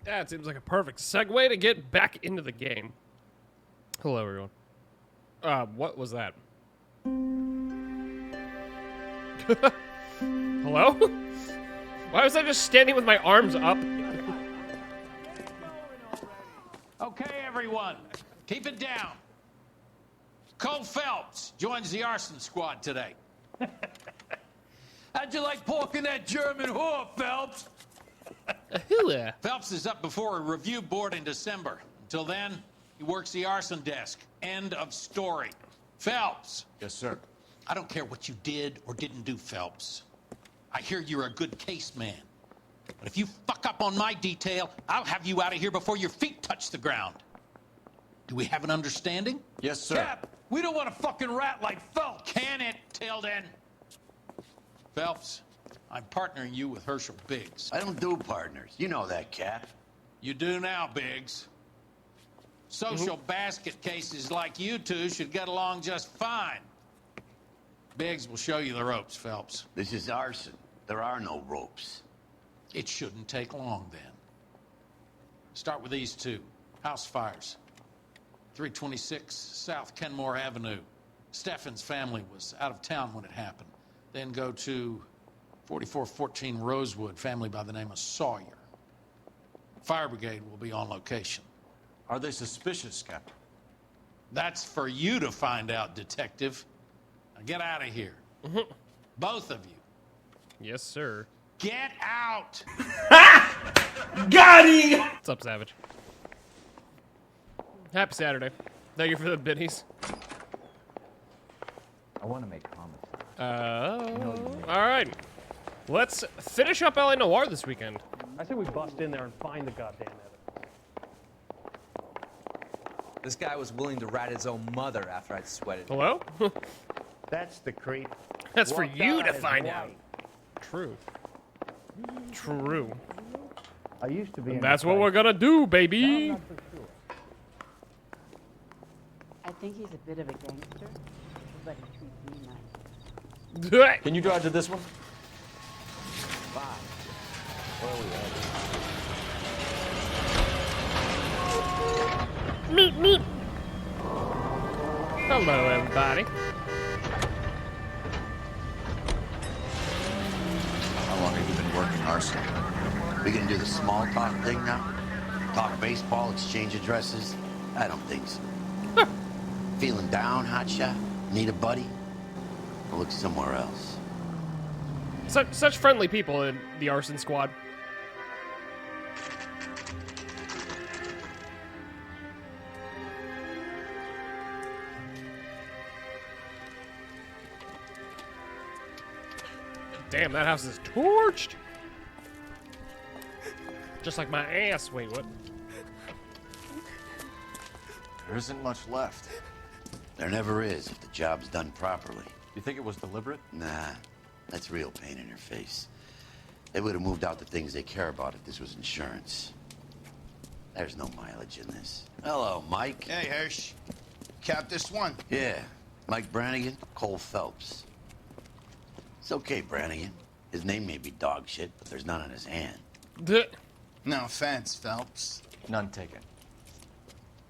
Yeah, it seems like a perfect segue to get back into the game. Hello, everyone. What was that? Hello? Why was I just standing with my arms up? Okay, everyone, keep it down. Cole Phelps joins the arson squad today. How'd you like pork in that German whore, Phelps? Phelps is up before a review board in December. Until then, he works the arson desk. End of story. Phelps. Yes, sir. I don't care what you did or didn't do, Phelps. I hear you're a good case man. But if you fuck up on my detail, I'll have you out of here before your feet touch the ground. Do we have an understanding? Yes, sir. Cap, we don't want a fucking rat like Phelps. Can it, Tilden? Phelps, I'm partnering you with Herschel Biggs. I don't do partners. You know that, Cap. You do now, Biggs. Social basket cases like you two should get along just fine. Biggs will show you the ropes, Phelps. This is arson. There are no ropes. It shouldn't take long, then. Start with these two. House fires. 326 South Kenmore Avenue. Steffen's family was out of town when it happened. Then go to 4414 Rosewood, family by the name of Sawyer. Fire brigade will be on location. Are they suspicious, Captain? That's for you to find out, detective. Now get out of here. Both of you. Yes, sir. Get out! Got him! What's up, Savage? Happy Saturday. Thank you for the biddies. I want to make comments. Alright. Let's finish up LA Noire this weekend. I say we bust in there and find the goddamn evidence. This guy was willing to rat his own mother after I'd sweated. Hello? That's the creep. That's for Walked you out to as find white. out. True. True. I used to be. And that's what we're gonna do, baby. I think he's a bit of a gangster, but he treats me nice. Can you drive to this one? Fine. Where are we Meet, headed? meet. Hello, everybody. How long have you been working arson? We gonna do the small talk thing now? Talk baseball, exchange addresses? I don't think so. Feeling down, hotshot? Need a buddy? Or look somewhere else. Such friendly people in the arson squad. Damn, that house is torched. Just like my ass. Wait, what? There isn't much left. There never is if the job's done properly. You think it was deliberate? Nah, that's real pain in your face. They would have moved out the things they care about if this was insurance. There's no mileage in this. Hello, Mike. Hey, Hirsch. Cap this one. Yeah, Mike Brannigan, Cole Phelps. It's okay, Brannigan. His name may be dog shit, but there's none on his hand. No offense, Phelps. None taken.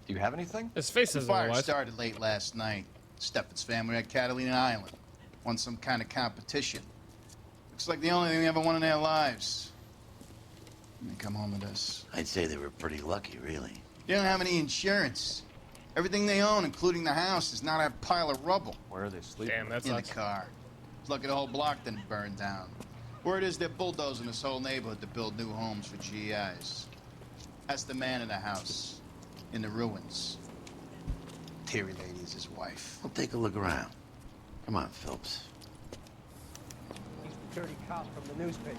Do you have anything? His face The is fire otherwise. started late last night. Steffen's family at Catalina Island. Won some kind of competition. Looks like the only thing they ever won in their lives. And they come home with us. I'd say they were pretty lucky, really. They don't have any insurance. Everything they own, including the house, is not a pile of rubble. Where are they sleeping? Damn, that In the sucks. car. It's lucky the whole block didn't burn down. Word is they're bulldozing this whole neighborhood to build new homes for GIs. That's the man in the house. In the ruins. Terry lady is his wife. We'll take a look around. Come on, Phelps. These dirty cops from the newspaper.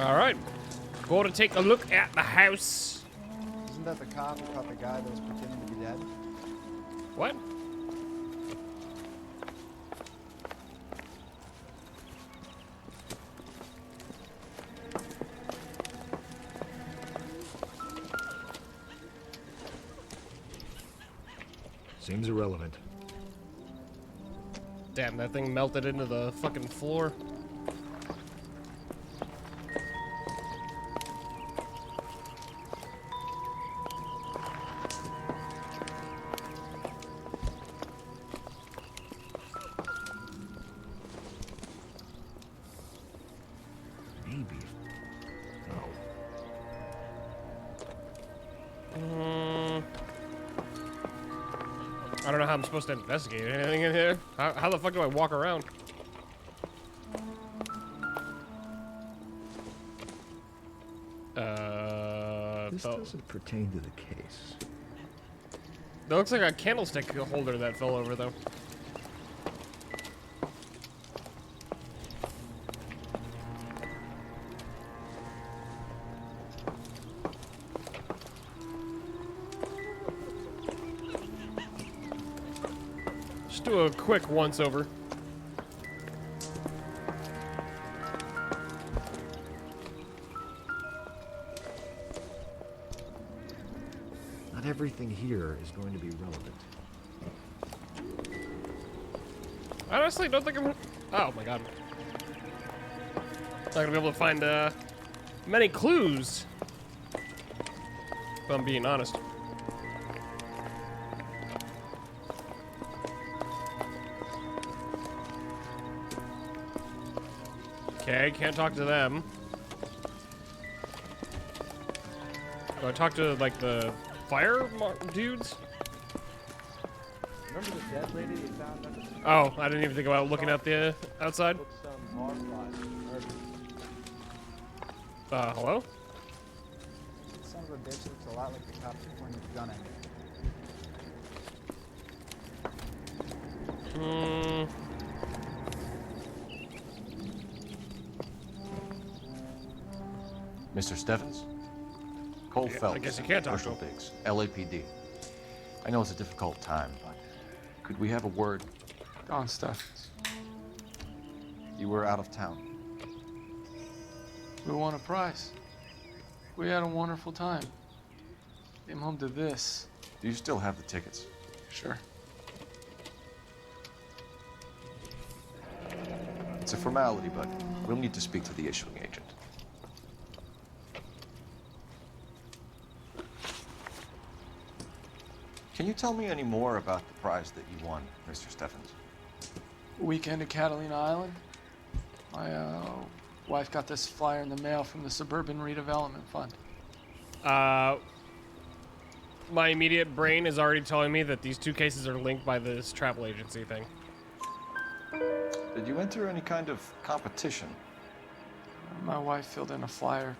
All right. Go to take a look at the house. Isn't that the cop who caught the guy that was pretending to be dead? What? Seems irrelevant. Damn, that thing melted into the fucking floor. Maybe. No. I don't know how I'm supposed to investigate anything in here. How the fuck do I walk around? This doesn't pertain to the case. That looks like a candlestick holder that fell over, though. Just do a quick once-over. Not everything here is going to be relevant. I honestly don't think I'm... Oh, my God. Not gonna be able to find, many clues. If I'm being honest. Okay, can't talk to them. Do I talk to, like, the fire dudes? Remember the dead lady you found under the... Oh, I didn't even think about looking at the outside. Looks some horrified and murdered. Hello? Son of a bitch looks a lot like the cops who pointed the gun at me. Mr. Stevens? Cole Yeah, Phelps. I guess you can't talk to Marshall him. Diggs, LAPD. I know it's a difficult time, but could we have a word? Don Stevens. You were out of town. We won a prize. We had a wonderful time. Came home to this. Do you still have the tickets? Sure. It's a formality, but we'll need to speak to the issuing agent. Can you tell me any more about the prize that you won, Mr. Stevens? Weekend at Catalina Island. My wife got this flyer in the mail from the Suburban Redevelopment Fund. My immediate brain is already telling me that these two cases are linked by this travel agency thing. Did you enter any kind of competition? My wife filled in a flyer.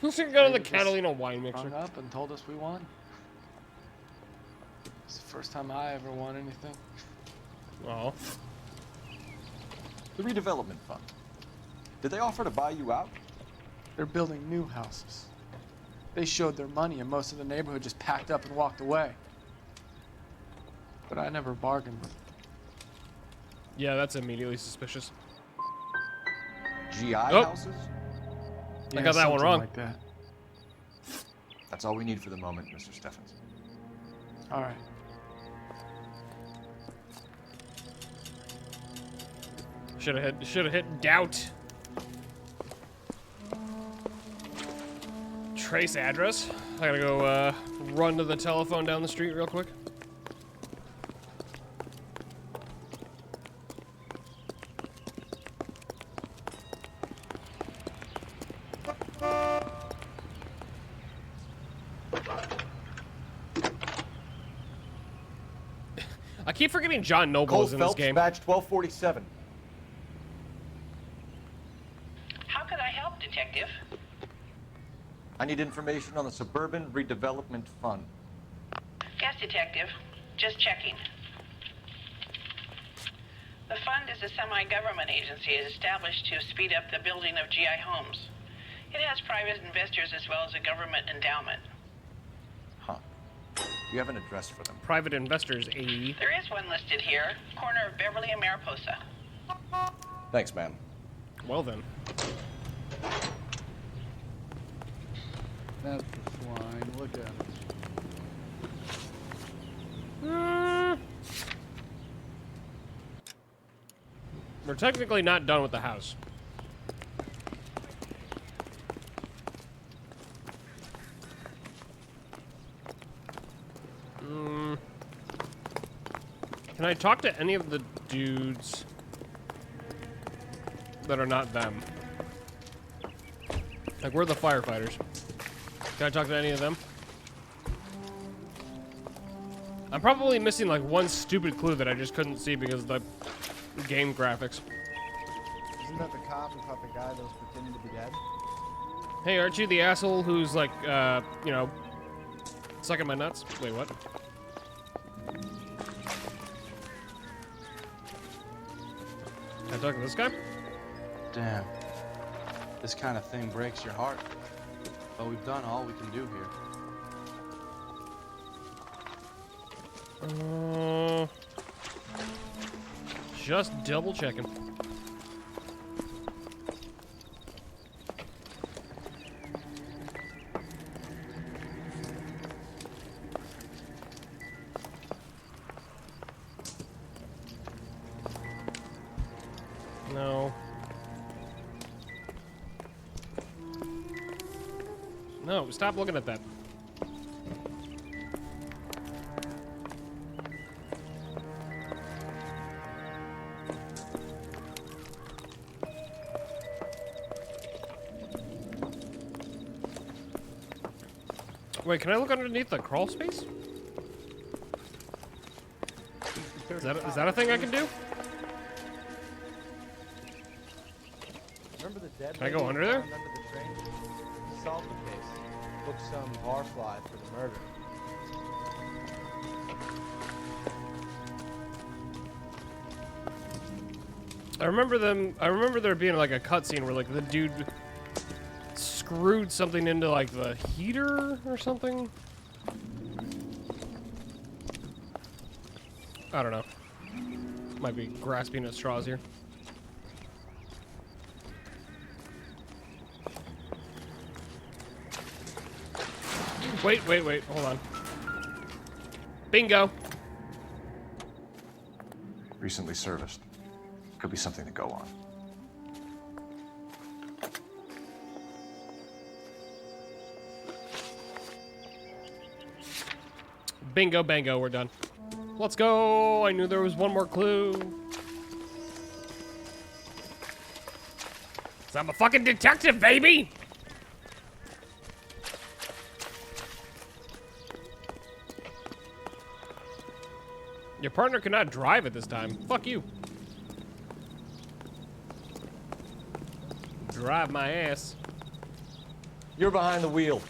Who's gonna go to the Just Catalina wine Hung mixer? up and told us we won. It's the first time I ever won anything. Oh. The redevelopment fund. Did they offer to buy you out? They're building new houses. They showed their money and most of the neighborhood just packed up and walked away. But I never bargained with them. Yeah, that's immediately suspicious. GI Oh. houses? I got that one something wrong. Like that. That's all we need for the moment, Mr. Stevens. All right. Should have hit doubt. Trace address. I gotta go run to the telephone down the street real quick. I keep forgetting John Noble Cole is in Phelps, this game. badge 1247. How can I help, Detective? I need information on the Suburban Redevelopment Fund. Yes, Detective. Just checking. The fund is a semi-government agency established to speed up the building of GI homes. It has private investors as well as a government endowment. Huh. Do you have an address for them? Private investors, AE. There is one listed here, corner of Beverly and Mariposa. Thanks, ma'am. Well then. That's the swine. Look at it. We're technically not done with the house. Can I talk to any of the dudes that are not them? Like, where are the firefighters? Can I talk to any of them? I'm probably missing like one stupid clue that I just couldn't see because of the game graphics. Isn't that the cop who caught the guy that was pretending to be dead? Hey, aren't you the asshole who's like, you know, sucking my nuts? Wait, what? Can I talk to this guy? Damn. This kind of thing breaks your heart. But we've done all we can do here. Just double checking. No. No, stop looking at that. Wait, can I look underneath the crawl space? Is that a thing I can do? Remember the dead Can I go lady under there? found under the train? He solved the case. Booked some barfly for the murder. I remember there being like a cutscene where like the dude screwed something into like the heater or something. I don't know. Might be grasping at straws here. Wait, hold on. Bingo. Recently serviced. Could be something to go on. Bingo, bango, we're done. Let's go. I knew there was one more clue. 'Cause I'm a fucking detective, baby. Your partner cannot drive at this time. Fuck you. Drive my ass. You're behind the wheel.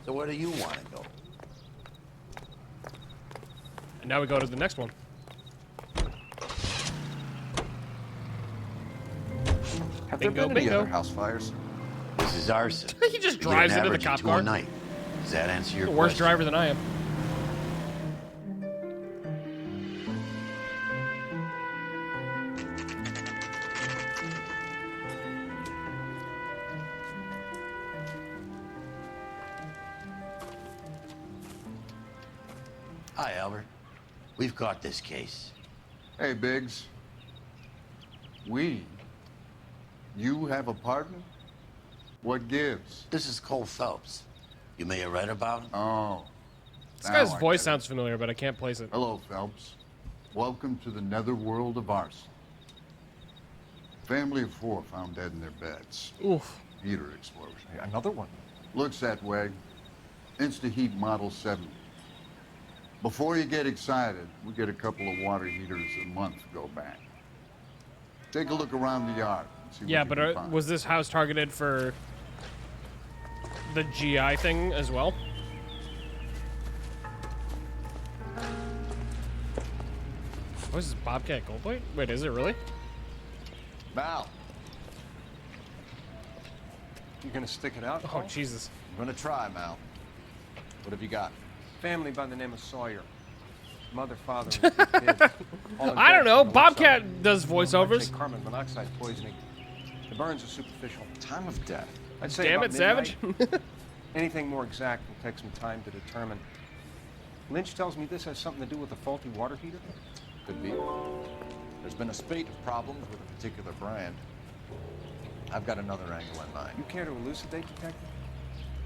So where do you want to go? And now we go to the next one. Have there been any other house fires? This is arson. He just You get drives an into the average cop of 2 car. a night. Does that answer your The worst question? driver than I am. Hi, Albert. We've got this case. Hey, Biggs. You have a partner? What gives? This is Cole Phelps. You may have read about him. Oh. This guy's voice sounds familiar, but I can't place it. Hello, Phelps. Welcome to the netherworld of arson. Family of 4 found dead in their beds. Oof. Heater explosion. Hey, another one. Looks that way. Insta-Heat Model 70. Before you get excited, we get a couple of water heaters a month go back. Take a look around the yard. And see Yeah, what you but can find. was this house targeted for the GI thing as well? What is this, Bobcat Goldthwait? Wait, is it really? Val. You gonna stick it out? Oh, Jesus. I'm gonna try, Mal. What have you got? Family by the name of Sawyer. Mother, father, and 2 kids. All in I don't bed know. from the Bobcat summer. does voiceovers. I'd say carbon monoxide poisoning. The burns are superficial. Time of death. I'd say Damn about it, Savage. midnight. Anything more exact will take some time to determine. Lynch tells me this has something to do with a faulty water heater. Could be. There's been a spate of problems with a particular brand. I've got another angle in mind. You care to elucidate, Detective?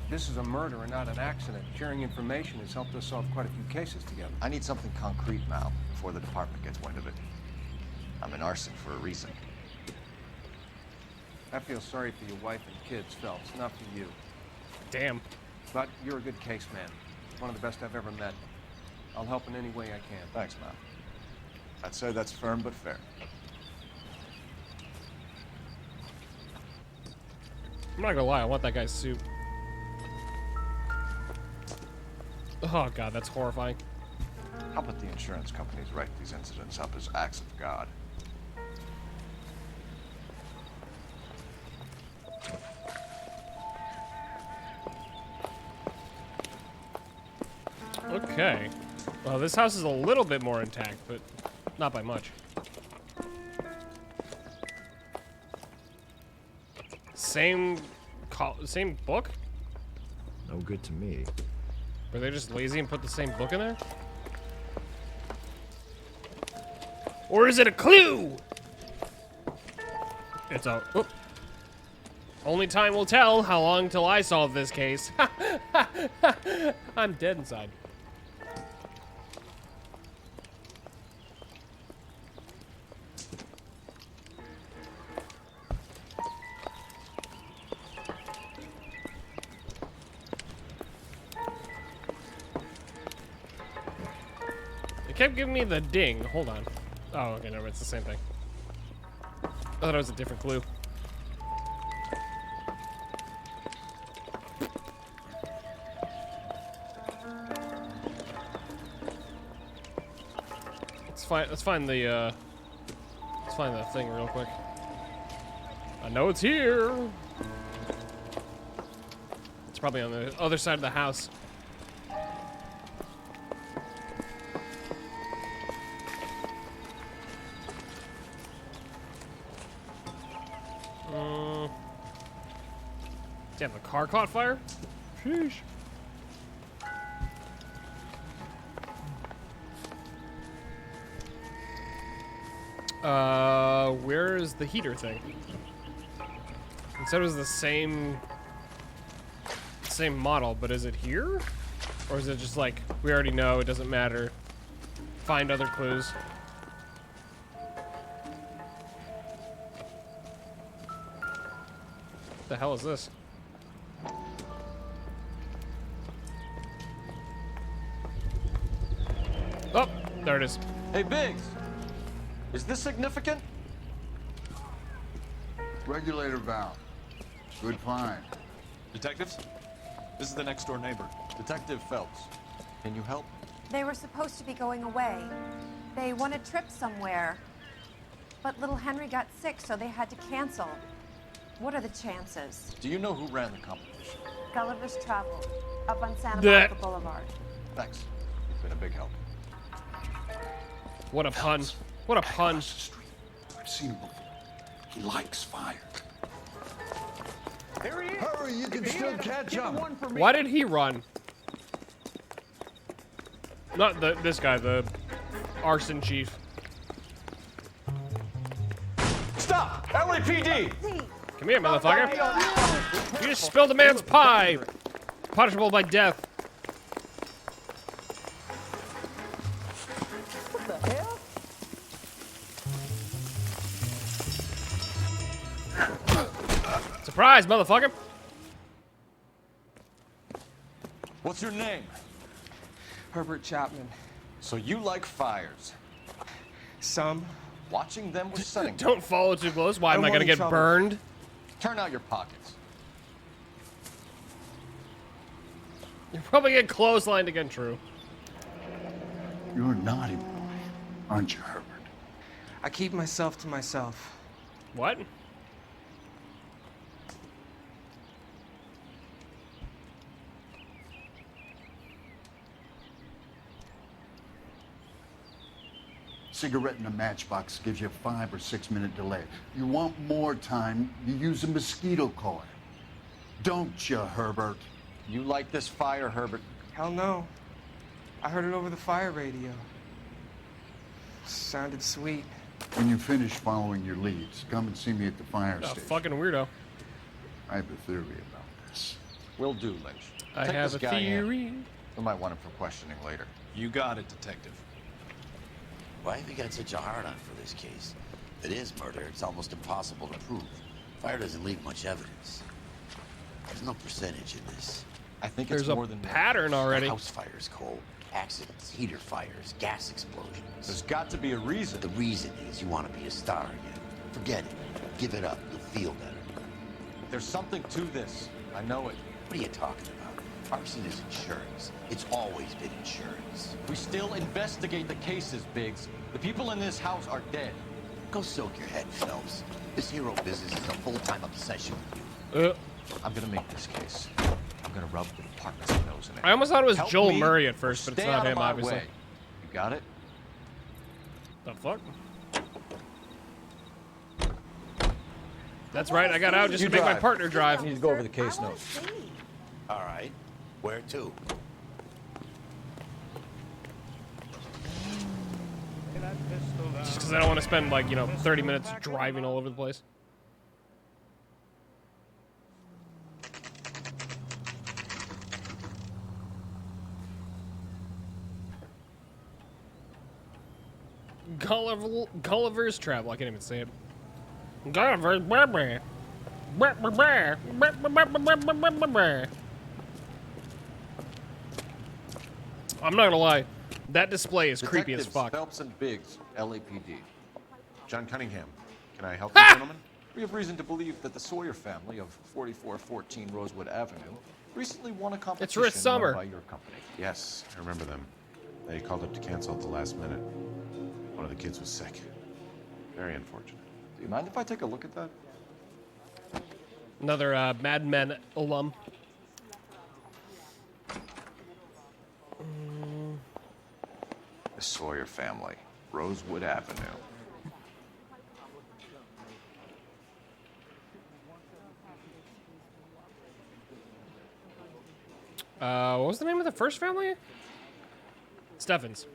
This is a murder and not an accident. Sharing information has helped us solve quite a few cases together. I need something concrete, Mal, before the department gets wind of it. I'm in arson for a reason. I feel sorry for your wife and kids, Phelps, not for you. Damn. But you're a good case man. One of the best I've ever met. I'll help in any way I can. Thanks, Mal. I'd say that's firm but fair. I'm not gonna lie, I want that guy's suit. Oh god, that's horrifying. How about the insurance companies write these incidents up as acts of God? Okay. Well, this house is a little bit more intact, but not by much. Same book? No good to me. Were they just lazy and put the same book in there? Or is it a clue? It's a... Oop. Only time will tell how long till I solve this case. I'm dead inside. It kept giving me the ding. Hold on. Oh, okay, no, it's the same thing. I thought it was a different clue. Let's find the thing real quick. I know it's here. It's probably on the other side of the house. Damn, the car caught fire? Sheesh. Where is the heater thing? It said it was the same model, but is it here? Or is it just like, we already know, it doesn't matter. Find other clues. What the hell is this? Oh, there it is. Hey, Biggs! Is this significant? Regulator valve. Good find. Detectives? This is the next door neighbor. Detective Phelps. Can you help? They were supposed to be going away. They won a trip somewhere. But little Henry got sick, so they had to cancel. What are the chances? Do you know who ran the competition? Gulliver's Travel, up on Santa Blech. Monica Boulevard. Thanks. You've been a big help. What a pun. What a pun. I've seen him before. He likes fire. Here he is. Hurry, you can still catch up. Why did he run? Not this guy, the arson chief. Stop! LAPD! Come here, motherfucker. You just spilled a man's pie. Punishable by death. What the hell? Surprise, motherfucker. What's your name? Herbert Chapman. So you like fires? Some. Watching them was setting. Don't follow too close. Why am I want gonna any get trouble. burned? Turn out your pockets. You're probably get clotheslined again, true. You're a naughty boy, aren't you, Herbert? I keep myself to myself. What? Cigarette in a matchbox gives you a 5 or 6 minute delay. You want more time, you use a mosquito coil. Don't you, Herbert? You like this fire, Herbert? Hell no. I heard it over the fire radio. Sounded sweet. When you finish following your leads, come and see me at the fire A station. fucking weirdo. I have a theory about this. Will do, Lynch. I Take have this a guy theory. in. We might want him for questioning later. You got it, Detective. Why have you got such a hard-on for this case? If it is murder, it's almost impossible to prove. Fire doesn't leave much evidence. There's no percentage in this. I think There's it's a more than pattern already. House fires, Cole. Accidents, heater fires, gas explosions. There's got to be a reason. The reason is you want to be a star again. Forget it. Give it up. You'll feel better. There's something to this. I know it. What are you talking about? Arson is insurance. It's always been insurance. We still investigate the cases, Biggs. The people in this house are dead. Go soak your head, Phelps. This hero business is a full-time obsession with you. I'm gonna make this case. I'm gonna rub the department's nose in it. I almost thought it was Help Joel me Murray at first, but it's stay not out of him, my obviously. way. You got it? The fuck? That's right, I got out just to make my partner drive. I need to go over the case notes. All right. Where to? Just because I don't want to spend, like, 30 minutes driving all over the place. Gulliver's Travel. I can't even say it. Gulliver's Travel. I'm not gonna lie, that display is creepy as fuck. Phelps and Biggs, LAPD. John Cunningham, can I help you, gentlemen? We have reason to believe that the Sawyer family of 4414 Rosewood Avenue recently won a competition Rich Summer. run by your company. Yes, I remember them. They called up to cancel at the last minute. One of the kids was sick. Very unfortunate. Do you mind if I take a look at that? Another Mad Men alum. The Sawyer family, Rosewood Avenue. What was the name of the first family? Steffens.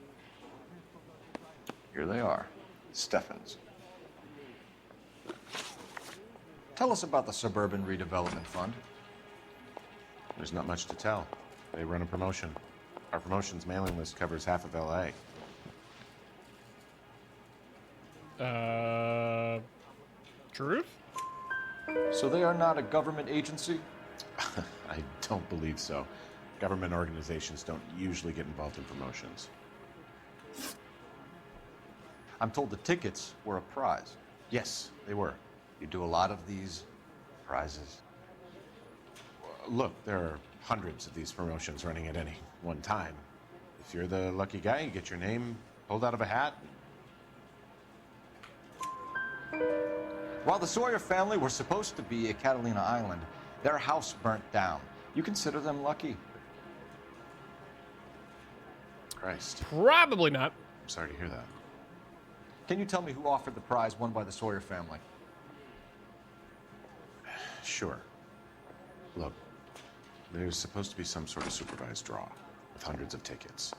Here they are, Steffens. Tell us about the Suburban Redevelopment Fund. There's not much to tell. They run a promotion. Our promotion's mailing list covers half of LA. Truth? So they are not a government agency? I don't believe so. Government organizations don't usually get involved in promotions. I'm told the tickets were a prize. Yes, they were. You do a lot of these prizes. Look, there are hundreds of these promotions running at any one time. If you're the lucky guy, you get your name pulled out of a hat. While the Sawyer family were supposed to be at Catalina Island, their house burnt down. You consider them lucky? Christ. Probably not. I'm sorry to hear that. Can you tell me who offered the prize won by the Sawyer family? Sure. Look, there's supposed to be some sort of supervised draw with hundreds of tickets.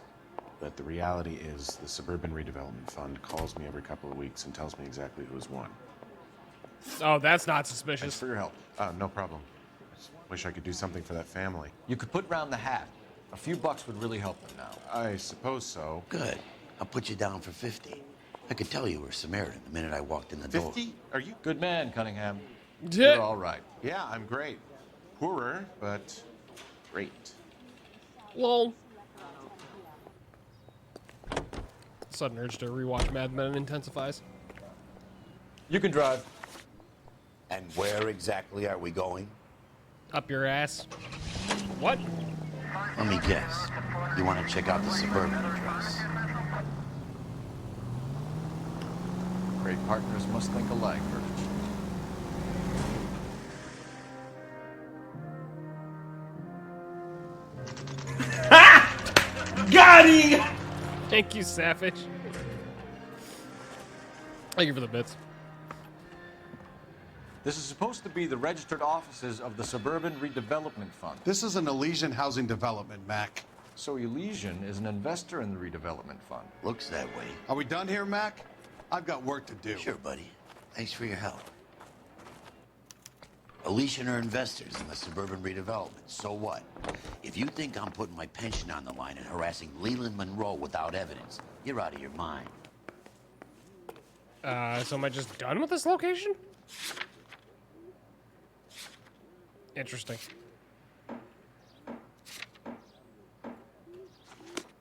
But the reality is the Suburban Redevelopment Fund calls me every couple of weeks and tells me exactly who's won. Oh, that's not Thanks suspicious. for your help. No problem. Just wish I could do something for that family. You could put round the hat. A few bucks would really help them now. I suppose so. Good. I'll put you down for 50. I could tell you were Samaritan the minute I walked in the door. 50? Are you? Good man, Cunningham. Yeah. You're all right. Yeah, I'm great. Poorer, but great. Lol. Sudden urge to rewatch Mad Men intensifies. You can drive. And where exactly are we going? Up your ass. What? Let me guess. You want to check out the Suburban address? Great partners must think alike, Birch. Got him! Thank you, Savage. Thank you for the bits. This is supposed to be the registered offices of the Suburban Redevelopment Fund. This is an Elysian housing development, Mac. So Elysian is an investor in the redevelopment fund. Looks that way. Are we done here, Mac? I've got work to do. Sure, buddy. Thanks for your help. Alicia and her investors in the suburban redevelopment. So what? If you think I'm putting my pension on the line and harassing Leland Monroe without evidence, you're out of your mind. So am I just done with this location? Interesting.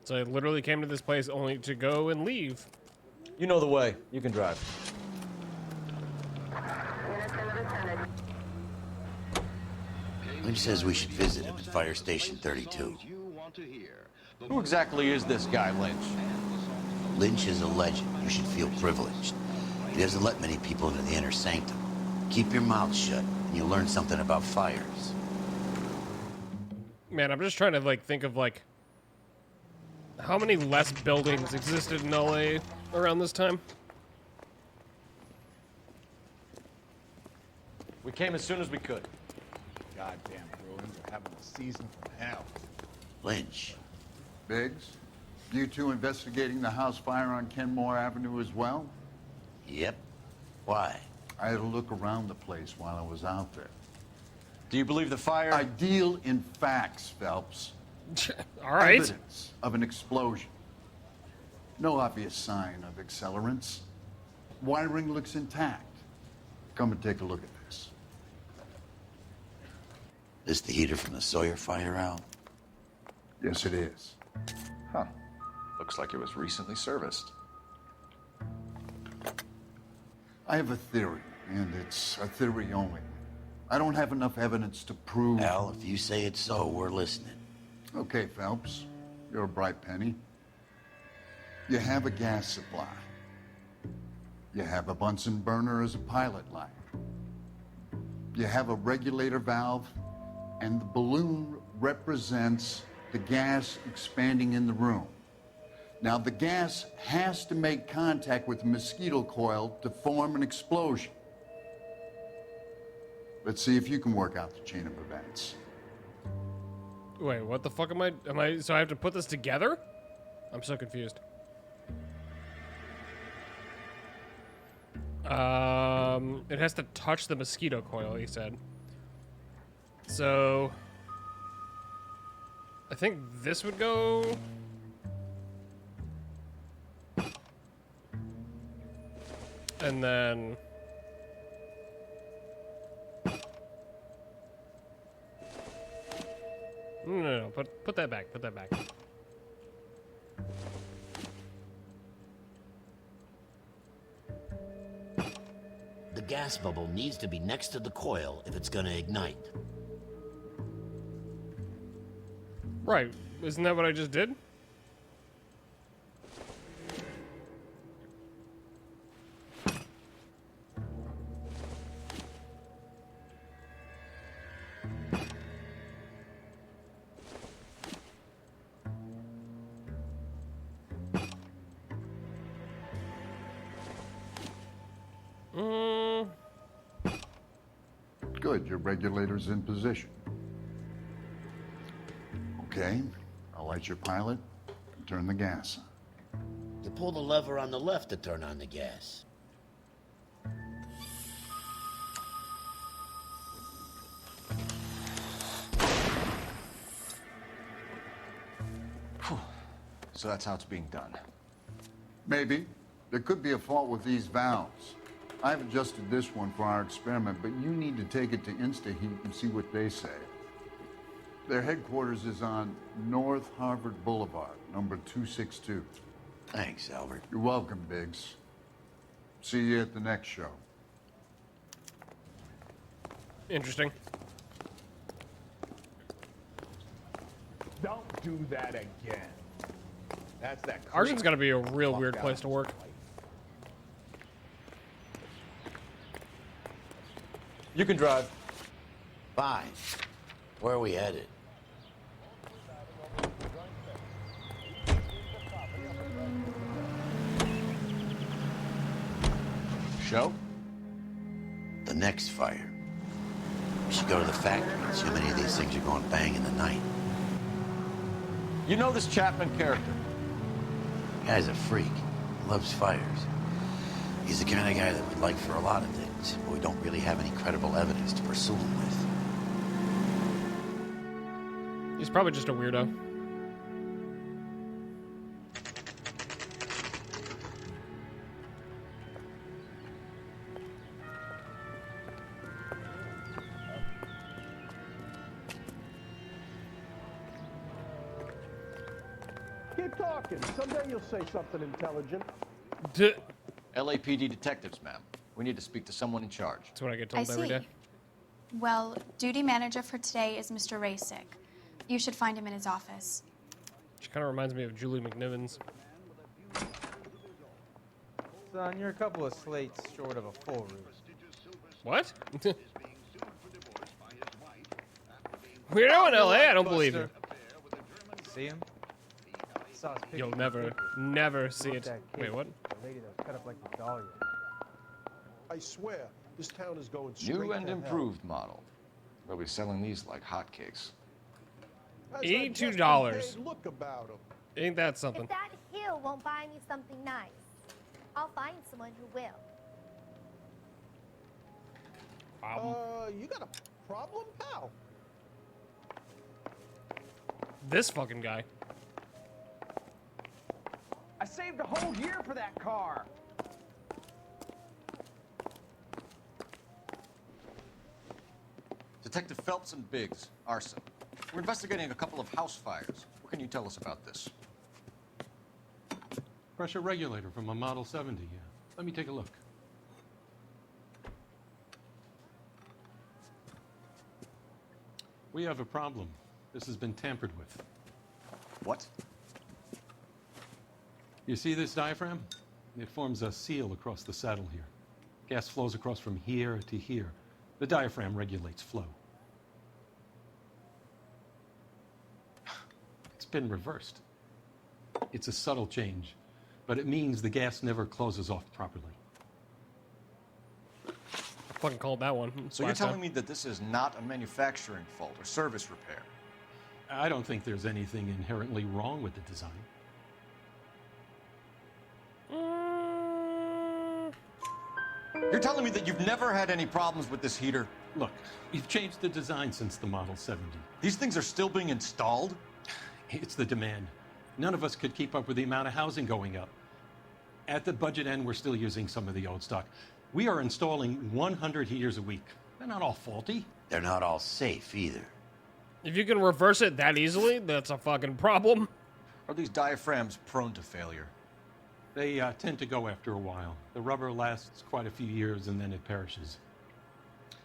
So I literally came to this place only to go and leave. You know the way. You can drive. Lynch says we should visit him at Fire Station 32. Who exactly is this guy, Lynch? Lynch is a legend. You should feel privileged. He doesn't let many people into the inner sanctum. Keep your mouth shut, and you'll learn something about fires. Man, I'm just trying to like think of like how many less buildings existed in LA around this time. We came as soon as we could. Goddamn Bruins are having a season from hell. Lynch. Biggs, you two investigating the house fire on Kenmore Avenue as well? Yep. Why? I had a look around the place while I was out there. Do you believe the fire? I deal in facts, Phelps. All right. Evidence of an explosion. No obvious sign of accelerants. Wiring looks intact. Come and take a look at this. This the heater from the Sawyer fire, Al? Yes, it is. Huh. Looks like it was recently serviced. I have a theory, and it's a theory only. I don't have enough evidence to prove... Al, if you say it's so, we're listening. Okay, Phelps. You're a bright penny. You have a gas supply. You have a Bunsen burner as a pilot light. You have a regulator valve, and the balloon represents the gas expanding in the room. Now, the gas has to make contact with the mosquito coil to form an explosion. Let's see if you can work out the chain of events. Wait, what the fuck am I, so I have to put this together? I'm so confused. It has to touch the mosquito coil, he said. So, I think this would go... And then... No, put that back, put that back. The gas bubble needs to be next to the coil if it's gonna ignite. Right, isn't that what I just did? Good, your regulator's in position. Okay, I'll light your pilot and turn the gas on. You pull the lever on the left to turn on the gas. So that's how it's being done. Maybe. There could be a fault with these valves. I've adjusted this one for our experiment, but you need to take it to InstaHeat and see what they say. Their headquarters is on North Harvard Boulevard, number 262. Thanks, Albert. You're welcome, Biggs. See you at the next show. Interesting. Don't do that again. That's that. Argent's gotta be a real weird place to work. You can drive. Fine. Where are we headed? Show? The next fire. We should go to the factory and see how many of these things are going bang in the night. You know this Chapman character? Guy's a freak. Loves fires. He's the kind of guy that we'd like for a lot of things, but we don't really have any credible evidence to pursue him with. He's probably just a weirdo. Keep talking. Someday you'll say something intelligent. LAPD detectives, ma'am. We need to speak to someone in charge. That's what I get I told every see. day. Well, duty manager for today is Mr. Rasick. You should find him in his office. She kind of reminds me of Julie McNiven's. Son, you're a couple of slates short of a full roost. What? Weirdo in LA? I don't believe you. See him? Saw his picture You'll in the paper. never see it. That kid, Wait, what? The lady that was cut up like the dahlia. I swear, this town is going straight New and to hell. improved model. They'll be selling these like hotcakes. Has that $82. just been paid? Look about him. Ain't that something? If that hill won't buy me something nice, I'll find someone who will. You got a problem, pal? This fucking guy. I saved a whole year for that car. Detective Phelps and Biggs, arson. We're investigating a couple of house fires. What can you tell us about this? Pressure regulator from a Model 70, yeah. Let me take a look. We have a problem. This has been tampered with. What? You see this diaphragm? It forms a seal across the saddle here. Gas flows across from here to here. The diaphragm regulates flow. It's been reversed. It's a subtle change, but it means the gas never closes off properly. I fucking called that one. So you're telling me that this is not a manufacturing fault or service repair? I don't think there's anything inherently wrong with the design. You're telling me that you've never had any problems with this heater? Look, we've changed the design since the Model 70. These things are still being installed? It's the demand. None of us could keep up with the amount of housing going up. At the budget end, we're still using some of the old stock. We are installing 100 heaters a week. They're not all faulty. They're not all safe either. If you can reverse it that easily, that's a fucking problem. Are these diaphragms prone to failure? They tend to go after a while. The rubber lasts quite a few years and then it perishes.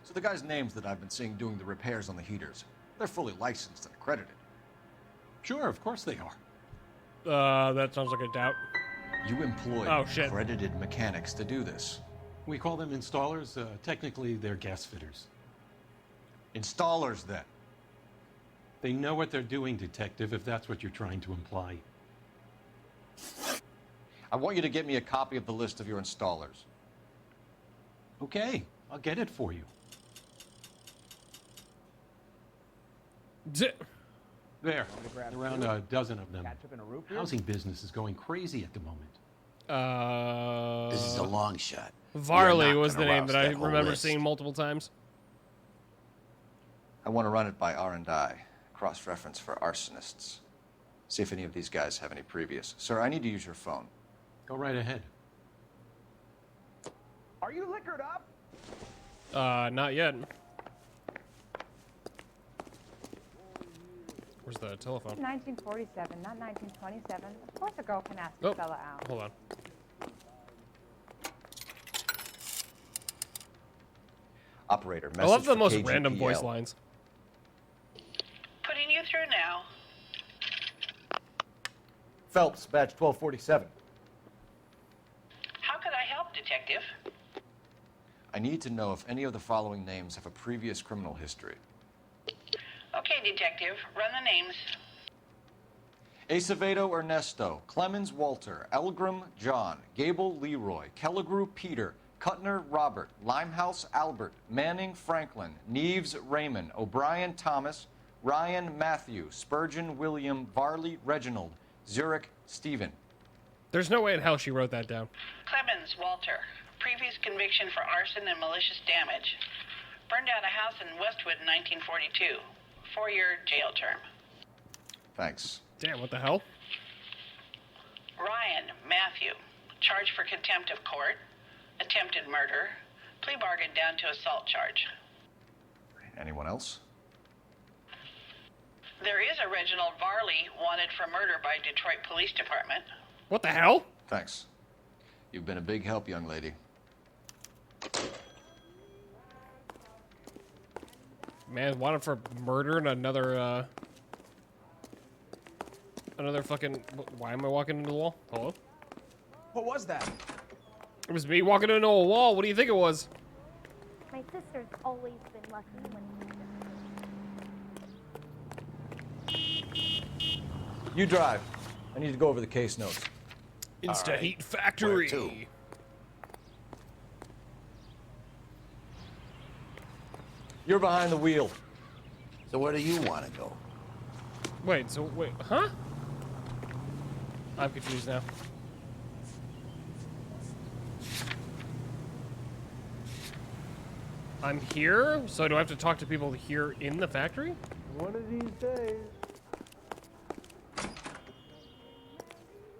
So the guys' names that I've been seeing doing the repairs on the heaters, they're fully licensed and accredited. Sure, of course they are. That sounds like a doubt. You employ accredited mechanics to do this. We call them installers. Technically, they're gas fitters. Installers, then? They know what they're doing, Detective, if that's what you're trying to imply. I want you to get me a copy of the list of your installers. Okay, I'll get it for you. There, around a dozen of them. Housing business is going crazy at the moment. This is a long shot. Varley was the name that I remember seeing multiple times. I want to run it by R&I, cross-reference for arsonists. See if any of these guys have any previous. Sir, I need to use your phone. Go right ahead. Are you liquored up? Not yet. Where's the telephone? 1947, not 1927. Of course a girl can ask a fella out. Hold on. Operator, message I love the for most KGPL. random voice lines. Putting you through now. Phelps, badge 1247. How could I help, Detective? I need to know if any of the following names have a previous criminal history. Okay, Detective, run the names. Acevedo Ernesto, Clemens Walter, Elgram John, Gable Leroy, Kelligrew Peter, Kuttner Robert, Limehouse Albert, Manning Franklin, Neves Raymond, O'Brien Thomas, Ryan Matthew, Spurgeon William, Varley Reginald, Zurich Stephen. There's no way in hell she wrote that down. Clemens Walter, Previous conviction for arson and malicious damage. Burned down a house in Westwood in 1942. 4-year jail term. Thanks. Damn, what the hell? Ryan Matthew. Charged for contempt of court. Attempted murder. Plea bargain down to assault charge. Anyone else? There is a Reginald Varley wanted for murder by Detroit Police Department. What the hell? Thanks. You've been a big help, young lady. Man, wanted for murder and another fucking... Why am I walking into the wall? Hello? What was that? It was me walking into a wall. What do you think it was? My sister's always been lucky when You drive. I need to go over the case notes. Insta Heat Factory. Where to? You're behind the wheel. So where do you want to go? Wait, huh? I'm confused now. I'm here? So do I have to talk to people here in the factory? One of these days.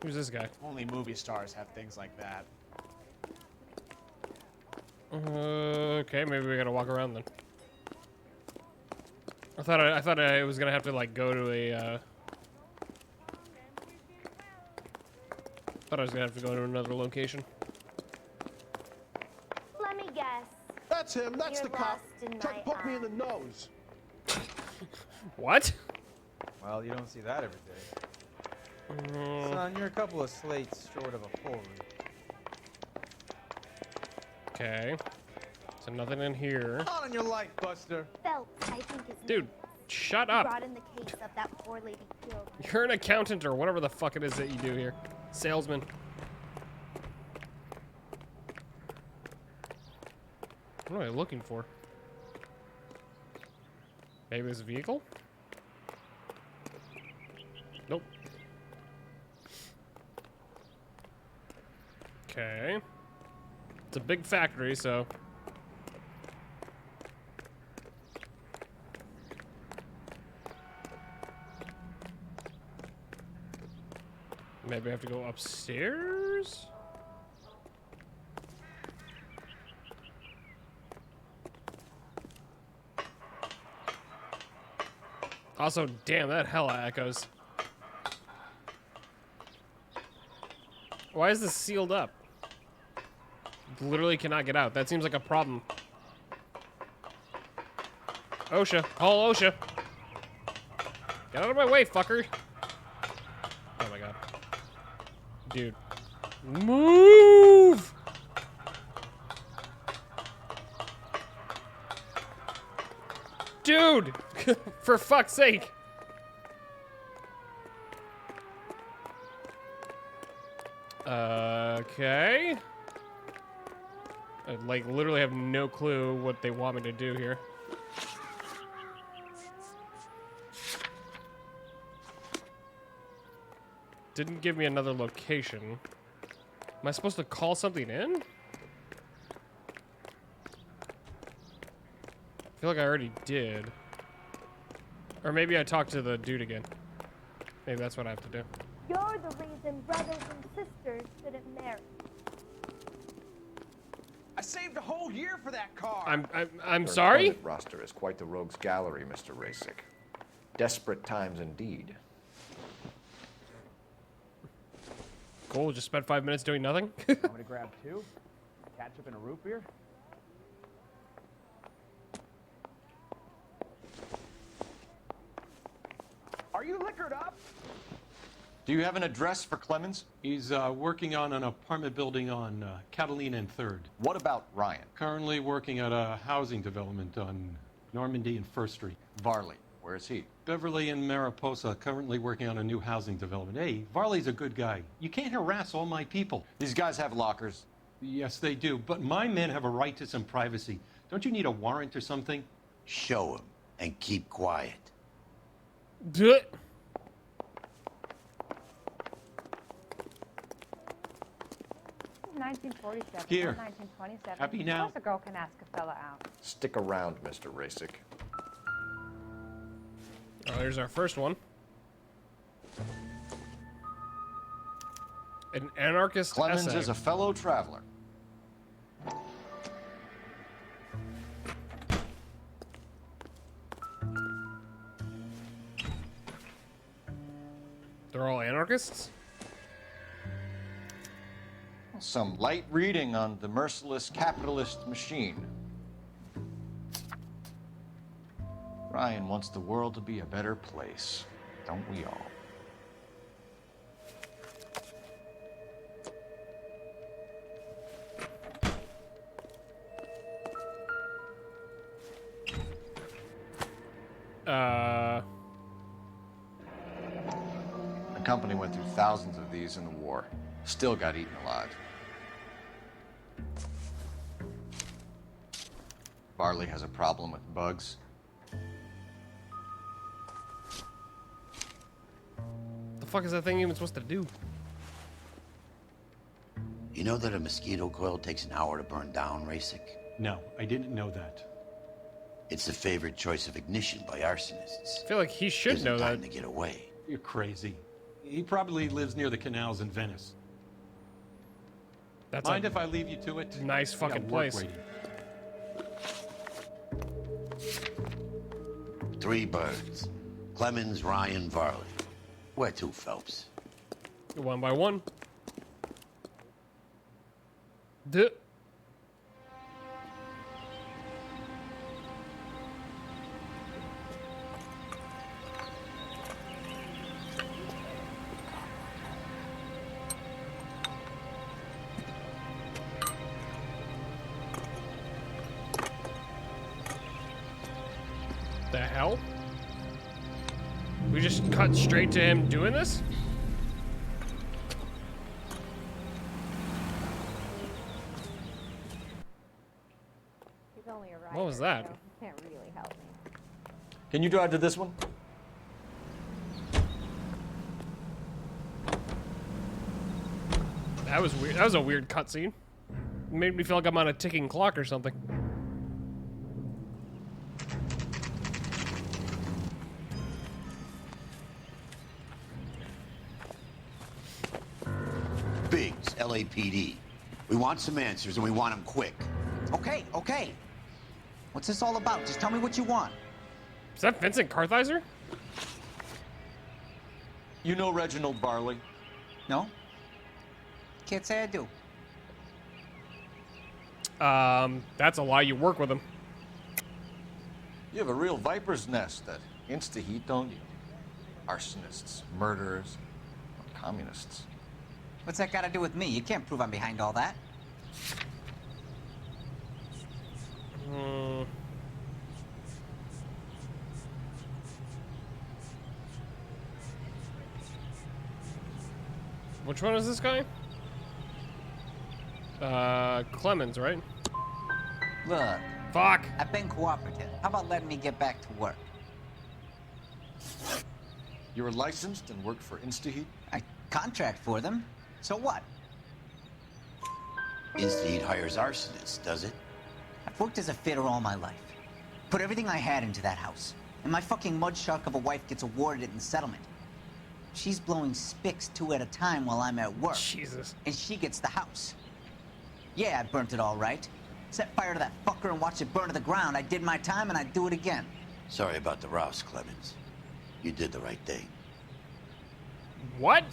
Who's this guy? Only movie stars have things like that. Okay, maybe we gotta walk around then. I thought I was gonna have to like go to a. Thought I was gonna have to go to another location. let me guess. That's him. That's You're the cop. lost in Tried to my poke me in the nose. What? Well, you don't see that every day. Son, you're a couple of slates short of a full read. Okay. So nothing in here. Not on your life, Buster. Phelps, I think his Dude, name is. shut He up. brought in the case of that poor lady killed. You're an accountant or whatever the fuck it is that you do here. Salesman. What am I looking for? Maybe it's a vehicle? Nope. Okay. It's a big factory, so... Maybe I have to go upstairs? Also, damn, that hella echoes. Why is this sealed up? Literally cannot get out. That seems like a problem. OSHA. Call OSHA. Get out of my way, fucker. Oh my god. Dude. Move! Dude! For fuck's sake. Okay. I, like, literally have no clue what they want me to do here. Didn't give me another location. Am I supposed to call something in? I feel like I already did. Or maybe I talked to the dude again. Maybe that's what I have to do. You're the reason brothers and sisters shouldn't marry. I saved a whole year for that car. I'm Your sorry? employment roster is quite the rogues gallery, Mr. Rasick. Desperate times indeed. Cool, just spent 5 minutes doing nothing? Want me to grab two? Ketchup and a root beer? Are you liquored up? Do you have an address for Clemens? He's working on an apartment building on Catalina and 3rd. What about Ryan? Currently working at a housing development on Normandy and 1st Street. Varley, where is he? Beverly and Mariposa, currently working on a new housing development. Hey, Varley's a good guy. You can't harass all my people. These guys have lockers. Yes, they do, but my men have a right to some privacy. Don't you need a warrant or something? Show him and keep quiet. Do it. 1947, Here. not 1927. Happy now? Of course a girl can ask a fella out. Stick around, Mr. Rasick. Oh, here's our first one. An anarchist Clemens essay. is a fellow traveler. They're all anarchists? Some light reading on the merciless capitalist machine. Ryan wants the world to be a better place, don't we all? The company went through thousands of these in the war. Still got eaten alive. Barley has a problem with bugs. The fuck is that thing even supposed to do? You know that a mosquito coil takes an hour to burn down, Rasick? No, I didn't know that. It's the favorite choice of ignition by arsonists. I feel like he should know time that. to get away. You're crazy. He probably lives near the canals in Venice. That's Mind a if I leave you to it? nice I got fucking work place. waiting. 3 birds. Clemens, Ryan, Varley. Where to, Phelps? One by one. Duh. The hell? We just cut straight to him doing this? He's only a What was that? so he can't really help me. Can you drive to this one? That was weird. That was a weird cutscene. Made me feel like I'm on a ticking clock or something. Biggs, LAPD. We want some answers, and we want them quick. Okay, okay. What's this all about? Just tell me what you want. Is that Vincent Kartheiser? You know Reginald Barley? No? Can't say I do. That's a lie. You work with him. You have a real viper's nest at Insta-Heat, don't you? Arsonists, murderers, communists. What's that got to do with me? You can't prove I'm behind all that. Which one is this guy? Clemens, right? Look. Fuck. I've been cooperative. How about letting me get back to work? You're licensed and work for Insta-Heat? I contract for them. So what? Insta-Heat hires arsonists, does it? I've worked as a fitter all my life. Put everything I had into that house. And my fucking mud shark of a wife gets awarded it in settlement. She's blowing spics 2 at a time while I'm at work. Jesus. And she gets the house. Yeah, I burnt it all right. Set fire to that fucker and watched it burn to the ground. I did my time and I'd do it again. Sorry about the rouse, Clemens. You did the right thing. What?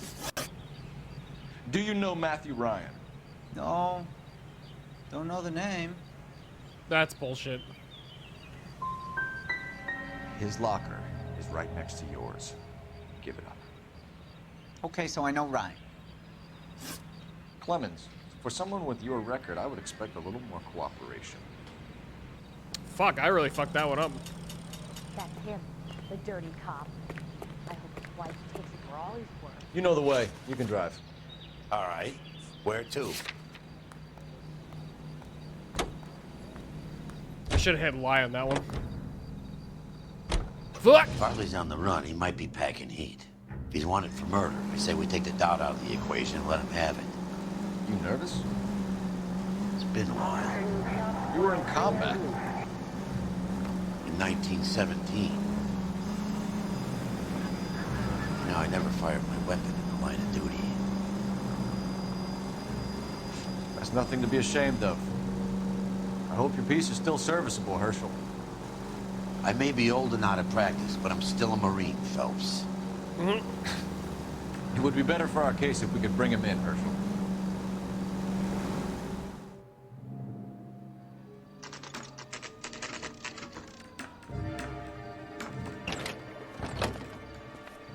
Do you know Matthew Ryan? No. Don't know the name. That's bullshit. His locker is right next to yours. Give it up. Okay, so I know Ryan. Clemens, for someone with your record, I would expect a little more cooperation. Fuck, I really fucked that one up. That's him, the dirty cop. I hope his wife takes it for all he's worth. You know the way. You can drive. All right. Where to? I should have had lie on that one. Fuck! Bartley's on the run. He might be packing heat. If he's wanted for murder, I say we take the doubt out of the equation and let him have it. You nervous? been a while. You were in combat. In 1917. You know, I never fired my weapon in the line of duty. That's nothing to be ashamed of. I hope your piece is still serviceable, Herschel. I may be old and out of practice, but I'm still a Marine, Phelps. It would be better for our case if we could bring him in, Herschel.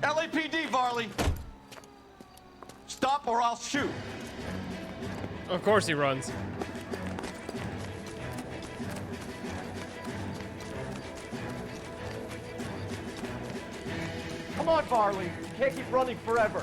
LAPD, Varley! Stop or I'll shoot! Of course he runs. Come on, Varley. You can't keep running forever.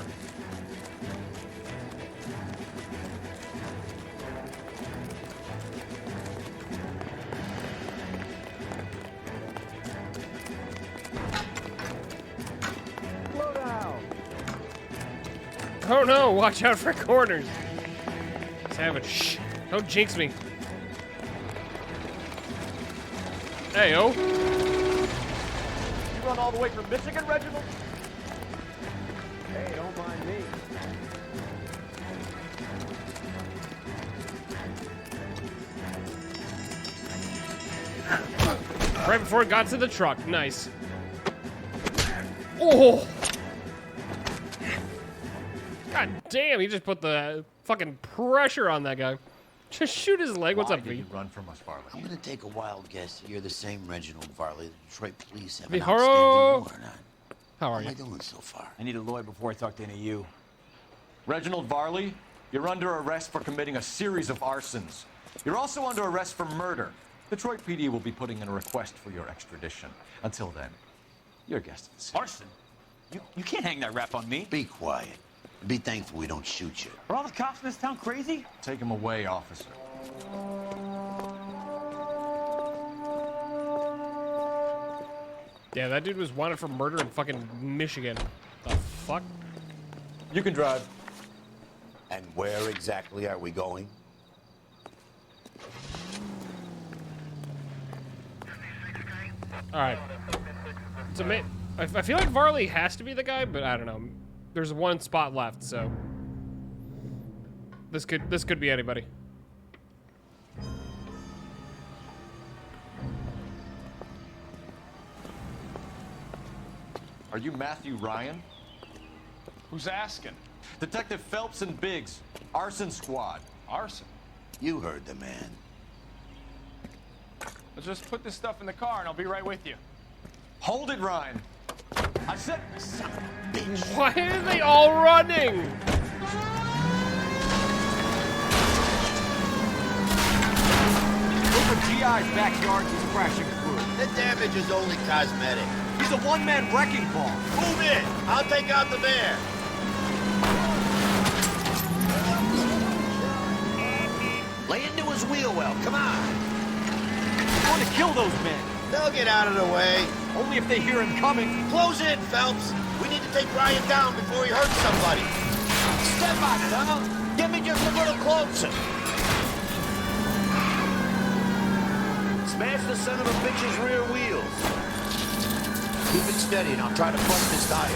Slow down. Oh no, watch out for corners. Savage, shh. Don't jinx me. Hey-o. You run all the way from Michigan, Reginald? Hey, don't mind me. Right before it got to the truck. Nice. Oh! God damn, he just put the fucking pressure on that guy. Just shoot his leg. What's Why up, did V? you run from us, Varley? I'm gonna take a wild guess that you're the same Reginald Varley the Detroit police have V, an hello. outstanding warrant on. How are How am you? I doing so far? I need a lawyer before I talk to any of you. Reginald Varley, you're under arrest for committing a series of arsons. You're also under arrest for murder. Detroit PD will be putting in a request for your extradition. Until then, you're guest of the city. Arson? You can't hang that rap on me. Be quiet. Be thankful we don't shoot you. Are all the cops in this town crazy? Take him away, officer. Yeah, that dude was wanted for murder in fucking Michigan. The fuck? You can drive. And where exactly are we going? All right. It's I feel like Varley has to be the guy, but I don't know. There's one spot left, so this could be anybody. Are you Matthew Ryan? Who's asking? Detective Phelps and Biggs, arson squad. Arson? You heard the man. Let's just put this stuff in the car and I'll be right with you. Hold it, Ryan. I said, son of a bitch. Why are they all running? Look for GI's backyard he's crashing through. The damage is only cosmetic. He's a one-man wrecking ball. Move in. I'll take out the van. Lay into his wheel well. Come on. I want to kill those men. They'll get out of the way. Only if they hear him coming. Close in, Phelps. We need to take Ryan down before he hurts somebody. Step on it, huh? Get me just a little closer. Smash the son of a bitch's rear wheels. Keep it steady and I'll try to bump his tire.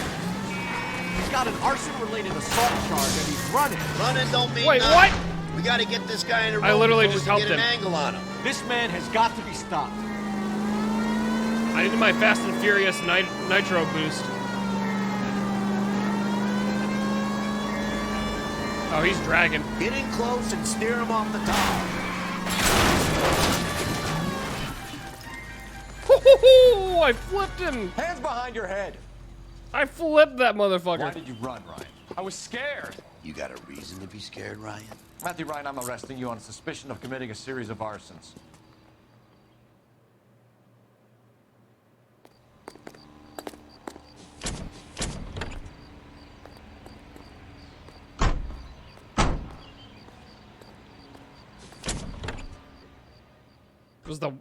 He's got an arson-related assault charge and he's running. Running don't mean Wait, nothing. what? We gotta get this guy in the room I literally before just we can helped get an him. angle on him. This man has got to be stopped. I needed my Fast and Furious nitro boost. Oh, he's dragging. Get in close and steer him off the top. I flipped him. Hands behind your head. I flipped that motherfucker. Why did you run, Ryan? I was scared. You got a reason to be scared, Ryan? Matthew Ryan, I'm arresting you on suspicion of committing a series of arsons.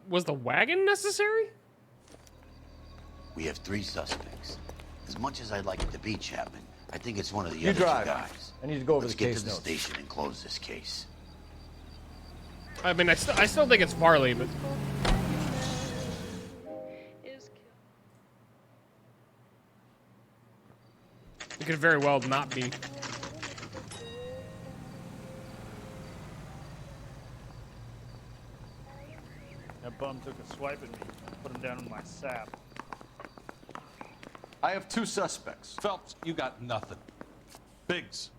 Was the wagon necessary? We have 3 suspects. As much as I'd like it to be Chapman, I think it's one of the You other drive. 2 guys. I need to go over Let's the get case to the notes. station and close this case. I mean, I still think it's Varley, but it could very well not be. That bum took a swipe at me. Put him down in my sap. I have 2 suspects. Phelps, you got nothing. Biggs,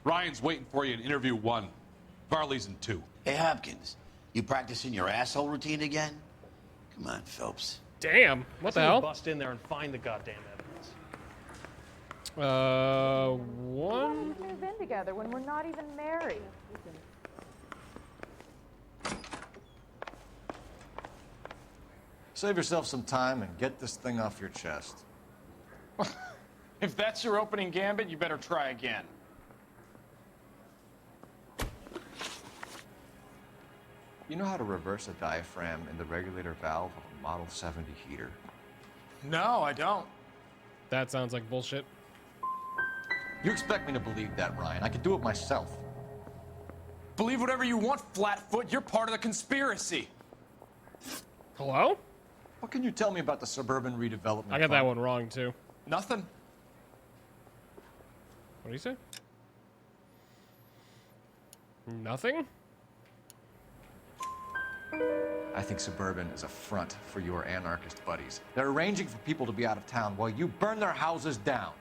Ryan's waiting for you in interview 1. Varley's in 2. Hey, Hopkins, you practicing your asshole routine again? Come on, Phelps. Damn, what the hell? Bust in there and find the goddamn evidence. One. We've moved in together when we're not even married. Save yourself some time and get this thing off your chest. If that's your opening gambit, you better try again. You know how to reverse a diaphragm in the regulator valve of a Model 70 heater? No, I don't. That sounds like bullshit. You expect me to believe that, Ryan? I could do it myself. Believe whatever you want, Flatfoot. You're part of the conspiracy. Hello? What can you tell me about the suburban redevelopment? I got that one wrong, too. Nothing. What do you say? Nothing? I think suburban is a front for your anarchist buddies. They're arranging for people to be out of town while you burn their houses down.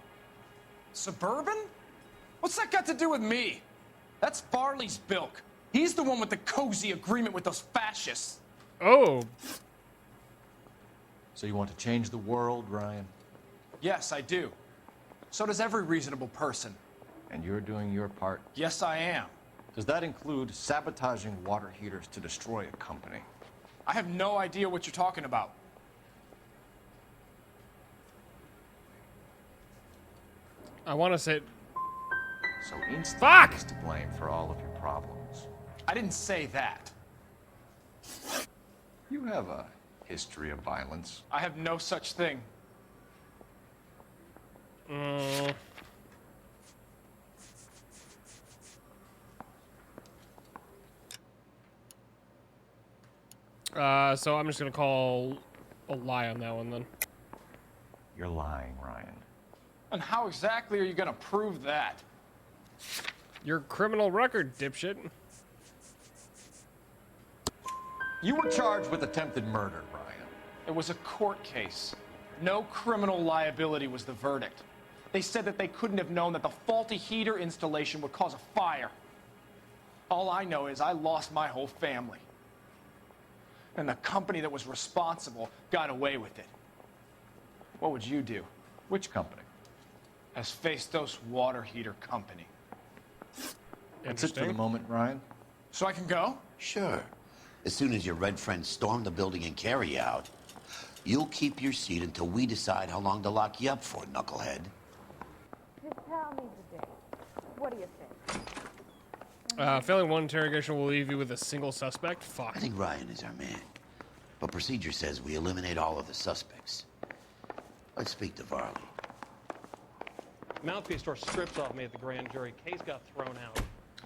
Suburban? What's that got to do with me? That's Varley's bilk. He's the one with the cozy agreement with those fascists. Oh. So you want to change the world, Ryan? Yes, I do. So does every reasonable person. And you're doing your part? Yes, I am. Does that include sabotaging water heaters to destroy a company? I have no idea what you're talking about. I want to say... So Einstein is to blame for all of your problems. I didn't say that. You have a history of violence. I have no such thing. So I'm just gonna call a lie on that one then. You're lying, Ryan. And how exactly are you gonna prove that? Your criminal record, dipshit. You were charged with attempted murder, Ryan. It was a court case. No criminal liability was the verdict. They said that they couldn't have known that the faulty heater installation would cause a fire. All I know is I lost my whole family. And the company that was responsible got away with it. What would you do? Which company? Hephaestus Water Heater Company. That's it for the moment, Ryan. So I can go? Sure. As soon as your red friends storm the building and carry you out, you'll keep your seat until we decide how long to lock you up for, knucklehead. Just tell me the date. What do you think? Failing one interrogation will leave you with a single suspect? Fuck. I think Ryan is our man. But procedure says we eliminate all of the suspects. Let's speak to Varley. Mouthpiece store strips off me at the grand jury. Case got thrown out.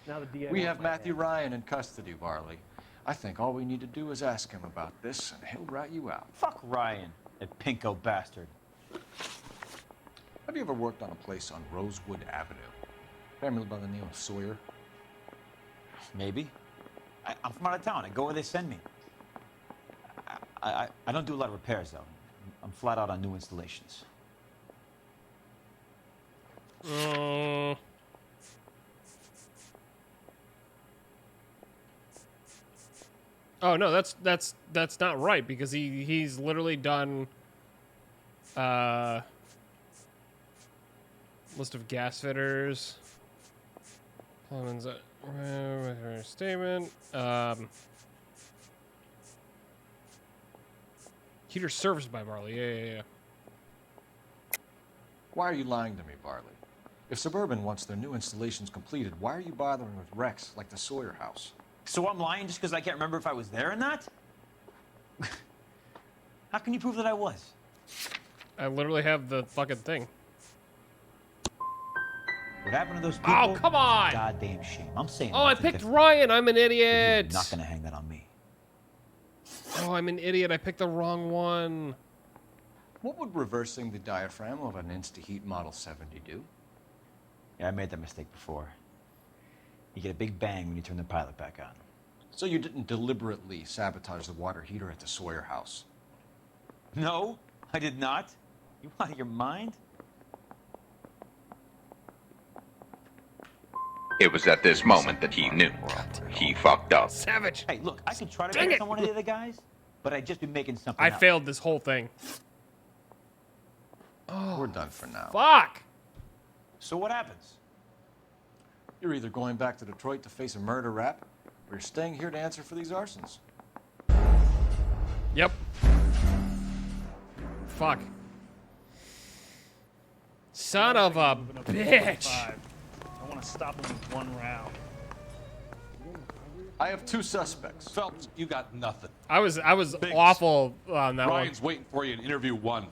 Now the DA. We have Matthew Ryan in custody, Varley. I think all we need to do is ask him about this, and he'll rat you out. Fuck Ryan, that pinko bastard. Have you ever worked on a place on Rosewood Avenue? Family by the name of Sawyer? Maybe. I'm from out of town. I go where they send me. I don't do a lot of repairs, though. I'm flat out on new installations. Oh no, that's not right because he's literally done list of gas fitters. Clemens statement. Heater serviced by Varley. Yeah. Why are you lying to me, Varley? If Suburban wants their new installations completed, why are you bothering with wrecks like the Sawyer house? So I'm lying just because I can't remember if I was there or not? How can you prove that I was? I literally have the fucking thing. What What happened to those people? Oh, come on! Goddamn shame. I'm saying. Oh, I nothing picked different. Ryan. I'm an You're idiot. not gonna hang that on me. Oh, I'm an idiot. I picked the wrong one. What would reversing the diaphragm of an Insta-Heat Model 70 do? Yeah, I made that mistake before. You get a big bang when you turn the pilot back on. So you didn't deliberately sabotage the water heater at the Sawyer house? No, I did not. You out of your mind? It was at this moment that he knew. He fucked up. Savage. Hey, look, I could try to Dang pick it. someone of the other guys, but I'd just be making something I up. failed this whole thing. Oh, we're done for now. Fuck. So what happens? You're either going back to Detroit to face a murder rap, or you're staying here to answer for these arsons. Yep. Fuck. Son of a bitch. I want to stop him with one round. I have 2 suspects. Phelps, you got nothing. I was Biggs. awful on that Ryan's waiting for you in interview 1.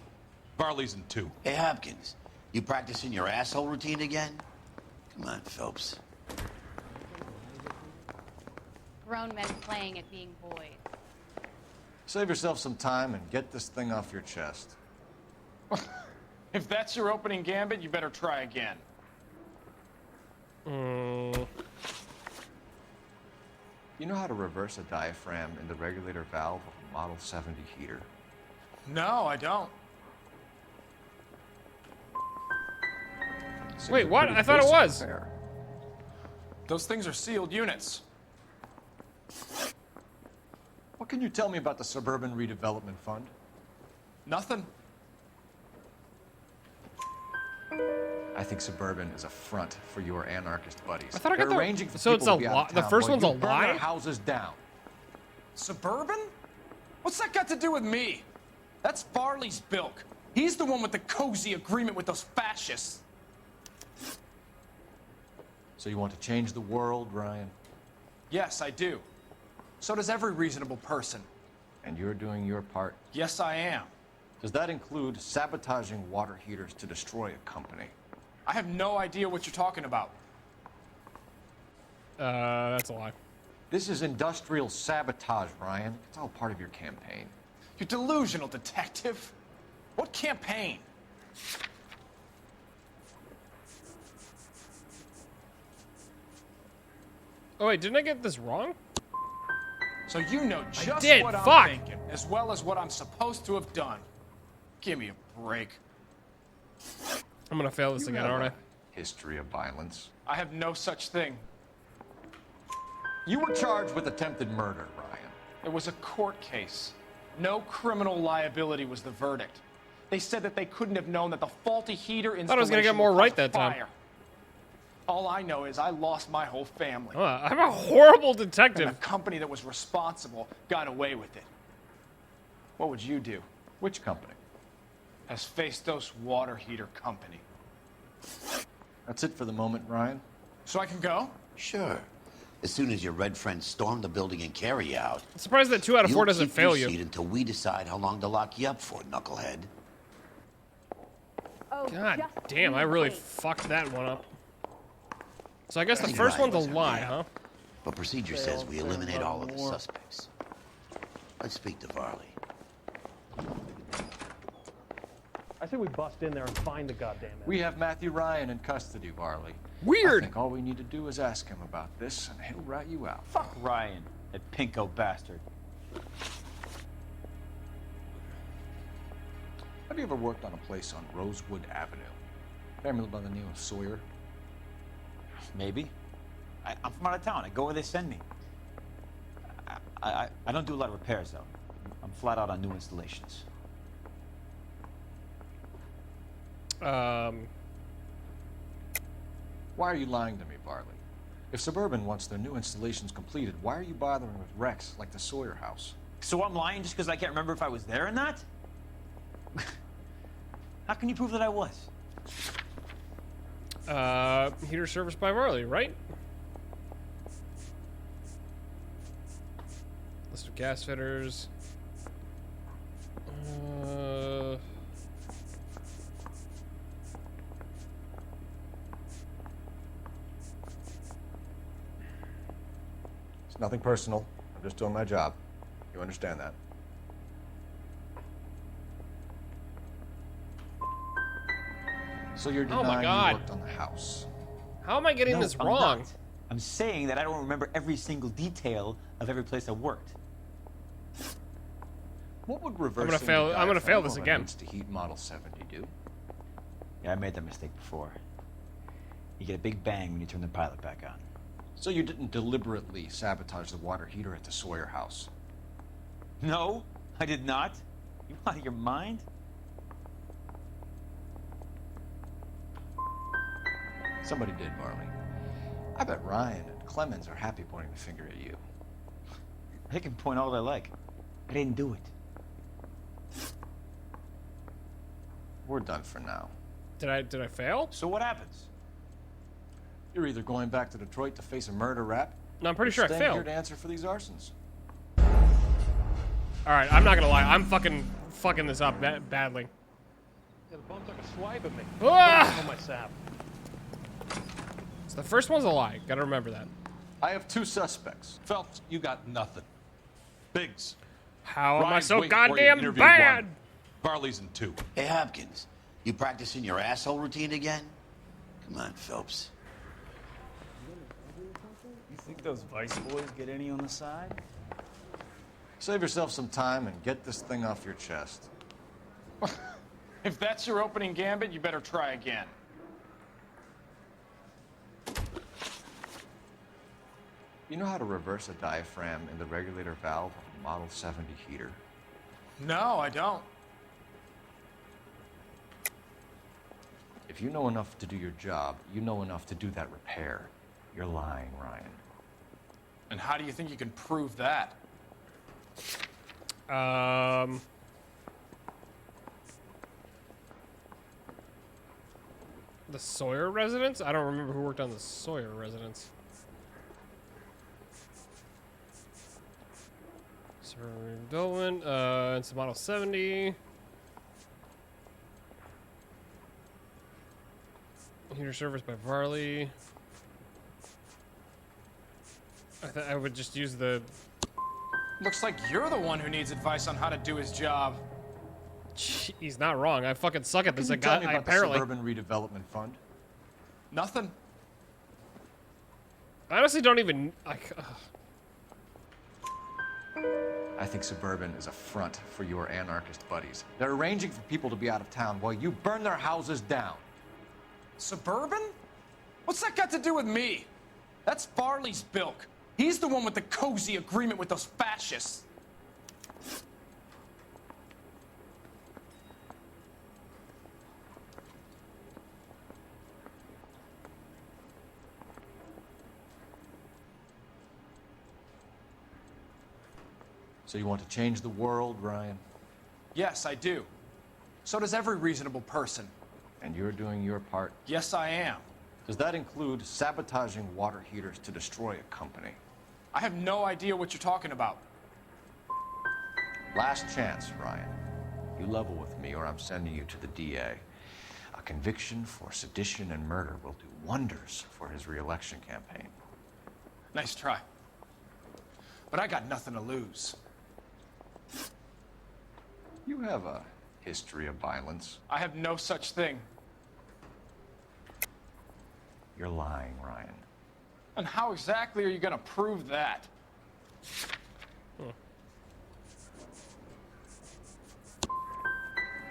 Varley's in 2. Hey, Hopkins, you practicing your asshole routine again? Come on, Phelps. Grown men playing at being boys. Save yourself some time and get this thing off your chest. If that's your opening gambit, you better try again. You know how to reverse a diaphragm in the regulator valve of a Model 70 heater? No, I don't. Wait, what? I thought it was. Those things are sealed units. What can you tell me about the Suburban Redevelopment Fund? Nothing. I think Suburban is a front for your anarchist buddies. I thought I got They're the- arranging for so it's people a to be out lie- of the town first while one's you a burn lie? their houses down. Suburban? What's that got to do with me? That's Varley's bilk. He's the one with the cozy agreement with those fascists. So you want to change the world, Ryan? Yes, I do. So does every reasonable person. And you're doing your part? Yes, I am. Does that include sabotaging water heaters to destroy a company? I have no idea what you're talking about. That's a lie. This is industrial sabotage, Ryan. It's all part of your campaign. You're delusional, detective. What campaign? Oh wait, didn't I get this wrong? So you know just did, what fuck. I'm thinking, as well as what I'm supposed to have done. Give me a break. I'm gonna fail this again, aren't I? History of violence. I have no such thing. You were charged with attempted murder, Ryan. It was a court case. No criminal liability was the verdict. They said that they couldn't have known that the faulty heater installation Thought I was gonna get more would right cause that time. fire. All I know is I lost my whole family. I'm a horrible And detective. the company that was responsible got away with it. What would you do? Which company? Hephaestus Water Heater Company. That's it for the moment, Ryan. So I can go? Sure. As soon as your red friends storm the building and carry you out. I'm surprised that 2 out of 4 you'll doesn't keep fail your you. seat until we decide how long to lock you up for, knucklehead. Oh, God just damn, I you really wait. fucked that one up. So I guess the You're first right, one's a wasn't lie, it? huh? But procedure says we eliminate all of the suspects. Let's speak to Varley. I say we bust in there and find the goddamn man. We have Matthew Ryan in custody, Varley. Weird. I think all we need to do is ask him about this, and he'll rat you out. Fuck Ryan, that pinko bastard. Have you ever worked on a place on Rosewood Avenue? Family by the name of Sawyer? Maybe. I'm from out of town. I go where they send me. I don't do a lot of repairs, though. I'm flat out on new installations. Why are you lying to me, Varley? If Suburban wants their new installations completed, why are you bothering with wrecks like the Sawyer house? So I'm lying just because I can't remember if I was there or not? How can you prove that I was? Heater serviced by Varley, right? List of gas fitters. nothing personal. I'm just doing my job. You understand that? So you're Oh my denying God. you worked on the house. How am I getting No, this I'm wrong? not. I'm saying that I don't remember every single detail of every place I worked. What would reverse I'm gonna fail this again. to heat Model 70 do? Yeah, I made that mistake before. You get a big bang when you turn the pilot back on. So you didn't deliberately sabotage the water heater at the Sawyer house? No, I did not. You out of your mind? Somebody did, Varley. I bet Ryan and Clemens are happy pointing the finger at you. They can point all they like. I didn't do it. We're done for now. Did I fail? So what happens? You're either going back to Detroit to face a murder rap. No, I'm pretty or sure I staying failed. here to answer for these arsons. All right, I'm not gonna lie. I'm fucking this up badly. Yeah, the bum took a swipe at me. Ah! On my sap. So the first one's a lie. Gotta remember that. I have 2 suspects. Phelps, you got nothing. Biggs. How am I Ryan's so waiting for you in goddamn interview bad? 1. Varley's in 2. Hey, Hopkins, you practicing your asshole routine again? Come on, Phelps. You think those Vice boys get any on the side? Save yourself some time and get this thing off your chest. If that's your opening gambit, you better try again. You know how to reverse a diaphragm in the regulator valve of a Model 70 heater? No, I don't. If you know enough to do your job, you know enough to do that repair. You're lying, Ryan. And how do you think you can prove that? The Sawyer residence? I don't remember who worked on the Sawyer residence. Sir Dolan, it's a Model 70. Heater service by Varley. I would just use the... Looks like you're the one who needs advice on how to do his job. He's not wrong. I fucking suck at this. Can you tell me about apparently. the Suburban Redevelopment Fund? Nothing. I honestly don't even... I think Suburban is a front for your anarchist buddies. They're arranging for people to be out of town while you burn their houses down. Suburban? What's that got to do with me? That's Farley's bilk. He's the one with the cozy agreement with those fascists. So you want to change the world, Ryan? Yes, I do. So does every reasonable person. And you're doing your part? Yes, I am. Does that include sabotaging water heaters to destroy a company? I have no idea what you're talking about. Last chance, Ryan. You level with me or I'm sending you to the DA. A conviction for sedition and murder will do wonders for his re-election campaign. Nice try. But I got nothing to lose. You have a history of violence. I have no such thing. You're lying, Ryan. And how exactly are you going to prove that? You're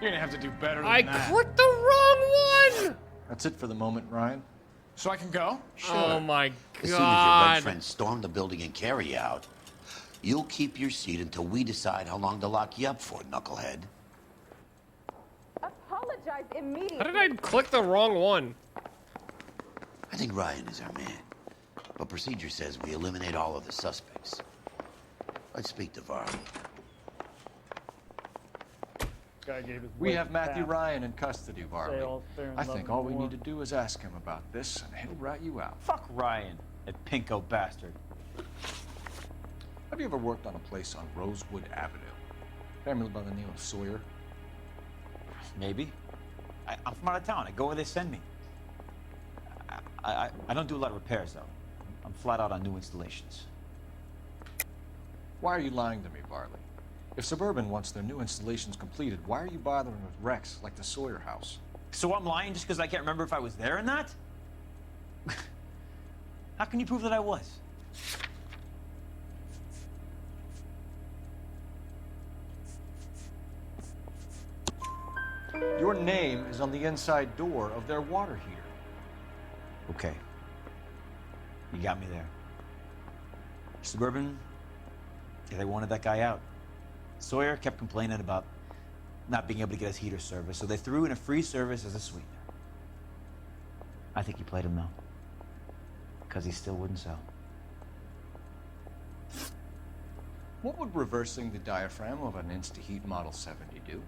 going to have to do better than that. I clicked the wrong one! That's it for the moment, Ryan. So I can go? Sure. Oh my God. As soon as your red friends storm the building and carry you out, you'll keep your seat until we decide how long to lock you up for, knucklehead. Apologize immediately. How did I click the wrong one? I think Ryan is our man. But procedure says we eliminate all of the suspects. Let's speak to Varley. Guy gave his We wife have a Matthew tap. Ryan in custody, Varley. Say all's fair in I love think and all we war. need to do is ask him about this, and he'll rat you out. Fuck Ryan, that pinko bastard. Have you ever worked on a place on Rosewood Avenue? Family by the name of Sawyer? Maybe. I'm from out of town. I go where they send me. I don't do a lot of repairs, though. I'm flat out on new installations. Why are you lying to me, Varley? If Suburban wants their new installations completed, why are you bothering with wrecks like the Sawyer house? So I'm lying just because I can't remember if I was there or not? How can you prove that I was? Your name is on the inside door of their water heater. Okay. You got me there. Suburban, yeah, they wanted that guy out. Sawyer kept complaining about not being able to get his heater service, so they threw in a free service as a sweetener. I think he played him, though. Because he still wouldn't sell. What would reversing the diaphragm of an Insta-Heat Model 70 do?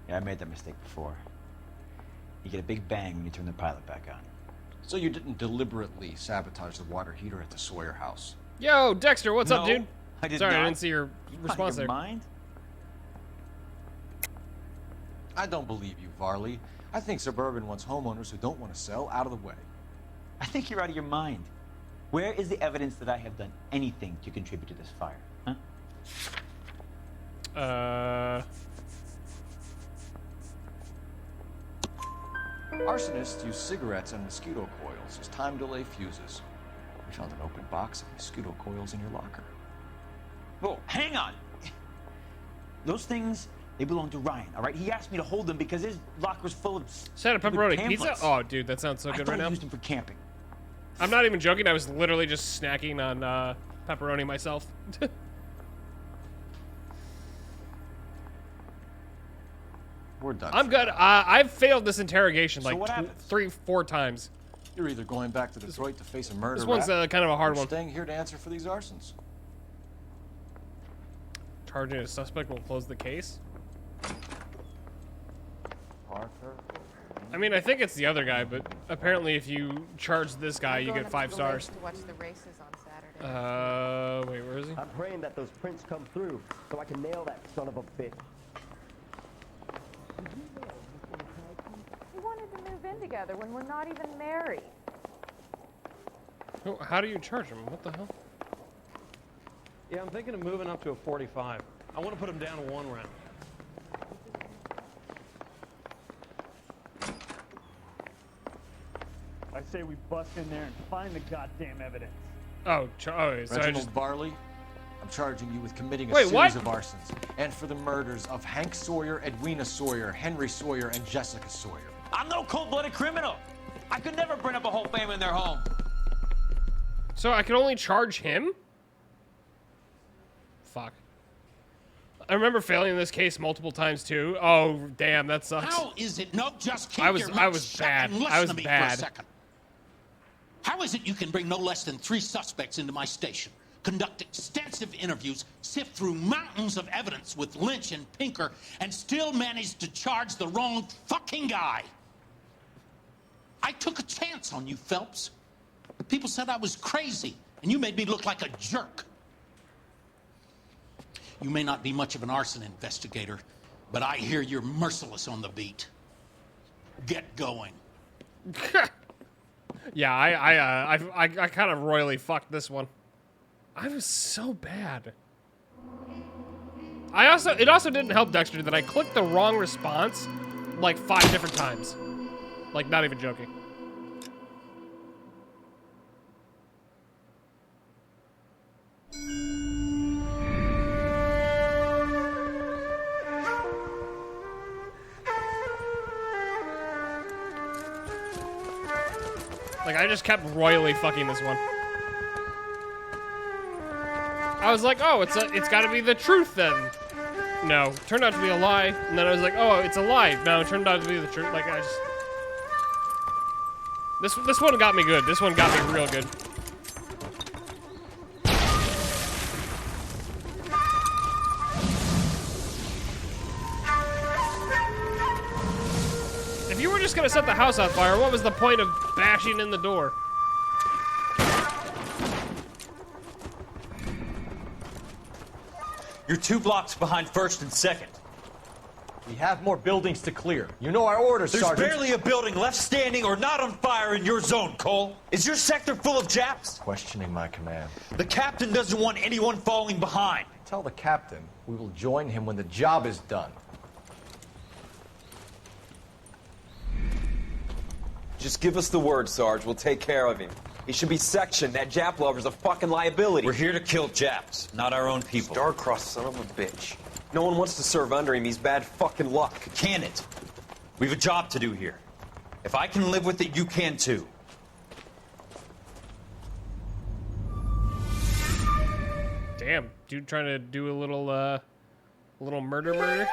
Yeah, I made that mistake before. You get a big bang when you turn the pilot back on. So you didn't deliberately sabotage the water heater at the Sawyer house? Yo, Dexter, what's up, dude? I did Sorry, not. I didn't see your response there. Mind? I don't believe you, Varley. I think Suburban wants homeowners who don't want to sell out of the way. I think you're out of your mind. Where is the evidence that I have done anything to contribute to this fire? Huh? Arsonists use cigarettes and mosquito coils as time delay fuses. We found an open box of mosquito coils in your locker. Whoa, hang on. Those things, they belong to Ryan, all right? He asked me to hold them because his locker's full of Set a pepperoni pamphlets. pizza? Oh, dude, that sounds so I good thought right he now. used them for camping. I'm not even joking. I was literally just snacking on pepperoni myself. We're done. I'm good. I've failed this interrogation So like what happens? 3-4 times. You're either going back to Detroit to face a murder This one's rap, kind of a hard or one. staying here to answer for these arsons. Charging a suspect will close the case. Parker. I mean, I think it's the other guy, but apparently if you charge this guy, you get 5 stars. To watch the races on Saturday. Wait, where is he? I'm praying that those prints come through so I can nail that son of a bitch. We wanted to move in together when we're not even married. Oh, how do you charge him? What the hell? Yeah, I'm thinking of moving up to a 45. I want to put him down to 1 round. I say we bust in there and find the goddamn evidence. Oh, sorry. Reginald Varley, I'm charging you with committing a Wait, series what? of arsons and for the murders of Hank Sawyer, Edwina Sawyer, Henry Sawyer, and Jessica Sawyer. I'm no cold-blooded criminal. I could never burn up a whole family in their home. So I can only charge him? Fuck. I remember failing this case multiple times too. Oh, damn, that sucks. How is it? No, just keep I your was mouth shut bad. and listen I was to me bad. for a second. How is it you can bring no less than 3 suspects into my station, conduct extensive interviews, sift through mountains of evidence with Lynch and Pinker, and still manage to charge the wrong fucking guy? I took a chance on you, Phelps. People said I was crazy, and you made me look like a jerk. You may not be much of an arson investigator, but I hear you're merciless on the beat. Get going. Yeah, I kind of royally fucked this one. I was so bad. It also didn't help, Dexter, that I clicked the wrong response like 5 different times. Like, not even joking. Like, I just kept royally fucking this one. I was like, oh, it's got to be the truth then. No, turned out to be a lie. And then I was like, oh, it's a lie. No, it turned out to be the truth. Like, I just... This one got me good. This one got me real good. If you were just gonna set the house on fire, what was the point of bashing in the door? You're 2 blocks behind 1st and 2nd. We have more buildings to clear. You know our orders, There's Sergeant. barely a building left standing or not on fire in your zone, Cole. Is your sector full of Japs? Questioning my command. The captain doesn't want anyone falling behind. Tell the captain we will join him when the job is done. Just give us the word, Sarge. We'll take care of him. He should be sectioned. That Jap lover's a fucking liability. We're here to kill Japs, not our own people. Star-crossed son of a bitch. No one wants to serve under him. He's bad fucking luck. Can it? We have a job to do here. If I can live with it, you can too. Damn, dude trying to do a little murder.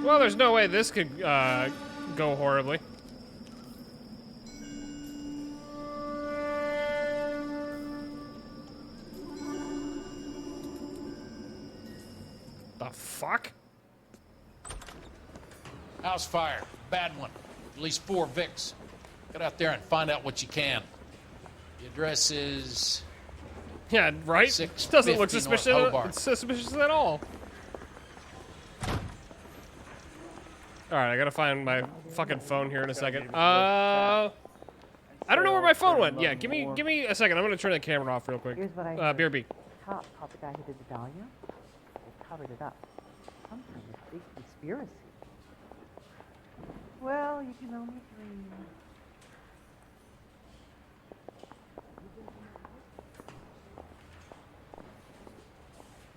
Well, there's no way this could go horribly. The fuck? House fire. Bad one. At least 4 Vicks. Get out there and find out what you can. The address is... Yeah, right? Doesn't look 650 suspicious. North Hobart. Suspicious at all. Alright, I gotta find my fucking phone here in a second. I don't know where my phone went. Yeah, give me a second. I'm gonna turn the camera off real quick. Here's what I heard. BRB. Cop caught the guy who did the Dahlia. They covered it up. Some kind of big conspiracy. Well, you can only dream.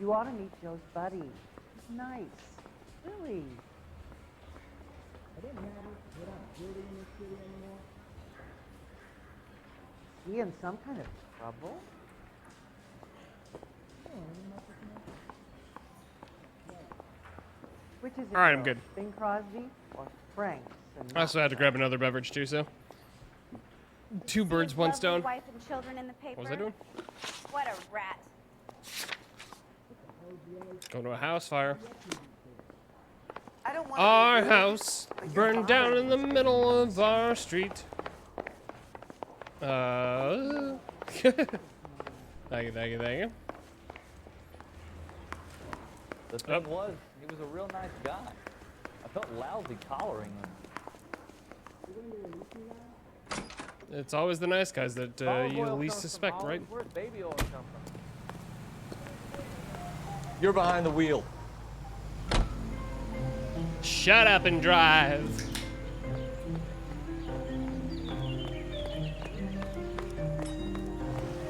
You ought to meet Joe's buddy. He's nice. Really. He in some kind of trouble? Which is it? All right, I'm good. Bing Crosby or Frank? I also had to grab another beverage too, so 2 birds, 1 stone. Wife and children in the paper. What was I doing? What a rat. Going to a house fire. I don't want Our house burned down in the middle of our street. Thank you. The thing was, he was a real nice guy. I felt lousy collaring him. It's always the nice guys that you least suspect, right? Where's baby oil come from? You're behind the wheel. Shut up and drive.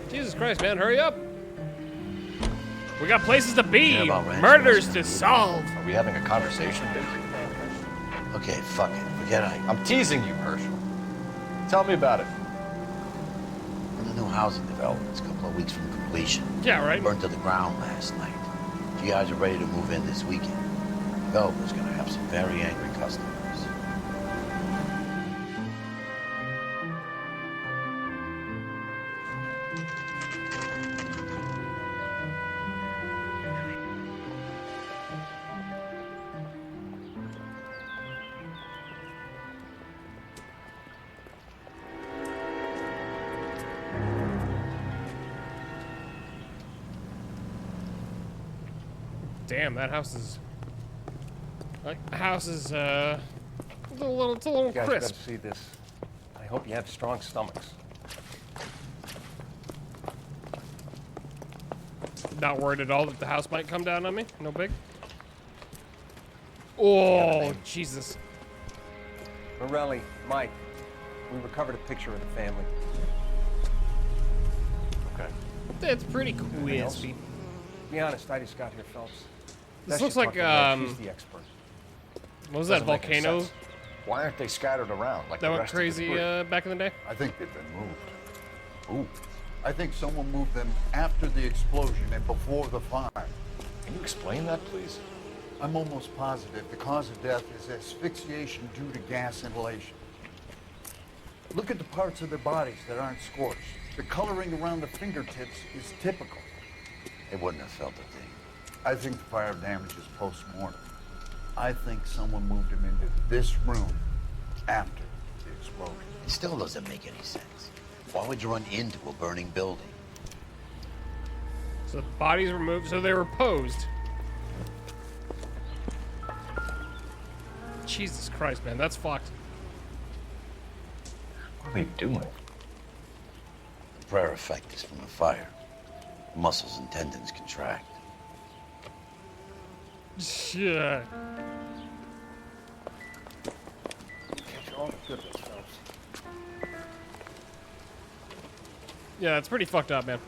Jesus Christ, man, hurry up. We got places to be, murders to solve. Are we having a conversation, dude? Okay, fuck it. Forget I... I'm teasing you, Herschel. Tell me about it. The new housing development's a couple of weeks from completion. Yeah, right. Burned to the ground last night. GIs are ready to move in this weekend. The developer's gonna have some very angry customers. Damn, that house is... it's a little You guys crisp. gotta see this. I hope you have strong stomachs. Not worried at all that the house might come down on me? No big? Oh, Jesus. Morelli, Mike, we recovered a picture of the family. Okay. That's pretty Anything else? crispy. Be honest, I just got here, Phelps. This That's looks your like, fucking wife. She's the expert. What was that, Doesn't make any volcano? sense. Why aren't they scattered around like That the went rest of the crazy debris? back in the day? I think they've been moved. Ooh. I think someone moved them after the explosion and before the fire. Can you explain that, please? I'm almost positive the cause of death is asphyxiation due to gas inhalation. Look at the parts of their bodies that aren't scorched. The coloring around the fingertips is typical. They wouldn't have felt a thing. I think the fire damage is post-mortem. I think someone moved him into this room after the explosion. boat. It still doesn't make any sense. Why would you run into a burning building? So the bodies were moved, so they were posed. Jesus Christ, man, that's fucked. What are we doing? The prayer effect is from the fire. The muscles and tendons contract. Shit. Catch all the good ones, Phelps. Yeah, it's pretty fucked up, man.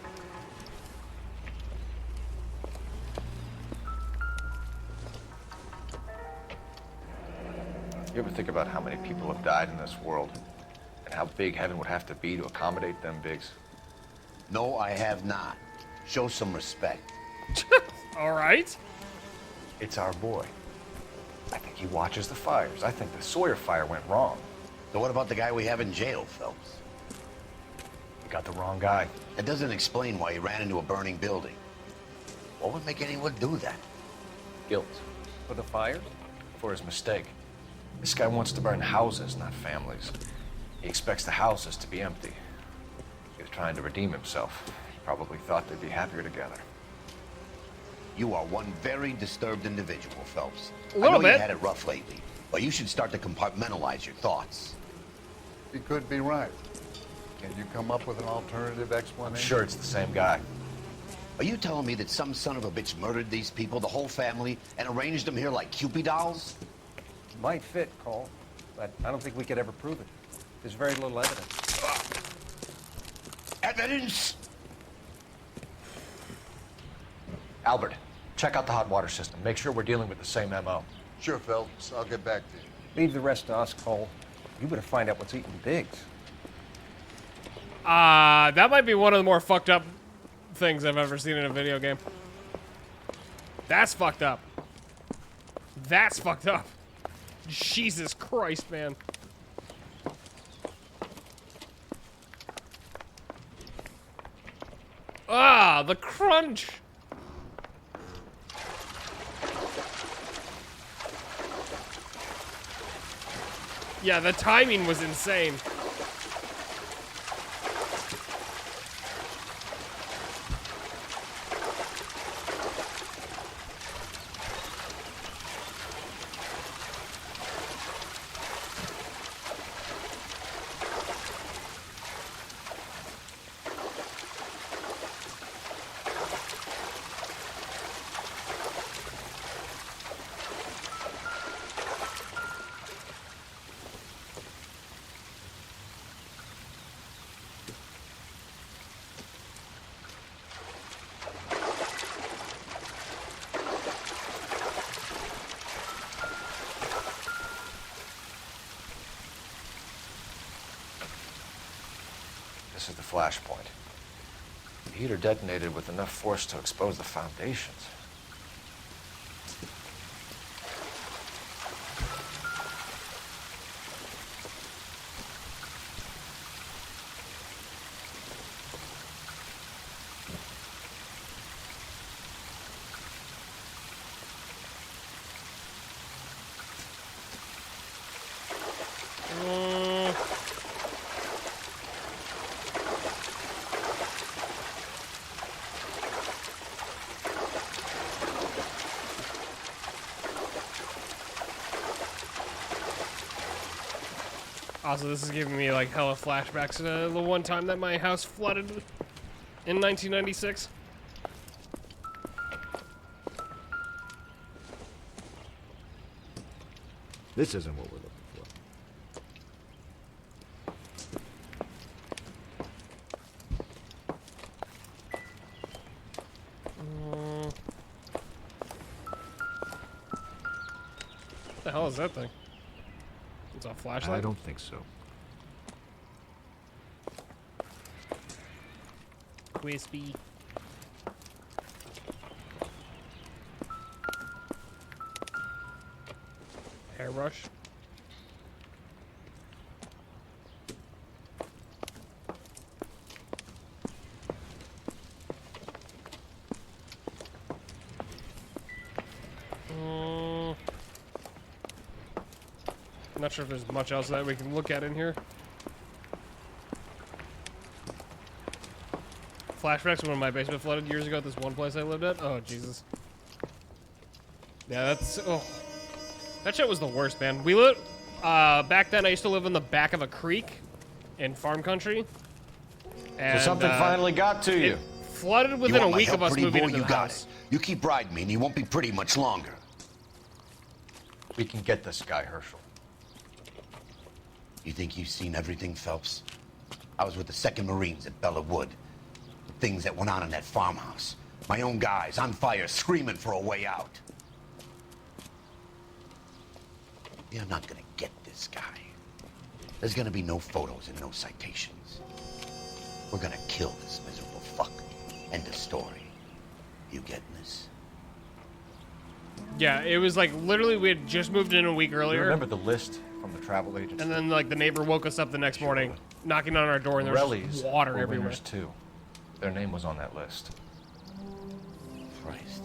You ever think about how many people have died in this world? And how big heaven would have to be to accommodate them bigs? No, I have not. Show some respect. All right. It's our boy. I think he watches the fires. I think the Sawyer fire went wrong. So what about the guy we have in jail, Phelps? You got the wrong guy. That doesn't explain why he ran into a burning building. What would make anyone do that? Guilt. For the fires? For his mistake. This guy wants to burn houses, not families. He expects the houses to be empty. He was trying to redeem himself. He probably thought they'd be happier together. You are one very disturbed individual, Phelps. A little I know bit. you had it rough lately, but you should start to compartmentalize your thoughts. He could be right. Can you come up with an alternative explanation? I'm sure it's the same guy. Are you telling me that some son of a bitch murdered these people, the whole family, and arranged them here like Cupid dolls? Might fit, Cole, but I don't think we could ever prove it. There's very little evidence. Evidence? Albert, check out the hot water system. Make sure we're dealing with the same MO. Sure, Phelps. I'll get back to you. Leave the rest to us, Cole. You better find out what's eating Biggs. That might be one of the more fucked up things I've ever seen in a video game. That's fucked up. That's fucked up. Jesus Christ, man. Ah, the crunch. Yeah, the timing was insane. This is the flashpoint. The heater detonated with enough force to expose the foundations. Also, this is giving me like hella flashbacks to the one time that my house flooded in 1996. This isn't what we're looking for. What the hell is that thing? It's a flashlight? I don't think so. Crispy. Hairbrush. Not sure if there's much else that we can look at in here. Flashbacks when my basement flooded years ago at this one place I lived at. Oh, Jesus. Yeah, that's... Oh. That shit was the worst, man. We lived... back then, I used to live in the back of a creek in farm country. And, so something finally got to you. It flooded within a week of us moving into the house. You keep riding me and you won't be pretty much longer. We can get this guy, Herschel. You think you've seen everything, Phelps? I was with the 2nd Marines at Bella Wood. The things that went on in that farmhouse. My own guys on fire, screaming for a way out. You're not gonna get this guy. There's gonna be no photos and no citations. We're gonna kill this miserable fuck. End of story. You getting this? Yeah, it was like literally we had just moved in a week earlier. You remember the list from the travel agency? And then like the neighbor woke us up the next morning, knocking on our door, and there was just water were everywhere. winners too. Their name was on that list. Christ.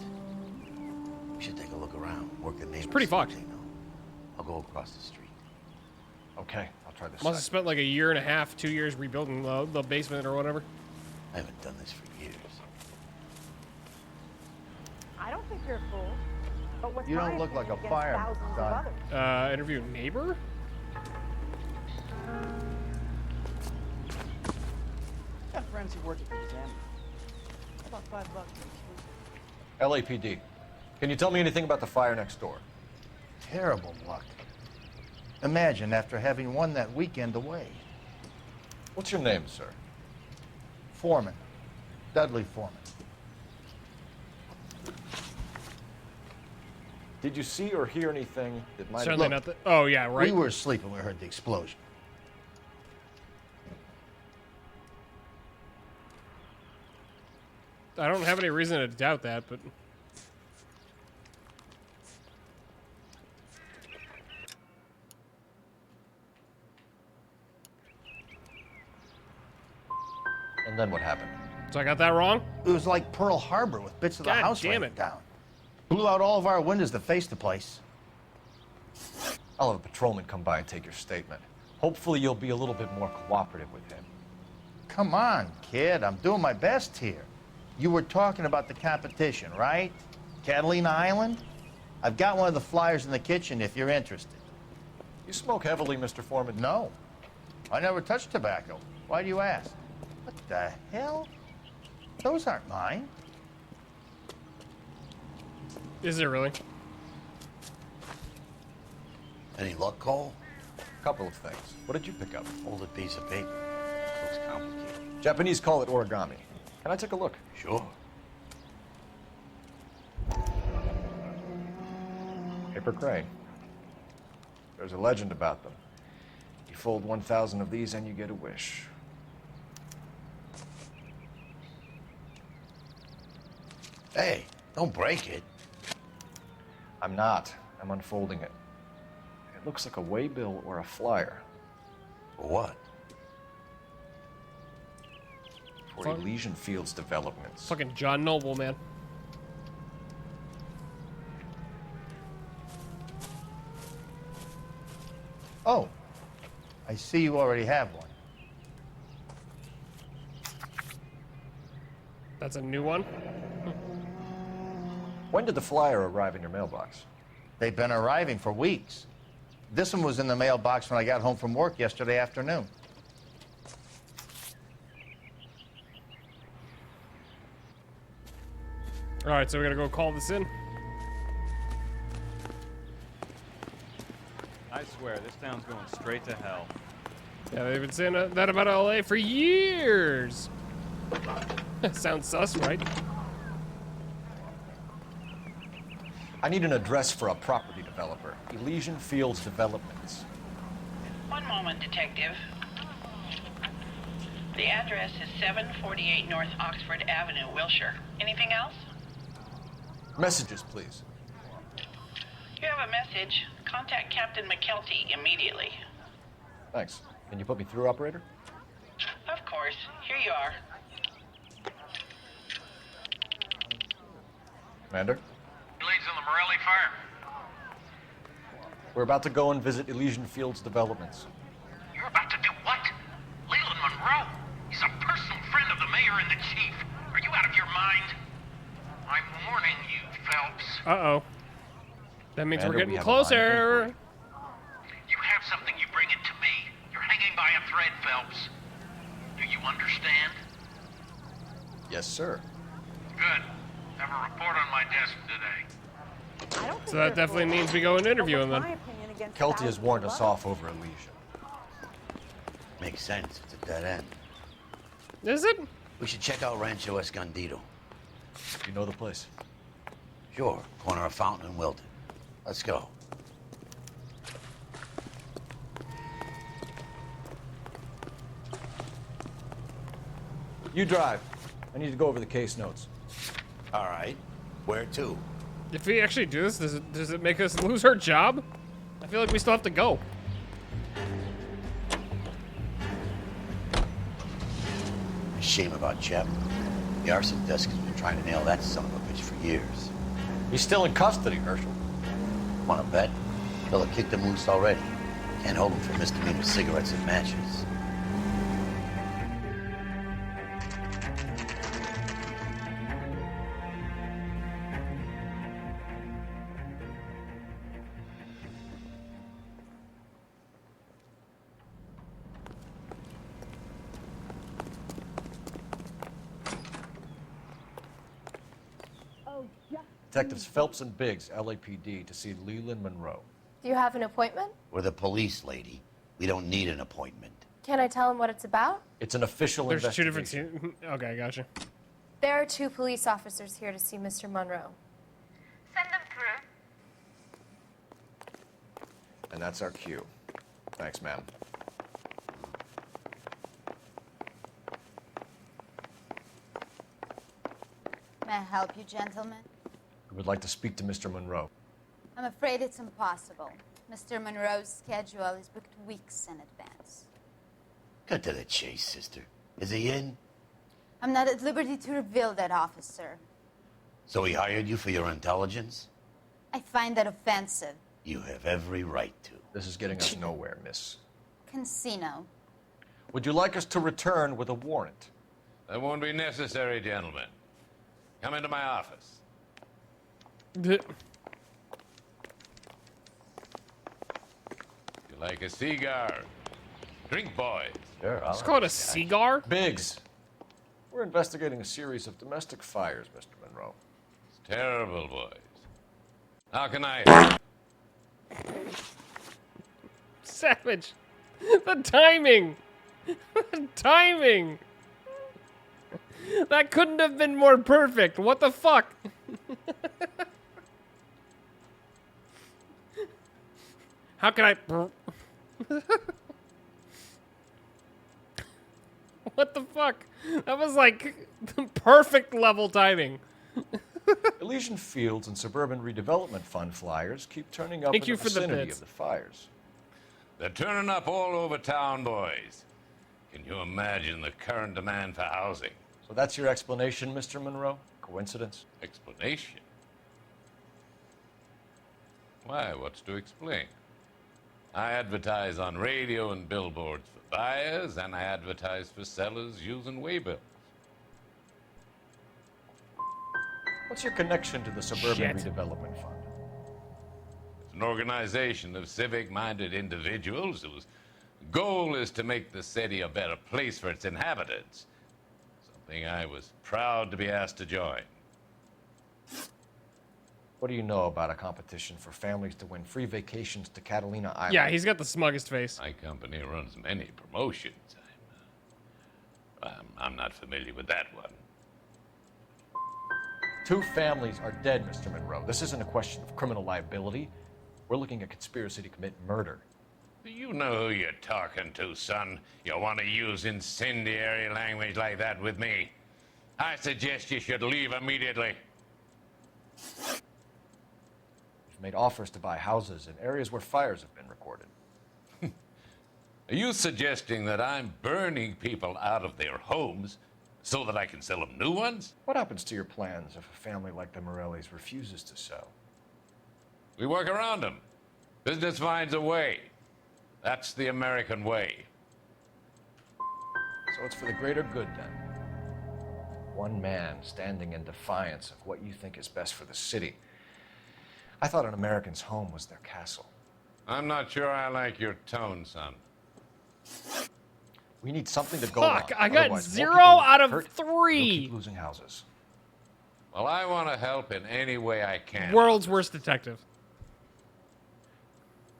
We should take a look around. Work the neighbors. It's pretty fucked. I'll go across the street. Okay, I'll try this. Must have spent like a year and a half, 2 years rebuilding the basement or whatever. I haven't done this for years. I don't think you're a fool. But what's You my don't look like a opinion against fireman, thousands of son. others? Interview neighbor? Got friends who work at the exam. About $5 exclusive. LAPD. Can you tell me anything about the fire next door? Terrible luck. Imagine after having won that weekend away. What's your name, sir? Foreman. Dudley Foreman. Did you see or hear anything that might Certainly have... not the... Oh, yeah, right. We were asleep when we heard the explosion. I don't have any reason to doubt that, but... And then what happened? So I got that wrong? It was like Pearl Harbor with bits of the God house damn raining it. down. Blew out all of our windows to face the place. I'll have a patrolman come by and take your statement. Hopefully you'll be a little bit more cooperative with him. Come on, kid. I'm doing my best here. You were talking about the competition, right? Catalina Island? I've got one of the flyers in the kitchen if you're interested. You smoke heavily, Mr. Foreman? No. I never touch tobacco. Why do you ask? What the hell? Those aren't mine. Is it really? Any luck, Cole? Couple of things. What did you pick up? Folded piece of paper. Looks complicated. Japanese call it origami. Can I take a look? Sure. Paper crane. There's a legend about them. You fold 1,000 of these and you get a wish. Hey, don't break it. I'm not. I'm unfolding it. It looks like a waybill or a flyer. For what? For Elysian Fields developments. Fucking John Noble, man. Oh, I see you already have one. That's a new one? When did the flyer arrive in your mailbox? They've been arriving for weeks. This one was in the mailbox when I got home from work yesterday afternoon. All right, so we gotta go call this in. I swear, this town's going straight to hell. Yeah, they've been saying that about LA for years. Sounds sus, right? I need an address for a property developer. Elysian Fields Developments. One moment, Detective. The address is 748 North Oxford Avenue, Wilshire. Anything else? Messages, please. You have a message. Contact Captain McKelty immediately. Thanks. Can you put me through, operator? Of course. Here you are. Commander? Leads on the Morelli fire. We're about to go and visit Elysian Fields developments. You're about to do what? Leland Monroe? He's a personal friend of the mayor and the chief. Are you out of your mind? I'm warning you, Phelps. Uh-oh. That means Commander, we're getting we have a line of closer. inquiry. You have something, you bring it to me. You're hanging by a thread, Phelps. Do you understand? Yes, sir. Good. Have a report on my desk today. I don't think So that they're definitely fools. means we go and interview But him what's then. my opinion against Kelty has thousands warned of us others? off over Elysian. Makes sense. It's a dead end. Is it? We should check out Rancho Escondido. You know the place? Sure. Corner of Fountain and Wilton. Let's go. You drive. I need to go over the case notes. All right. Where to? If we actually do this, does it make us lose our job? I feel like we still have to go. Shame about Chapman. The arson desk has been trying to nail that son of a bitch for years. He's still in custody, Herschel. Want to bet? They'll have kicked him loose already. Can't hold him for misdemeanor cigarettes and matches. Detectives Phelps and Biggs, LAPD, to see Leland Monroe. Do you have an appointment? We're the police, lady. We don't need an appointment. Can I tell him what it's about? It's an official There's two investigation. different scenes. Okay, gotcha. There are 2 police officers here to see Mr. Monroe. Send them through. And that's our cue. Thanks, ma'am. May I help you, gentlemen? We would like to speak to Mr. Monroe. I'm afraid it's impossible. Mr. Monroe's schedule is booked weeks in advance. Cut to the chase, sister. Is he in? I'm not at liberty to reveal that, officer. So he hired you for your intelligence? I find that offensive. You have every right to. This is getting us nowhere, miss. Casino. Would you like us to return with a warrant? That won't be necessary, gentlemen. Come into my office. You like a cigar? Drink, boys. Sure, Let's call it a cigar? Biggs. We're investigating a series of domestic fires, Mr. Monroe. It's terrible, boys. How can I... Savage. The timing. The timing. That couldn't have been more perfect. What the fuck? How can I... What the fuck? That was like the perfect level timing. Elysian Fields and Suburban Redevelopment Fund flyers keep turning up Thank in you the for the vicinity bits. of the fires. They're turning up all over town, boys. Can you imagine the current demand for housing? So that's your explanation, Mr. Monroe? Coincidence? Explanation? Why, what's to explain? I advertise on radio and billboards for buyers, and I advertise for sellers using waybills. What's your connection to the Suburban Shit. Redevelopment Fund? It's an organization of civic-minded individuals whose goal is to make the city a better place for its inhabitants. Something I was proud to be asked to join. What do you know about a competition for families to win free vacations to Catalina Island? Yeah, he's got the smuggest face. My company runs many promotions. I'm not familiar with that one. 2 families are dead, Mr. Monroe. This isn't a question of criminal liability. We're looking at conspiracy to commit murder. Do you know who you're talking to, son? You want to use incendiary language like that with me? I suggest you should leave immediately. We've made offers to buy houses in areas where fires have been recorded. Are you suggesting that I'm burning people out of their homes so that I can sell them new ones? What happens to your plans if a family like the Morellis refuses to sell? We work around them. Business finds a way. That's the American way. So it's for the greater good, then. One man standing in defiance of what you think is best for the city. I thought an American's home was their castle. I'm not sure I like your tone, son. We need something to go on. Fuck, I got Otherwise, more 0 people will out get of hurt, 3. We'll keep losing houses. Well, I want to help in any way I can. World's worst detective.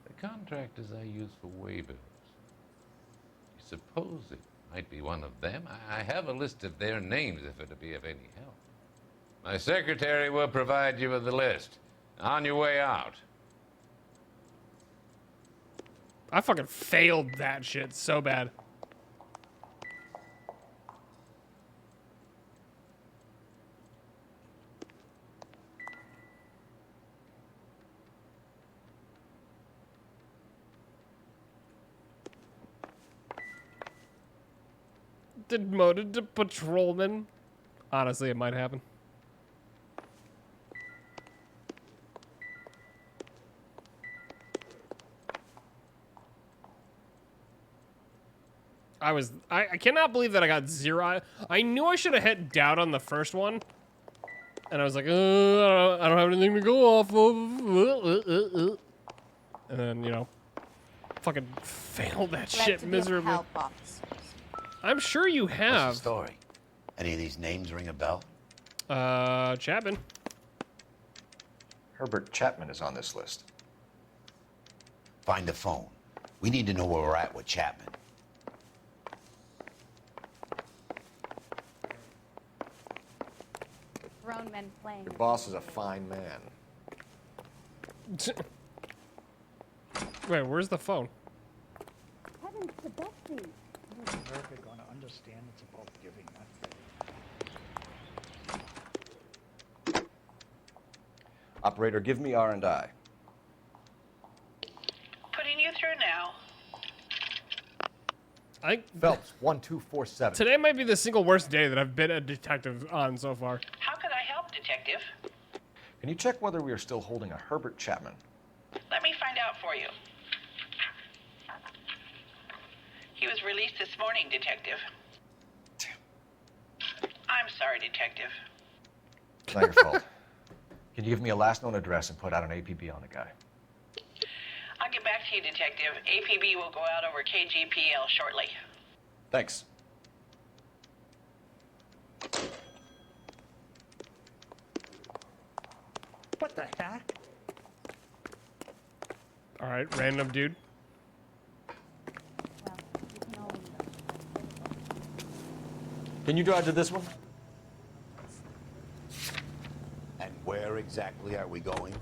The contractors I use for waybills. You suppose it might be one of them? I have a list of their names if it'll be of any help. My secretary will provide you with the list. On your way out. I fucking failed that shit so bad. Demoted to patrolman. Honestly, it might happen. I cannot believe that I got 0. I knew I should have hit down on the first one. And I was like, I don't have anything to go off of. And then, you know, fucking failed that Glad shit to be of miserably. help, officers. I'm sure you What's have. the story? Any of these names ring a bell? Chapman. Herbert Chapman is on this list. Find the phone. We need to know where we're at with Chapman. Grown men playing. Your boss is a fine man. Wait, where's the phone? Heavens to Betsy. How's America going to understand it's about giving, not getting? Operator, give me R&I. Putting you through now. Phelps, 1247. Today might be the single worst day that I've been a detective on so far. How could I help, Detective? Can you check whether we are still holding a Herbert Chapman? Let me find out for you. He was released this morning, Detective. I'm sorry, Detective. It's not your fault. Can you give me a last known address and put out an APB on the guy? I'll get back to you, Detective. APB will go out over KGPL shortly. Thanks. What the heck? All right, random dude. Can you drive to this one? And where exactly are we going?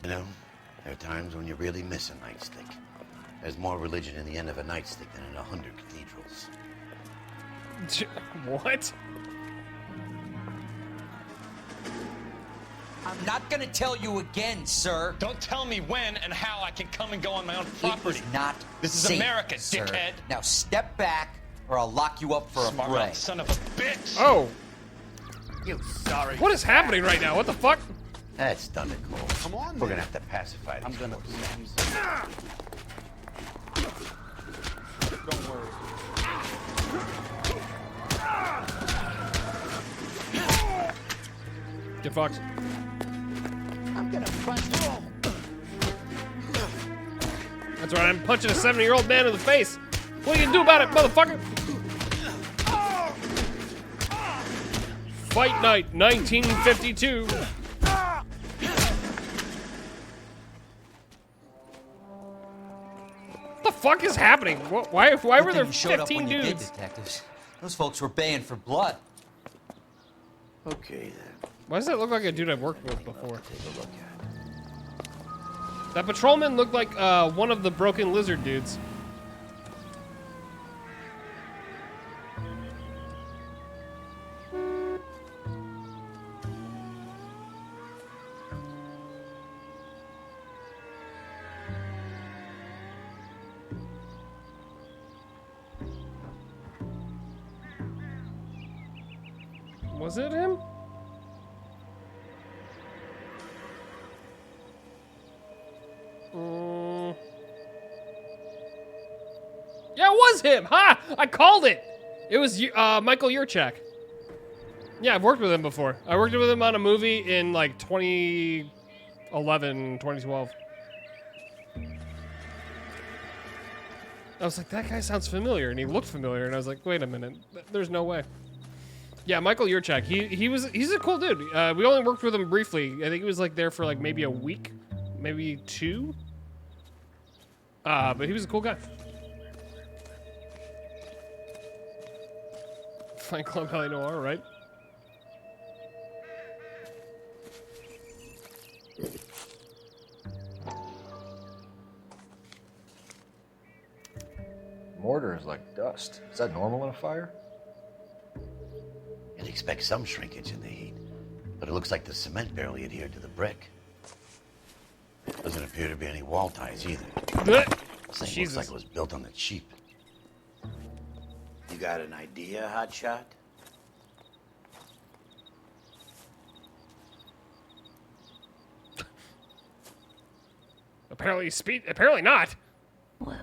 You know, there are times when you really miss a nightstick. There's more religion in the end of a nightstick than in 100 cathedrals. What? I'm not gonna tell you again, sir. Don't tell me when and how I can come and go on my own property. It is not This is safe, America, sir. dickhead. Now step back, or I'll lock you up for Smart a fray. mouth son of a bitch. Oh. You sorry. What is happening right now? What the fuck? That's thunder, Cole. Come on, We're man. gonna have to pacify these. I'm gonna folks. Don't worry. Get fucked. I'm gonna punch you. That's right, I'm punching a 70-year-old man in the face. What are you gonna do about it, motherfucker? Fight Night 1952. What the fuck is happening? Why were there Good thing you showed up 15 when you did, dudes? detectives. Those folks were baying for blood. Okay, then. Why does that look like a dude I've worked with before? Take a look at. That patrolman looked like one of the broken lizard dudes. Was it him? Yeah, it was him! Ha! I called it! It was Michael Yurchak. Yeah, I've worked with him before. I worked with him on a movie in like 2011, 2012. I was like, that guy sounds familiar, and he looked familiar, and I was like, wait a minute, there's no way. Yeah, Michael Yurchak, he's a cool dude. We only worked with him briefly. I think he was like there for like maybe a week, maybe 2. But he was a cool guy. Fight Club LA Noire, right? Mortar is like dust. Is that normal in a fire? You'd expect some shrinkage in the heat, but it looks like the cement barely adhered to the brick. Doesn't appear to be any wall ties either. This thing looks like it was built on the cheap. You got an idea, Hotshot? Apparently not.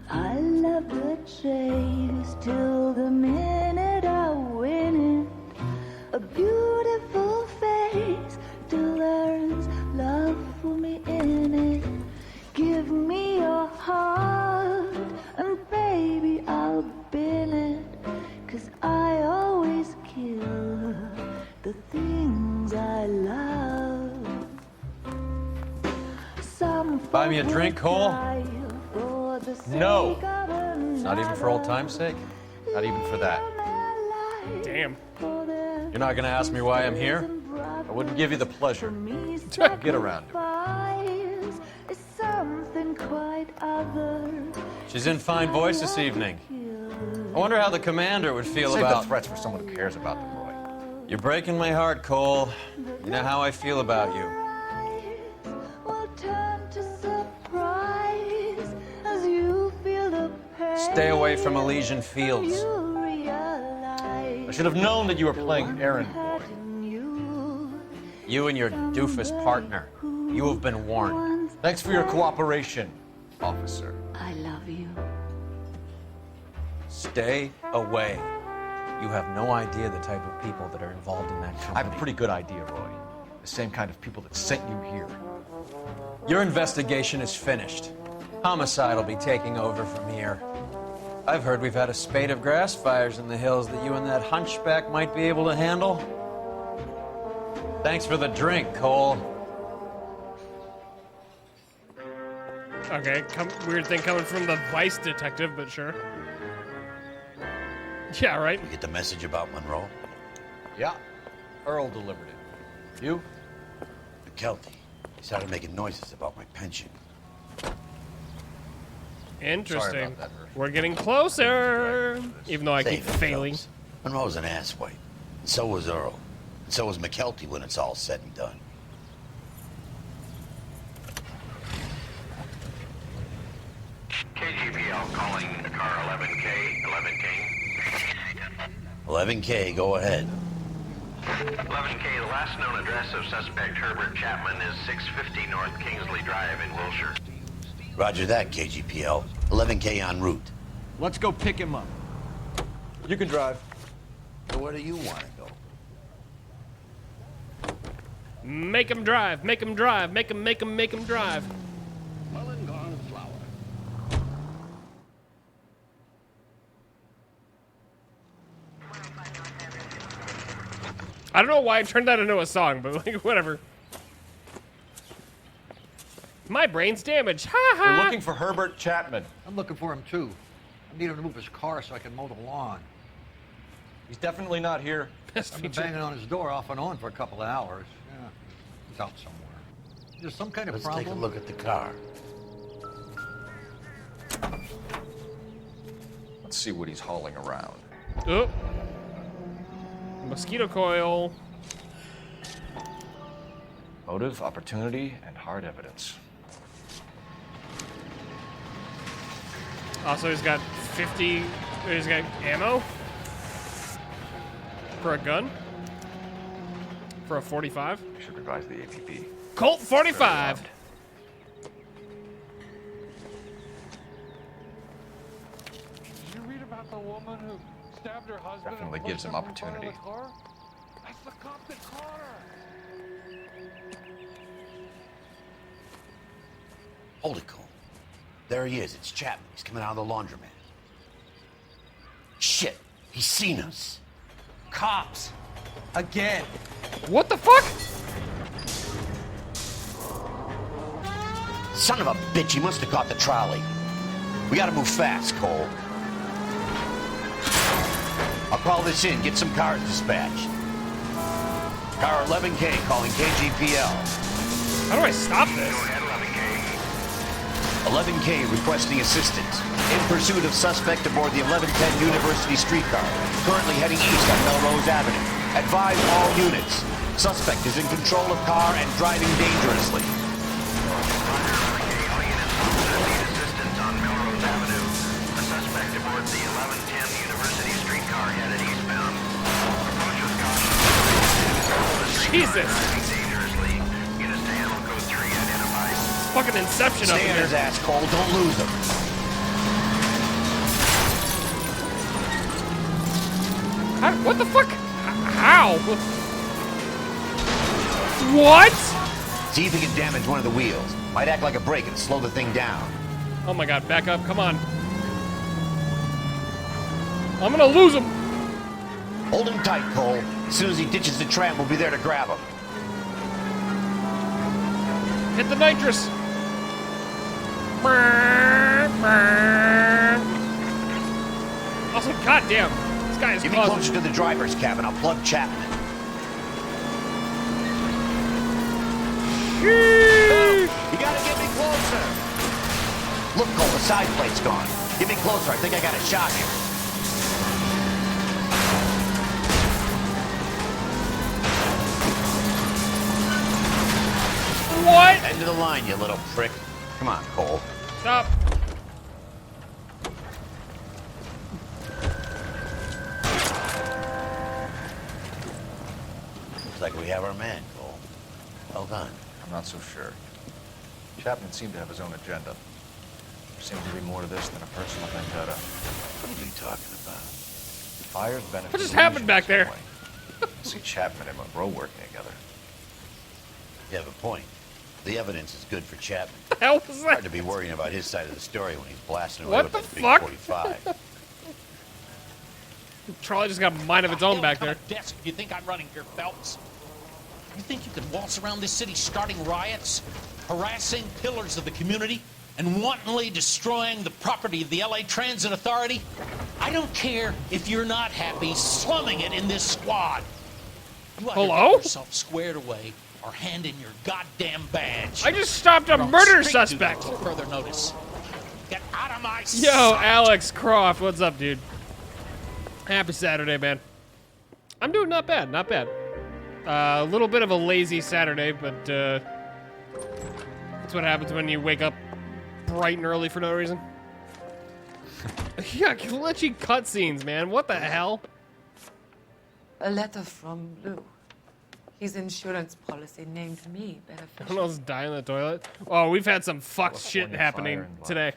I love the chase till the minute I win it. A beautiful face till there's love for me in it. Give me your heart and baby I'll bin it. 'Cause I always kill the things I love. Buy me a drink, Cole? No. Not even for old time's sake? Not even for that. Damn. You're not gonna ask me why I'm here? I wouldn't give you the pleasure. Get around to it. She's in fine voice this evening. I wonder how the commander would feel Save about... the threats for someone who cares about them, Roy. You're breaking my heart, Cole. You know how I feel about you. Stay away from Elysian Fields. I should have known that you were playing errand boy. You and your doofus partner. You have been warned. Thanks for your cooperation, officer. I love you. Stay away. You have no idea the type of people that are involved in that company. I have a pretty good idea, Roy. The same kind of people that sent you here. Your investigation is finished. Homicide will be taking over from here. I've heard we've had a spate of grass fires in the hills that you and that hunchback might be able to handle. Thanks for the drink, Cole. Okay, weird thing coming from the vice detective, but sure. Yeah, right. You get the message about Monroe? Yeah. Earl delivered it. You? McKelty. He started making noises about my pension. Interesting. We're getting closer, even though I keep failing. Monroe's an asswipe. And so was Earl. And so was McKelty when it's all said and done. KGPL calling car 11K, 11K, go ahead. 11K, the last known address of suspect Herbert Chapman is 650 North Kingsley Drive in Wilshire. Roger that, KGPL. 11K en route. Let's go pick him up. You can drive. So where do you want to go? Make him drive. Make him drive. Make him drive. Mullen flower. I don't know why I turned that into a song, but like, whatever. My brain's damaged. Ha ha! We're looking for Herbert Chapman. I'm looking for him too. I need him to move his car so I can mow the lawn. He's definitely not here. I've been banging on his door off and on for a couple of hours. Yeah, he's out somewhere. Is there some kind of problem? Let's take a look at the car. Let's see what he's hauling around. Oh. Mosquito coil. Motive, opportunity, and hard evidence. Also, he's got 50. He's got ammo for a gun. For a 45? I should revise the APB. Colt 45. Did you read about the woman who stabbed her husband? Definitely and gives pushed him him in front of opportunity. the car? That's the cop that caught her. Hold it, Cole. There he is. It's Chapman. He's coming out of the laundromat. Shit. He's seen us. Cops. Again. What the fuck? Son of a bitch. He must have caught the trolley. We gotta move fast, Cole. I'll call this in. Get some cars dispatched. Car 11K calling KGPL. How do I stop this? 11K requesting assistance. In pursuit of suspect aboard the 1110 University streetcar. Currently heading east on Melrose Avenue. Advise all units. Suspect is in control of car and driving dangerously. Assistance on Melrose Avenue. A suspect aboard the 1110 University streetcar headed eastbound. Approach with caution. Jesus. Dangerously. Units to animal code 3 identified. Fucking Inception up Stay in on here. his ass, Cole. Don't lose him. What the fuck? How? What? See if he can damage one of the wheels. Might act like a brake and slow the thing down. Oh my god, back up, come on. I'm gonna lose him. Hold him tight, Cole. As soon as he ditches the tram, we'll be there to grab him. Hit the nitrous. Also, goddamn, this guy is Get me causing... closer to the driver's cabin. I'll plug Chapman. You gotta get me closer. Look, Cole, the side plate's gone. Get me closer. I think I got a shot here. What? End of the line, you little prick. Come on, Cole. Stop. Looks like we have our man, Cole. Well done. I'm not so sure. Chapman seemed to have his own agenda. There seemed to be more to this than a personal vendetta. What are you talking about? Buyers benefit. What just happened back there? See Chapman and Monroe working together. You have a point. The evidence is good for Chapman. What the hell was that? Hard to be worrying about his side of the story when he's blasting away What with the that big fuck? 45. Charlie just got a mind of its own back there. Desk, you think I'm running here, Phelps? You think you can waltz around this city starting riots, harassing pillars of the community, and wantonly destroying the property of the LA Transit Authority? I don't care if you're not happy slumming it in this squad. You either Hello? get yourself squared away or hand in your goddamn badge. I just stopped a Or I'll murder straight suspect. to further notice. Get out of my Yo, sight. Alex Croft, what's up, dude? Happy Saturday, man. I'm doing not bad, not bad. A little bit of a lazy Saturday, but that's what happens when you wake up bright and early for no reason. Yeah, glitchy cutscenes, man. What the hell? A letter from Lou. His insurance policy named me I beneficiary. don't know, it's dying in the toilet. Oh, we've had some fucked shit California happening fire and today.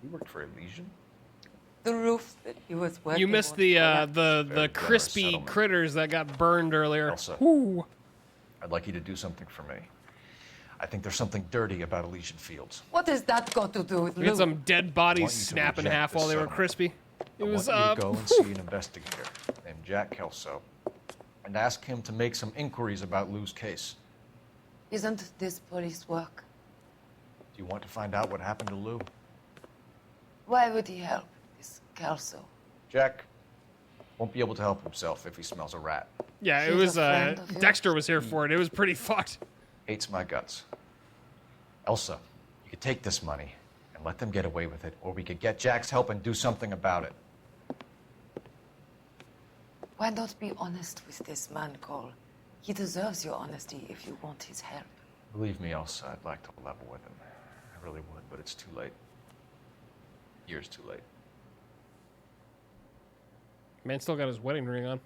You worked for Elysian? The roof that he was working You missed on the Very crispy generous settlement. critters that got burned earlier. Elsa. Ooh. I'd like you to do something for me. I think there's something dirty about Elysian Fields. What has that got to do with We Lou? had some dead I want bodies you to snap in reject half this while they were settlement. crispy. It I was want you to go and see an investigator named Jack Kelso and ask him to make some inquiries about Lou's case. Isn't this police work? Do you want to find out what happened to Lou? Why would he help this Kelso? Jack won't be able to help himself if he smells a rat. Yeah, it He's a was friend of yours. Dexter was here for it. It was pretty fucked. Hates my guts. Elsa, you could take this money and let them get away with it, or we could get Jack's help and do something about it. Why not be honest with this man, Cole? He deserves your honesty if you want his help. Believe me, Elsa, I'd like to level with him. I really would, but it's too late. Years too late. Man still got his wedding ring on.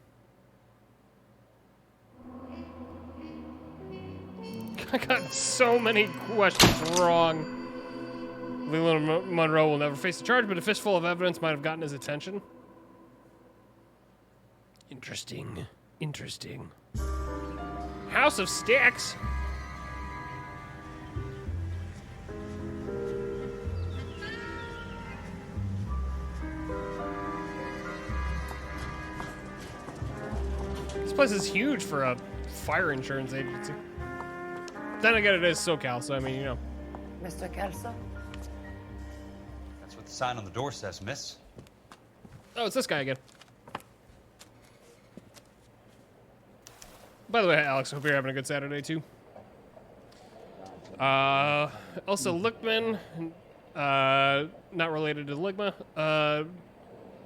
I got so many questions wrong. Leland Monroe will never face a charge, but a fistful of evidence might have gotten his attention. Interesting. Interesting. House of Sticks? This place is huge for a fire insurance agency. Then again, it is SoCal, so I mean, you know. Mr. Kelso? That's what the sign on the door says, miss. Oh, it's this guy again. By the way, Alex, hope you're having a good Saturday, too. Elsa Lickman, not related to Ligma.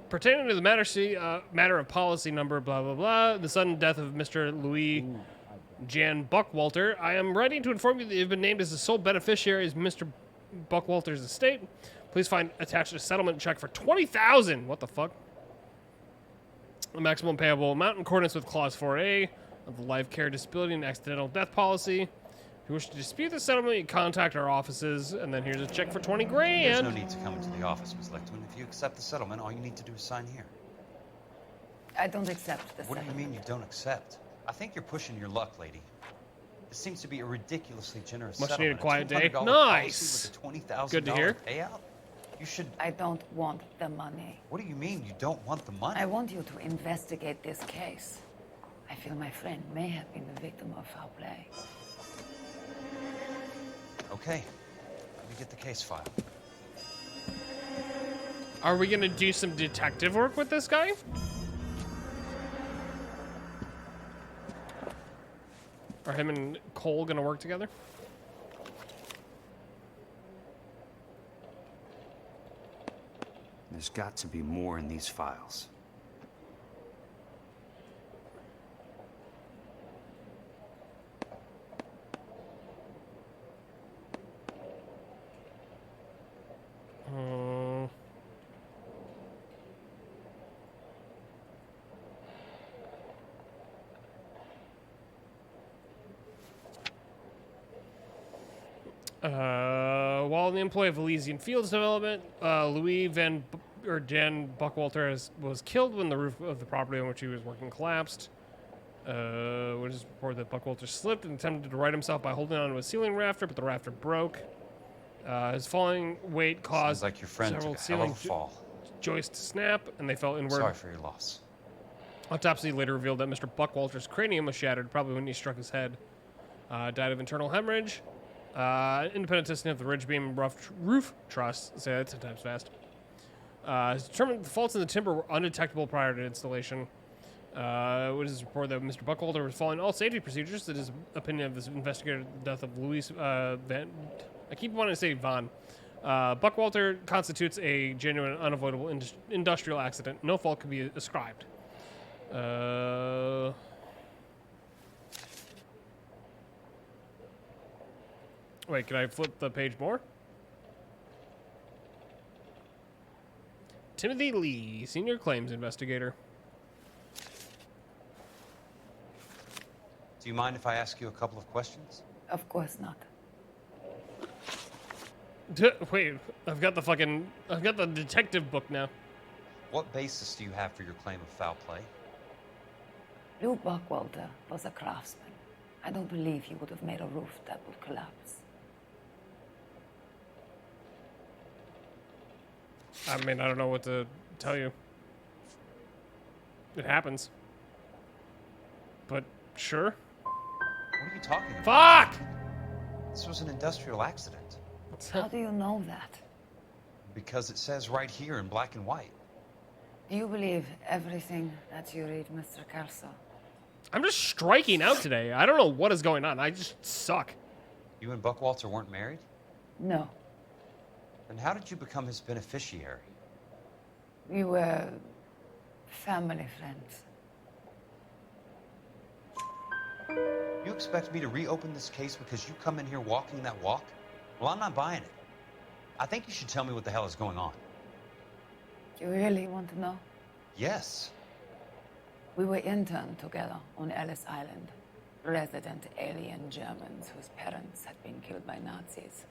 Pertaining to the matter of policy number, blah, blah, blah, the sudden death of Mr. Louis Jan Buckwalter, I am writing to inform you that you've been named as the sole beneficiary of Mr. Buckwalter's estate. Please find attached a settlement check for $20,000. What the fuck? The maximum payable amount in accordance with Clause 4A of the Life Care, Disability, and Accidental Death Policy. If you wish to dispute the settlement, you contact our offices, and then here's a check for $20 grand. There's no need to come into the office, Miss Lichtman. If you accept the settlement, all you need to do is sign here. I don't accept the What settlement. do you mean you don't accept? I think you're pushing your luck, lady. This seems to be a ridiculously generous Much settlement. needed quiet day. $200 Nice. policy with a $20,000 Good to hear. payout? You should... I don't want the money. What do you mean you don't want the money? I want you to investigate this case. I feel my friend may have been the victim of foul play. Okay. Let me get the case file. Are we gonna do some detective work with this guy? Are him and Cole gonna work together? There's got to be more in these files. While the employee of Elysian Fields Development, Jan Buckwalter was killed when the roof of the property on which he was working collapsed. Which is reported that Buckwalter slipped and attempted to right himself by holding onto a ceiling rafter, but the rafter broke. His falling weight caused like your friend several took a hell of ceiling a fall. joists to snap, and they fell inward. Sorry for your loss. Autopsy later revealed that Mr. Buckwalter's cranium was shattered, probably when he struck his head. Died of internal hemorrhage. Independent testing of the ridge beam roof truss, say that 10 times fast, has determined the faults in the timber were undetectable prior to installation. Which is reported that Mr. Buckwalter was following all safety procedures. That his opinion of this investigator, the death of Louis Van. I keep wanting to say Von. Buckwalter constitutes a genuine, unavoidable industrial accident. No fault can be ascribed. Wait, can I flip the page more? Timothy Lee, Senior Claims Investigator. Do you mind if I ask you a couple of questions? Of course not. Wait, I've got the detective book now. What basis do you have for your claim of foul play? Lou Buckwalter was a craftsman. I don't believe he would have made a roof that would collapse. I mean, I don't know what to tell you. It happens. But sure. What are you talking about? Fuck! This was an industrial accident. How do you know that? Because it says right here in black and white. Do you believe everything that you read, Mr. Kelso? I'm just striking out today. I don't know what is going on. I just suck. You and Buckwalter weren't married? No. Then how did you become his beneficiary? We were family friends. You expect me to reopen this case because you come in here walking that walk? Well, I'm not buying it. I think you should tell me what the hell is going on. You really want to know? Yes. We were interned together on Ellis Island. resident alien Germans whose parents had been killed by Nazis.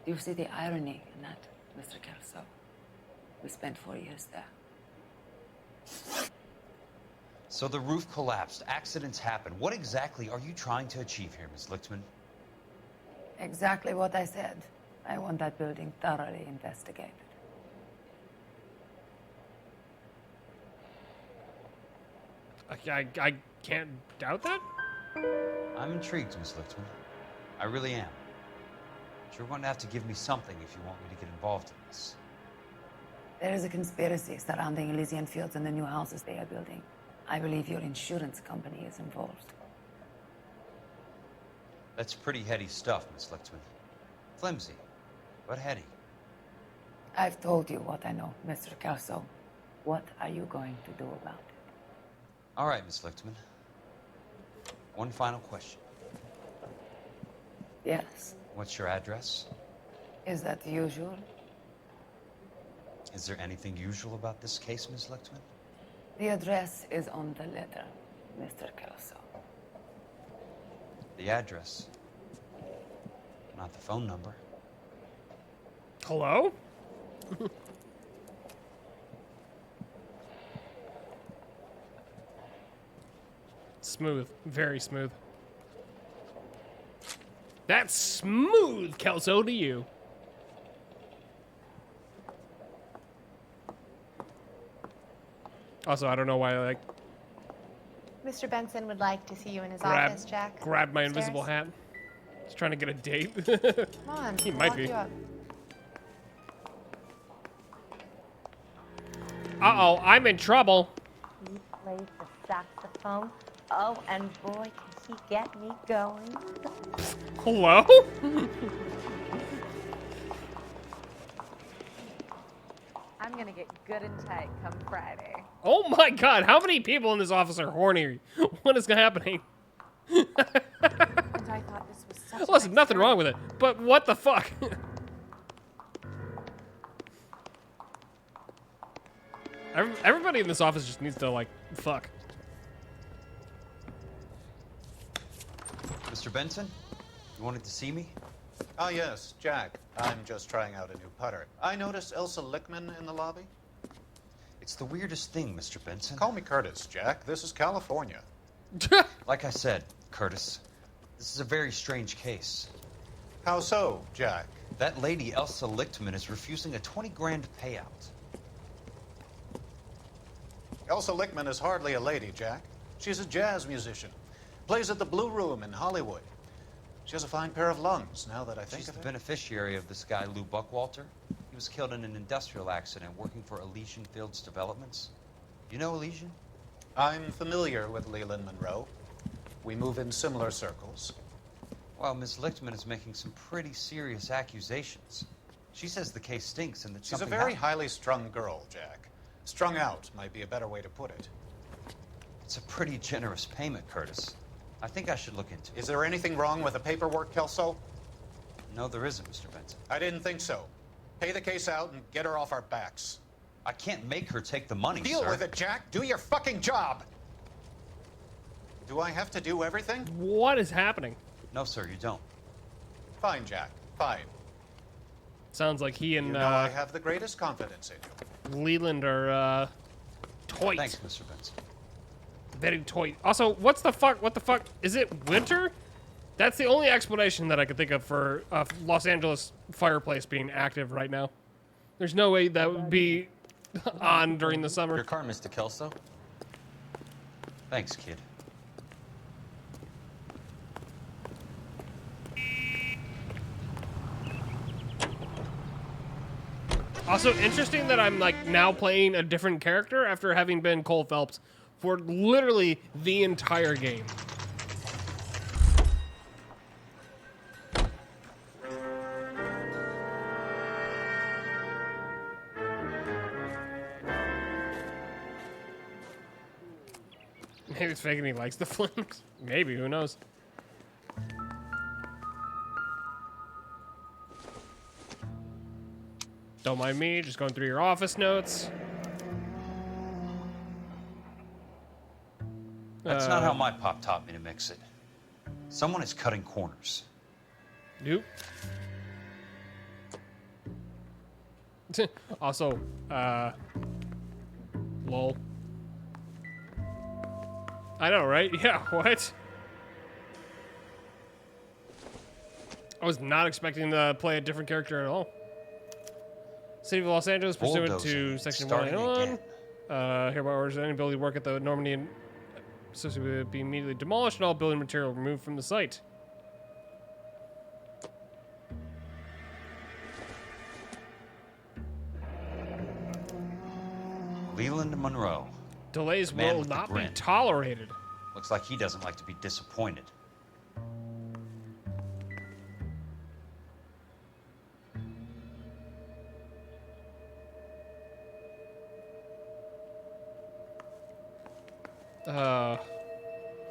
Do you see the irony in that, Mr. Kelso? We spent 4 years there. So the roof collapsed. Accidents happen. What exactly are you trying to achieve here, Miss Lichtman? Exactly what I said. I want that building thoroughly investigated. I can't doubt that. I'm intrigued, Miss Lichtman. I really am. But you're going to have to give me something if you want me to get involved in this. There is a conspiracy surrounding Elysian Fields and the new houses they are building. I believe your insurance company is involved. That's pretty heady stuff, Miss Lichtman. Flimsy, but heady. I've told you what I know, Mr. Kelso. What are you going to do about it? All right, Miss Lichtman. One final question. Yes. What's your address? Is that usual? Is there anything usual about this case, Miss Lichtman? The address is on the letter, Mr. Kelso. The address. Not the phone number. Hello? Smooth. Very smooth. That's smooth, Kelso, to you. Also, I don't know why I like Mr. Benson would like to see you in his office, Jack. grab my Upstairs. invisible hat. He's trying to get a date. Come on. He I'll might lock be. you up. Uh-oh, I'm in trouble. He plays the saxophone. Oh, and boy, can he get me going. Hello? I'm gonna get good and tight come Friday. Oh my god, how many people in this office are horny? What is happening? And I thought this was such Listen, a nice nothing girl. wrong with it, but what the fuck? Everybody in this office just needs to, like, fuck. Mr. Benson, you wanted to see me? Ah, yes, Jack. I'm just trying out a new putter. I noticed Elsa Lichtman in the lobby. It's the weirdest thing, Mr. Benson. Call me Curtis, Jack. This is California. Like I said, Curtis, this is a very strange case. How so, Jack? That lady, Elsa Lichtman, is refusing a 20 grand payout. Elsa Lichtman is hardly a lady, Jack. She's a jazz musician. Plays at the Blue Room in Hollywood. She has a fine pair of lungs, now that I think She's of the it. beneficiary of this guy, Lou Buckwalter. He was killed in an industrial accident working for Elysian Fields Developments. You know Elysian? I'm familiar with Leland Monroe. We move in similar circles. Well, Miss Lichtman is making some pretty serious accusations. She says the case stinks and that She's a something very happened. highly strung girl, Jack. Strung out might be a better way to put it. It's a pretty generous payment, Curtis. I think I should look into it. Is there anything wrong with the paperwork, Kelso? No, there isn't, Mr. Benson. I didn't think so. Pay the case out and get her off our backs. I can't make her take the money, Deal sir. with it, Jack. Do your fucking job. Do I have to do everything? What is happening? No, sir, you don't. Fine, Jack. Fine. Sounds like he and You know I have the greatest confidence in you. Leland are toy. Thanks, Mr. Benson. Very toy. Also, what's the fuck? What the fuck? Is it winter? That's the only explanation that I could think of for Los Angeles fireplace being active right now. There's no way that would be on during the summer. Your car, Mr. Kelso. Thanks, kid. Also, interesting that I'm like now playing a different character after having been Cole Phelps for literally the entire game. Maybe it's faking he likes the flames. Maybe, who knows? Don't mind me, just going through your office notes. That's not how my pop taught me to mix it. Someone is cutting corners. Nope. Also, lol. I know, right? Yeah, what? I was not expecting to play a different character at all. City of Los Angeles, pursuant Bulldozer, to Section starting 191. Hereby orders any ability to work at the Normandy and associated with it be immediately demolished and all building material removed from the site. Leland Monroe. Delays Man will with the not be grin. tolerated. Looks like he doesn't like to be disappointed.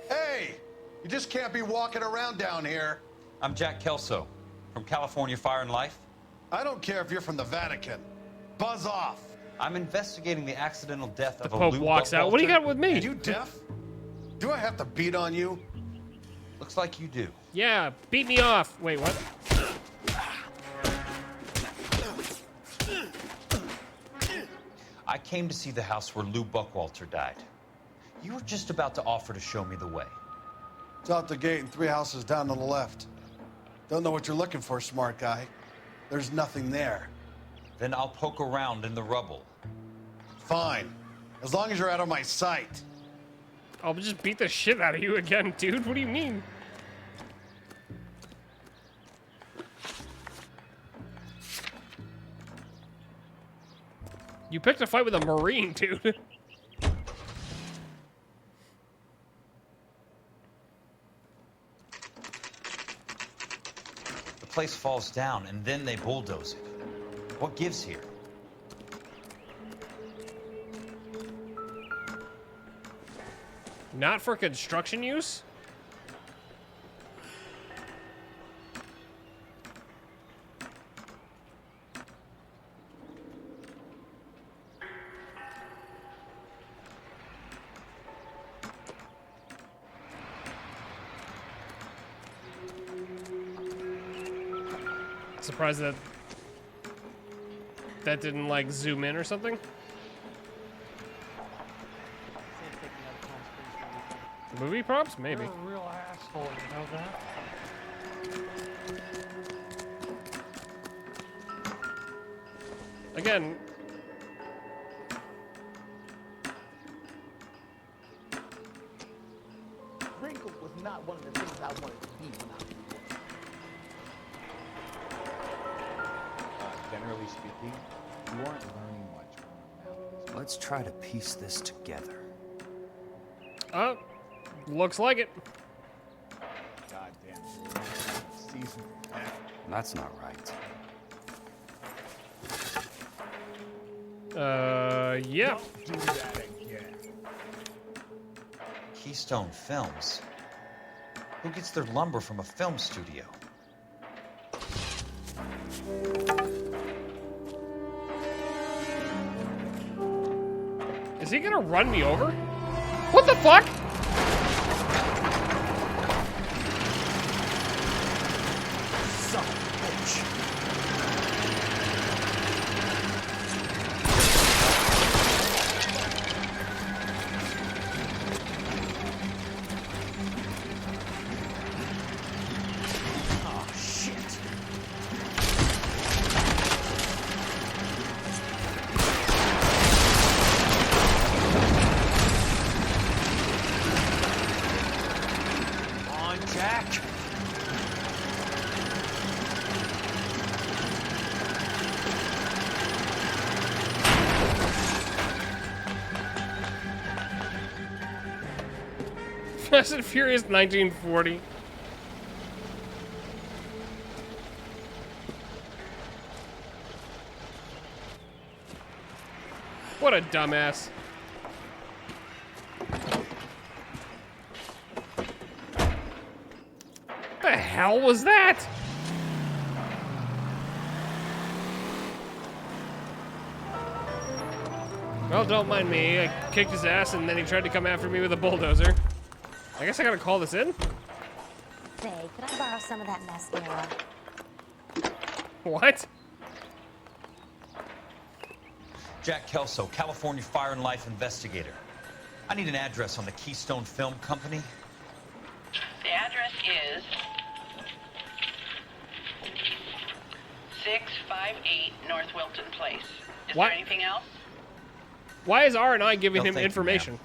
Hey! You just can't be walking around down here. I'm Jack Kelso, from California Fire and Life. I don't care if you're from the Vatican. Buzz off. I'm investigating the accidental death of a Pope Lou walks out. What do you got with me? You deaf? Do I have to beat on you? Looks like you do. Yeah, beat me off. Wait, what? I came to see the house where Lou Buckwalter died. You were just about to offer to show me the way. It's out the gate and 3 houses down to the left. Don't know what you're looking for, smart guy. There's nothing there. Then I'll poke around in the rubble. Fine. As long as you're out of my sight. I'll just beat the shit out of you again, dude. What do you mean? You picked a fight with a Marine, dude. The place falls down and then they bulldoze it. What gives here? Not for construction use? Surprised that that didn't like zoom in or something. Movie props? Maybe. You're a real asshole, you know that? Again. Wrinkle was not one of the things I wanted to be when I was born. Generally speaking, you aren't learning much from your mountains. Let's try to piece this together. Looks like it. Goddamn season. That's not right. Yeah. Don't do that again. Keystone Films. Who gets their lumber from a film studio? Is he gonna run me over? What the fuck? Son of a bitch. Oh, shit. On, Jack. Fast and Furious 1940. What a dumbass. The hell was that? Well, don't mind me. I kicked his ass and then he tried to come after me with a bulldozer. I guess I gotta call this in? Say, could I borrow some of that mascara? What? Jack Kelso, California Fire and Life investigator. I need an address on the Keystone Film Company. The address is 658 North Wilton Place. Is What? there anything else? Why is R&I giving No, him thank you, information?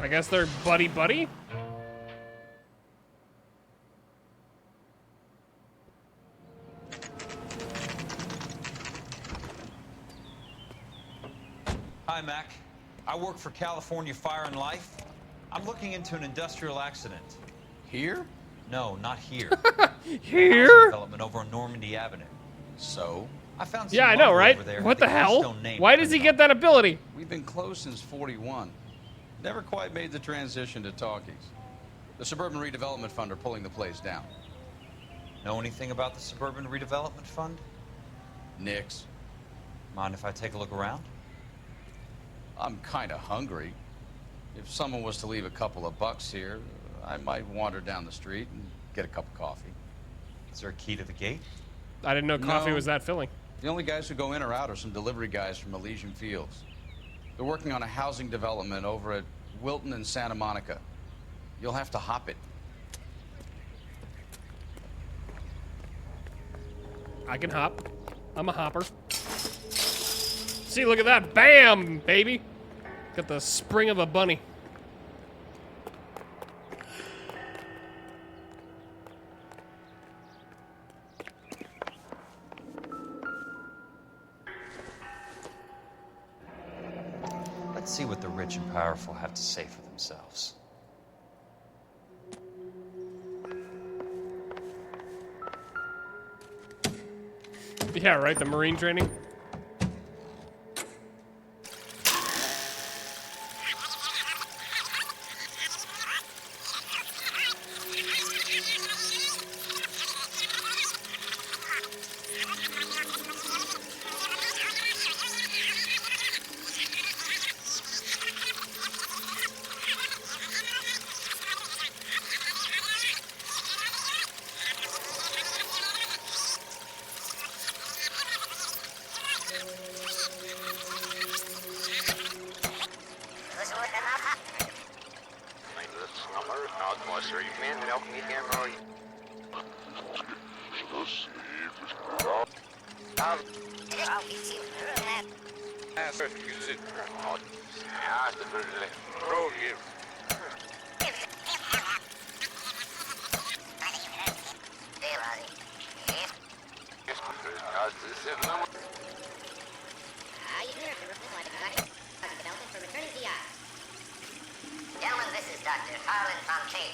I guess they're buddy-buddy? Hi, Mac. I work for California Fire and Life. I'm looking into an industrial accident. Here? No, not here. Here? Housing development over on Normandy Avenue. So? I found some Yeah, I know, logo right? over there What with the hell? Keystone name Why does he get that ability? We've been closed since 41. Never quite made the transition to talkies. The Suburban Redevelopment Fund are pulling the place down. Know anything about the Suburban Redevelopment Fund? Nix. Mind if I take a look around? I'm kind of hungry. If someone was to leave a couple of bucks here, I might wander down the street and get a cup of coffee. Is there a key to the gate? I didn't know coffee No. was that filling. The only guys who go in or out are some delivery guys from Elysian Fields. They're working on a housing development over at Wilton and Santa Monica. You'll have to hop it. I can hop. I'm a hopper. See, look at that. Bam, baby. Got the spring of a bunny. Let's see what the rich and powerful have to say for themselves. Yeah, right, the Marine training. Gentlemen, this is Dr. Harlan Fontaine.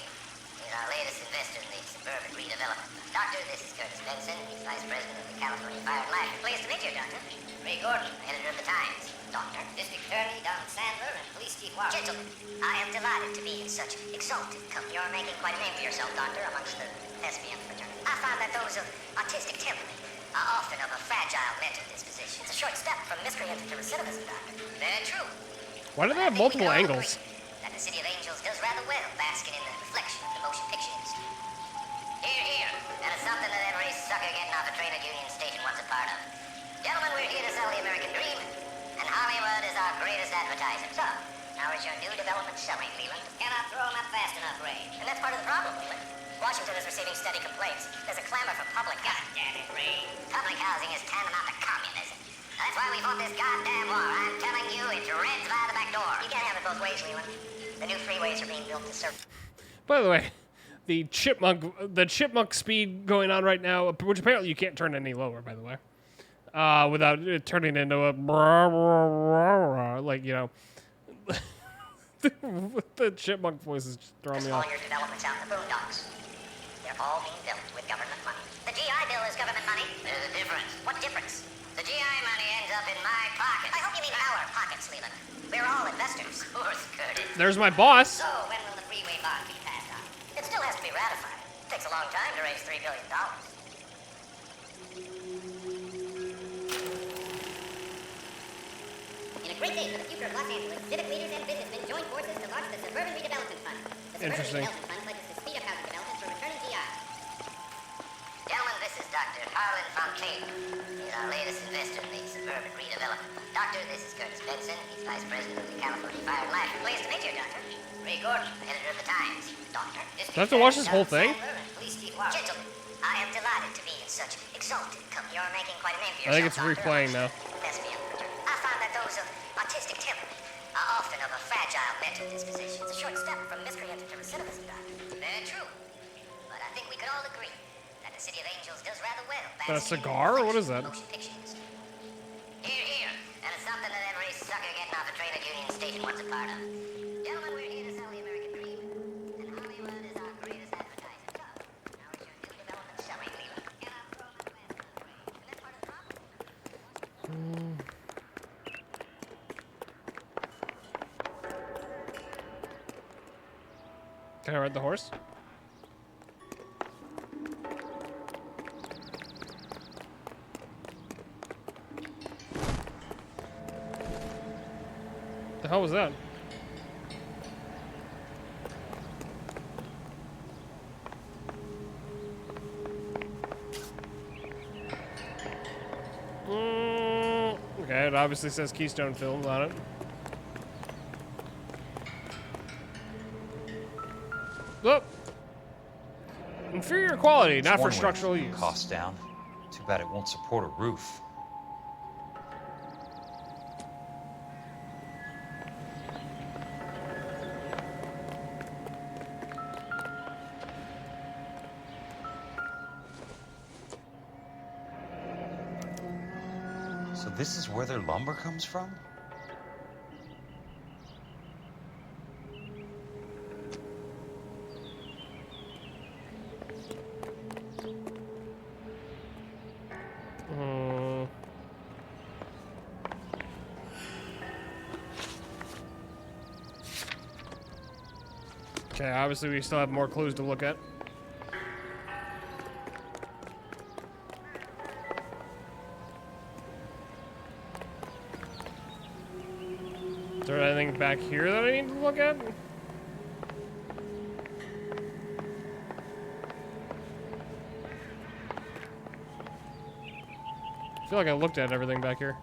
He's our latest investor in the Suburban Redevelopment. Doctor, this is Curtis Benson. He's Vice President of the California Fire and Life. Pleased to meet you, Doctor. Ray Gordon, editor of the Times. Doctor, District Attorney Don Sandler, and Police Chief Warren. Gentlemen, I am delighted to be in such exalted company. You're making quite a name for yourself, Doctor, amongst the lesbian fraternity. I find that those of autistic temperament are often of a fragile mental disposition. It's a short step from miscreant to recidivism, Doctor. Very true. Why do they have multiple angles? That the City of Angels does rather well, basking in the reflection of the motion picture industry. Here, here. That is something that every sucker getting off a trade union station wants a part of. Gentlemen, we're here to sell the American dream, and Hollywood is our greatest advertiser. So, how is your new development selling, Leland? Cannot throw them up fast enough, Ray. And that's part of the problem, Leland. Washington is receiving steady complaints. There's a clamor for public. God damn it, Ray. Public housing is tantamount to communism. That's why we fought this goddamn war. I'm telling you, it's reds by the back door. You can't have it both ways, Leland. The new freeways are being built to serve. By the way, the chipmunk speed going on right now, which apparently you can't turn any lower, by the way, without it turning into a like, you know, the chipmunk voice is just throwing me all off. your developments out in the boondocks. They're all being built with government money. The GI Bill is government money. There's a difference. What difference? The GI money ends up in my pocket. I hope you mean our pockets, Leland. We're all investors. Of course, Curtis. There's my boss. So, when will the freeway bond be passed on? It still has to be ratified. Takes a long time to raise $3 billion. In a great day for the future of Los Angeles, civic leaders and businessmen join forces to launch the Suburban Redevelopment Fund. The Suburban Interesting. Redevelopment Fund pledges to speed up housing development for returning GI. Gentlemen, this is Dr. Harlan Fontaine. He's our latest investor in the Suburban Redevelopment Fund. Doctor, this is Curtis Benson. He's Vice President of the California Fire and Life. Pleased to meet you, Doctor. Ray Gordon, editor of the Times. Doctor, Do I have to watch this whole thing? Gentlemen, I am delighted to be in such exalted company. You're making quite a name for I think yourself, it's replaying now. Thespian. I find that those of artistic temperament are often of a fragile mental disposition. It's a short step from miscreant to recidivism, Doctor. Very true. But I think we could all agree that the City of Angels does rather well. A cigar, or what is that? Here, here. And it's something that every sucker getting off a train at Union Station wants a part of. Gentlemen, we're here to sell the American dream. And Hollywood is our greatest advertising. So, now it's your new development selling, Leland. And I'm throwing my glass on the grave. And that's part of the problem. Can I ride the horse? The hell was that? Okay, it obviously says Keystone Films on it. Look. Inferior quality, not for structural use. Costs down. Too bad it won't support a roof. So this is where their lumber comes from? Okay, obviously we still have more clues to look at. Is there anything back here that I need to look at? I feel like I looked at everything back here.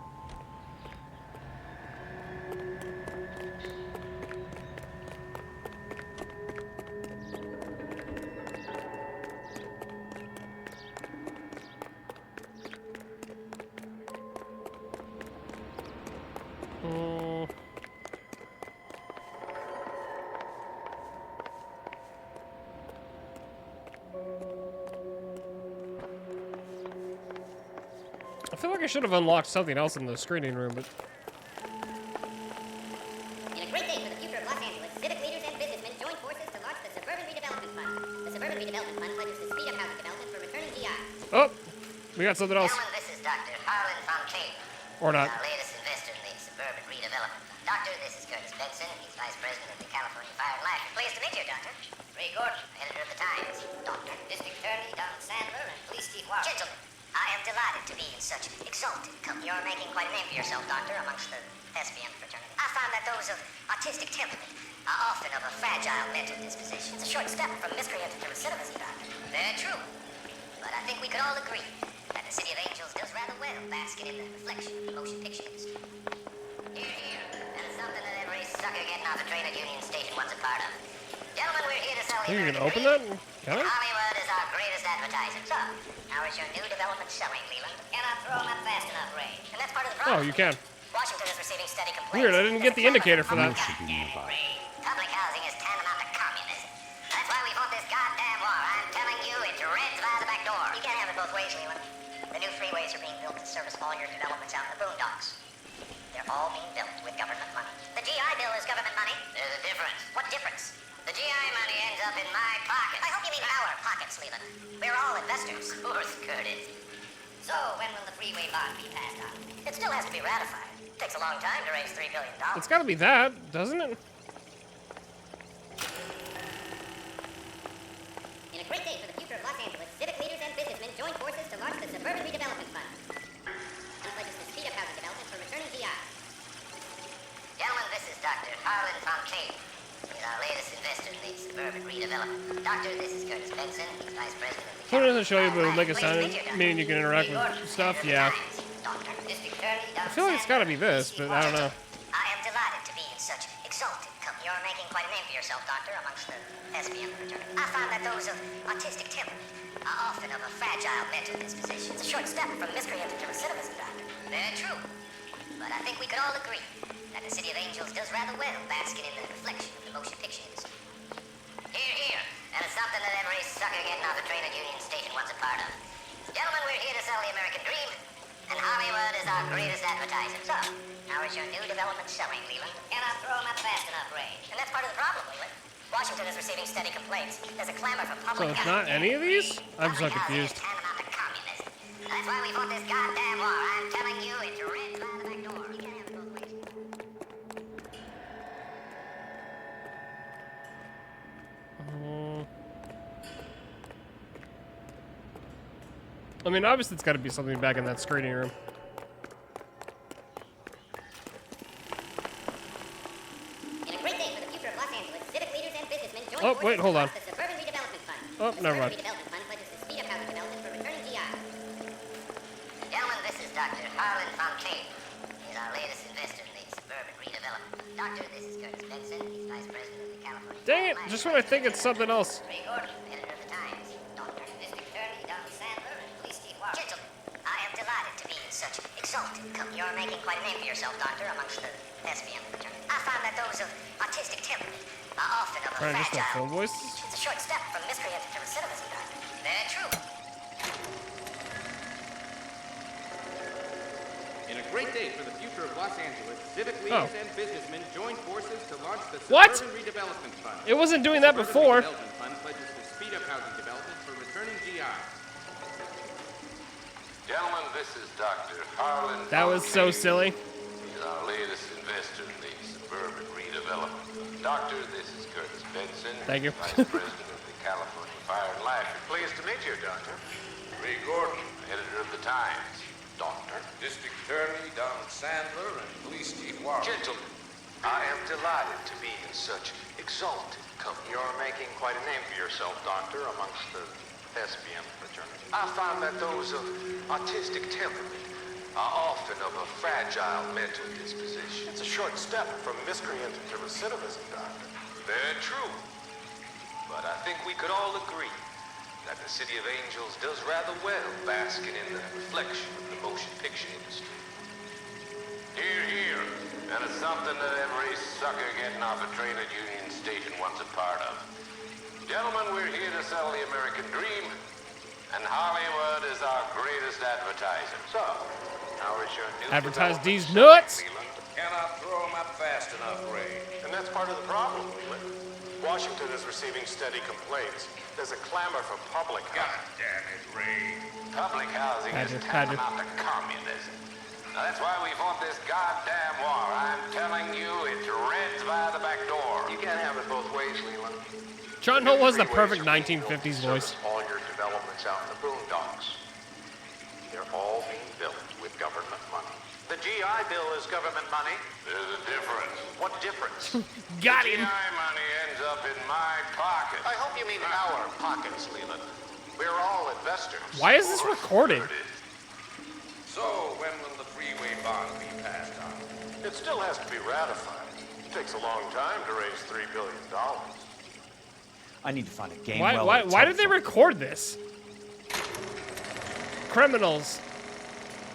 I feel like I should have unlocked something else in the screening room, but... In a great day for the future of Los Angeles, civic leaders and businessmen join forces to launch the Suburban Redevelopment Fund. The Suburban Redevelopment Fund pledges to speed up housing development for returning GI. Oh! We got something else. Gentlemen, this is Dr. Harlan Fontaine. Or not. Our latest investor in the Suburban Redevelopment Fund. Doctor, this is Curtis Benson. He's Vice President of the California Fire and Life. Pleased to meet you, Doctor. Ray Gordon, editor of the Times. Doctor, District Attorney Don Sandler, and Police Chief Warren. Gentlemen, I am delighted to be in such exalted company. You're making quite a name for yourself, Doctor, amongst the thespian fraternity. I find that those of artistic temperament are often of a fragile mental disposition. It's a short step from miscreant to recidivism, Doctor. Very true. But I think we could all agree that the City of Angels does rather well basking in the reflection of the motion picture industry. Here, here. And it's something that every sucker getting off a train at Union Station wants a part of. Gentlemen, we're here to sell Think you the can open that? Can I? Hollywood is our greatest advertising. So, how is your new development selling, Leland? Can I throw them up fast enough, Ray? And that's part of the Oh, problem. you can. Washington is receiving steady complaints. Weird, I didn't get the indicator for that. Public housing is tantamount to communism. That's why we fought this goddamn war. I'm telling you, it's reds by the back door. You can't have it both ways, Leland. The new freeways are being built to service all your developments out in the boondocks. They're all being built with government money. The GI Bill is government money. There's a difference. What difference? The GI money ends up in my pocket. I hope you mean our pockets, Leland. We're all investors. Of course, Curtis. So, when will the freeway bond be passed on? It still has to be ratified. It takes a long time to raise $3 billion. It's gotta be that, doesn't it? In a great day for the future of Los Angeles, civic leaders and businessmen join forces to launch the Suburban Redevelopment Fund. And pledges to speed up housing development for returning GI. Gentlemen, this is Dr. Harlan Fontaine. He's our latest investor in the Suburban Redevelopment. Doctor, this is Curtis Benson. He's Vice President of the So it doesn't show you, but it'll make a sound, meaning you can interact with stuff. Yeah. I feel like it's got to be this, but I don't know. I am delighted to be in such exalted company. You're making quite a name for yourself, Doctor, amongst the SBM fraternity. I find that those of artistic temperament are often of a fragile mental disposition. It's a short step from miscreant to recidivism, Doctor. Very true. But I think we could all agree that the City of Angels does rather well basking in the reflection of the motion picture industry. Here, here. And it's something that every sucker getting off a train at Union Station wants a part of. Gentlemen, we're here to sell the American dream, and Hollywood is our greatest advertiser. So, how is your new development selling, Leland? Cannot throw them up fast enough, Ray. And that's part of the problem, Leland. Washington is receiving steady complaints. There's a clamor for So public it's not any of these? I'm so confused. That's why we fought this goddamn war. I'm telling you, it's red by the back door. You can't have it both ways. I mean, obviously it's got to be something back in that screening room. In a great day for the future of Los Angeles, civic leaders and businessmen join Oh, wait, hold on. the Suburban Redevelopment Fund. Oh, never mind. The Suburban Redevelopment Fund pledges to speed up housing development for returning GI. Gentlemen, this is Dr. Harlan Fontaine. He's our latest investor in the Suburban Redevelopment. Doctor, this is Curtis Benson. He's Vice President of the California. Dang it! Just when I think it's something else. Ray Gordon, editor of the Times. Doctor, District Attorney Don Sandler, and Police Chief Warren. Gentlemen, I am delighted to be in such exalted company. You're making quite a name for yourself, Doctor, amongst the SBM fraternity. I find that those of artistic temperament are often of a Trying to just my fragile. phone voice. It's a short step from miscreant to recidivism, Doctor. Very true. In a great day for the future of Los Angeles, civic leaders and businessmen join forces to launch the What? Suburban Redevelopment Fund. It wasn't doing that The before. Suburban Redevelopment Fund pledges to speed up housing development for returning GI. Gentlemen, this is Dr. Harlan. That was so silly. He's our latest investor in the Suburban Redevelopment Fund. Doctor, this is Curtis Benson. Thank you. Vice President of the California Fire and Life. Pleased to meet you, Doctor. Ray Gordon, editor of the Times. Doctor, District Attorney Don Sandler, and Police Chief Warren. Gentlemen, I am delighted to be in such exalted company. You're making quite a name for yourself, Doctor, amongst the SBM fraternity. I find that those of artistic temperament are often of a fragile mental disposition. It's a short step from miscreant to recidivism, Doctor. Very true. But I think we could all agree that the City of Angels does rather well basking in the reflection of the motion picture industry. Hear, hear. And it's something that every sucker getting off a train at Union Station wants a part of. Gentlemen, we're here to sell the American dream, and Hollywood is our greatest advertiser. So, how is your new Advertise development these selling, nuts. Leland? Cannot throw them up fast enough, Ray. And that's part of the problem, Leland. Washington is receiving steady complaints. There's a clamor for public God housing. damn it, Ray. Public housing Had is to. tantamount to communism. Now that's why we fought this goddamn war. I'm telling you, it's reds by the back door. You can't have it both ways, Leland. John Holt was the perfect 1950s voice. All your developments out in the boondocks. They're all being built with government money. The GI Bill is government money. There's a difference. What difference? Got him. GI money ends up in my pocket. I hope you mean our pockets, Leland. We're all investors. Why is this recorded? So, when will the freeway bond be passed on? It still has to be ratified. It takes a long time to raise $3 billion. I need to find a game. Why did they record this? Criminals.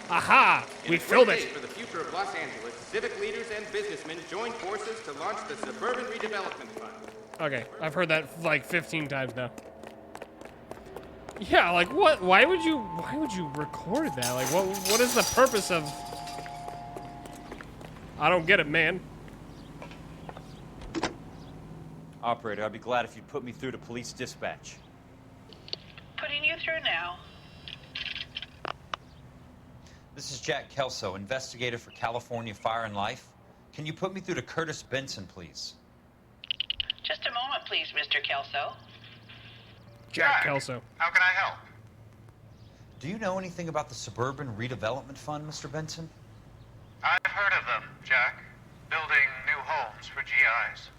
Aha! In We a filmed great it. day for the future of Los Angeles, civic leaders and businessmen join forces to launch the Suburban Redevelopment Fund. Okay, I've heard that like 15 times now. Yeah, like what? Why would you record that? Like what is the purpose of? I don't get it, man. Operator, I'd be glad if you'd put me through to police dispatch. Putting you through now. This is Jack Kelso, investigator for California Fire and Life. Can you put me through to Curtis Benson, please? Just a moment, please, Mr. Kelso. Jack Kelso. How can I help? Do you know anything about the Suburban Redevelopment Fund, Mr. Benson? I've heard of them, Jack. Building new homes for GIs.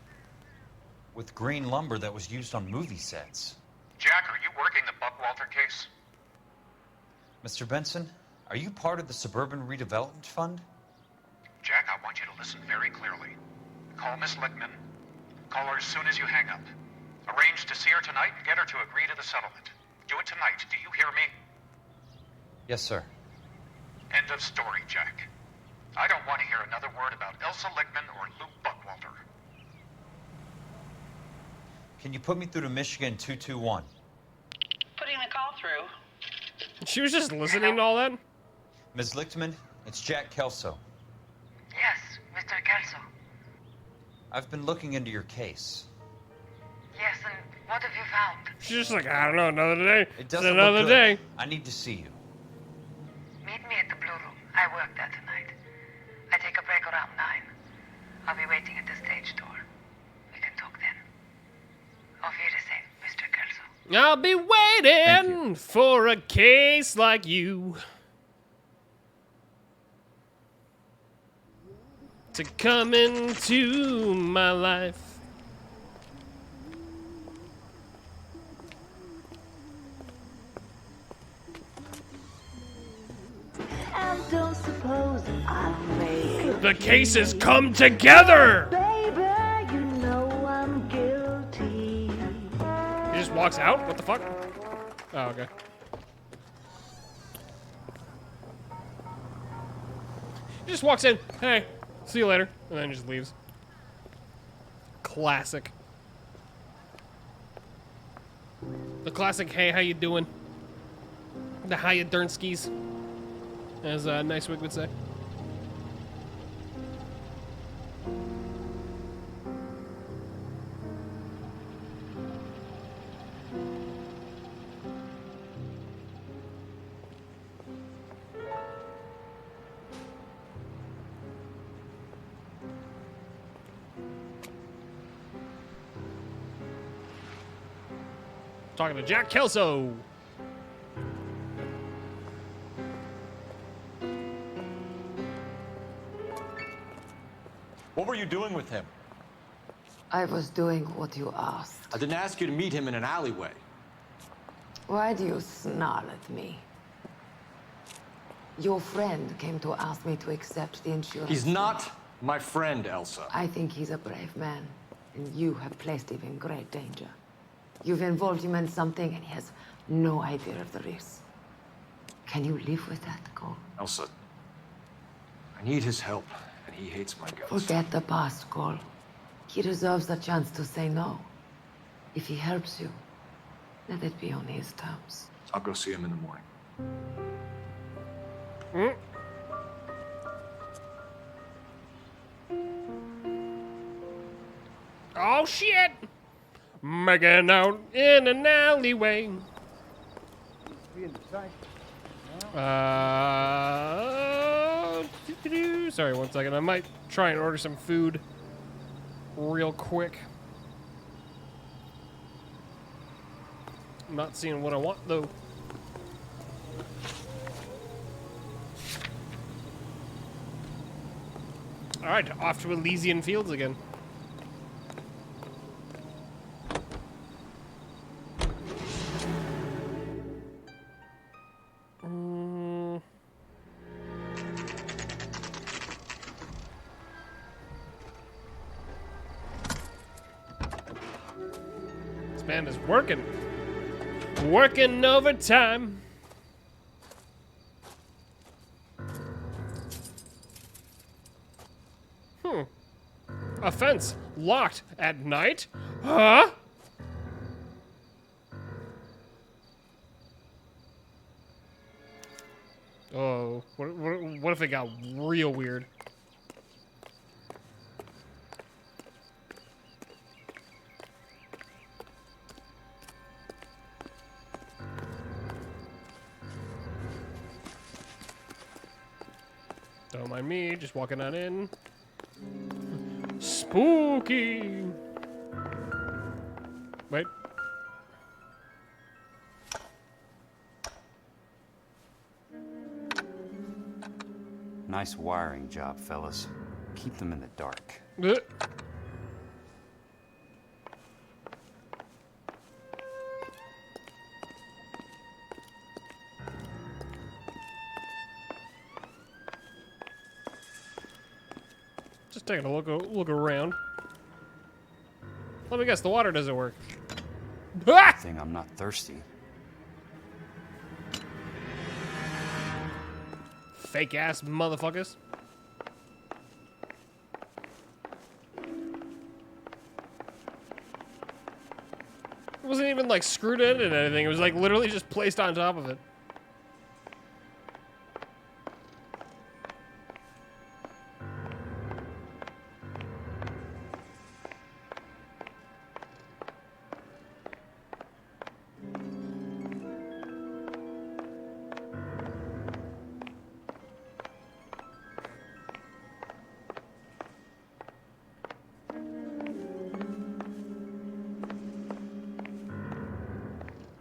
With green lumber that was used on movie sets. Jack, are you working the Buckwalter case? Mr. Benson, are you part of the Suburban Redevelopment Fund? Jack, I want you to listen very clearly. Call Miss Lichtman. Call her as soon as you hang up. Arrange to see her tonight and get her to agree to the settlement. Do it tonight. Do you hear me? Yes, sir. End of story, Jack. I don't want to hear another word about Elsa Lichtman or Luke Buckwalter. Can you put me through to Michigan 221? Putting the call through. She was just listening to all that? Ms. Lichtman, it's Jack Kelso. Yes, Mr. Kelso. I've been looking into your case. Yes, and what have you found? She's just like, I don't know, another day. It It's doesn't another look good. day. I need to see you. Meet me at the Blue Room. I work there tonight. I take a break around 9. I'll be waiting at the stage door. We can talk then. Auf Wiedersehen, Mr. Kelso. I'll be waiting for a case like you to come into my life. And don't suppose I'll make The cases come together! baby, you know I'm guilty. He just walks out? What the fuck? Oh, okay. He just walks in. Hey, see you later. And then just leaves. Classic. The classic, hey, how you doing? The how you durnskis, as Nicewig would say. Talking to Jack Kelso. What were you doing with him? I was doing what you asked. I didn't ask you to meet him in an alleyway. Why do you snarl at me? Your friend came to ask me to accept the insurance. He's not my friend, Elsa. I think he's a brave man, and you have placed him in great danger. You've involved him in something, and he has no idea of the risk. Can you live with that, Cole? Elsa, I need his help, and he hates my guts. Forget the past, Cole. He deserves the chance to say no. If he helps you, let it be on his terms. I'll go see him in the morning. Oh shit! Making out in an alleyway. Sorry, 1 second. I might try and order some food real quick. I'm not seeing what I want though. All right, off to Elysian Fields again. This man is working. Working overtime. A fence locked at night? Huh? Oh, what if it got real weird? Don't mind me, just walking on in. Spooky! Wait. Nice wiring job, fellas. Keep them in the dark. Just taking a look around. Let me guess, the water doesn't work. Good thing I'm not thirsty. Fake ass motherfuckers. It wasn't even like screwed in and anything. It was like literally just placed on top of it.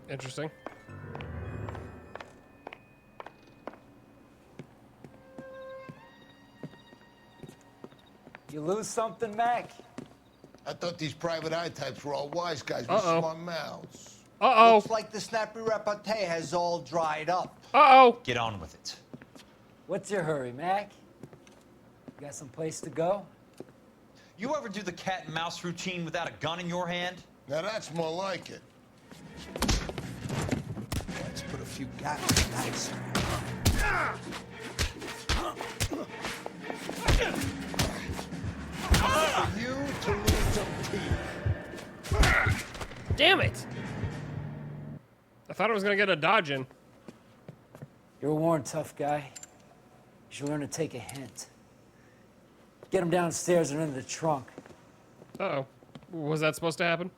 Interesting. You lose something, Mac? I thought these private eye types were all wise guys with smart mouths. Uh-oh. Looks like the snappy repartee has all dried up. Uh-oh. Get on with it. What's your hurry, Mac? You got some place to go? You ever do the cat and mouse routine without a gun in your hand? Now that's more like it. Let's put a few gaps in that, sir. For you to lose some teeth. Damn it! I thought I was gonna get a dodge in. You're a worn, tough guy. You should learn to take a hint. Get him downstairs and into the trunk. Uh-oh. Was that supposed to happen?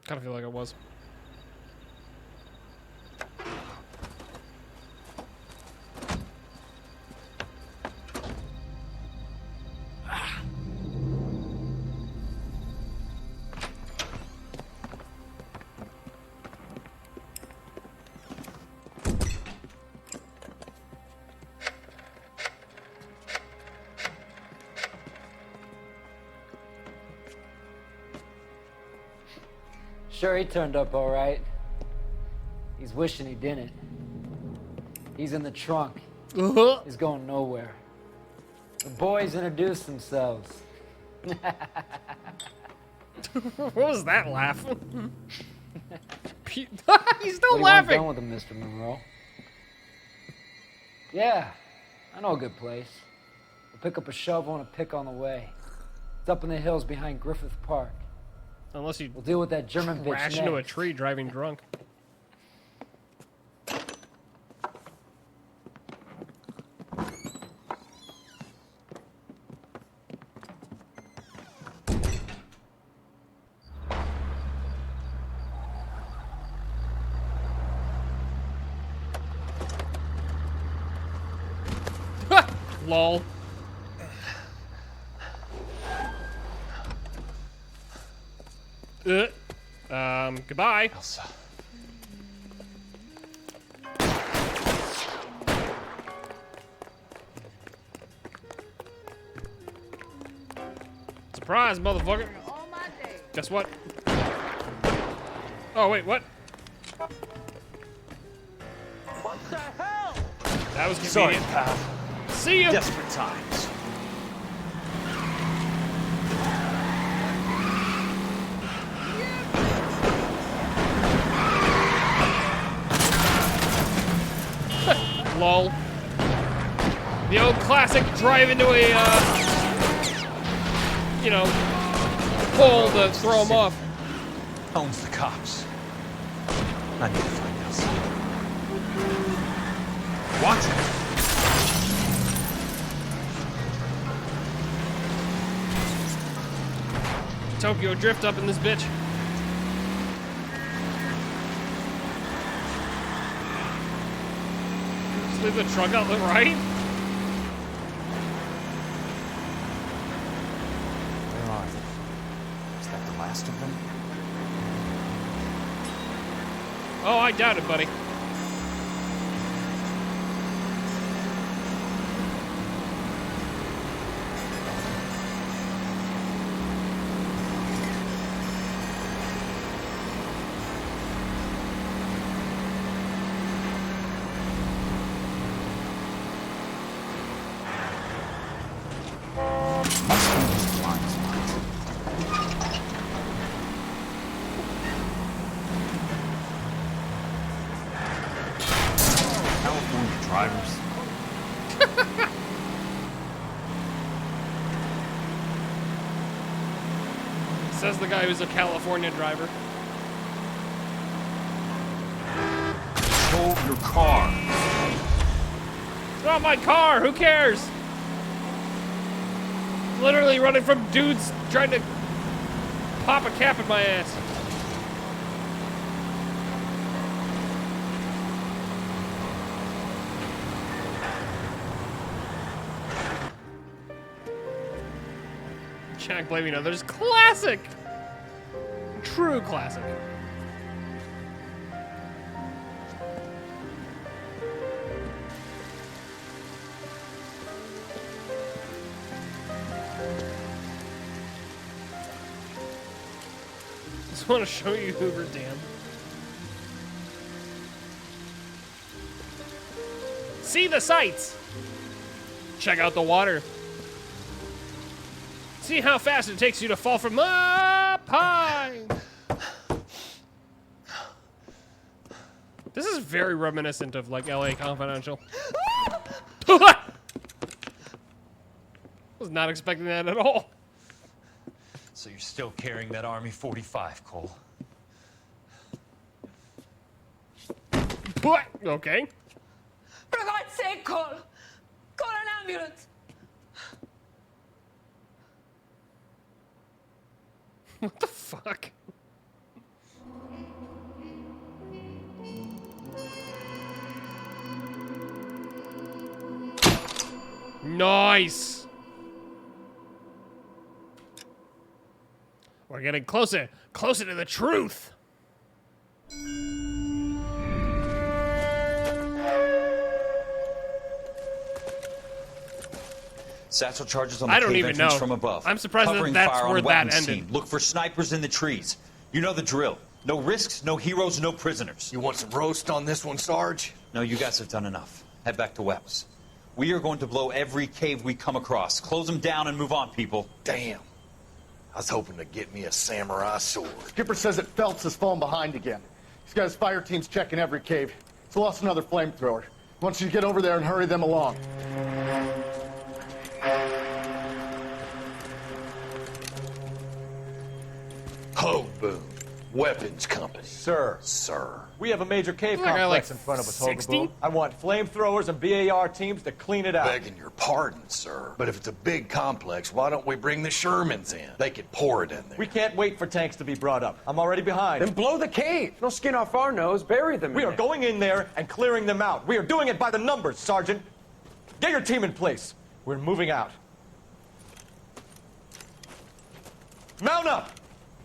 Kind of feel like it was. Sure, he turned up all right. He's wishing he didn't. He's in the trunk. He's going nowhere. The boys introduced themselves. What was that laugh? He's still What do you laughing. want done with him, Mr. Monroe? Yeah, I know a good place. We'll pick up a shovel and a pick on the way. It's up in the hills behind Griffith Park. Unless you We'll deal with that German bitch crash into a next. tree driving drunk. Lol. Goodbye. Elsa. Surprise, motherfucker. Guess what? Oh, wait, what? What the hell? That was Sorry, convenient. pal. See you. Desperate times. Lol. The old classic drive into a, you know, hole to throw him off. Owns the cops. I need to find Elsa. Watch it. Tokyo drift up in this bitch. Just leave the truck out the right. Where are they? Is that the last of them? Oh, I doubt it, buddy. Says the guy who's a California driver. Hold your car. It's not my car. Who cares? Literally running from dudes trying to pop a cap in my ass. Jack blaming others. Classic. True classic. Just want to show you Hoover Dam. See the sights. Check out the water. See how fast it takes you to fall from up high. This is very reminiscent of like LA Confidential. Was not expecting that at all. So you're still carrying that Army 45, Cole? What? Okay. For God's sake, Cole! Call an ambulance! What the fuck? Nice! We're getting closer to the truth. Satchel charges on the I don't cave even entrance know. from above. I'm surprised that Covering that's fire on where the that weapons ended. team. Look for snipers in the trees. You know the drill. No risks, no heroes, no prisoners. You want some roast on this one, Sarge? No, you guys have done enough. Head back to Webb's. We are going to blow every cave we come across. Close them down and move on, people. Damn. I was hoping to get me a samurai sword. Skipper says that Phelps has fallen behind again. He's got his fire teams checking every cave. He's lost another flamethrower. He wants you to get over there and hurry them along. Hoboon, Weapons Company. Sir. Sir. We have a major cave Isn't that guy, complex like, in front of us, 60? Hoboon. I want flamethrowers and BAR teams to clean it out. Begging your pardon, sir. But if it's a big complex, why don't we bring the Shermans in? They could pour it in there. We can't wait for tanks to be brought up. I'm already behind. Then blow the cave. No skin off our nose. Bury them. We are going in there and clearing them out. We are doing it by the numbers, Sergeant. Get your team in place. We're moving out. Mount up!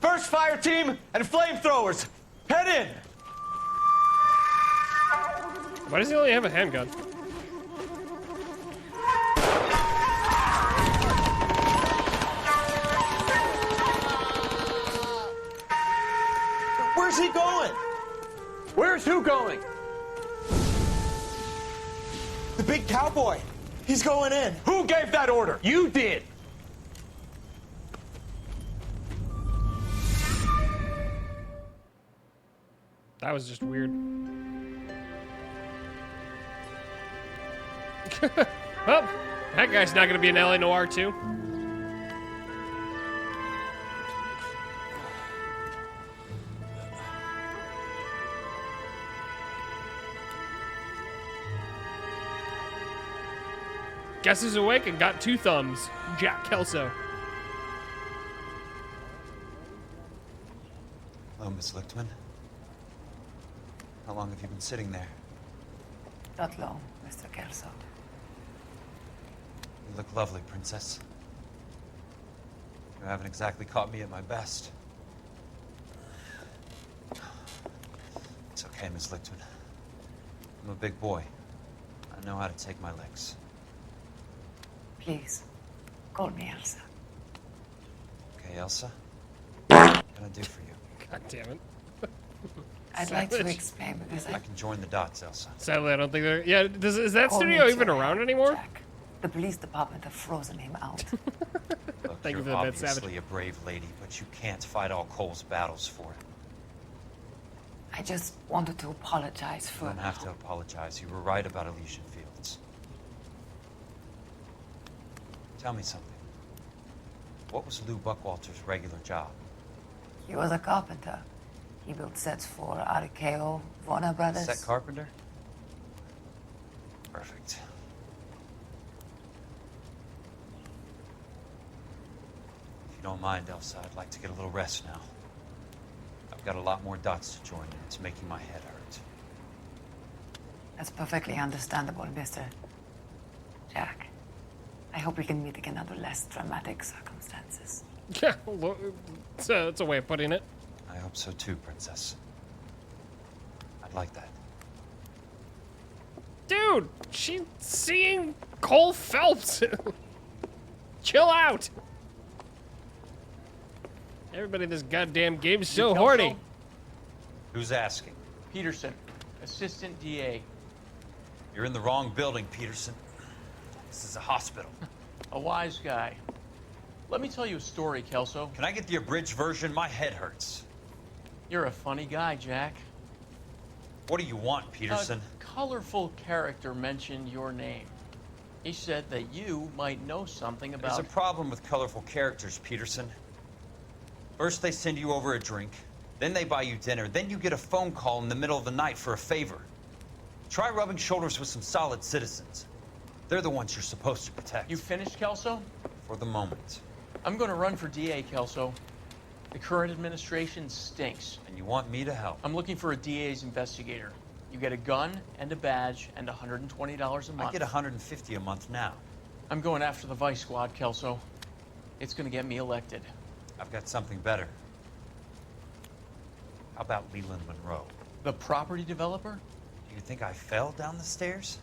First fire team and flamethrowers! Head in! Why does he only have a handgun? Where's he going? Where's who going? The big cowboy. He's going in. Who gave that order? You did. That was just weird. Well, that guy's not gonna be an LA Noire too. Guess who's awake and got two thumbs? Jack Kelso. Hello, Miss Lichtman. How long have you been sitting there? Not long, Mr. Kelso. You look lovely, Princess. You haven't exactly caught me at my best. It's okay, Miss Lichtman. I'm a big boy. I know how to take my licks. Please, call me Elsa. Okay, Elsa? What can I do for you? God damn it. I'd like to explain because I can join the dots, Elsa. Sadly, I don't think they're... Yeah, is that Call studio me even Jack. around anymore? Jack. The police department have frozen him out. Look, Thank you you're for that, obviously Savage. a brave lady, but you can't fight all Cole's battles for it. I just wanted to apologize You for... don't have to apologize. You were right about Elysian Fields. Tell me something. What was Lou Buckwalter's regular job? He was a carpenter. He built sets for RKO, Warner Brothers. Set carpenter? Perfect. If you don't mind, Elsa, I'd like to get a little rest now. I've got a lot more dots to join, and it's making my head hurt. That's perfectly understandable, Mr. Jack. I hope we can meet again under less dramatic circumstances. Yeah, it's a way of putting it. I hope so too, Princess. I'd like that. Dude, she's seeing Cole Phelps. Chill out. Everybody in this goddamn game's so horny. Who's asking? Peterson, Assistant DA. You're in the wrong building, Peterson. This is a hospital. A wise guy. Let me tell you a story, Kelso. Can I get the abridged version? My head hurts. You're a funny guy, Jack. What do you want, Peterson? A colorful character mentioned your name. He said that you might know something about... There's a problem with colorful characters, Peterson. First they send you over a drink, then they buy you dinner, then you get a phone call in the middle of the night for a favor. Try rubbing shoulders with some solid citizens. They're the ones you're supposed to protect. You finished, Kelso? For the moment. I'm going to run for DA, Kelso. The current administration stinks. And you want me to help? I'm looking for a DA's investigator. You get a gun and a badge and $120 a month. I get $150 a month now. I'm going after the Vice Squad, Kelso. It's going to get me elected. I've got something better. How about Leland Monroe? The property developer? Do you think I fell down the stairs?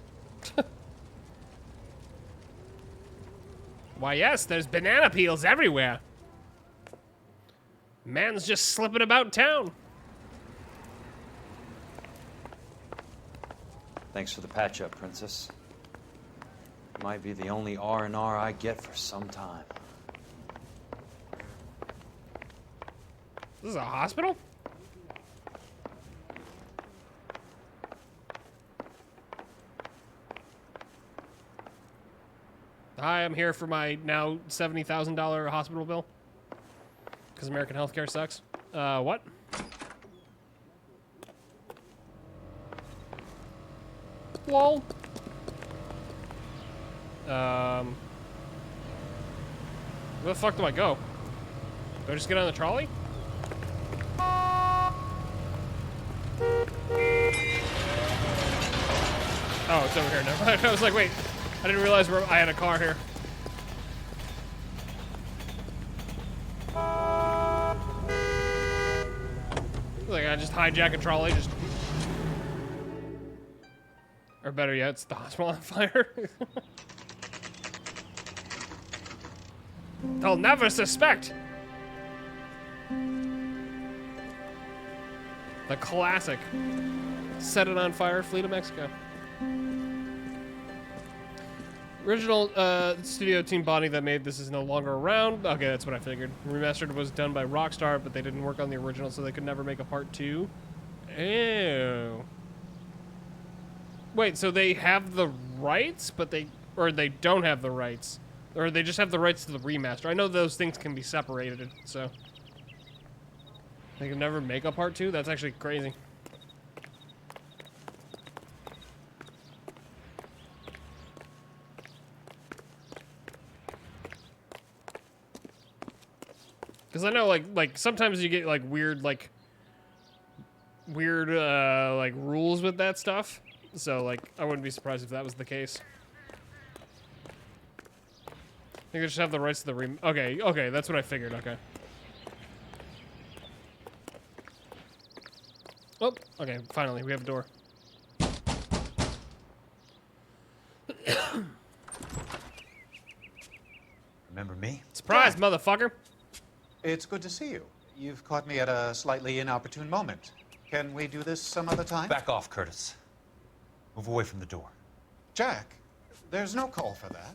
Why, yes, there's banana peels everywhere. Man's just slipping about town. Thanks for the patch-up, Princess. Might be the only R&R I get for some time. This is a hospital? Hi, I'm here for my now $70,000 hospital bill. Because American healthcare sucks. What? Lol. Where the fuck do I go? Do I just get on the trolley? Oh, it's over here. Never mind. I was like, wait. I didn't realize I had a car here. Like, I just hijack a trolley, just... Or better yet, it's the hospital on fire. They'll never suspect! The classic. Set it on fire, flee to Mexico. Original studio team body that made this is no longer around. Okay, that's what I figured. Remastered was done by Rockstar, but they didn't work on the original, so they could never make a part 2. Ew. Wait, so they have the rights, but they don't have the rights. Or they just have the rights to the remaster. I know those things can be separated, so. They can never make a part 2? That's actually crazy. Because I know, like sometimes you get like weird rules with that stuff. So like, I wouldn't be surprised if that was the case. I think they just have the rights to the okay, that's what I figured. Okay. Oh, okay. Finally, we have a door. Remember me? Surprise, motherfucker! It's good to see you. You've caught me at a slightly inopportune moment. Can we do this some other time? Back off, Curtis. Move away from the door. Jack, there's no call for that.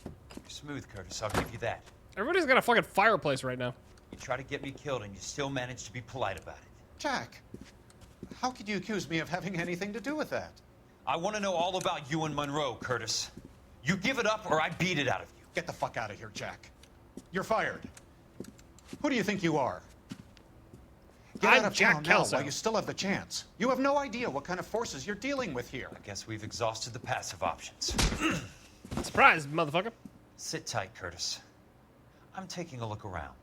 You're smooth, Curtis. I'll give you that. Everybody's got a fucking fireplace right now. You try to get me killed and you still manage to be polite about it. Jack, how could you accuse me of having anything to do with that? I want to know all about you and Monroe, Curtis. You give it up or I beat it out of you. Get the fuck out of here, Jack. You're fired. Who do you think you are? Get I'm out of Jack town now Kelso. while you still have the chance. You have no idea what kind of forces you're dealing with here. I guess we've exhausted the passive options. Surprise, motherfucker. Sit tight, Curtis. I'm taking a look around.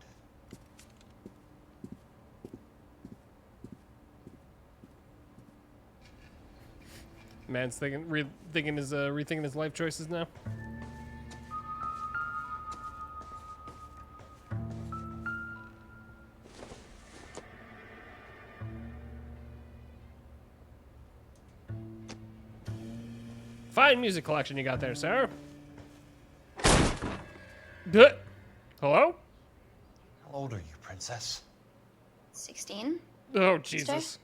Man's rethinking his life choices now. Fine music collection you got there, sir. Duh. Hello? How old are you, princess? 16. Oh, Jesus.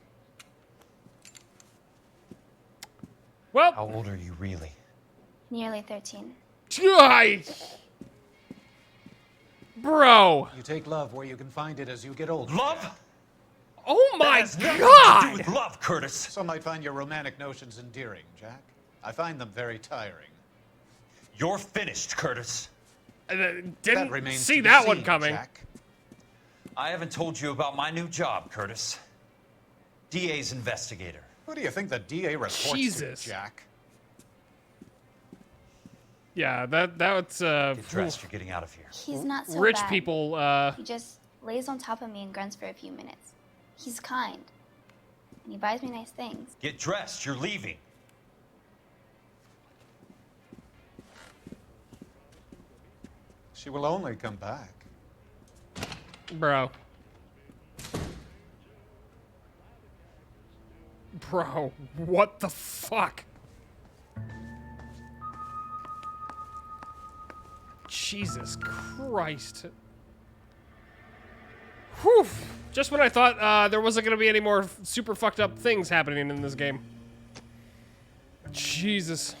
Well. How old are you really? Nearly 13. Bro. You take love where you can find it as you get older. Love? Oh my That has nothing God! to do with love, Curtis. Some might find your romantic notions endearing, Jack. I find them very tiring. You're finished, Curtis. Didn't remains see to be that one seen, coming. Jack. I haven't told you about my new job, Curtis. DA's investigator. Who do you think the DA reports Jesus. to, Jack? Yeah, that's Get dressed, you're getting out of here. He's not so rich bad. people. He just lays on top of me and grunts for a few minutes. He's kind. And he buys me nice things. Get dressed, you're leaving. She will only come back. Bro. Bro, what the fuck? Jesus Christ. Whew. Just when I thought there wasn't going to be any more super fucked up things happening in this game. Jesus.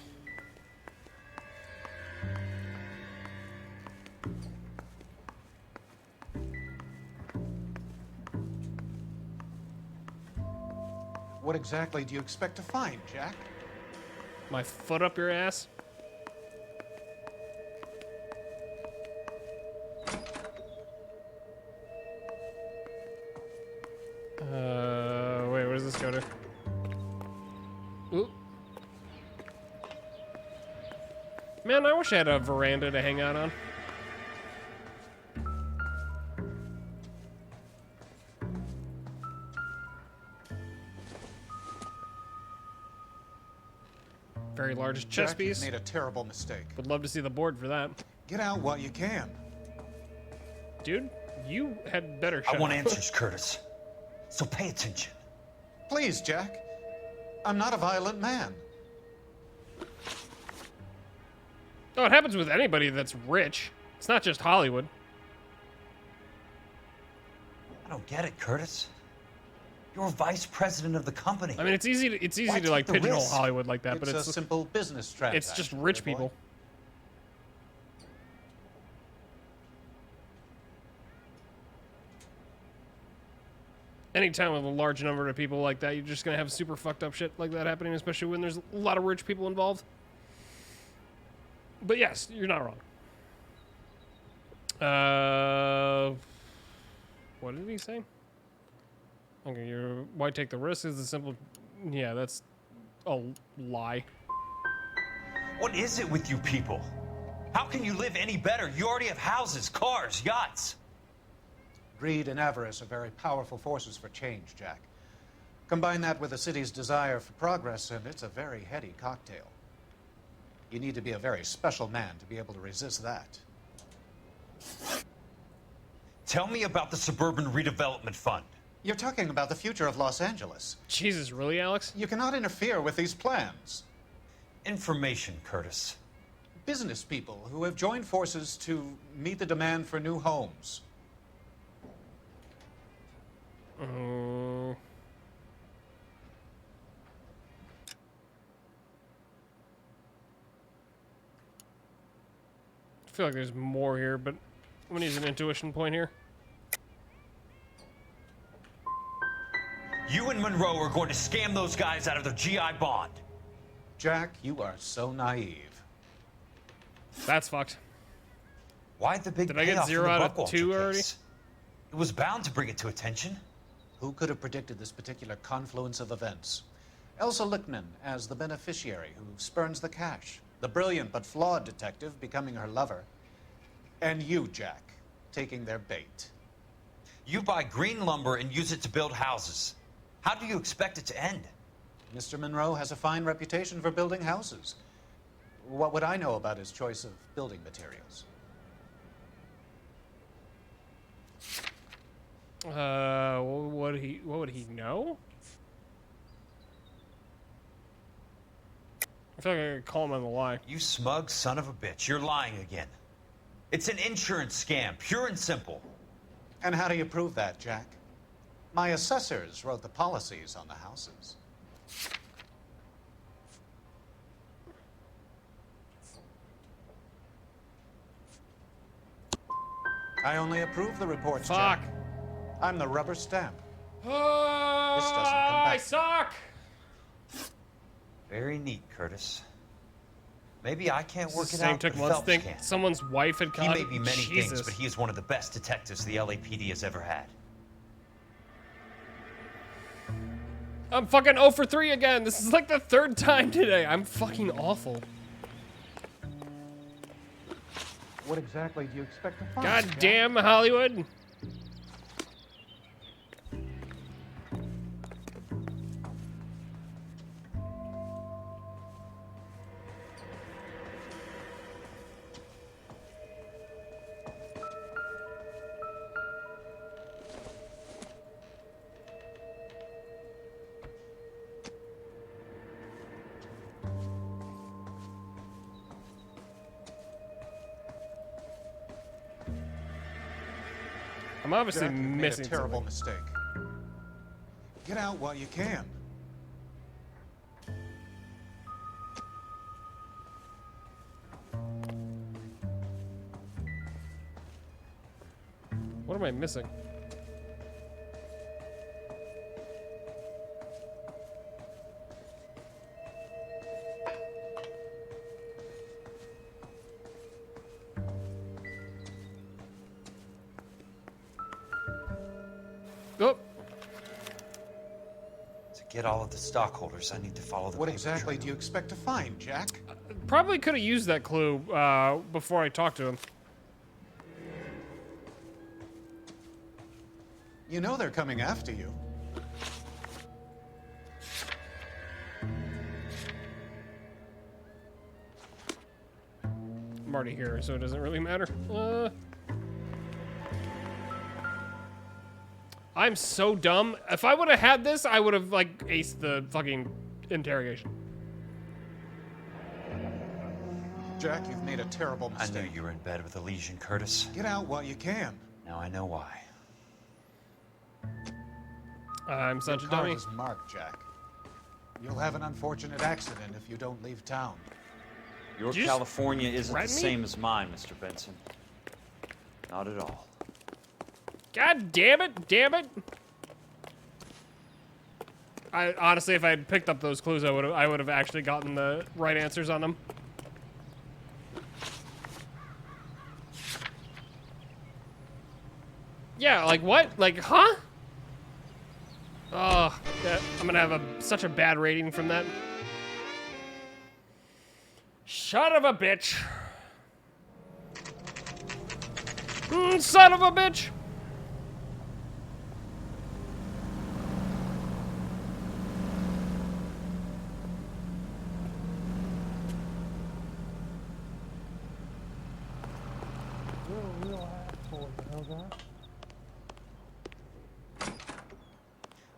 What exactly do you expect to find, Jack? My foot up your ass? Wait, where does this go to? Ooh. Man, I wish I had a veranda to hang out on. Very large chess Jack, you've piece. made a terrible mistake. Would love to see the board for that. Get out while you can. Dude, you had better shut I want up. answers, Curtis. So pay attention. Please, Jack. I'm not a violent man. Oh, it happens with anybody that's rich. It's not just Hollywood. I don't get it, Curtis. You're vice president of the company. I mean, it's easy Why to like take the pigeonhole risk? Hollywood like that, but It's it's a simple business transaction. It's just rich dear boy. people. Anytime with a large number of people like that, you're just gonna have super fucked up shit like that happening, especially when there's a lot of rich people involved. But yes, you're not wrong. What did he say? Okay, why take the risk is the simple. Yeah, that's a lie. What is it with you people? How can you live any better? You already have houses, cars, yachts. Greed and avarice are very powerful forces for change, Jack. Combine that with the city's desire for progress, and it's a very heady cocktail. You need to be a very special man to be able to resist that. Tell me about the Suburban Redevelopment Fund. You're talking about the future of Los Angeles. Jesus, really, Alex? You cannot interfere with these plans. Information, Curtis. Business people who have joined forces to meet the demand for new homes. I feel like there's more here, but I'm gonna use an intuition point here. You and Monroe are going to scam those guys out of their GI bond. Jack, you are so naive. That's fucked. Why the big Did I get payoff 0 for the out of Buckwalter 2 already? case? It was bound to bring it to attention. Who could have predicted this particular confluence of events? Elsa Lichtman as the beneficiary who spurns the cash. The brilliant but flawed detective becoming her lover. And you, Jack, taking their bait. You buy green lumber and use it to build houses. How do you expect it to end? Mr. Monroe has a fine reputation for building houses. What would I know about his choice of building materials? What would he know? I feel like I could call him on the lie. You smug son of a bitch. You're lying again. It's an insurance scam, pure and simple. And how do you prove that, Jack? My assessors wrote the policies on the houses. I only approve the reports, Fuck. Jack. I'm the rubber stamp. Oh, This doesn't come back. I suck. Very neat, Curtis. Maybe I can't work it Same out, took but months Phelps think can. someone's wife had He caught may it. be many Jesus. things, but he is one of the best detectives the LAPD has ever had. I'm fucking 0 for 3 again. This is like the 3rd time today. I'm fucking awful. What exactly do you expect to find? God Jack? damn Hollywood. I'm obviously Jack, you've made missing a terrible something. mistake. Get out while you can. What am I missing? Oh. To get all of the stockholders, I need to follow the What paper exactly trail. do you expect to find, Jack? Probably could have used that clue before I talked to him. You know they're coming after you. I'm already here, so it doesn't really matter. I'm so dumb. If I would have had this, I would have, like, aced the fucking interrogation. Jack, you've made a terrible I mistake. knew you were in bed with a lesion, Curtis. Get out while you can. Now I know why. I'm such Your a dummy. card is marked, Jack. You'll have an unfortunate accident if you don't leave town. Your Did you California isn't the threaten me? same as mine, Mr. Benson. Not at all. God damn it! Damn it! I honestly, if I had picked up those clues, I would have actually gotten the right answers on them. Yeah, like what? Like, huh? Oh, yeah, I'm gonna have such a bad rating from that. Son of a bitch. Son of a bitch.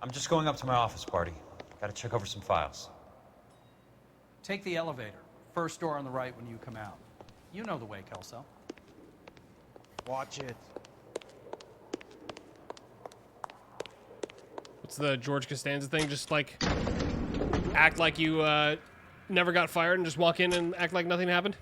I'm just going up to my office party. Gotta check over some files. Take the elevator. First door on the right when you come out. You know the way, Kelso. Watch it. What's the George Costanza thing? Just like act like you never got fired and just walk in and act like nothing happened?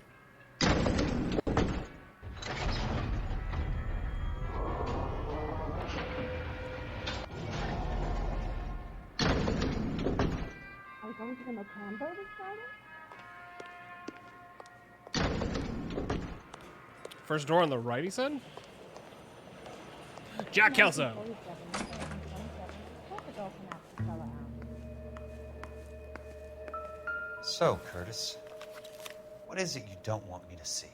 Are we going to the Macambo this Friday? First door on the right, he said? Jack Kelso. So, Curtis, what is it you don't want me to see?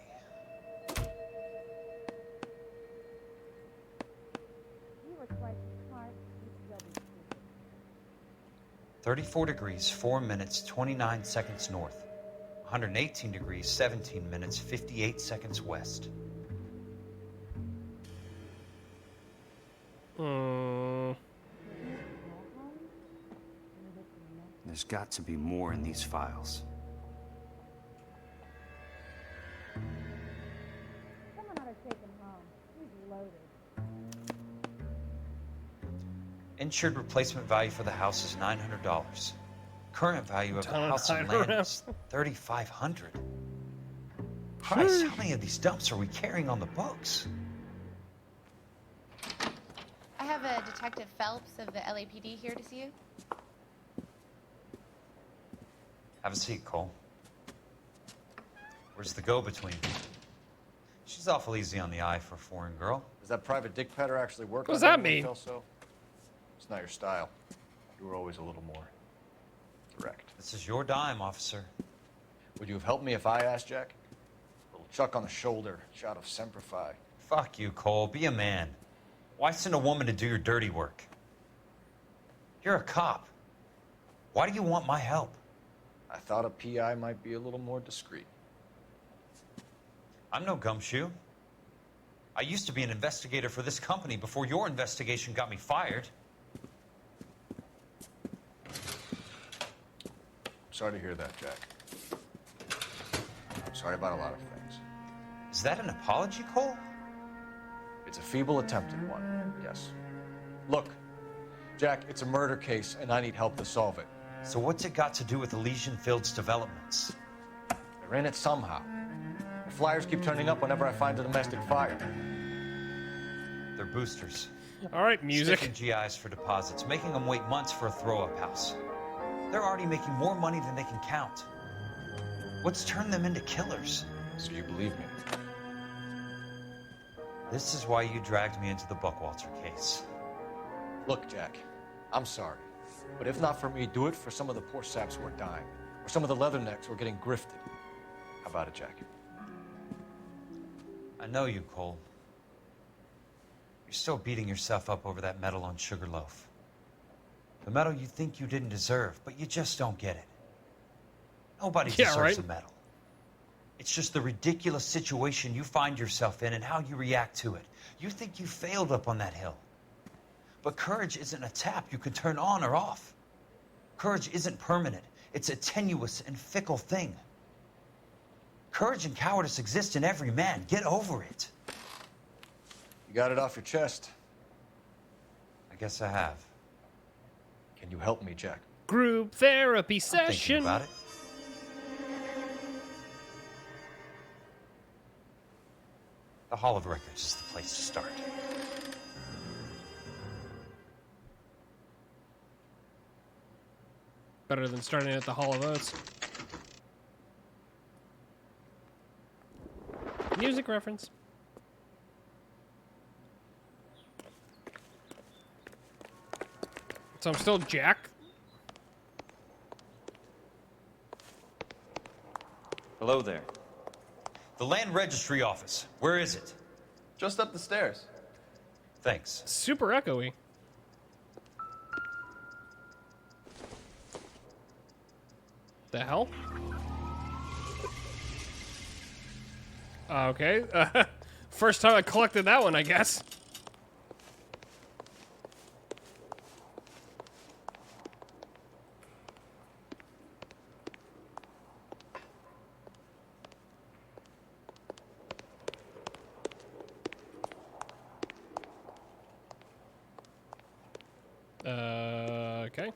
34 degrees, 4 minutes, 29 seconds north. 118 degrees, 17 minutes, 58 seconds west. There's got to be more in these files. Someone ought to take him home. He's loaded. Insured replacement value for the house is $900. Current value of the house and land is $3,500. Christ, how many of these dumps are we carrying on the books? I have a Detective Phelps of the LAPD here to see you. Have a seat, Cole. Where's the go-between? She's awful easy on the eye for a foreign girl. Does that private dick petter actually work? What does on that anyone, mean? Kelso? It's not your style. You were always a little more direct. This is your dime, officer. Would you have helped me if I asked, Jack? A little chuck on the shoulder, shot of Semper Fi. Fuck you, Cole. Be a man. Why send a woman to do your dirty work? You're a cop. Why do you want my help? I thought a PI might be a little more discreet. I'm no gumshoe. I used to be an investigator for this company before your investigation got me fired. Sorry to hear that, Jack. I'm sorry about a lot of things. Is that an apology, Cole? It's a feeble attempt at one, yes. Look, Jack, it's a murder case, and I need help to solve it. So what's it got to do with Elysian Fields developments? They're in it somehow. The flyers keep turning up whenever I find a domestic fire. They're boosters. All right, music. Sticking GIs for deposits, making them wait months for a throw-up house. They're already making more money than they can count. What's turned them into killers? So you believe me? This is why you dragged me into the Buckwalter case. Look, Jack, I'm sorry. But if not for me, do it for some of the poor saps who are dying. Or some of the leathernecks who are getting grifted. How about it, Jack? I know you, Cole. You're still beating yourself up over that medal on Sugarloaf. The medal you think you didn't deserve, but you just don't get it. Nobody deserves a medal. It's just the ridiculous situation you find yourself in and how you react to it. You think you failed up on that hill. But courage isn't a tap you can turn on or off. Courage isn't permanent. It's a tenuous and fickle thing. Courage and cowardice exist in every man. Get over it. You got it off your chest. I guess I have. Can you help me, Jack? Group therapy I'm session. thinking about it. The Hall of Records is the place to start. Better than starting at the Hall of Oats. Music reference. So I'm still Jack. Hello there. The Land Registry Office. Where is it? Just up the stairs. Thanks. Super echoey. The hell? Okay. First time I collected that one, I guess. Okay.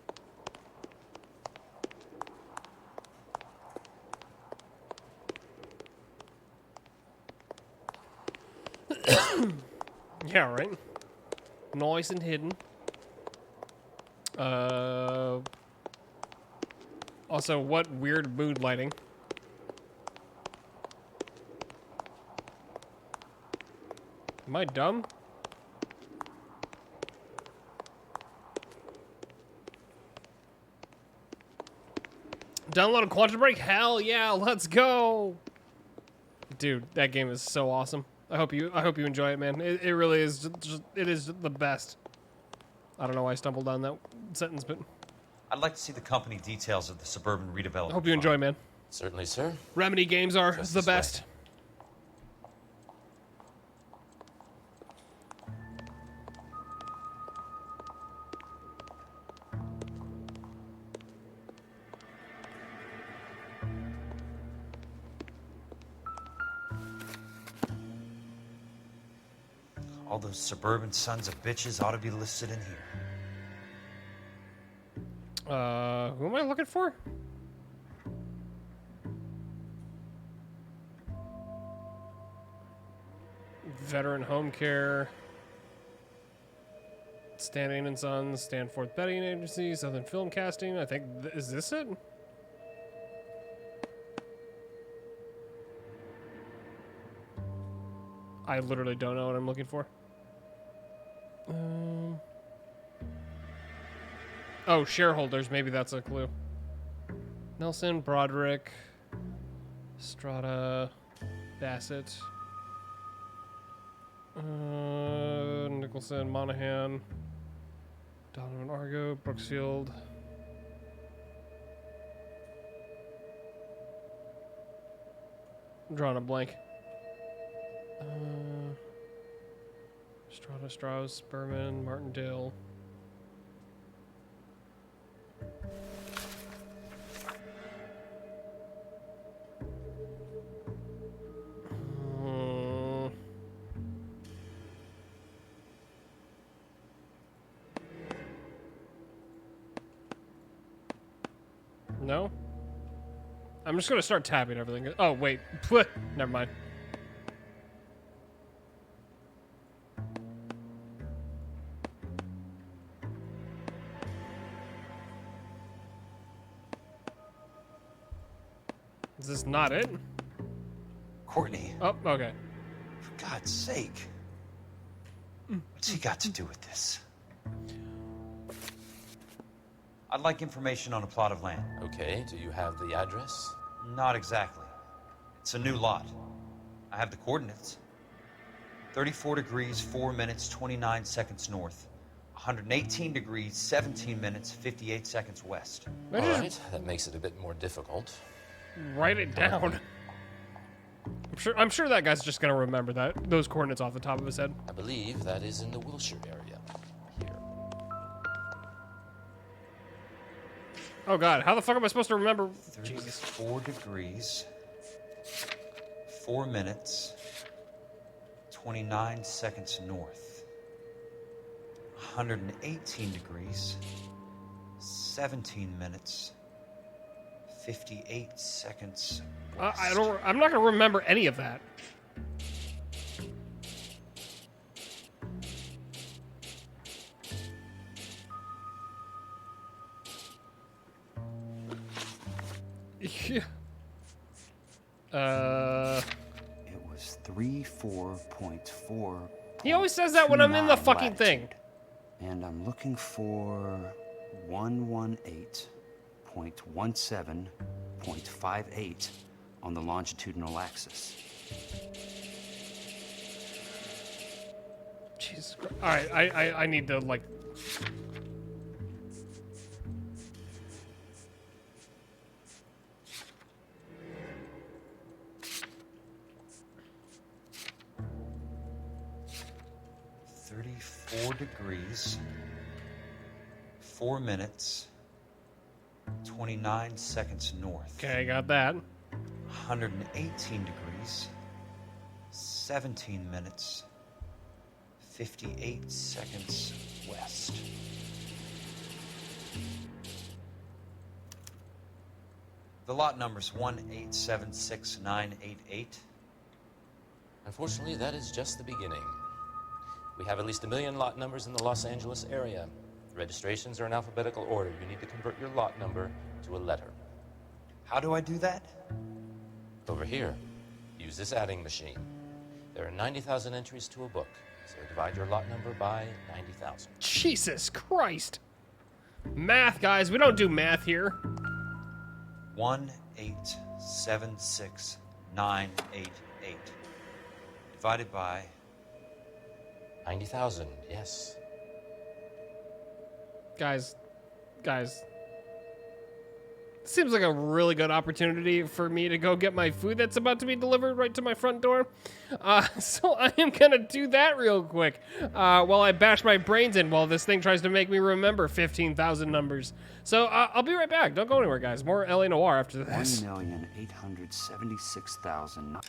Yeah, right. Nice and hidden. Also, what weird mood lighting. Am I dumb? Download a Quantum Break? Hell yeah, let's go. Dude, that game is so awesome. I hope you enjoy it, man. It really is it is the best. I don't know why I stumbled on that sentence, but I'd like to see the company details of the suburban redevelopment. I hope you enjoy, man. Certainly, sir. Remedy games are Just the this way. best. All those suburban sons of bitches ought to be listed in here. Who am I looking for? Veteran Home Care. Standing and Sons, Stanforth Betting Agency, Southern Film Casting. I think, is this it? I literally don't know what I'm looking for. Oh, shareholders. Maybe that's a clue. Nelson, Broderick, Strata, Bassett, Nicholson, Monahan, Donovan Argo, Brooksfield. I'm drawing a blank. Strata, Strauss, Berman, Martindale. No? I'm just gonna start tabbing everything. Oh, wait. Never mind. Is this not it? Courtney. Oh, okay. For God's sake. What's he got to do with this? I'd like information on a plot of land. Okay, do you have the address? Not exactly. It's a new lot. I have the coordinates. 34 degrees, 4 minutes, 29 seconds north. 118 degrees, 17 minutes, 58 seconds west. All right, that makes it a bit more difficult. Write it down. I'm sure that guy's just gonna remember those coordinates off the top of his head. I believe that is in the Wilshire area. Here. Oh God, how the fuck am I supposed to remember? 34 degrees, 4 minutes, 29 seconds north. 118 degrees, 17 minutes, 58 seconds. I'm not gonna remember any of that. Yeah. It was 34.4. He always says that when I'm in the fucking thing. And I'm looking for 118.17.58 on the longitudinal axis. Jesus Christ. All right, I need to like. Degrees, 4 minutes, 29 seconds north. Okay, got that. 118 degrees, 17 minutes, 58 seconds west. The lot number's 1876988. Unfortunately, that is just the beginning. We have at least 1 million lot numbers in the Los Angeles area. Registrations are in alphabetical order. You need to convert your lot number to a letter. How do I do that? Over here, use this adding machine. There are 90,000 entries to a book, so divide your lot number by 90,000. Jesus Christ. Math, guys. We don't do math here. 1,876,988. Divided by 90,000, yes. Guys. Seems like a really good opportunity for me to go get my food that's about to be delivered right to my front door. So I am gonna do that real quick while I bash my brains in while this thing tries to make me remember 15,000 numbers. So I'll be right back. Don't go anywhere, guys. More LA Noire after this. 1,876,000.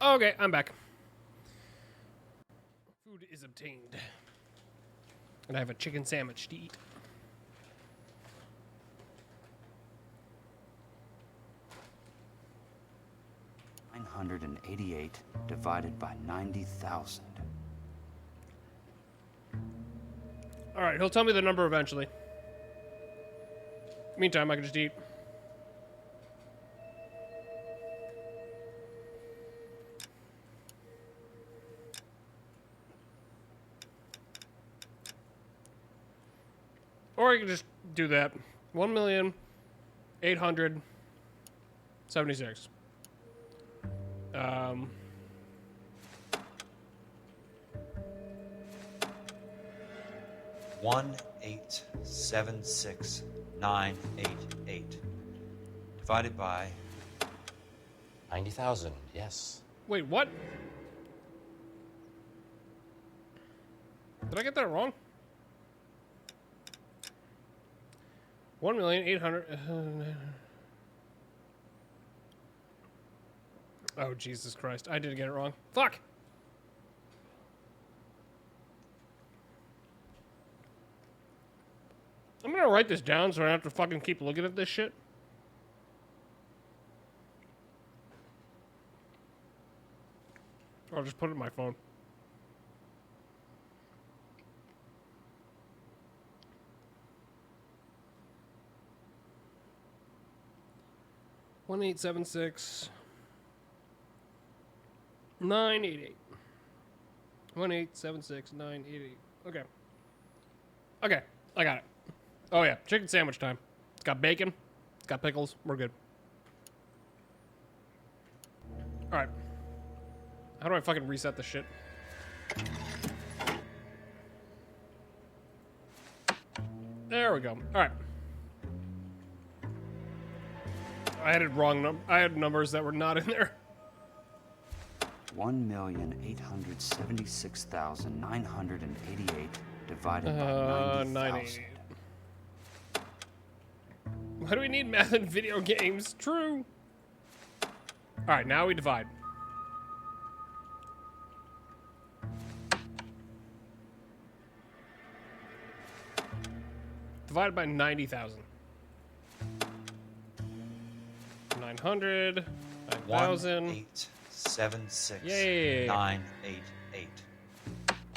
Okay, I'm back. Food is obtained. And I have a chicken sandwich to eat. $988 divided by 90,000. All right, he'll tell me the number eventually. Meantime, I can just eat. Or I can just do that. 1,876,000. 1,876,988 divided by 90,000, yes. Wait, what? Did I get that wrong? 1,800,000. Oh, Jesus Christ. I did get it wrong. Fuck! I'm gonna write this down so I don't have to fucking keep looking at this shit. Or I'll just put it in my phone. One 988. 1,876,988. Okay. Okay, I got it. Oh yeah, chicken sandwich time. It's got bacon. It's got pickles. We're good. All right. How do I fucking reset this shit? There we go. All right. I added wrong I had numbers that were not in there. 1,876,988 divided by 90,000. Why do we need math in video games? True. All right, now we divide. Divided by 90,000. 900, 9,000. 1,876,988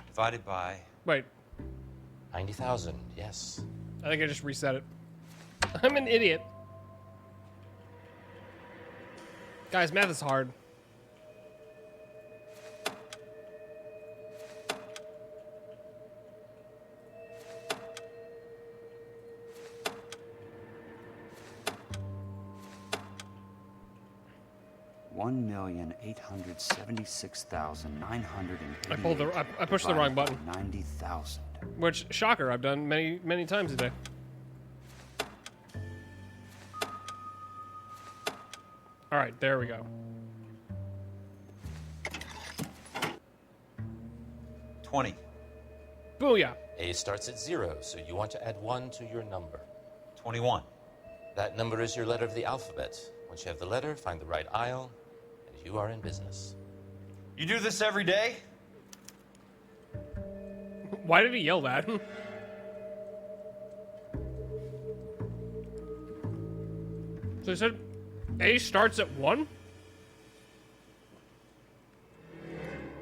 divided by. Wait. 90,000. Yes. I think I just reset it. I'm an idiot. Guys, math is hard. $1,876,988. I pushed the wrong button. 90,000. Which, shocker, I've done many times today. All right, there we go. 20. Booyah. A starts at 0, so you want to add 1 to your number. 21. That number is your letter of the alphabet. Once you have the letter, find the right aisle, and you are in business. You do this every day? Why did he yell that? So he said A starts at 1?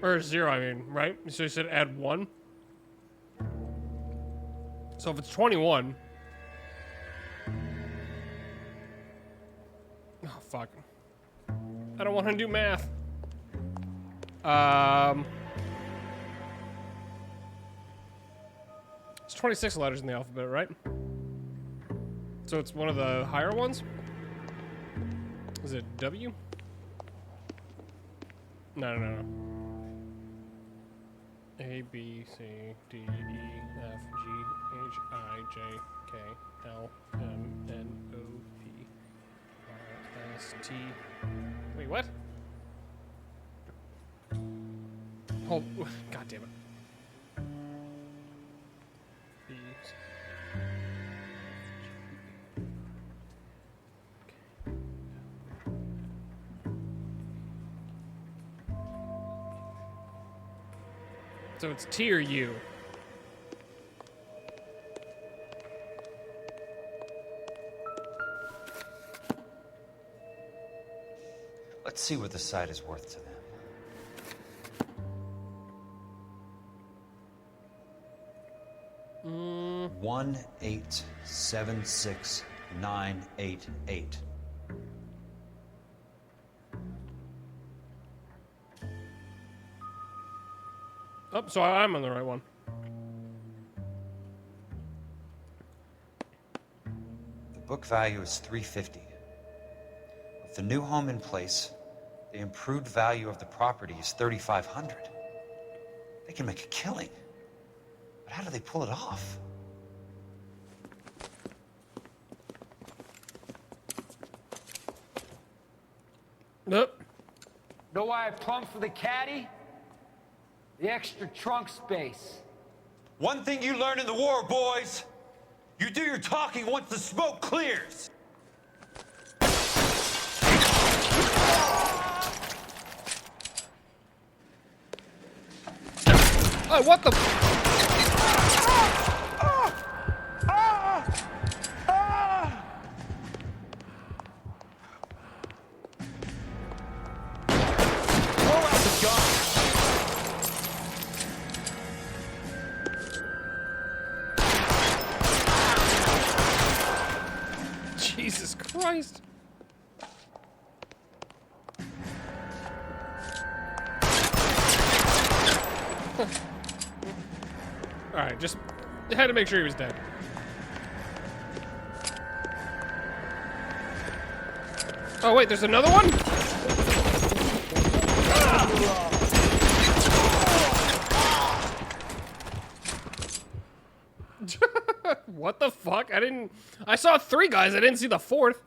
Or 0, I mean, right? So he said add 1? So if it's 21... Oh, fuck. I don't want to do math. It's 26 letters in the alphabet, right? So it's one of the higher ones? Is it W? No. A, B, C, D, E, F, G, H, I, J, K, L, M, N, O, P, R, S, T. Wait, what? Hold. God damn it. B, C, So it's T or U? Let's see what the site is worth to them. 1,876,988. Oh, so I'm on the right one. The book value is $350. With the new home in place, the improved value of the property is $3,500. They can make a killing. But how do they pull it off? Nope. Know why I plumbed for the caddy? The extra trunk space. One thing you learn in the war, boys. You do your talking once the smoke clears. Oh, what the? Jesus Christ. Alright, just had to make sure he was dead. Oh wait, there's another one? What the fuck? I saw 3 guys, I didn't see the 4th.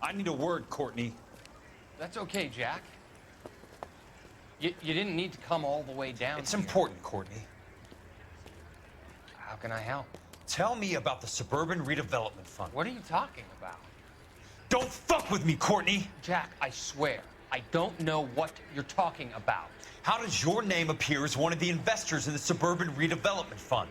I need a word, Courtney. That's okay, Jack. You didn't need to come all the way down It's here. important, Courtney. How can I help? Tell me about the Suburban Redevelopment Fund. What are you talking about? Don't fuck with me, Courtney! Jack, I swear, I don't know what you're talking about. How does your name appear as one of the investors in the Suburban Redevelopment Fund?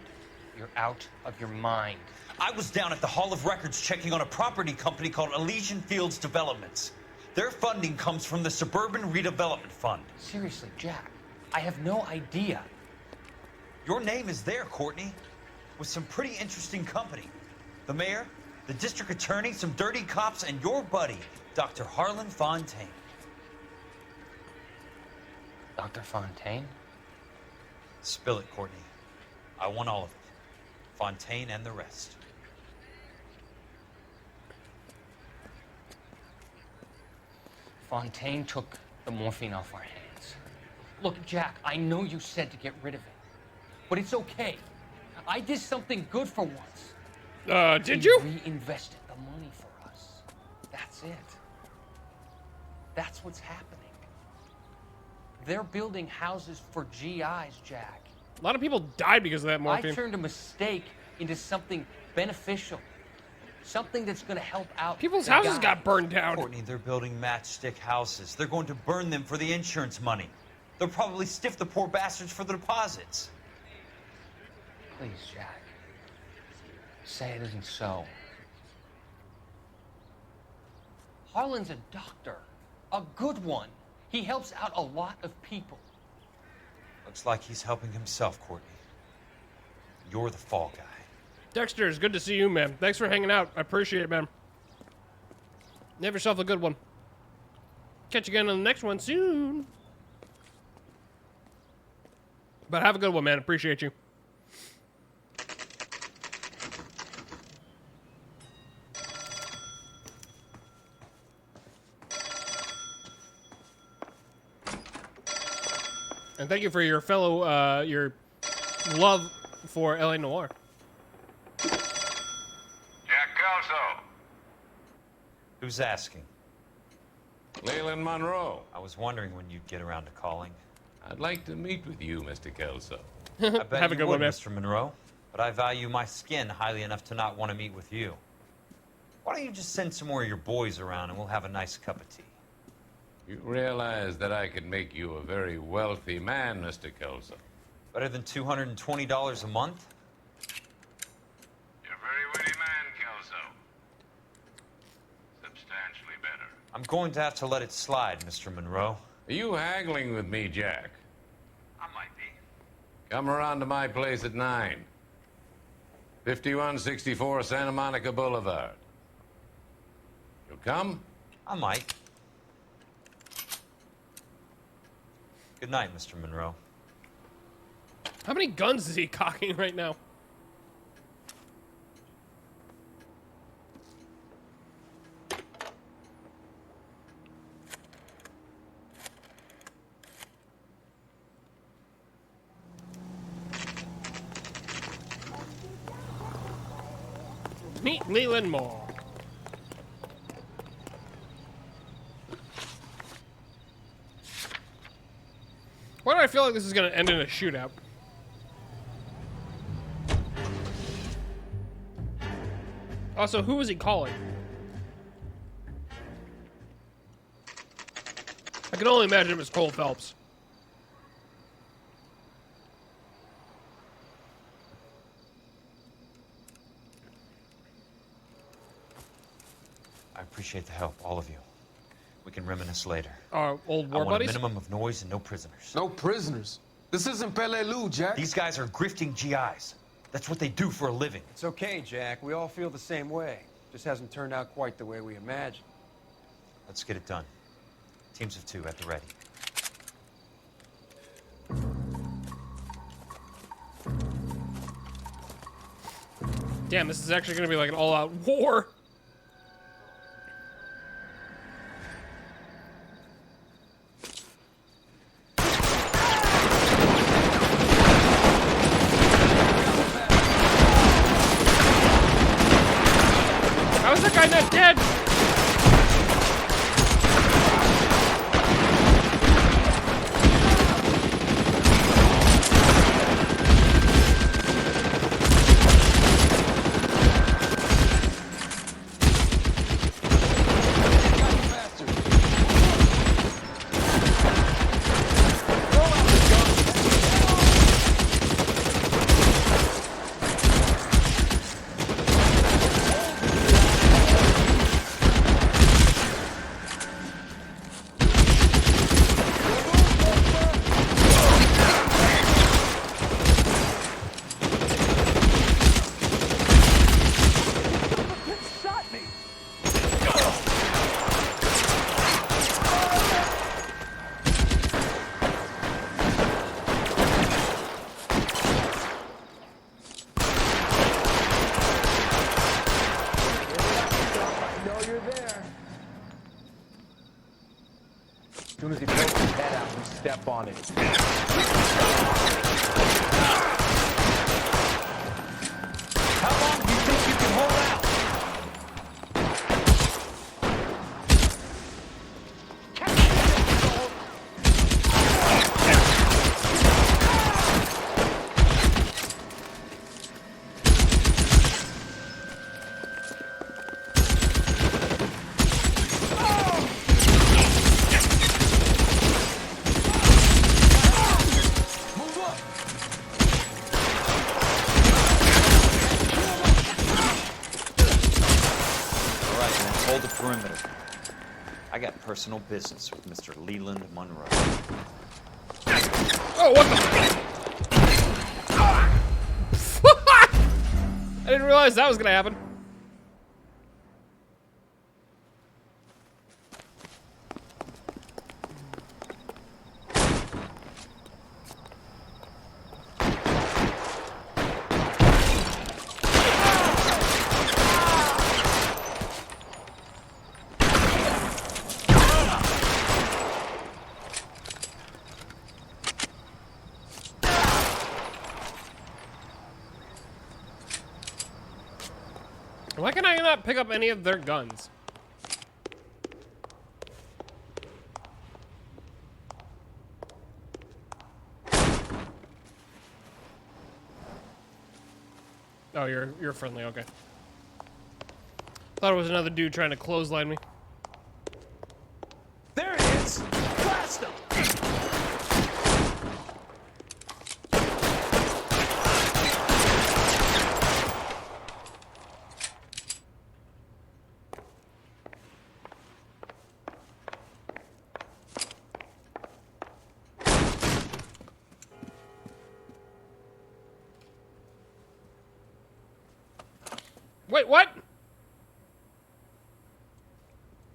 You're out of your mind. I was down at the Hall of Records checking on a property company called Elysian Fields Developments. Their funding comes from the Suburban Redevelopment Fund. Seriously, Jack, I have no idea. Your name is there, Courtney, with some pretty interesting company. The mayor, the district attorney, some dirty cops, and your buddy, Dr. Harlan Fontaine. Dr. Fontaine? Spill it, Courtney. I want all of it. Fontaine and the rest. Fontaine took the morphine off our hands. Look, Jack, I know you said to get rid of it, but it's okay. I did something good for once. Did you? He reinvested the money for us. That's it. That's what's happening. They're building houses for GIs, Jack. A lot of people died because of that morphine. I turned a mistake into something beneficial. Something that's going to help out. People's houses got burned down. Courtney, they're building matchstick houses. They're going to burn them for the insurance money. They'll probably stiff the poor bastards for the deposits. Please, Jack. Say it isn't so. Harlan's a doctor. A good one. He helps out a lot of people. Looks like he's helping himself, Courtney. You're the fall guy. Dexter, it's good to see you, man. Thanks for hanging out. I appreciate it, man. Have yourself a good one. Catch you again on the next one soon. But have a good one, man. Appreciate you. And thank you for your fellow, your love for LA Noire. Jack Kelso. Who's asking? Leland Monroe. I was wondering when you'd get around to calling. I'd like to meet with you, Mr. Kelso. I bet Have a you good would, one, man. Mr. Monroe. But I value my skin highly enough to not want to meet with you. Why don't you just send some more of your boys around and we'll have a nice cup of tea? You realize that I could make you a very wealthy man, Mr. Kelso. Better than $220 a month? You're a very witty man, Kelso. Substantially better. I'm going to have to let it slide, Mr. Monroe. Are you haggling with me, Jack? I might be. Come around to my place at 9. 5164 Santa Monica Boulevard. You'll come? I might. Good night, Mr. Monroe. How many guns is he cocking right now? Meet Leland Moore. Why do I feel like this is going to end in a shootout? Also, who is he calling? I can only imagine it was Cole Phelps. I appreciate the help, all of you. We can reminisce later. Our old war I want buddies? a minimum of noise and no prisoners. No prisoners? This isn't Peleliu, Jack. These guys are grifting GIs. That's what they do for a living. It's okay, Jack. We all feel the same way. Just hasn't turned out quite the way we imagined. Let's get it done. Teams of 2 at the ready. Damn, this is actually going to be like an all-out war. How is that guy not dead? spawning. How long do you think you can hold out? Hold the perimeter. I got personal business with Mr. Leland Monroe. Oh, what the? I didn't realize that was gonna happen. Why can I not pick up any of their guns? Oh, you're friendly, okay. Thought it was another dude trying to clothesline me. There it is! Blast him! Wait, what?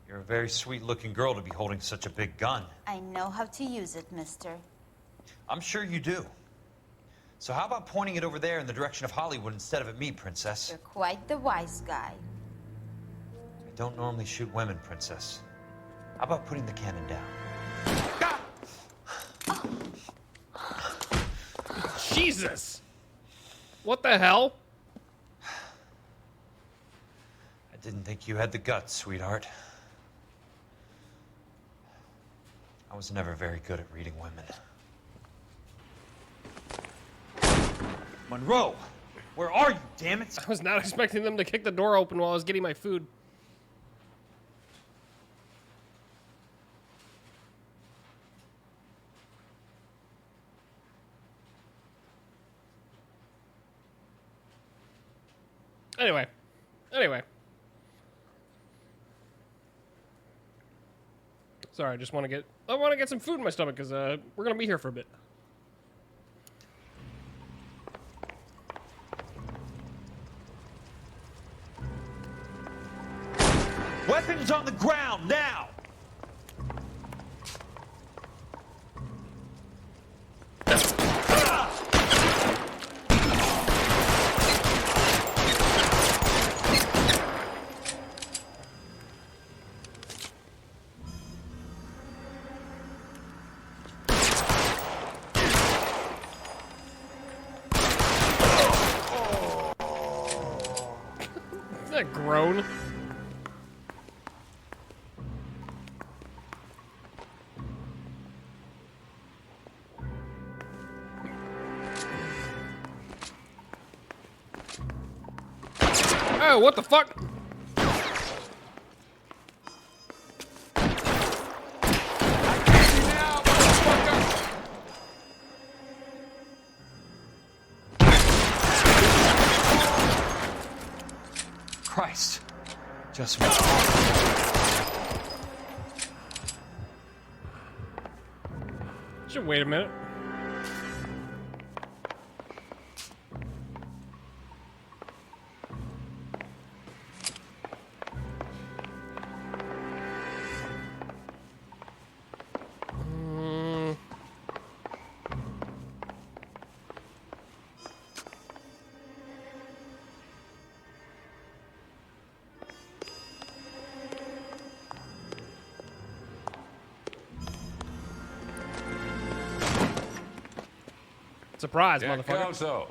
You're a very sweet-looking girl to be holding such a big gun. I know how to use it, mister. I'm sure you do. So how about pointing it over there in the direction of Hollywood instead of at me, Princess? You're quite the wise guy. I don't normally shoot women, Princess. How about putting the cannon down? Jesus! What the hell? I didn't think you had the guts, sweetheart. I was never very good at reading women. Monroe! Where are you, damn it? I was not expecting them to kick the door open while I was getting my food. Anyway. Sorry, I just want to get some food in my stomach because we're gonna be here for a bit. Weapons on the ground, now! That groan. Oh, what the fuck? Christ. Just me. Should wait a minute. Surprise, Jack motherfucker. Kelso.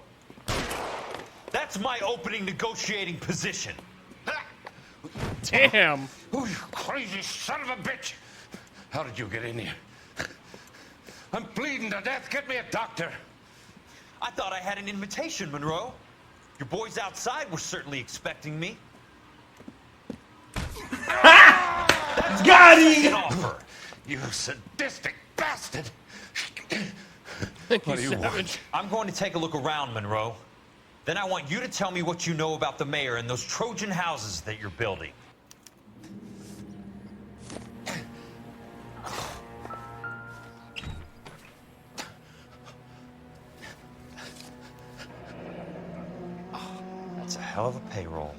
That's my opening negotiating position. Damn. Oh, you crazy son of a bitch. How did you get in here? I'm bleeding to death. Get me a doctor. I thought I had an invitation, Monroe. Your boys outside were certainly expecting me. Got him! Offer. You sadistic bastard. What do you want? I'm going to take a look around, Monroe. Then I want you to tell me what you know about the mayor and those Trojan houses that you're building. That's a hell of a payroll.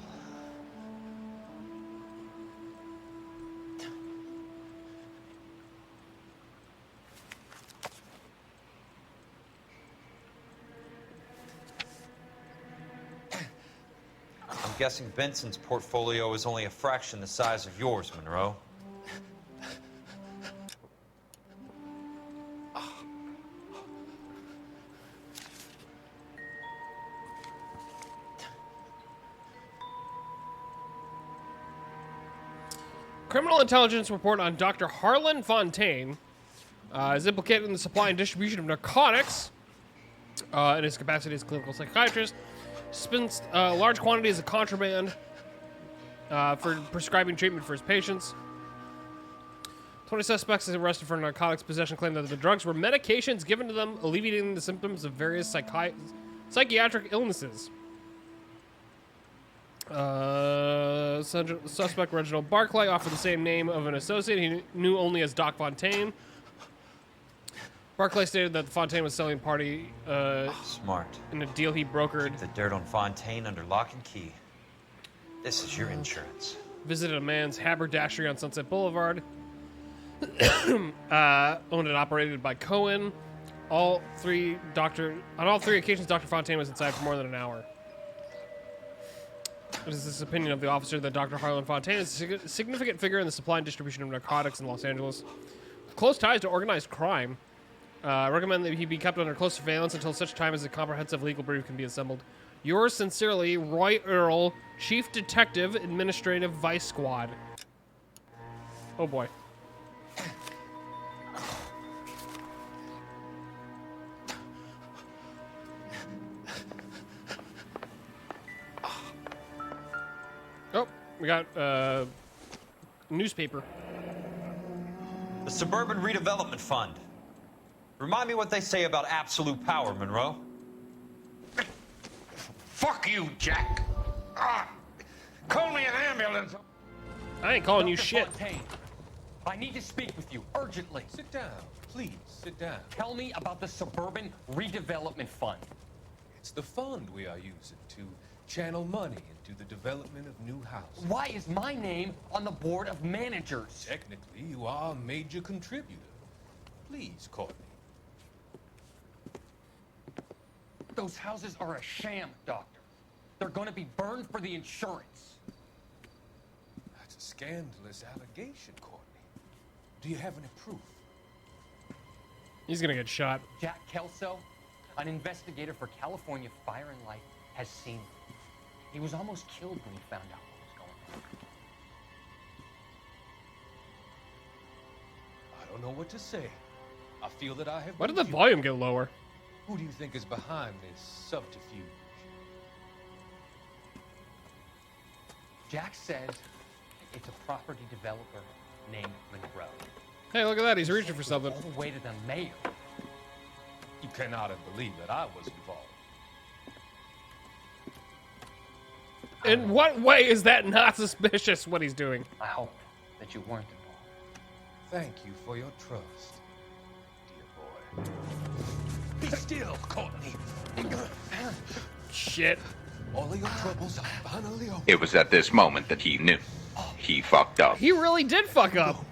I'm guessing Benson's portfolio is only a fraction the size of yours, Monroe. Criminal intelligence report on Dr. Harlan Fontaine is implicated in the supply and distribution of narcotics in his capacity as a clinical psychiatrist. Spends large quantities of contraband for prescribing treatment for his patients. 20 suspects is arrested for narcotics possession, claim that the drugs were medications given to them alleviating the symptoms of various psychiatric illnesses. Suspect Reginald Barclay offered the same name of an associate he knew only as Doc Fontaine. Barclay stated that Fontaine was selling party Smart. in a deal he brokered. Keep the dirt on Fontaine under lock and key. This is your insurance. Visited a man's haberdashery on Sunset Boulevard. Owned and operated by Cohen. On all three occasions, Dr. Fontaine was inside for more than an hour. It is this opinion of the officer that Dr. Harlan Fontaine is a significant figure in the supply and distribution of narcotics in Los Angeles. With close ties to organized crime. I recommend that he be kept under close surveillance until such time as a comprehensive legal brief can be assembled. Yours sincerely, Roy Earl, Chief Detective, Administrative Vice Squad. Oh boy. Oh, we got newspaper. The Suburban Redevelopment Fund. Remind me what they say about absolute power, Monroe. Fuck you, Jack. Call me an ambulance. I ain't calling you Dr. shit. Fontaine, I need to speak with you urgently. Sit down. Please, sit down. Tell me about the Suburban Redevelopment Fund. It's the fund we are using to channel money into the development of new houses. Why is my name on the board of managers? Technically, you are a major contributor. Please, Courtney. Those houses are a sham, Doctor. They're going to be burned for the insurance. That's a scandalous allegation, Courtney. Do you have any proof? He's gonna get shot. Jack Kelso, an investigator for California Fire and Life, has seen them. He was almost killed when he found out what was going on. I don't know what to say. I feel that I have. Why did the volume get lower? Who do you think is behind this subterfuge? Jack says it's a property developer named Monroe. Hey, look at that. He's reaching for something. All the way to the mayor. You cannot believe that I was involved. In what way is that not suspicious, what he's doing? I hope that you weren't involved. Thank you for your trust, dear boy. Be still, Courtney. Shit. All of your troubles are finally over. It was at this moment that he knew. He fucked up. He really did fuck up.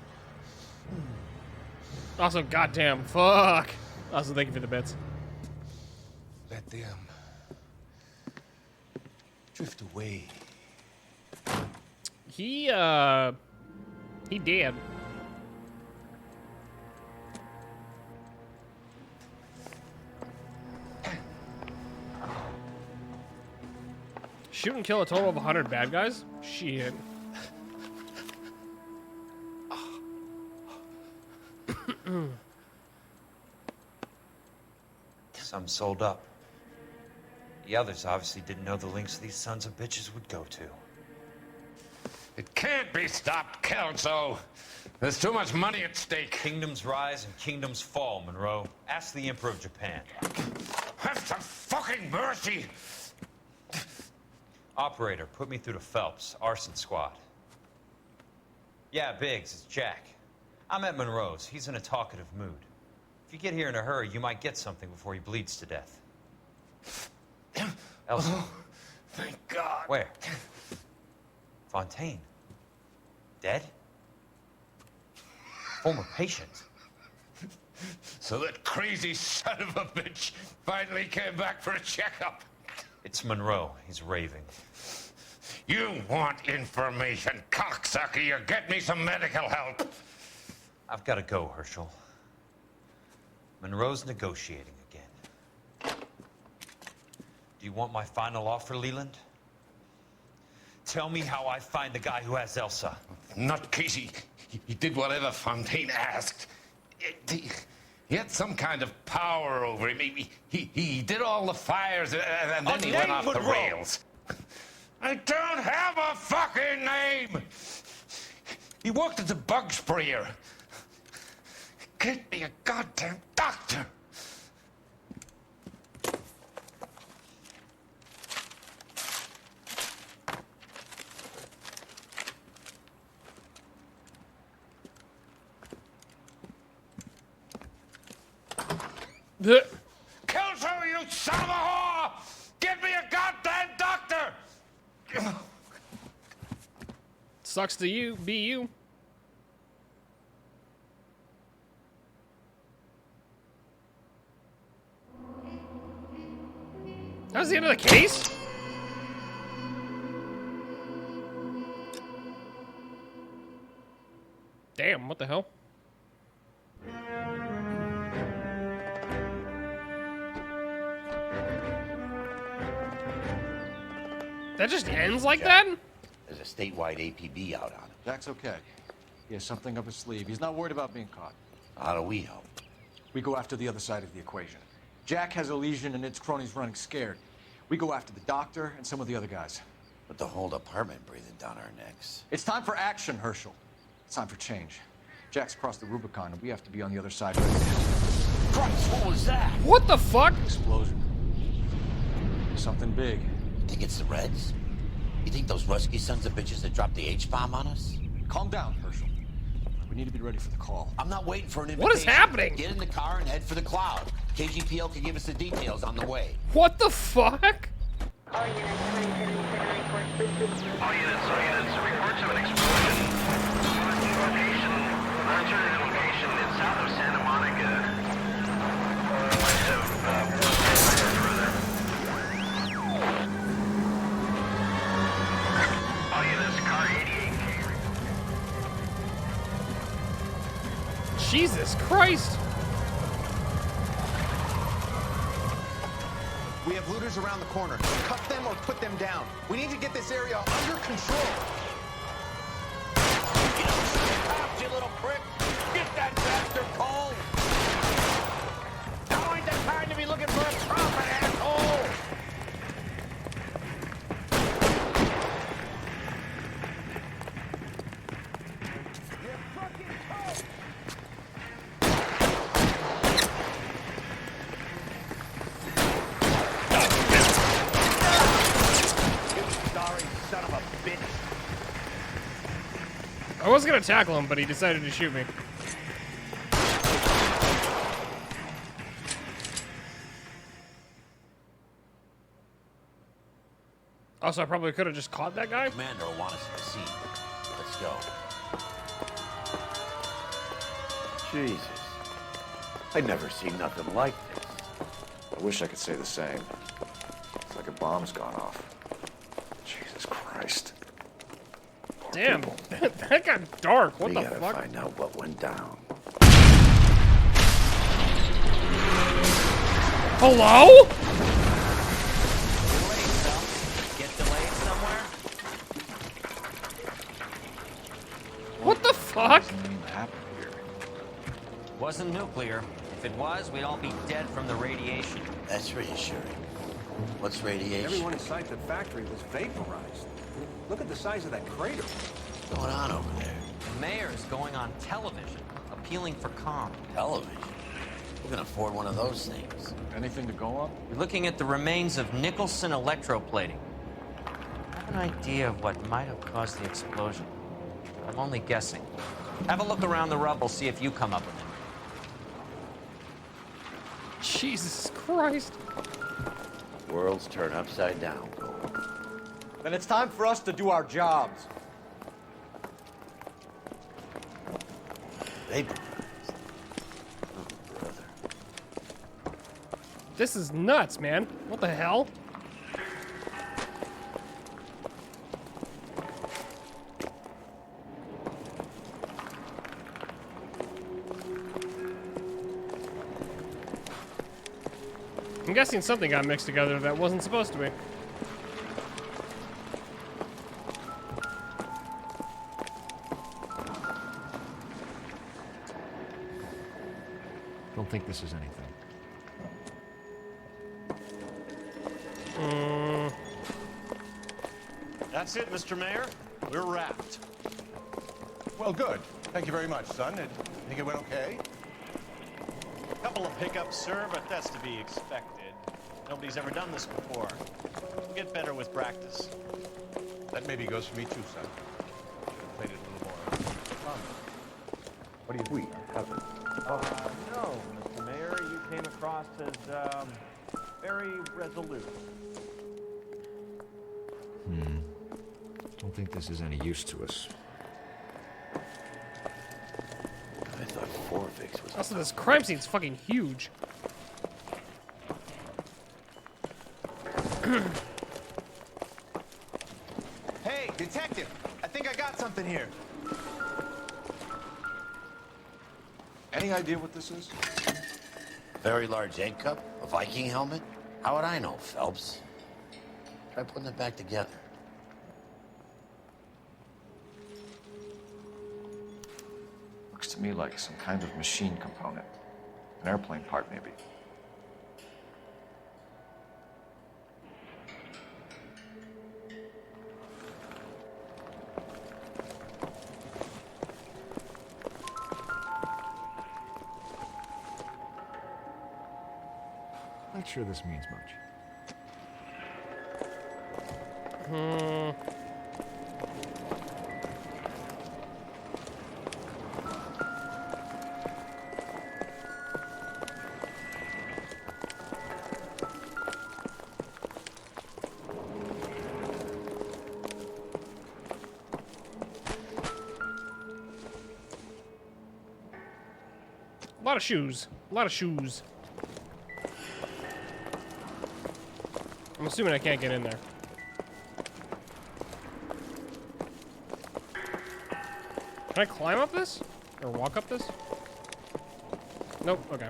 Also, goddamn, fuck. Also, thank you for the bits. Let them drift away. He did. Shoot and kill a total of 100 bad guys? Shit. Some sold up. The others obviously didn't know the lengths these sons of bitches would go to. It can't be stopped, Kelso. There's too much money at stake. Kingdoms rise and kingdoms fall, Monroe. Ask the Emperor of Japan. Have some fucking mercy! Operator, put me through to Phelps, arson squad. Yeah, Biggs, it's Jack. I'm at Monroe's. He's in a talkative mood. If you get here in a hurry, you might get something before he bleeds to death. Elsa. Oh, thank God. Where? Fontaine. Dead? Former patient. So that crazy son of a bitch finally came back for a checkup. It's Monroe. He's raving. You want information, cocksucker. You get me some medical help. I've got to go, Herschel. Monroe's negotiating again. Do you want my final offer, Leland? Tell me how I find the guy who has Elsa. Not Casey. He did whatever Fontaine asked. He had some kind of power over him. He did all the fires, and then he went off the rails. I don't have a fucking name! He worked as a bug sprayer. Get me a goddamn doctor! Kelso, you son of a whore! Get me a goddamn doctor! Sucks to you, be you. That was the end of the case? Damn, what the hell? That just ends like that? There's a statewide APB out on him. Jack's okay. He has something up his sleeve. He's not worried about being caught. How do we help? We go after the other side of the equation. Jack has a legion and its cronies running scared. We go after the doctor and some of the other guys. But the whole department breathing down our necks. It's time for action, Herschel. It's time for change. Jack's crossed the Rubicon and we have to be on the other side. Christ, what was that? What the fuck? Explosion. Something big. Think it's the Reds? You think those Rusky sons of bitches that dropped the H-bomb on us? Calm down, Herschel. We need to be ready for the call. I'm not waiting for an invitation. What is happening? Get in the car and head for the cloud. KGPL can give us the details on the way. What the fuck? All units, reports of an explosion. Alternative location is south of Santa Monica. West of, further. All units, car 88K. Jesus Christ. We have looters around the corner. Cuff them or put them down. We need to get this area under control. Get up to the cops, you little prick! Get that bastard cold! Now ain't the time to be looking for a profit, asshole! I was gonna tackle him, but he decided to shoot me. Also, I probably could have just caught that guy. Commander will want us at the scene. Let's go. Jesus. I'd never seen nothing like this. I wish I could say the same. It's like a bomb's gone off. Jesus Christ. Damn, that got dark. What the fuck? We gotta find out what went down. Hello? Get delayed, it was, we'd all be dead from the radiation. That's reassuring. What's radiation? Everyone inside the factory was vaporized. Look at the size of that crater. What's going on over there? The mayor is going on television, appealing for calm. Television? Who can afford one of those things? Anything to go on? We're looking at the remains of Nicholson electroplating. I have an idea of what might have caused the explosion. I'm only guessing. Have a look around the rubble, see if you come up with it. Jesus Christ. Worlds turn upside down, Cole. Then it's time for us to do our jobs. Vaporized. This is nuts, man. What the hell? I'm guessing something got mixed together that wasn't supposed to be. Don't think this is anything. That's it, Mr. Mayor. We're wrapped. Well, good. Thank you very much, son. Think it went okay? Couple of hiccups, sir, but that's to be expected. Nobody's ever done this before. We'll get better with practice. That maybe goes for me too, son. Should have played it a little more. What do you covered? No, Mr. Mayor, you came across as, very resolute. Don't think this is any use to us. I thought Forvix was... Also, this crime scene's fucking huge. Hey, detective! I think I got something here. Any idea what this is? Very large egg cup? A Viking helmet? How would I know, Phelps? Try putting it back together. Looks to me like some kind of machine component. An airplane part, maybe. Not sure this means much. A lot of shoes. A lot of shoes. I'm assuming I can't get in there. Can I climb up this? Or walk up this? Nope, okay.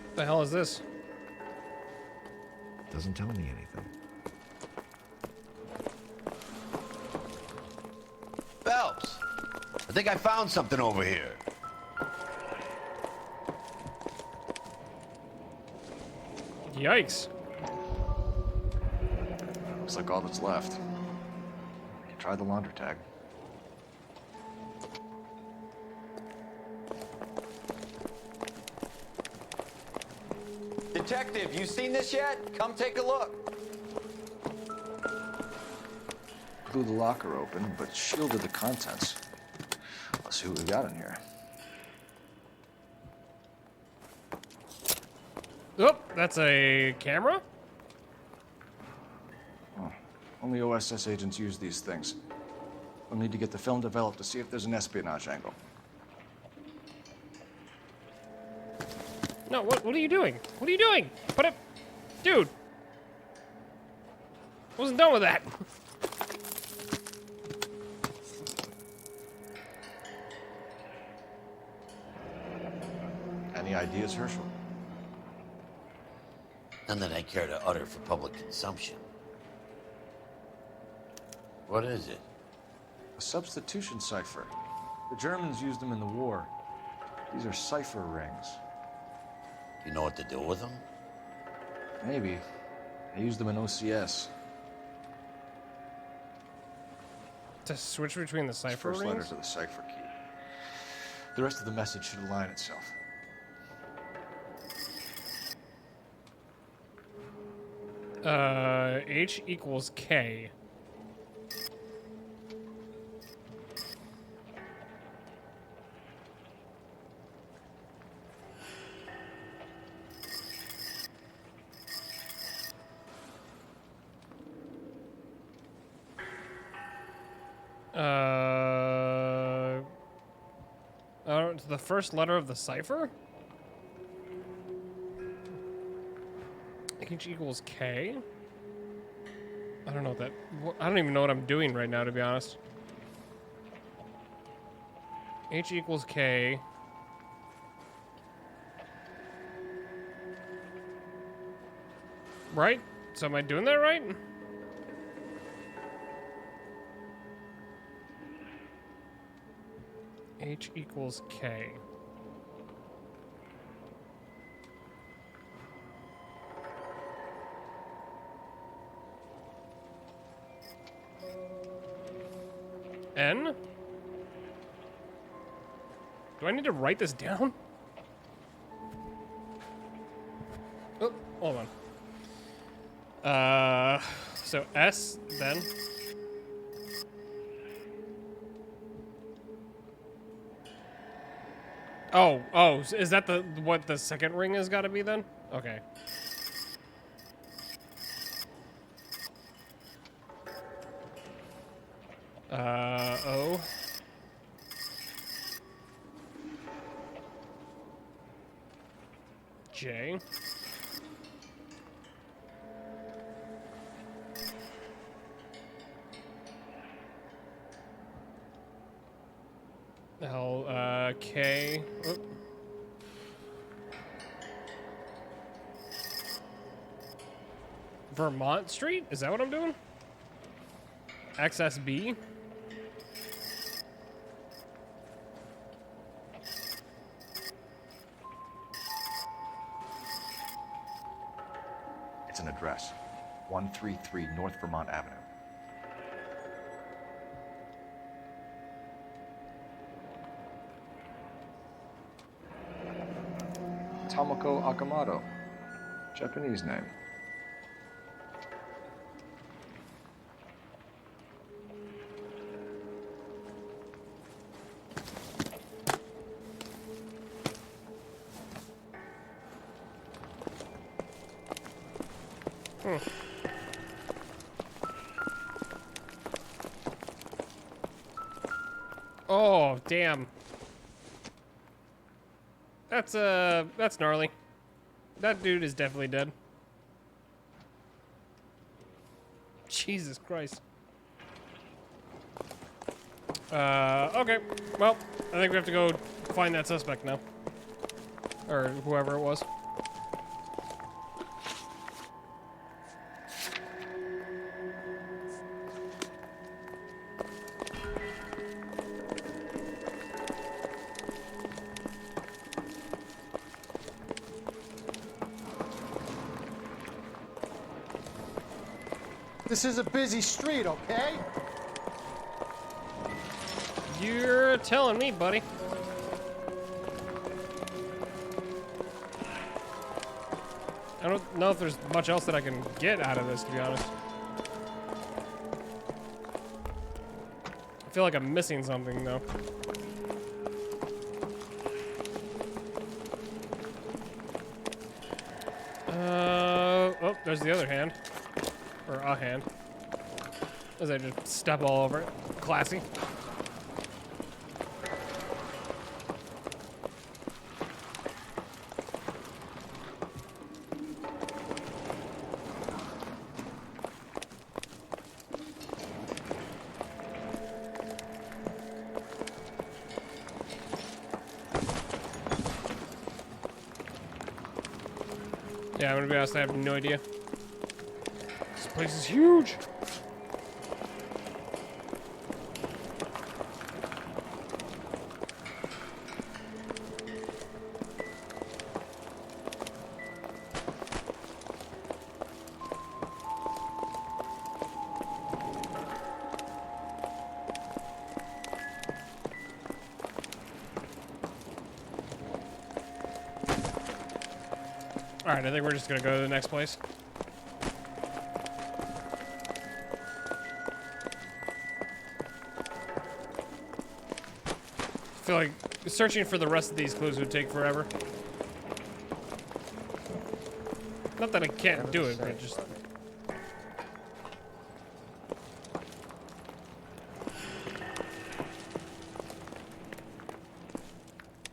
What the hell is this? Doesn't tell me anything. Phelps! I think I found something over here. Yikes. Looks like all that's left. Try the laundry tag. Detective, you seen this yet? Come take a look. Blew the locker open, but shielded the contents. Let's see what we got in here. Oh, that's a camera? Oh, only OSS agents use these things. We'll need to get the film developed to see if there's an espionage angle. No, what are you doing? What are you doing? Put it... Dude! Wasn't done with that. Any ideas, Herschel? None that I care to utter for public consumption. What is it? A substitution cipher. The Germans used them in the war. These are cipher rings. You know what to do with them? Maybe. I used them in OCS. To switch between the cipher First rings? letters of the cipher key. The rest of the message should align itself. H equals K. The first letter of the cipher? H equals K? I don't know what that... I don't even know what I'm doing right now, to be honest. H equals K. Right? So am I doing that right? H equals K. N? Do I need to write this down? Oh, hold on. So S then. Oh, is that what the second ring has got to be then? Okay. O. J. L, K. Oop. Vermont Street? Is that what I'm doing? XSB? It's an address. 133 North Vermont Avenue. Tomoko Akamoto. Japanese name. Oh, damn. That's gnarly. That dude is definitely dead. Jesus Christ. Okay. Well, I think we have to go find that suspect now. Or whoever it was. This is a busy street, okay? You're telling me, buddy. I don't know if there's much else that I can get out of this, to be honest. I feel like I'm missing something, though. Oh, there's the other hand. Or a hand. As I just step all over it. Classy. Yeah, I'm gonna be honest, I have no idea. This place is huge. Alright, I think we're just gonna go to the next place. I feel like searching for the rest of these clues would take forever. Not that I can't do it, but just...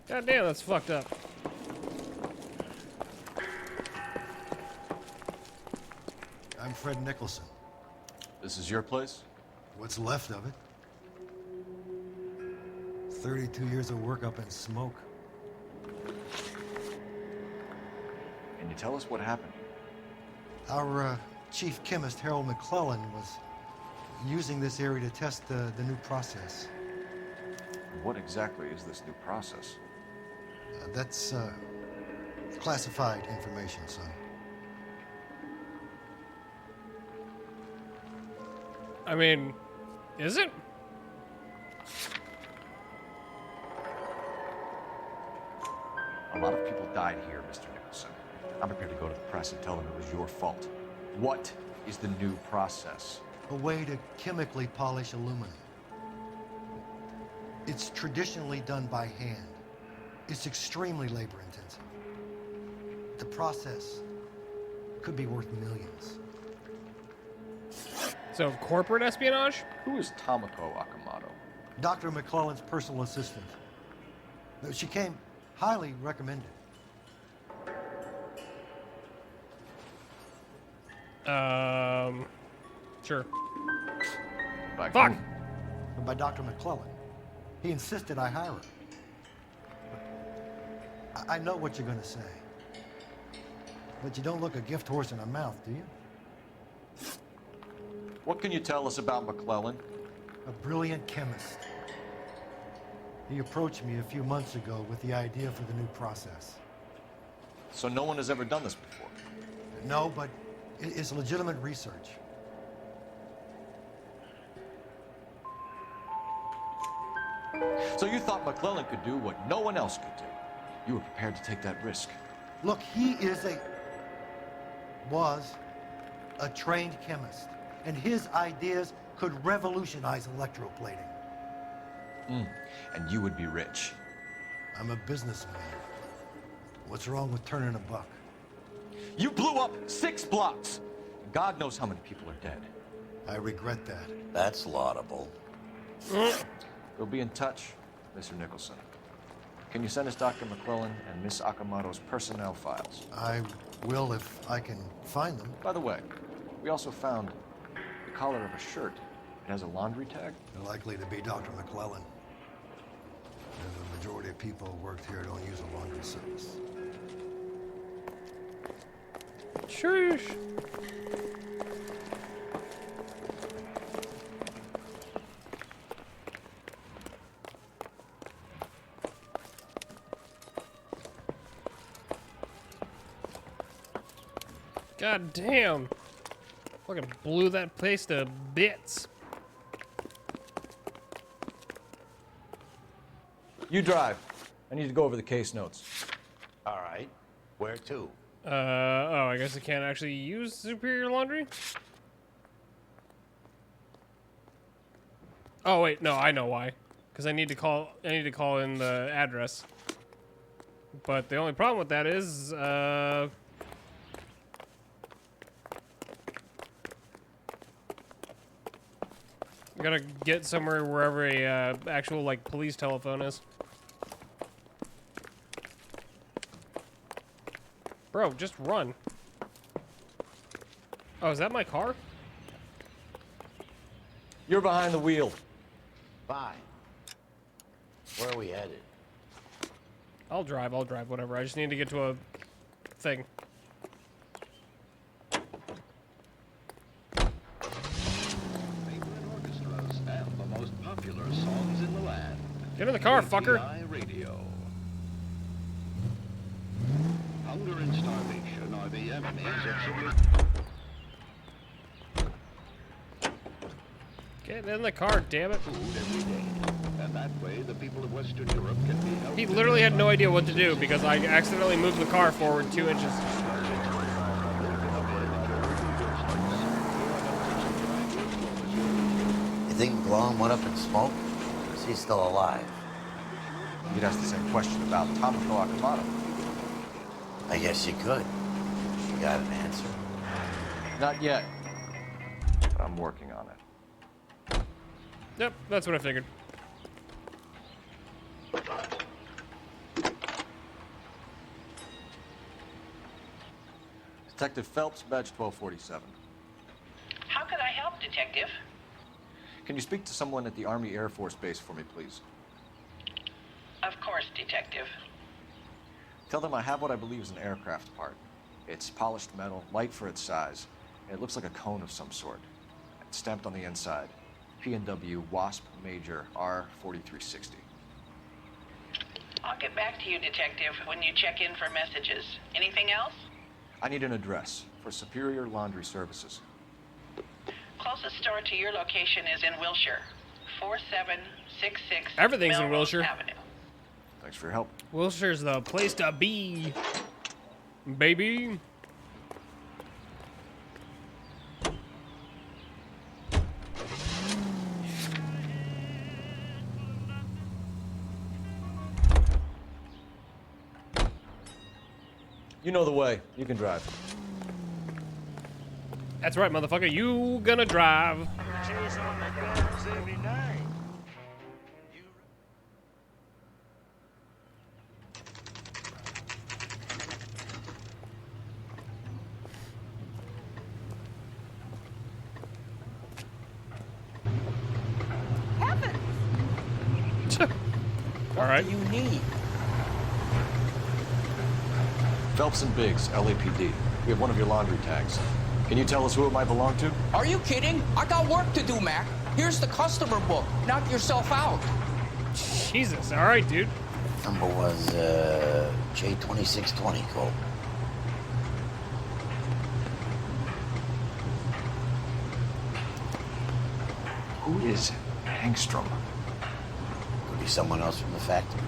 God damn, that's fucked up. I'm Fred Nicholson. This is your place? What's left of it. 32 years of work up in smoke. Can you tell us what happened? Our chief chemist, Harold McClellan, was using this area to test the new process. What exactly is this new process? That's classified information, son. I mean, is it? A lot of people died here, Mr. Nicholson. I'm prepared to go to the press and tell them it was your fault. What is the new process? A way to chemically polish aluminum. It's traditionally done by hand. It's extremely labor-intensive. The process could be worth millions. So, corporate espionage? Who is Tomoko Akamoto? Dr. McClellan's personal assistant. She came highly recommended. Sure. Fuck! By Dr. McClellan. He insisted I hire her. I know what you're gonna say. But you don't look a gift horse in the mouth, do you? What can you tell us about McClellan? A brilliant chemist. He approached me a few months ago with the idea for the new process. So no one has ever done this before? No, but it's legitimate research. So you thought McClellan could do what no one else could do? You were prepared to take that risk? Look, he was a trained chemist, and his ideas could revolutionize electroplating. And you would be rich. I'm a businessman. What's wrong with turning a buck? You blew up 6 blocks! God knows how many people are dead. I regret that. That's laudable. We'll be in touch, Mr. Nicholson. Can you send us Dr. McClellan and Miss Akamoto's personnel files? I will if I can find them. By the way, we also found the collar of a shirt. It has a laundry tag. They're likely to be Dr. McClellan. And the majority of people who worked here don't use a laundry service. Sheesh. God damn. Fucking blew that place to bits. You drive. I need to go over the case notes. All right. Where to? Oh, I guess I can't actually use Superior Laundry? Oh, wait, no, I know why. Because I need to call in the address. But the only problem with that is, I gotta get somewhere wherever a actual like police telephone is. Bro, just run. Oh, is that my car? You're behind the wheel. Fine. Where are we headed? I'll drive, whatever. I just need to get to a thing. in the land. Get in the car, fucker. API Radio. Hunger and starvation are the enemies of civilization. Get in the car, damn it. Food every day. And that way, the people of Western Europe can be helped. He literally had no idea what to do because I accidentally moved the car forward 2 inches. You think McGlone went up in smoke? Or is he still alive? You'd ask the same question about Tamako Akamoto. I guess you could. You got an answer? Not yet. But I'm working on it. Yep, that's what I figured. Detective Phelps, badge 1247. How can I help, Detective? Can you speak to someone at the Army Air Force Base for me, please? Of course, Detective. Tell them I have what I believe is an aircraft part. It's polished metal, light for its size. It looks like a cone of some sort. It's stamped on the inside. P&W Wasp Major R4360. I'll get back to you, Detective, when you check in for messages. Anything else? I need an address for Superior Laundry Services. Closest store to your location is in Wilshire. 4766 Everything's in Melrose Wilshire. Avenue. Thanks for your help. Wilshire's the place to be, baby. You know the way. You can drive. That's right, motherfucker. You gonna drive. All right. You need. Phelps and Biggs, LAPD. We have one of your laundry tags. Can you tell us who it might belong to? Are you kidding? I got work to do, Mac. Here's the customer book. Knock yourself out. Jesus. All right, dude. Number was J2620, Cole. Who is Hangstrom? Could be someone else from the factory.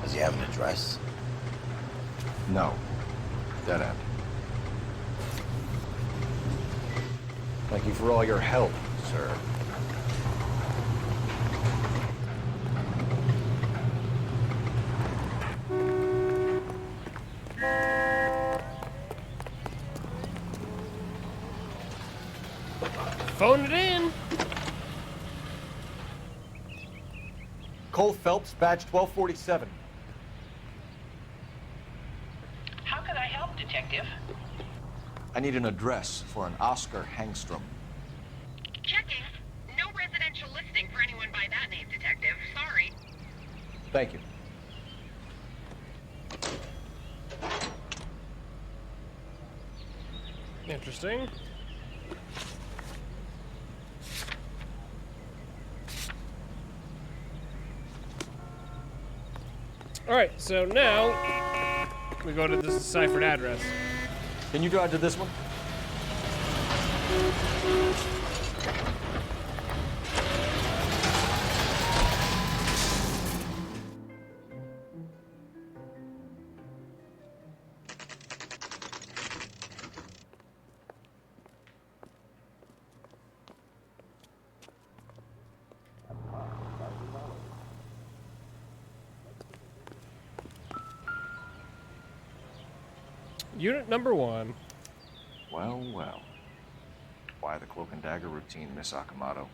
Does he have an address? No. Dead end. Thank you for all your help, sir. Phone it in. Cole Phelps, badge 1247. How can I help, Detective? I need an address for an Oscar Hangstrom. Checking. No residential listing for anyone by that name, Detective. Sorry. Thank you. Interesting. All right, so now we go to this deciphered address. Can you drive to this one? Unit number 1. Well, well. Why the cloak and dagger routine, Miss Akamoto?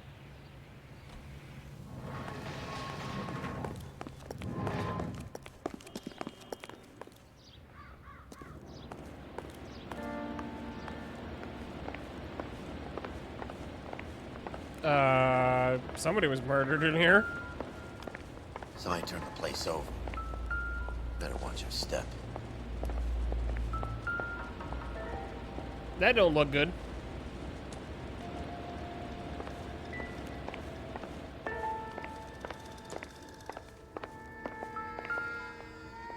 Somebody was murdered in here. Somebody turned the place over. Better watch your step. That don't look good.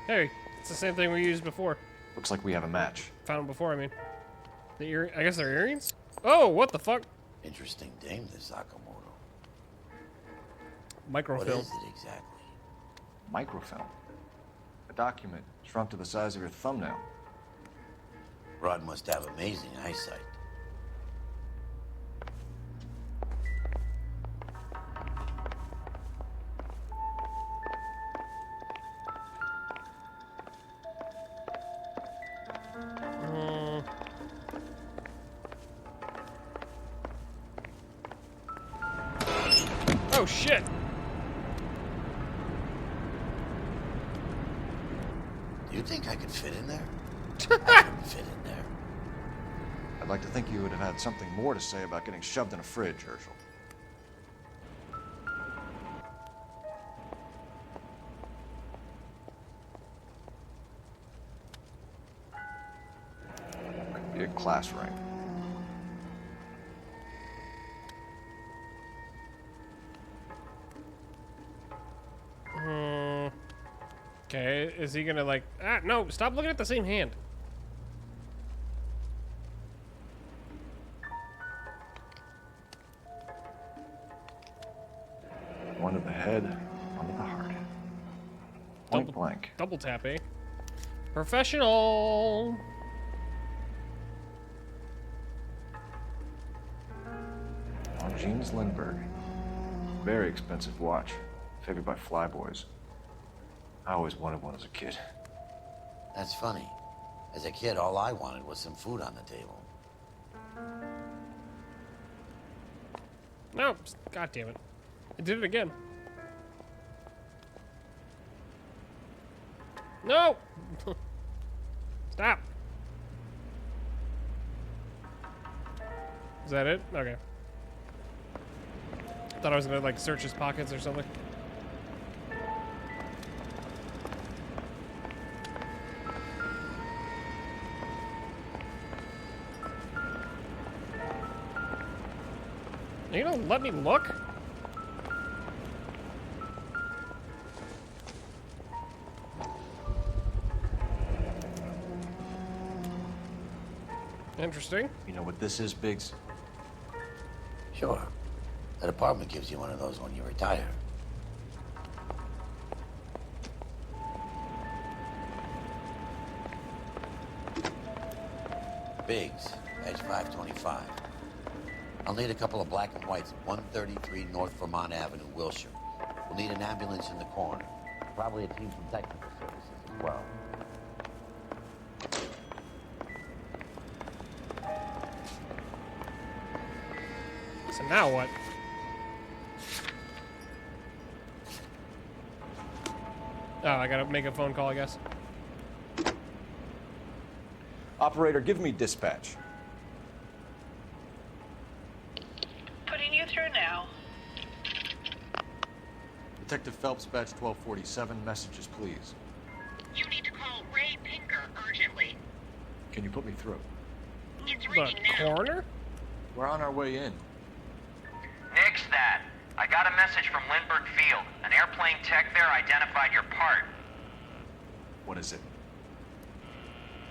Hey, it's the same thing we used before. Looks like we have a match. Found them before, I mean. I guess they're earrings? Oh, what the fuck? Interesting dame, this Sakamoto. Microfilm. What is it exactly? Microfilm. A document shrunk to the size of your thumbnail. Rod must have amazing eyesight. Oh shit! Do you think I could fit in there? I couldn't fit in there. I'd like to think you would have had something more to say about getting shoved in a fridge, Herschel. Could be a class ring. Okay, is he gonna like... Ah, no, stop looking at the same hand. One to the head, one to the heart. Point blank. Double tap, eh? Professional! Jeans Lindbergh. Very expensive watch. Favored by flyboys. I always wanted one as a kid. That's funny. As a kid, all I wanted was some food on the table. No, god damn it. I did it again. No! Stop! Is that it? Okay. Thought I was gonna like search his pockets or something. You don't let me look? Interesting. You know what this is, Biggs? Sure. That apartment gives you one of those when you retire. Biggs, edge 525. I'll need a couple of black and whites at 133 North Vermont Avenue, Wilshire. We'll need an ambulance in the corner. Probably a team from technical services as well. So now what? Oh, I gotta make a phone call, I guess. Operator, give me dispatch. Putting you through now. Detective Phelps, badge 1247. Messages, please. You need to call Ray Pinker urgently. Can you put me through? It's ringing now. Corner? We're on our way in. Nix that. I got a message from Lindbergh Field. An airplane tech there identified your part. What is it?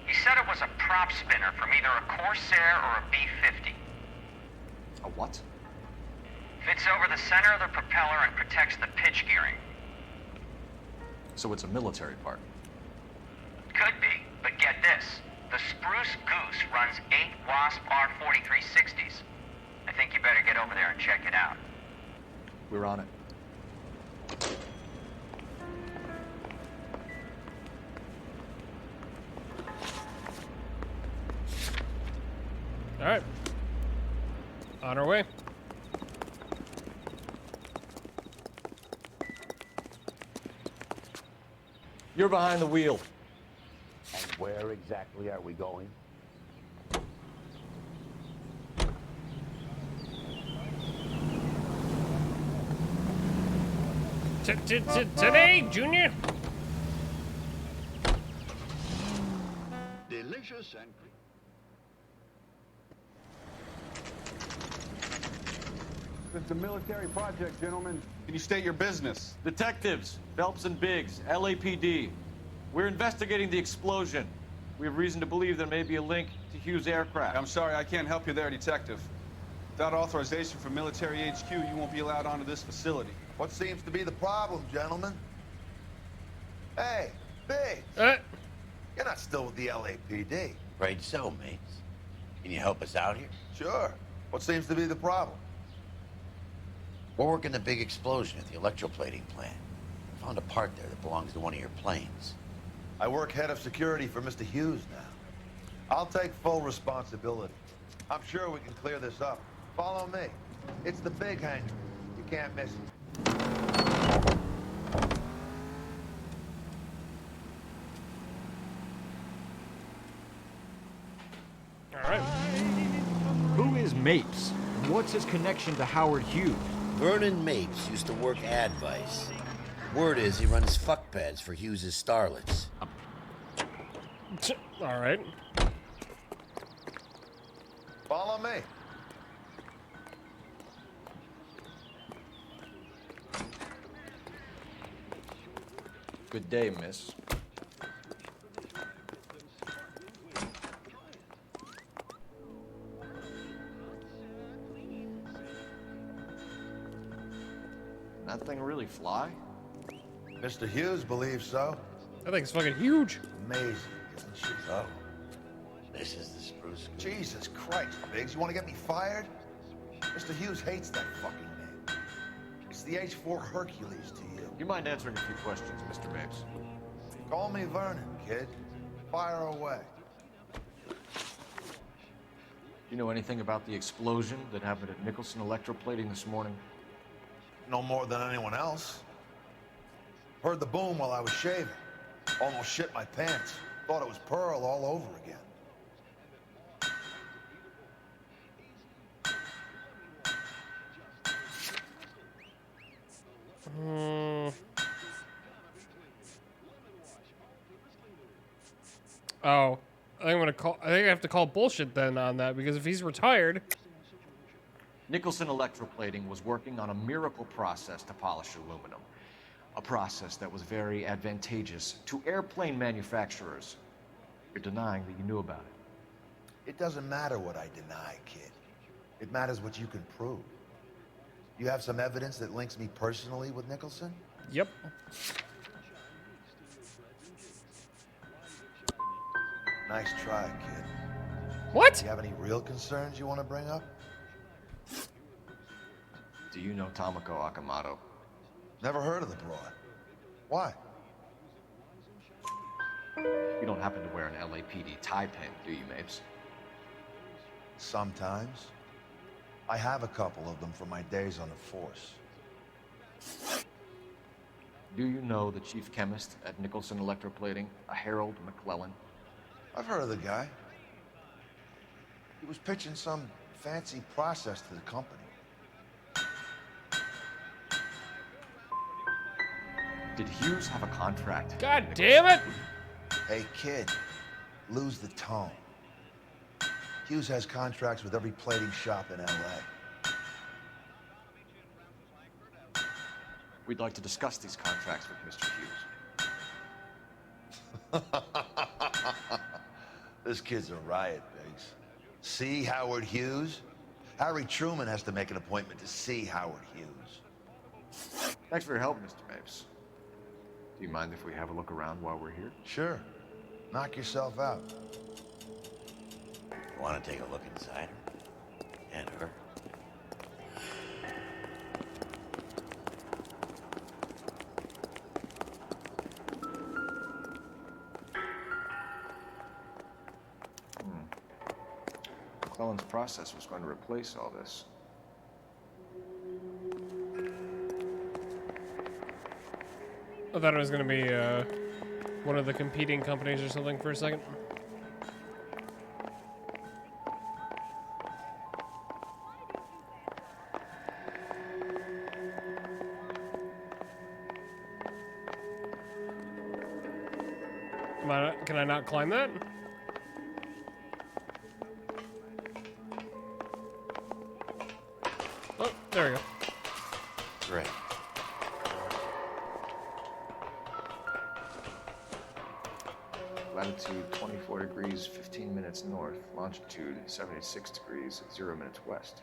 He said it was a prop spinner from either a Corsair or a B-50. A what? Fits over the center of the propeller and protects the pitch gearing. So it's a military part. Could be, but get this. The Spruce Goose runs 8 Wasp R-4360s. I think you better get over there and check it out. We're on it. All right. On our way. You're behind the wheel. And where exactly are we going? Today, Junior? Delicious and It's a military project, gentlemen. Can you state your business? Detectives, Phelps and Biggs, LAPD. We're investigating the explosion. We have reason to believe there may be a link to Hughes' aircraft. I'm sorry, I can't help you there, Detective. Without authorization from military HQ, you won't be allowed onto this facility. What seems to be the problem, gentlemen? Hey, Biggs! You're not still with the LAPD. Afraid so, mates. Can you help us out here? Sure. What seems to be the problem? We're working the big explosion at the electroplating plant. Found a part there that belongs to one of your planes. I work head of security for Mr. Hughes now. I'll take full responsibility. I'm sure we can clear this up. Follow me. It's the big hangar. You can't miss it. Alright. Who is Mapes? And what's his connection to Howard Hughes? Vernon Mapes used to work Advice. Word is he runs fuck pads for Hughes' starlets. Alright. Follow me. Good day, miss. That thing really fly? Mr. Hughes believes so. That thing's fucking huge. Amazing, isn't she? Oh. This is the spruce. Jesus Christ, Biggs. You want to get me fired? Mr. Hughes hates that fucking name. It's the H-4 Hercules to you. You mind answering a few questions, Mr. Mapes? Call me Vernon, kid. Fire away. You know anything about the explosion that happened at Nicholson Electroplating this morning? No more than anyone else. Heard the boom while I was shaving. Almost shit my pants. Thought it was Pearl all over again. Oh, I think I have to call bullshit then on that, because if he's retired. Nicholson Electroplating was working on a miracle process to polish aluminum. A process that was very advantageous to airplane manufacturers. You're denying that you knew about it. It doesn't matter what I deny, kid. It matters what you can prove. You have some evidence that links me personally with Nicholson? Yep. Nice try, kid. What? You have any real concerns you want to bring up? Do you know Tomoko Akamoto? Never heard of the broad. Why? You don't happen to wear an LAPD tie pin, do you, Mapes? Sometimes. I have a couple of them from my days on the force. Do you know the chief chemist at Nicholson Electroplating, a Harold McClellan? I've heard of the guy. He was pitching some fancy process to the company. Did Hughes have a contract? God damn it! Hey, kid, lose the tone. Hughes has contracts with every plating shop in L.A. We'd like to discuss these contracts with Mr. Hughes. This kid's a riot, Biggs. See Howard Hughes? Harry Truman has to make an appointment to see Howard Hughes. Thanks for your help, Mr. Mapes. Do you mind if we have a look around while we're here? Sure. Knock yourself out. You want to take a look inside her? And her? McClellan's process was going to replace all this. I thought it was going to be one of the competing companies or something for a second. Can I not climb that? Oh, there we go. Great. Latitude 24 degrees, 15 minutes north. Longitude 76 degrees, 0 minutes west.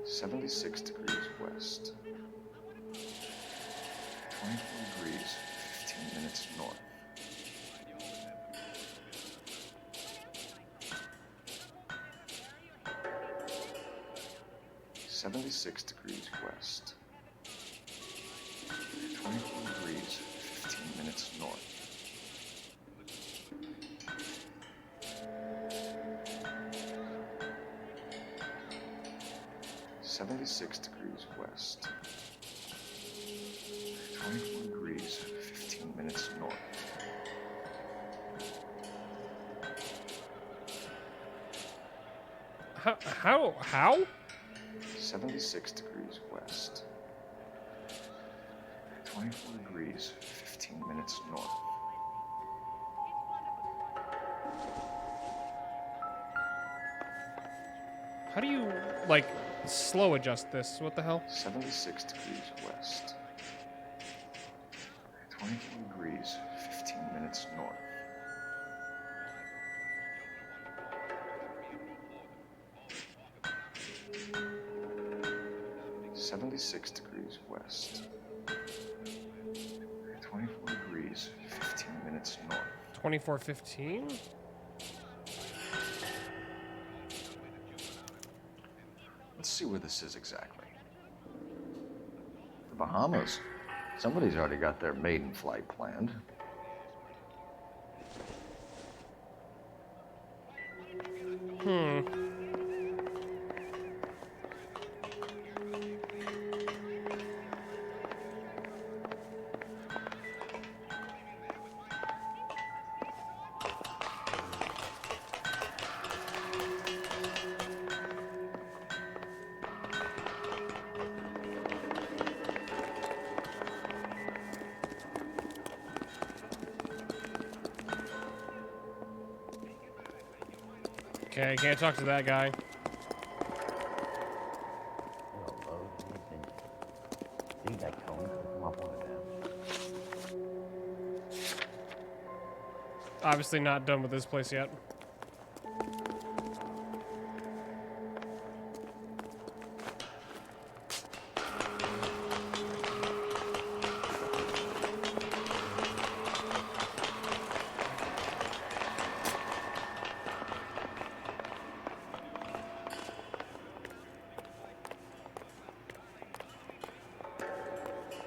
(76 degrees west). 24 degrees, 15 minutes north. 76 degrees west. 24 degrees, 15 minutes north. (76 degrees west. 24 degrees, 15 minutes north. How? 76 degrees west. 24 degrees, 15 minutes north. How do you, like, slow adjust this? What the hell? 76 degrees west. 24 degrees, 15 minutes north. 76 degrees west. 24 degrees, 15 minutes north. 2415? Let's see where this is exactly. The Bahamas. Somebody's already got their maiden flight planned. Okay, can't talk to that guy. See that cone? Come up one of them. Obviously not done with this place yet.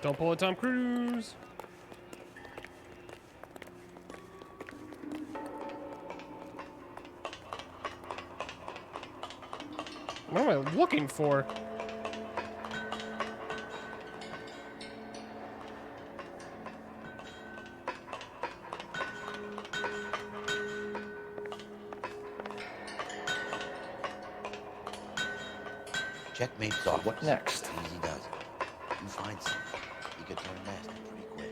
Don't pull a Tom Cruise. What am I looking for? Checkmate's off. What next? Easy does it. You find something, you can turn nasty pretty quick.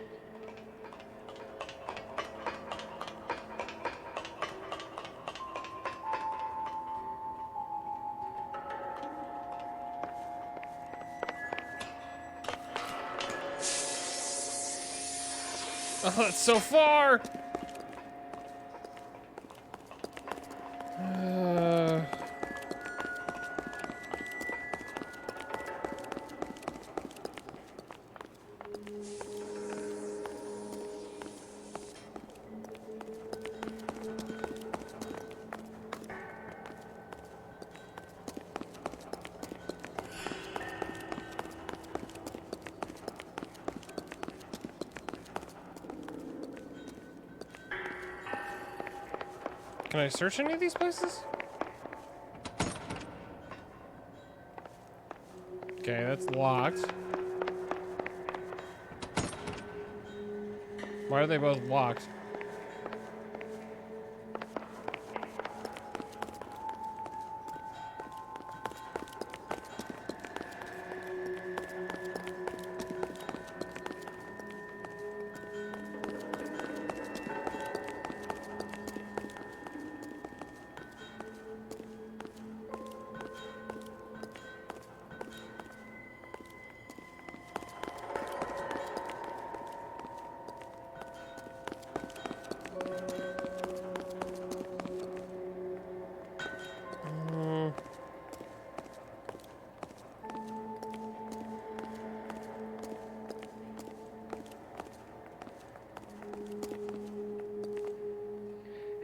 Oh, that's so far. Can I search any of these places? Okay, that's locked. Why are they both locked?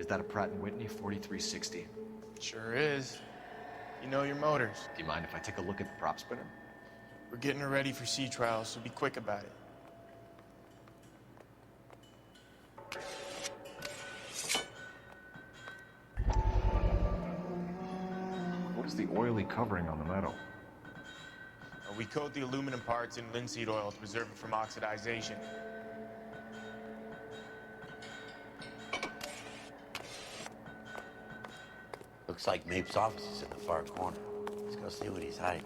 Is that a Pratt & Whitney 4360? Sure is. You know your motors. Do you mind if I take a look at the prop spinner? We're getting her ready for sea trials, so be quick about it. What is the oily covering on the metal? We coat the aluminum parts in linseed oil to preserve it from oxidization. Looks like Mapes' office is in the far corner. Let's go see what he's hiding.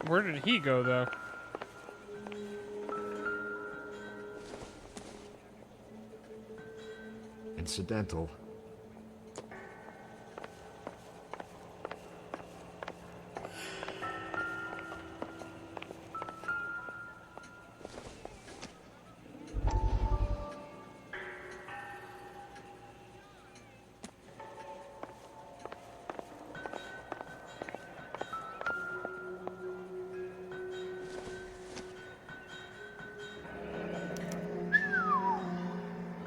Where did he go, though? Incidental.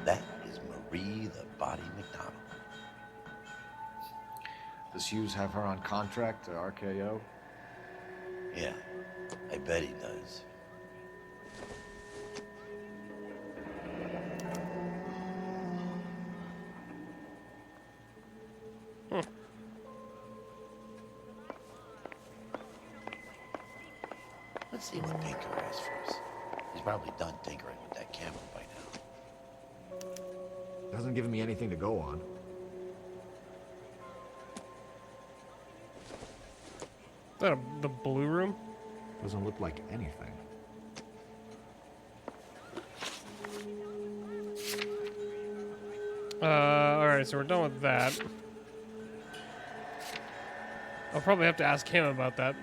That is Marie the Body McDonald. Does Hughes have her on contract to RKO? Yeah, I bet he does. Let's see what Tinker has for us. He's probably done tinkering with that camera by now. Hasn't given me anything to go on. Is that the blue room? Doesn't look like anything. Alright, so we're done with that. I'll probably have to ask him about that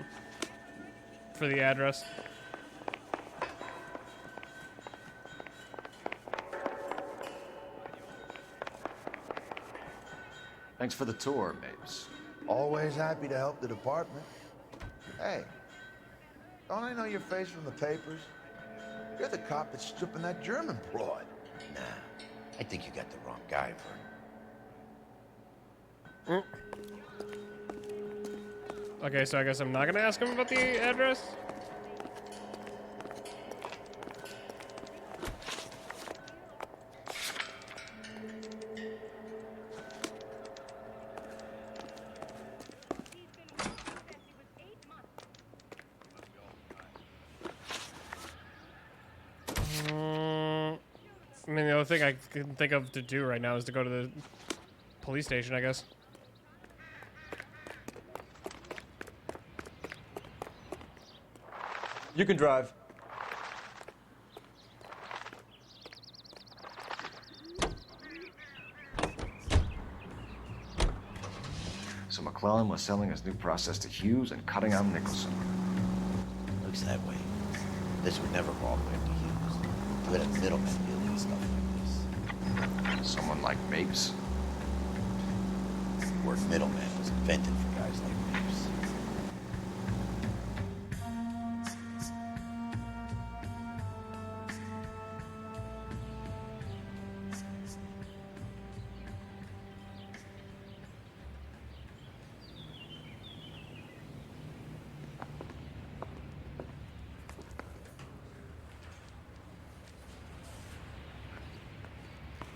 for the address. Thanks for the tour, Mapes. Always happy to help the department. Hey, don't I know your face from the papers? You're the cop that's stripping that German broad. Nah, I think you got the wrong guy, Vern. Okay, so I guess I'm not gonna ask him about the address? I mean, the only thing I can think of to do right now is to go to the police station, I guess. You can drive. So McClellan was selling his new process to Hughes and cutting out Nicholson. Looks that way. This would never go all the way up to Hughes. You had a middleman dealing with stuff like this. Someone like Mapes? The word middleman was invented for guys like Mapes.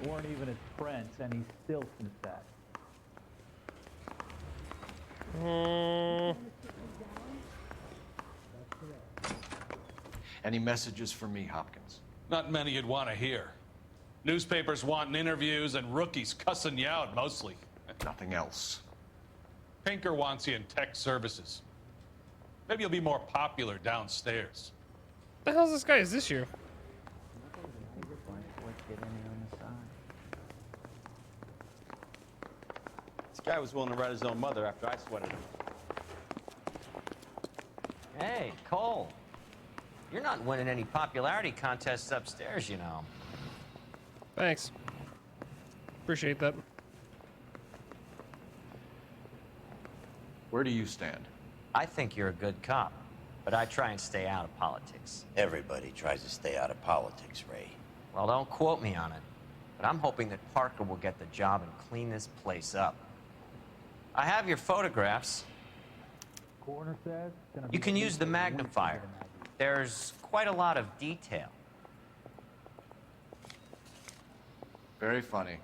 They weren't even his friends, and he still thinks that. Any messages for me, Hopkins? Not many you'd want to hear. Newspapers wanting interviews and rookies cussing you out, mostly. Nothing else. Pinker wants you in tech services. Maybe you'll be more popular downstairs. What the hell's this guy? Is this you? Guy was willing to write his own mother after I sweated him. Hey, Cole. You're not winning any popularity contests upstairs, you know. Thanks. Appreciate that. Where do you stand? I think you're a good cop, but I try and stay out of politics. Everybody tries to stay out of politics, Ray. Well, don't quote me on it, but I'm hoping that Parker will get the job and clean this place up. I have your photographs. Coroner says it's gonna be You can at use least the a week to get magnifier. him out. There's quite a lot of detail. Very funny.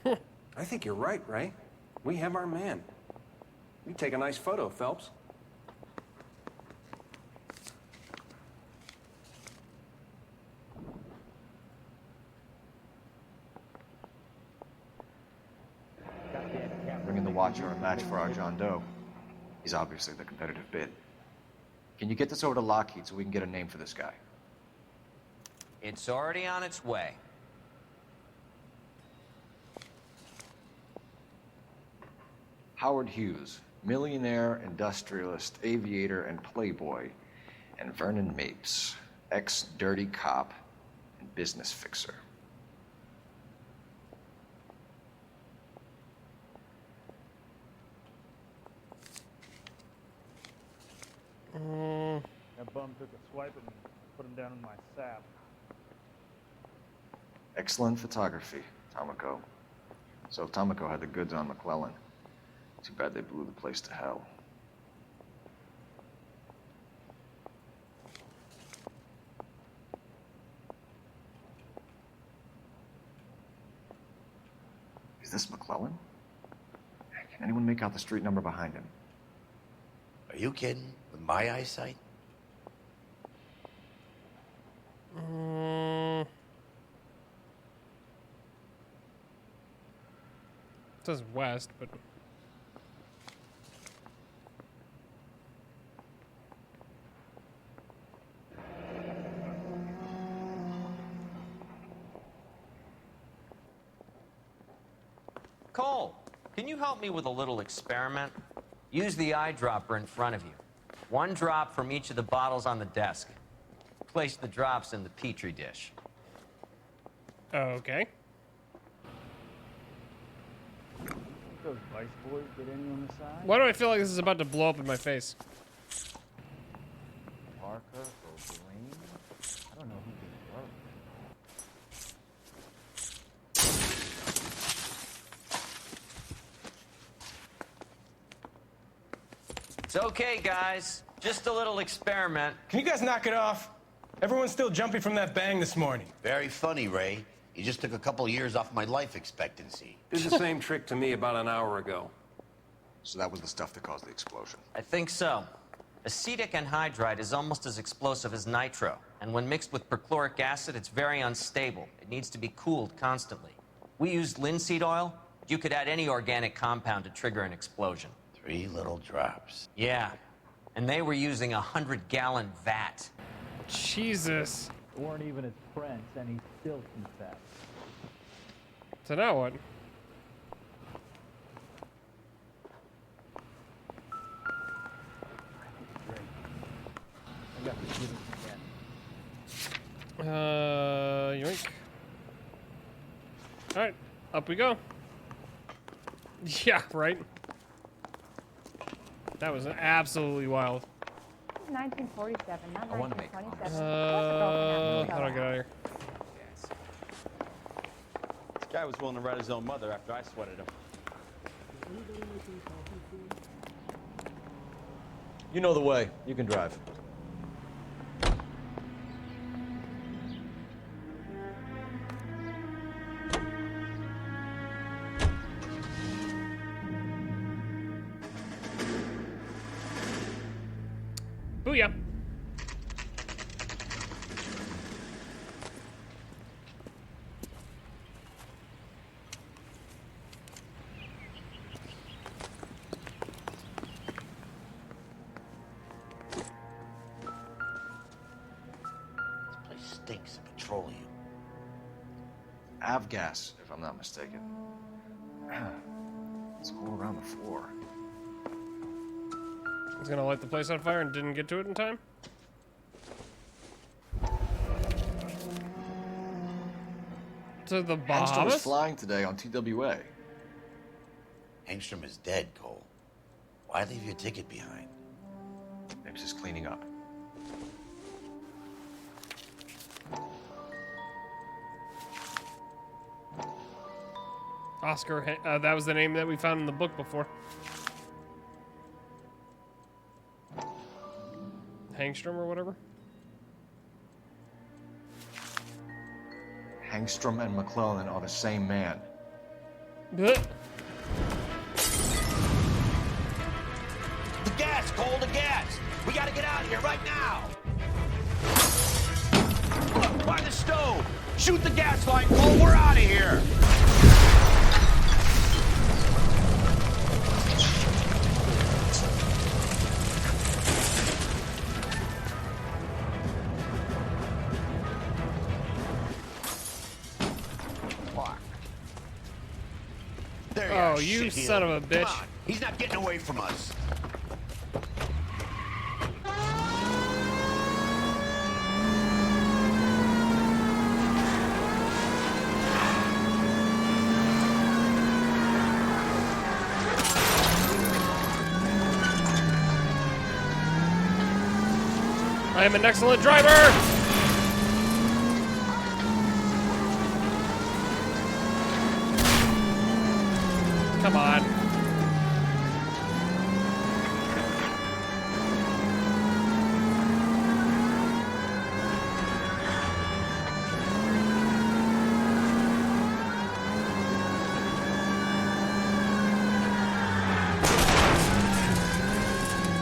I think you're right, Ray. We have our man. You take a nice photo, Phelps. Bringing the Watcher a match for our John Doe. He's obviously the competitive bid. Can you get this over to Lockheed so we can get a name for this guy? It's already on its way. Howard Hughes, millionaire, industrialist, aviator, and playboy. And Vernon Mapes, ex-dirty cop and business fixer. That bum took a swipe at me, put him down in my sap. Excellent photography, Tomoko. So Tomoko had the goods on McClellan. Too bad they blew the place to hell. Is this McClellan? Can anyone make out the street number behind him? Are you kidding? With my eyesight? It says west, but... Cole, can you help me with a little experiment? Use the eyedropper in front of you. One drop from each of the bottles on the desk. Place the drops in the petri dish. Okay. Those Vice boys get any on the side? Why do I feel like this is about to blow up in my face? Parker, O'Brien? I don't know who they were. It's okay, guys. Just a little experiment. Can you guys knock it off? Everyone's still jumpy from that bang this morning. Very funny, Ray. You just took a couple of years off my life expectancy. Did the same trick to me about an hour ago. So that was the stuff that caused the explosion. I think so. Acetic anhydride is almost as explosive as nitro, and when mixed with perchloric acid, it's very unstable. It needs to be cooled constantly. We used linseed oil. You could add any organic compound to trigger an explosion. 3 little drops. Yeah, and they were using a 100-gallon vat. Jesus. They weren't even his friends, and he still confessed. So now what? I got to do this again. Yoink. Alright, up we go. Yeah, right? That was absolutely wild. 1947, not I wanted to make 1927. How do I get out of here? This guy was willing to write his own mother after I sweated him. You know the way. You can drive. Booyah. This place stinks of petroleum. Avgas, if I'm not mistaken. It's all around the floor. I was gonna light the place on fire and didn't get to it in time. To the Hangstrom Bahamas? was flying today on TWA. Hangstrom is dead, Cole. Why leave your ticket behind? Mapes is cleaning up. Oscar, that was the name that we found in the book before. Hangstrom or whatever. Hangstrom and McClellan are the same man. The gas, Cole, the gas! We gotta get out of here right now! Look, by the stove! Shoot the gas line, Cole, we're out of here! There Oh, are, you shitheel. son of a bitch. Come on, he's not getting away from us. I am an excellent driver! Come on.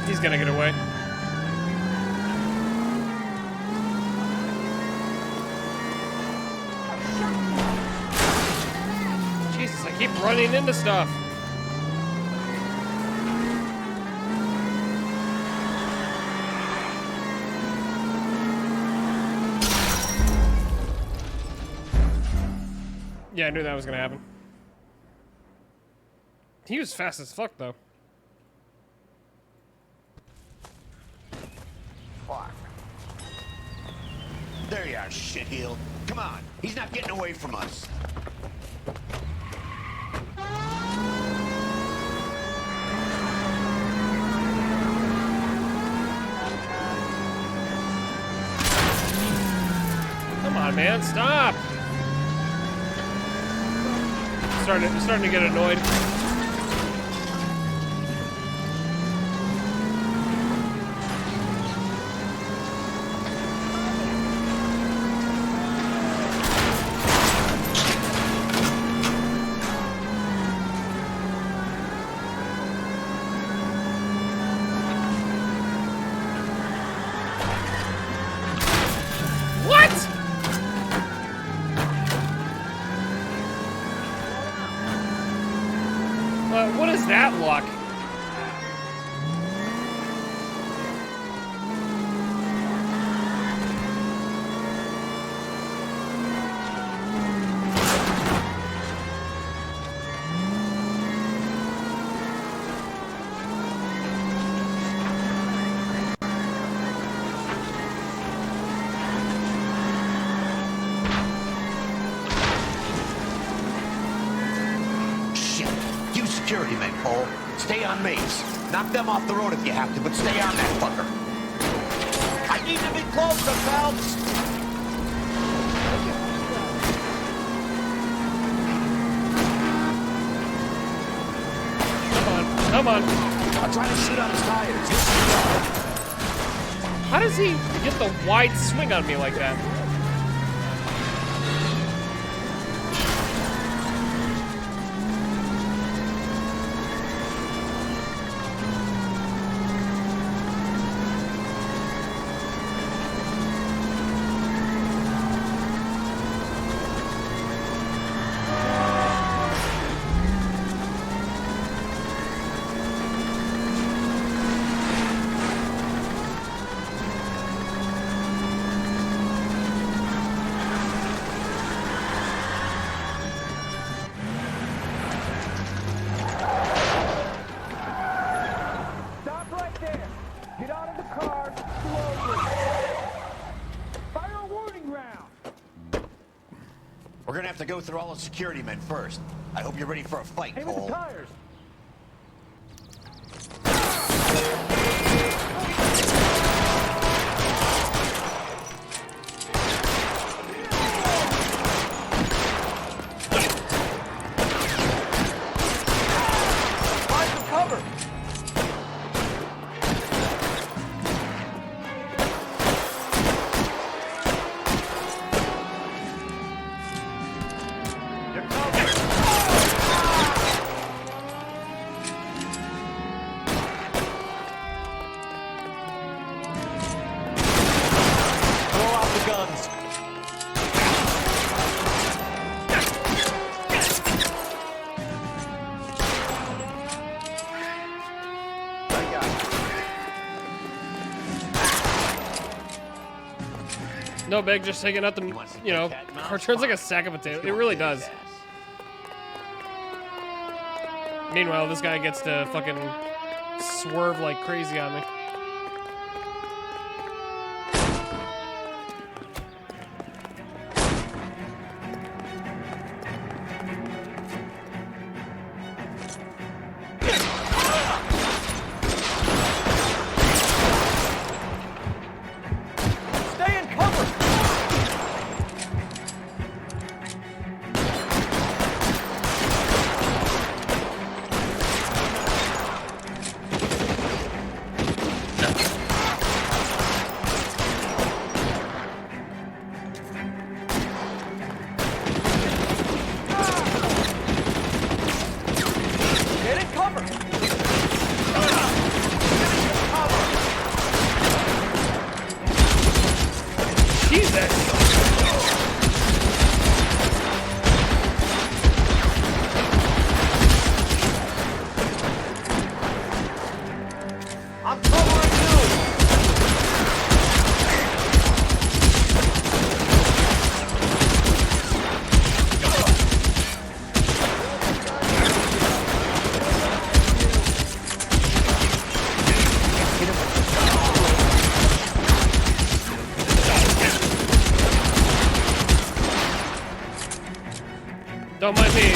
He's gonna get away. Jesus, I keep running into stuff. Yeah, I knew that was gonna happen. He was fast as fuck, though. Fuck. There you are, shitheel. Come on, he's not getting away from us. Come on, man, stop! Starting to get annoyed. What? What is that luck? Shit. You security men, Cole. Stay on Mace. Knock them off the road if you have to, but stay on that fucker. I need to be closer, Phelps! Come on. I'll try to shoot on his tires. How does he get the wide swing on me like that? gonna have to go through all the security men first. I hope you're ready for a fight, Hey, with Cole. the tires. Find some cover. Throw out the guns. No big, just taking out the, you know, car turns like a sack of potatoes. It really does. Meanwhile, this guy gets to fucking swerve like crazy on me. Stay in cover. Get in cover. Jesus! I'm covering you. Don't mind me.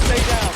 Stay down.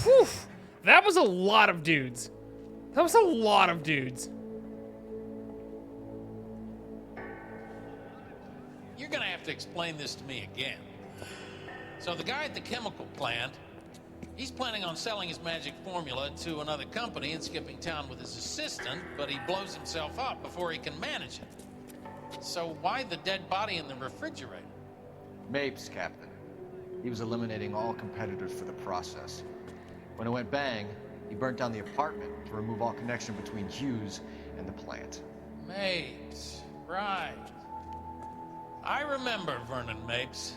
Whew. That was a lot of dudes. That was a lot of dudes. You're gonna have to explain this to me again. So the guy at the chemical plant, he's planning on selling his magic formula to another company and skipping town with his assistant, but he blows himself up before he can manage it. So why the dead body in the refrigerator? Mapes, Captain. He was eliminating all competitors for the process. When it went bang, he burnt down the apartment to remove all connection between Hughes and the plant. Mapes, right. I remember Vernon Mapes.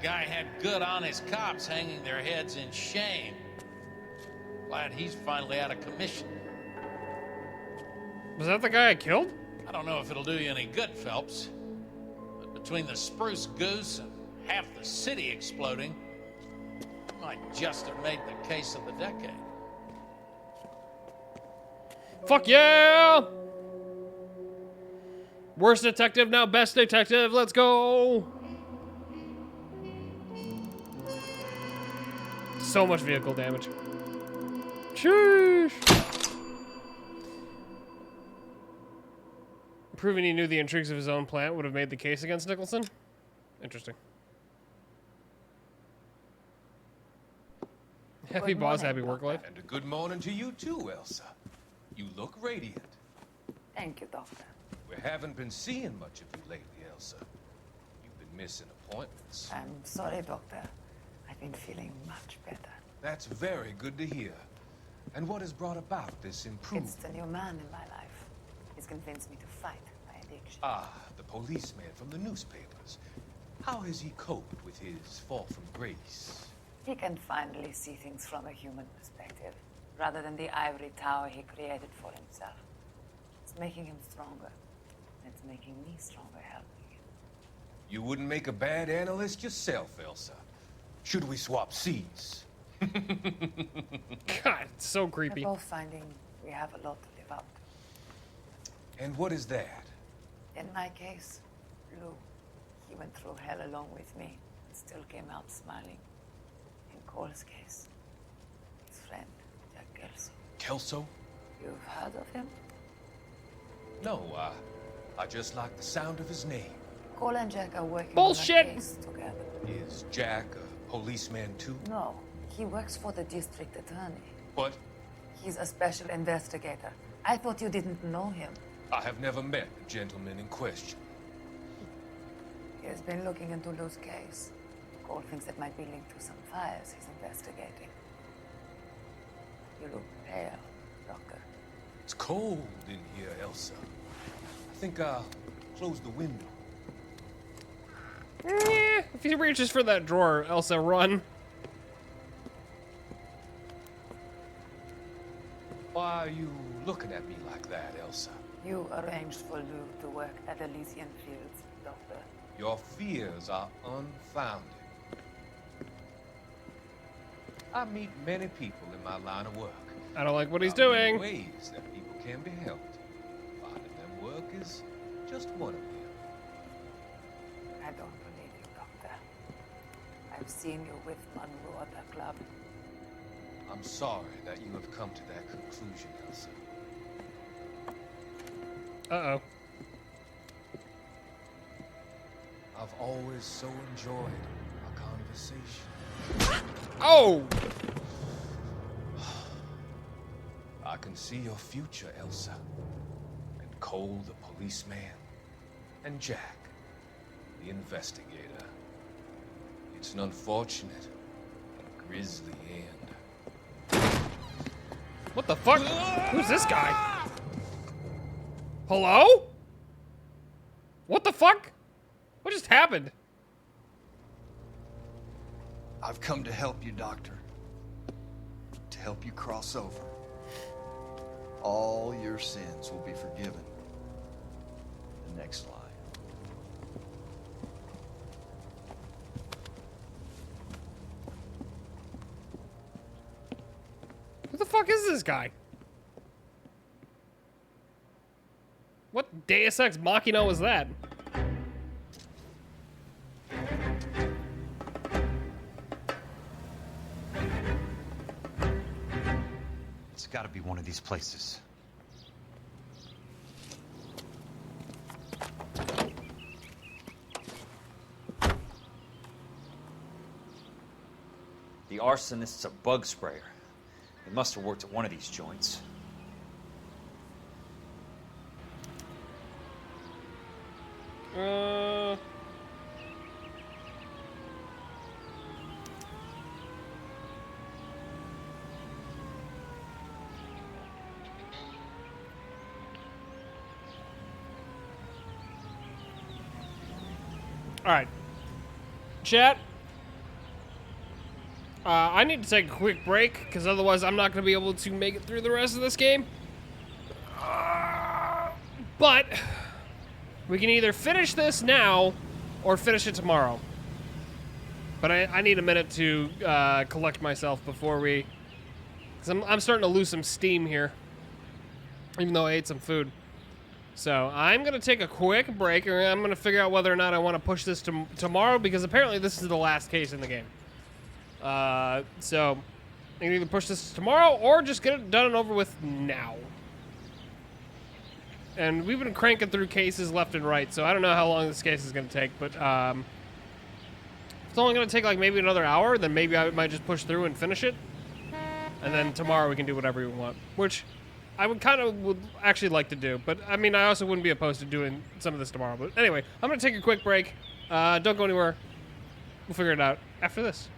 The guy had good, honest cops hanging their heads in shame. Glad he's finally out of commission. Was that the guy I killed? I don't know if it'll do you any good, Phelps. But between the spruce goose and half the city exploding, you might just have made the case of the decade. Fuck yeah! Worst detective, now best detective. Let's go! so much vehicle damage. Sheesh. Proving he knew the intrigues of his own plant would have made the case against Nicholson. Interesting. Happy boss, happy work life. And a good morning to you too, Elsa. You look radiant. Thank you, Doctor. We haven't been seeing much of you lately, Elsa. You've been missing appointments. I'm sorry, Doctor. I've been feeling much better. That's very good to hear. And what has brought about this improvement? It's the new man in my life. He's convinced me to fight my addiction. Ah, the policeman from the newspapers. How has he coped with his fall from grace? He can finally see things from a human perspective, rather than the ivory tower he created for himself. It's making him stronger. It's making me stronger helping him. You wouldn't make a bad analyst yourself, Elsa. Should we swap seats? God, it's so creepy. We're both finding we have a lot to live up to. And what is that? In my case, Lou, he went through hell along with me and still came out smiling. In Cole's case, his friend, Jack Kelso. Kelso? You've heard of him? No, I just like the sound of his name. Cole and Jack are working Bullshit. on a case together. Is Jack a policeman too? No, he works for the district attorney. What? He's a special investigator. I thought you didn't know him. I have never met the gentleman in question. He has been looking into Lou's case. Cole thinks it might be linked to some fires he's investigating. You look pale, Doctor. It's cold in here, Elsa. I think I'll close the window. If he reaches for that drawer, Elsa, run. Why are you looking at me like that, Elsa? You arranged for Lou to work at Elysian Fields, Doctor. Your fears are unfounded. I meet many people in my line of work. I don't like what he's There are many doing. ways that people can be helped. Finding them work is just one of them. I don't believe you, Doctor. I've seen you with Monroe at the club. I'm sorry that you have come to that conclusion, Elsa. Uh-oh. I've always so enjoyed our conversation. Oh! I can see your future, Elsa. And Cole, the policeman, and Jack, the investigator. It's an unfortunate and grisly end. What the fuck? Who's this guy? Hello? What the fuck? What just happened? I've come to help you, Doctor. To help you cross over. All your sins will be forgiven. The next line. Who the fuck is this guy? What Deus Ex Machina was that? It's gotta be one of these places. The arsonist's a bug sprayer. He must have worked at one of these joints. All right. Chat. I need to take a quick break, because otherwise I'm not going to be able to make it through the rest of this game. But we can either finish this now or finish it tomorrow. But I need a minute to collect myself before we... Because I'm starting to lose some steam here. Even though I ate some food. So I'm going to take a quick break, and I'm going to figure out whether or not I want to push this to tomorrow, because apparently this is the last case in the game. So I can either push this tomorrow or just get it done and over with now. And we've been cranking through cases left and right, so I don't know how long this case is going to take, but if it's only going to take like maybe another hour, then maybe I might just push through and finish it. And then tomorrow we can do whatever we want, which I would actually like to do. But I mean, I also wouldn't be opposed to doing some of this tomorrow. But anyway, I'm going to take a quick break. Don't go anywhere. We'll figure it out after this.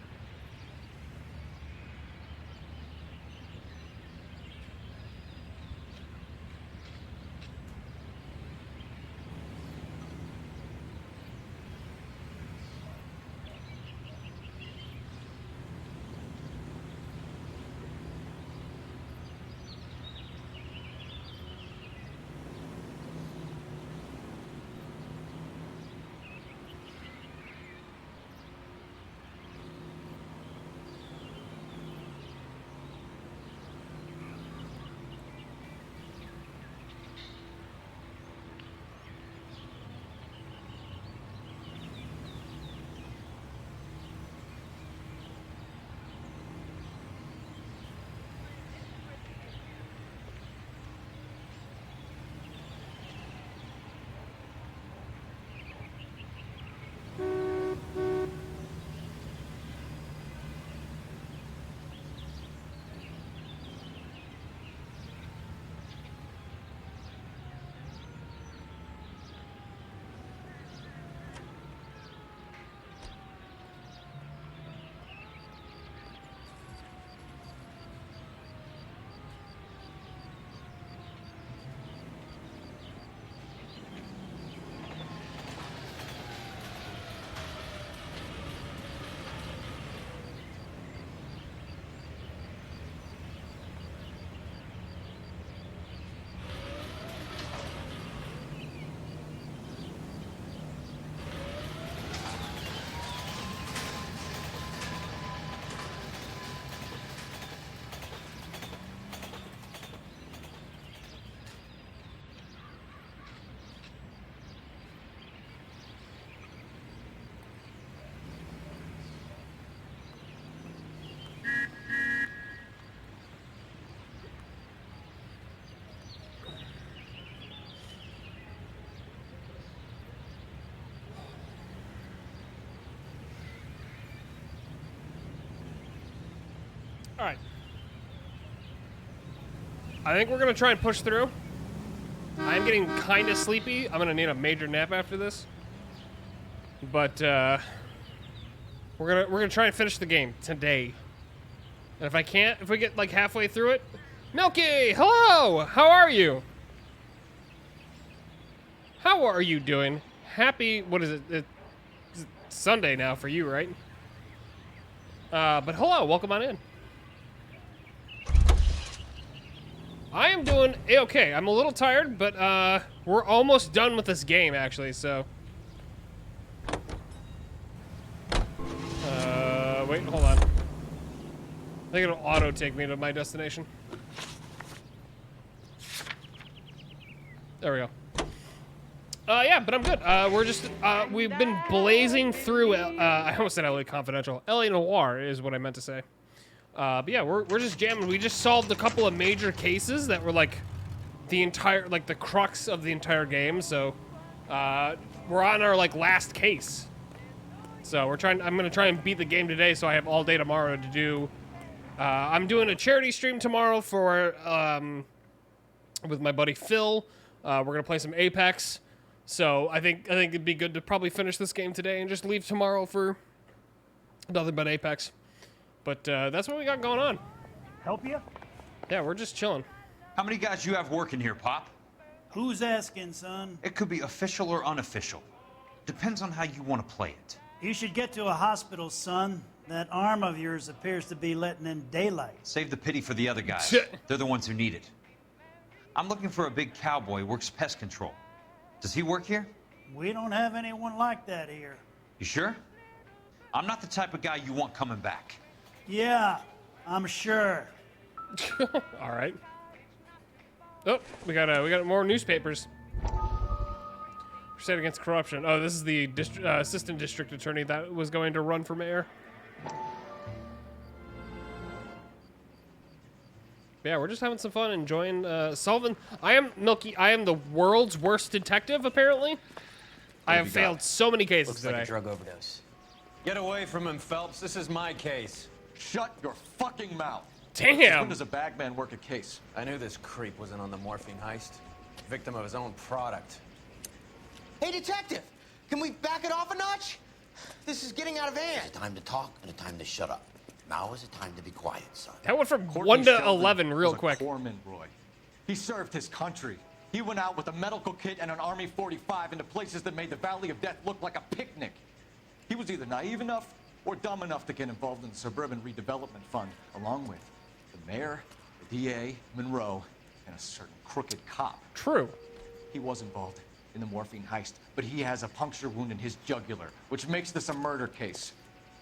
All right. I think we're going to try and push through. I'm getting kind of sleepy. I'm going to need a major nap after this. But we're going to try and finish the game today. And if we get like halfway through it, Milky, hello. How are you? How are you doing? Happy, what is it? It's Sunday now for you, right? But hello, welcome on in. I am doing A-okay. I'm a little tired, but we're almost done with this game, actually, so. Wait, hold on. I think it'll auto-take me to my destination. There we go. Yeah, but I'm good. We're just, we've been blazing through, I almost said LA Confidential. LA Noire is what I meant to say. But yeah, we're just jamming. We just solved a couple of major cases that were like the entire, like the crux of the entire game. So, we're on our like last case. So I'm gonna try and beat the game today so I have all day tomorrow to do. I'm doing a charity stream tomorrow for, with my buddy Phil. We're gonna play some Apex. So I think it'd be good to probably finish this game today and just leave tomorrow for nothing but Apex. But that's what we got going on. Help you? Yeah, we're just chilling. How many guys you have working here, Pop? Who's asking, son? It could be official or unofficial. Depends on how you want to play it. You should get to a hospital, son. That arm of yours appears to be letting in daylight. Save the pity for the other guys. They're the ones who need it. I'm looking for a big cowboy who works pest control. Does he work here? We don't have anyone like that here. You sure? I'm not the type of guy you want coming back. Yeah, I'm sure. All right. Oh, we got more newspapers. Crusade Against Corruption. Oh, this is the assistant district attorney that was going to run for mayor. Yeah, we're just having some fun, enjoying solving. I am Milky. I am the world's worst detective. Apparently, I have failed so many cases Looks today. like a drug overdose. Get away from him, Phelps. This is my case. Shut your fucking mouth. Damn. When does a bagman work a case? I knew this creep wasn't on the morphine heist. Victim of his own product. Hey, detective! Can we back it off a notch? This is getting out of hand. There's a time to talk and a time to shut up. Now is the time to be quiet, son. That went from Courtney 1 to Sheldon 11 real was a quick. corpsman, Roy. He served his country. He went out with a medical kit and an Army 45 into places that made the Valley of Death look like a picnic. He was either naive enough or dumb enough to get involved in the Suburban Redevelopment Fund, along with the mayor, the DA, Monroe, and a certain crooked cop. True. He was involved in the morphine heist, but he has a puncture wound in his jugular, which makes this a murder case.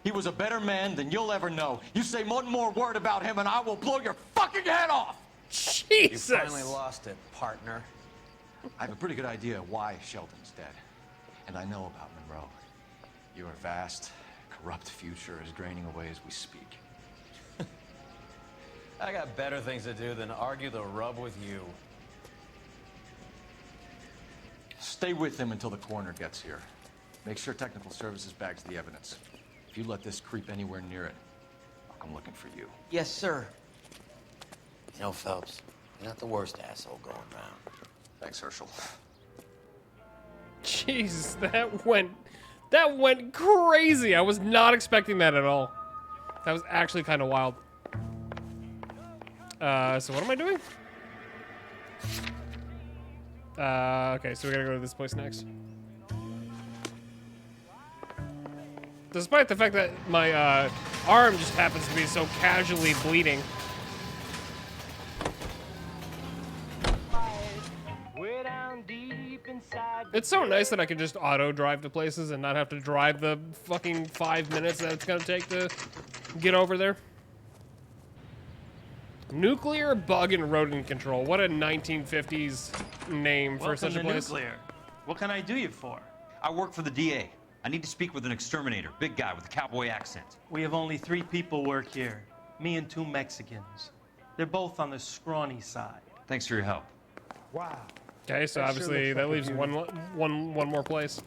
He was a better man than you'll ever know. You say one more word about him and I will blow your fucking head off! Jesus! You finally lost it, partner. I have a pretty good idea why Sheldon's dead. And I know about Monroe. Your vast, corrupt future is draining away as we speak. I got better things to do than argue the rub with you. Stay with him until the coroner gets here. Make sure technical services bags the evidence. If you let this creep anywhere near it, I'll come looking for you. Yes, sir. You know, Phelps, you're not the worst asshole going around. Thanks, Herschel. Jesus, that went crazy. I was not expecting that at all. That was actually kind of wild. So what am I doing? Okay, so we gotta go to this place next. Despite the fact that my arm just happens to be so casually bleeding. It's so nice that I can just auto drive to places and not have to drive the fucking 5 minutes that it's gonna take to get over there. Nuclear Bug and Rodent Control. What a 1950s name for such a place. Nuclear. What can I do you for? I work for the DA. I need to speak with an exterminator, big guy with a cowboy accent. We have only 3 people work here. Me and 2 Mexicans. They're both on the scrawny side. Thanks for your help. Wow. Okay, so That sure obviously looks that like a leaves beauty. one more place.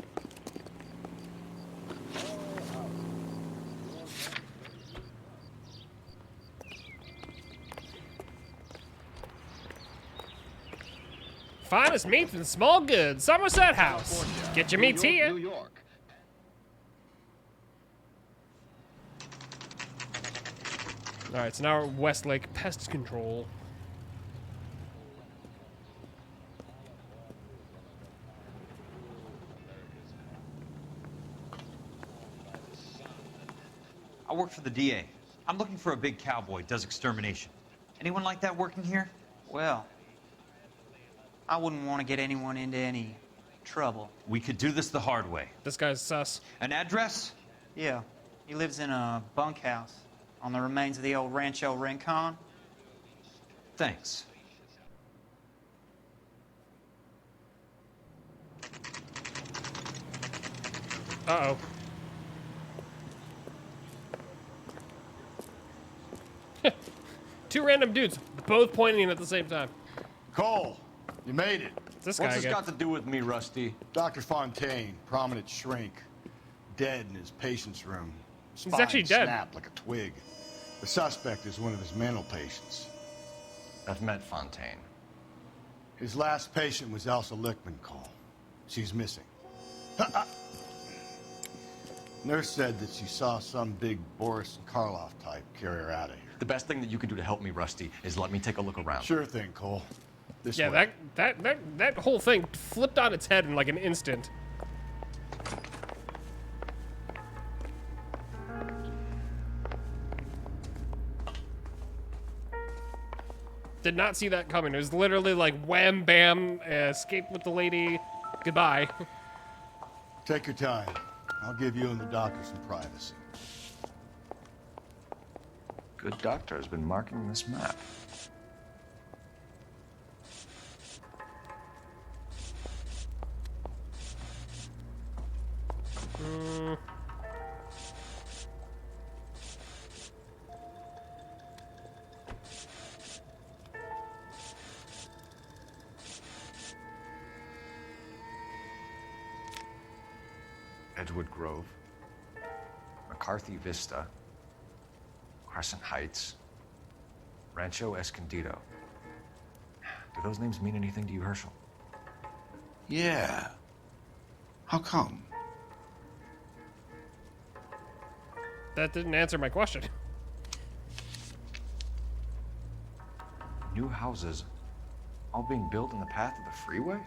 Finest meats and small goods, Somerset House. Get your meats here. New York. All right, so now we're at Westlake Pest Control. I work for the DA. I'm looking for a big cowboy, does extermination. Anyone like that working here? Well, I wouldn't want to get anyone into any trouble. We could do this the hard way. This guy's sus. An address? Yeah, he lives in a bunkhouse on the remains of the old Rancho Rincon. Thanks. Uh-oh. Two random dudes, both pointing at the same time. Cole, you made it. This What's guy this again? got to do with me, Rusty? Dr. Fontaine, prominent shrink, dead in his patient's room. He's actually dead. Snapped like a twig. The suspect is one of his mental patients. I've met Fontaine. His last patient was Elsa Lichtman, Cole. She's missing. Nurse said that she saw some big Boris Karloff type carry her out of here. The best thing that you can do to help me, Rusty, is let me take a look around. Sure thing, Cole. This Yeah, way. that whole thing flipped on its head in like an instant. Did not see that coming. It was literally like wham bam, escape with the lady, goodbye. Take your time. I'll give you and the doctor some privacy. Good doctor has been marking this map. Edgewood Grove, McCarthy Vista, Crescent Heights, Rancho Escondido. Do those names mean anything to you, Herschel? Yeah. How come? That didn't answer my question. New houses all being built in the path of the freeway?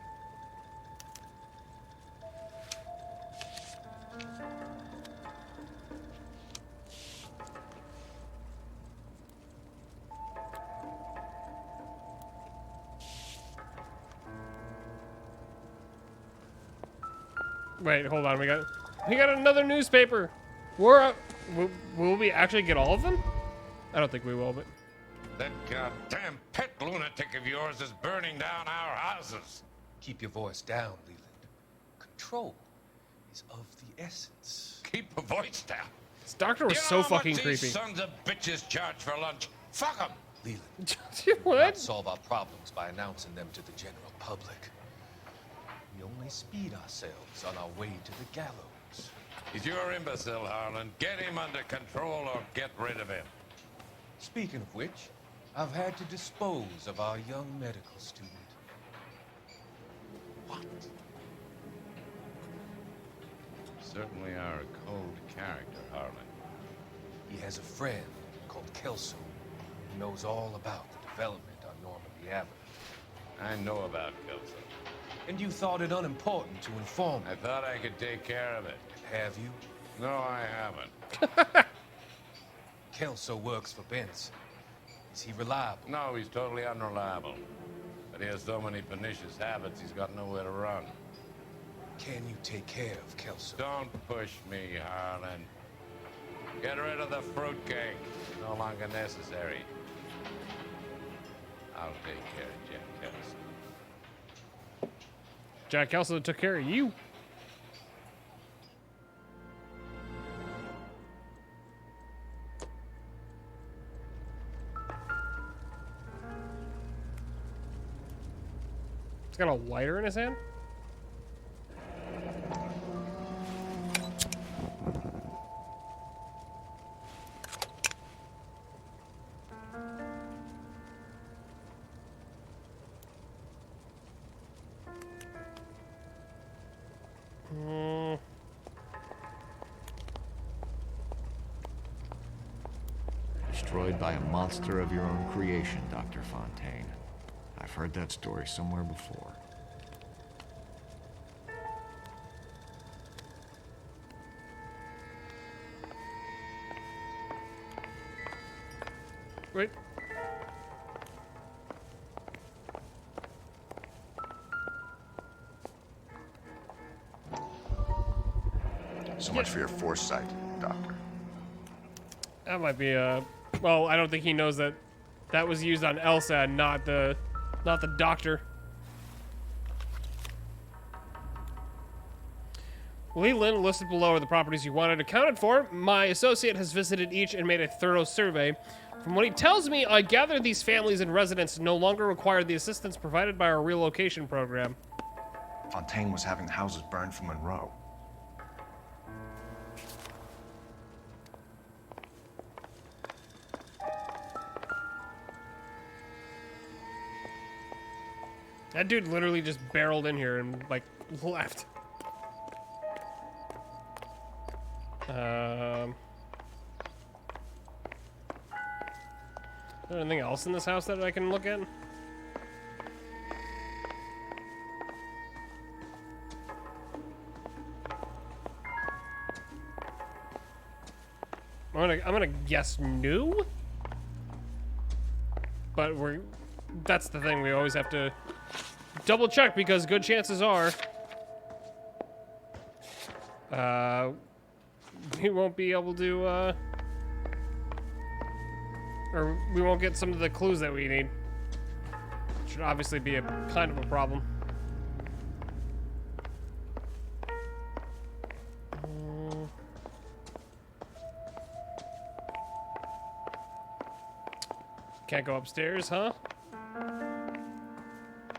Wait, hold on. We got another newspaper. Will we actually get all of them? I don't think we will, but That goddamn pet lunatic of yours is burning down our houses. Keep your voice down, Leland. Control is of the essence. Keep your voice down. this doctor was You know so how fucking much creepy. These sons of bitches charge for lunch. Fuck them. Leland, what? not solve our problems by announcing them to the general public. We only speed ourselves on our way to the gallows. He's your imbecile, Harlan. Get him under control or get rid of him. Speaking of which, I've had to dispose of our young medical student. What? Certainly are a cold character, Harlan. He has a friend called Kelso who knows all about the development on Normandy Avenue. I know about Kelso. And you thought it unimportant to inform me. I thought I could take care of it. Have you? No, I haven't. Kelso works for Benson. Is he reliable? No, he's totally unreliable. But he has so many pernicious habits, he's got nowhere to run. Can you take care of Kelso? Don't push me, Harlan. Get rid of the fruitcake. It's no longer necessary. I'll take care of Jack Kelso. Jack Kelso took care of you. He's got a lighter in his hand? Destroyed by a monster of your own creation, Dr. Fontaine. I've heard that story somewhere before. Wait. So much for your foresight, Doctor. That might be well, I don't think he knows that that was used on Elsa and not the doctor. Leland listed below are the properties you wanted accounted for. My associate has visited each and made a thorough survey. From what he tells me, I gather these families and residents no longer require the assistance provided by our relocation program. Fontaine was having the houses burned for Monroe. That dude literally just barreled in here and, like, left. Is there anything else in this house that I can look at? I'm gonna guess new? But that's the thing, we always have to double check because good chances are we won't be able to or we won't get some of the clues that we need. Should obviously be a kind of a problem. Can't go upstairs, huh?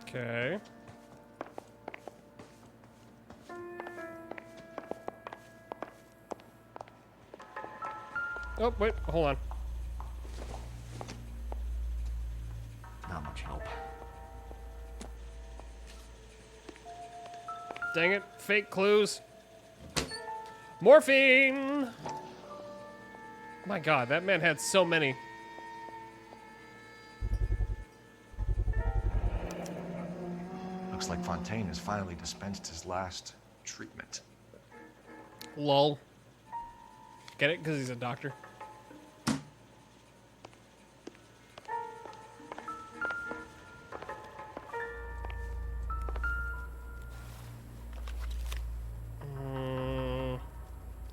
Okay. Oh, wait, hold on. Not much help. Dang it, fake clues. Morphine! My god, that man had so many. Looks like Fontaine has finally dispensed his last treatment. Lol. Get it? Because he's a doctor.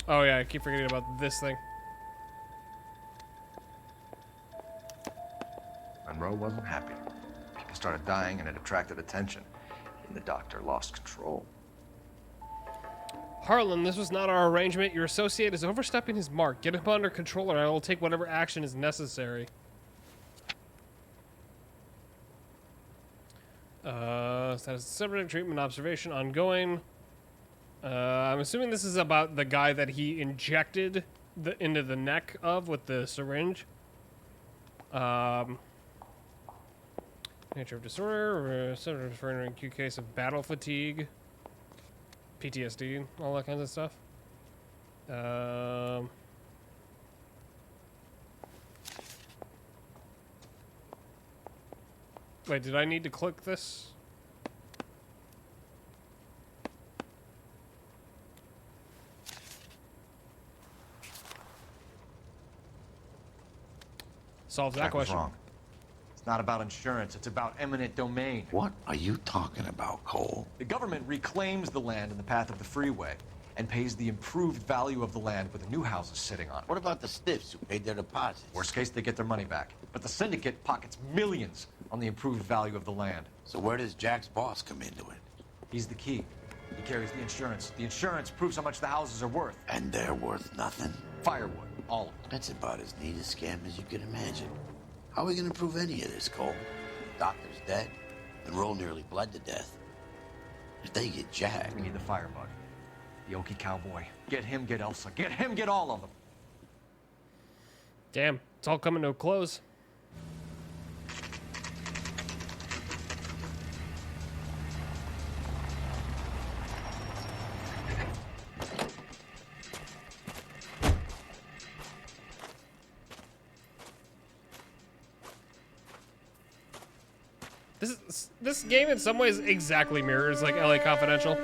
Oh yeah, I keep forgetting about this thing. Monroe wasn't happy. People started dying and it attracted attention. And the doctor lost control. Harlan, this was not our arrangement. Your associate is overstepping his mark. Get him under control and I will take whatever action is necessary. Status separate treatment observation ongoing. I'm assuming this is about the guy that he injected into the neck of with the syringe. Nature of disorder, referring to an acute case of battle fatigue, PTSD, all that kinds of stuff. Wait, did I need to click this? Solves that question. Wrong. It's not about insurance, it's about eminent domain. What are you talking about, Cole? The government reclaims the land in the path of the freeway and pays the improved value of the land with the new houses sitting on it. What about the stiffs who paid their deposits? Worst case, they get their money back. But the syndicate pockets millions on the improved value of the land. So where does Jack's boss come into it? He's the key. He carries the insurance. The insurance proves how much the houses are worth. And they're worth nothing? Firewood, all of them. That's about as neat a scam as you can imagine. How are we gonna prove any of this, Cole? Doctor's dead, and Roll nearly bled to death. If they get Jack... We need the firebug. The Okie cowboy. Get him, get Elsa. Get him, get all of them. Damn, it's all coming to a close. This game in some ways exactly mirrors like LA Confidential.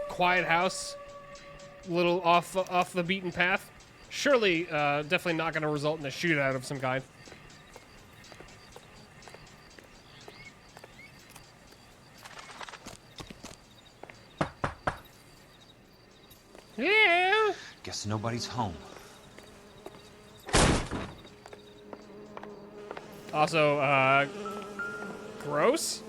Quiet house, little off the beaten path. Surely, definitely not going to result in a shootout of some kind. Yeah. Guess nobody's home. Also, gross.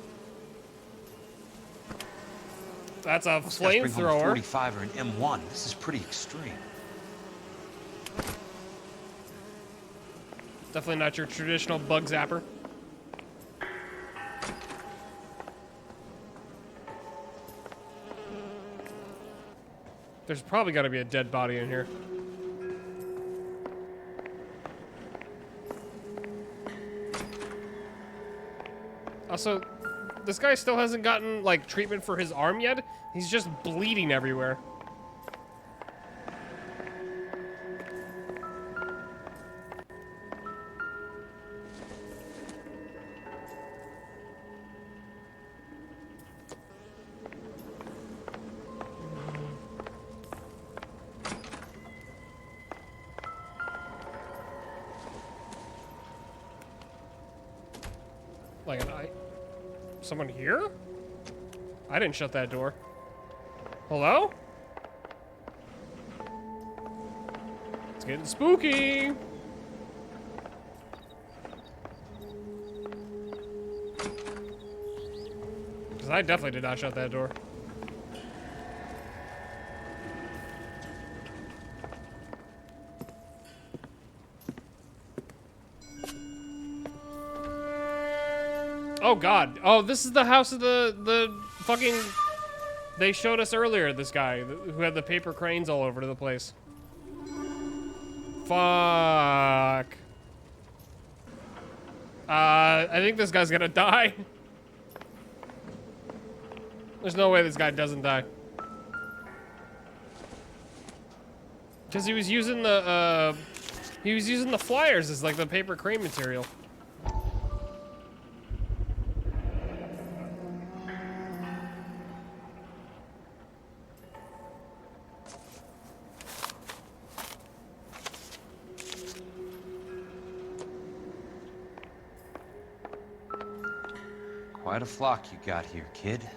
That's a flamethrower. 45 or an M1. This is pretty extreme. Definitely not your traditional bug zapper. There's probably got to be a dead body in here. Also, this guy still hasn't gotten, like, treatment for his arm yet. He's just bleeding everywhere. Like an eye. Someone here? I didn't shut that door. Hello? It's getting spooky. Because I definitely did not shut that door. Oh god. Oh, this is the house of the fucking They showed us earlier this guy who had the paper cranes all over the place. Fuck. I think this guy's gonna die. There's no way this guy doesn't die. Because he was using the flyers as like the paper crane material. Quite a flock you got here, kid.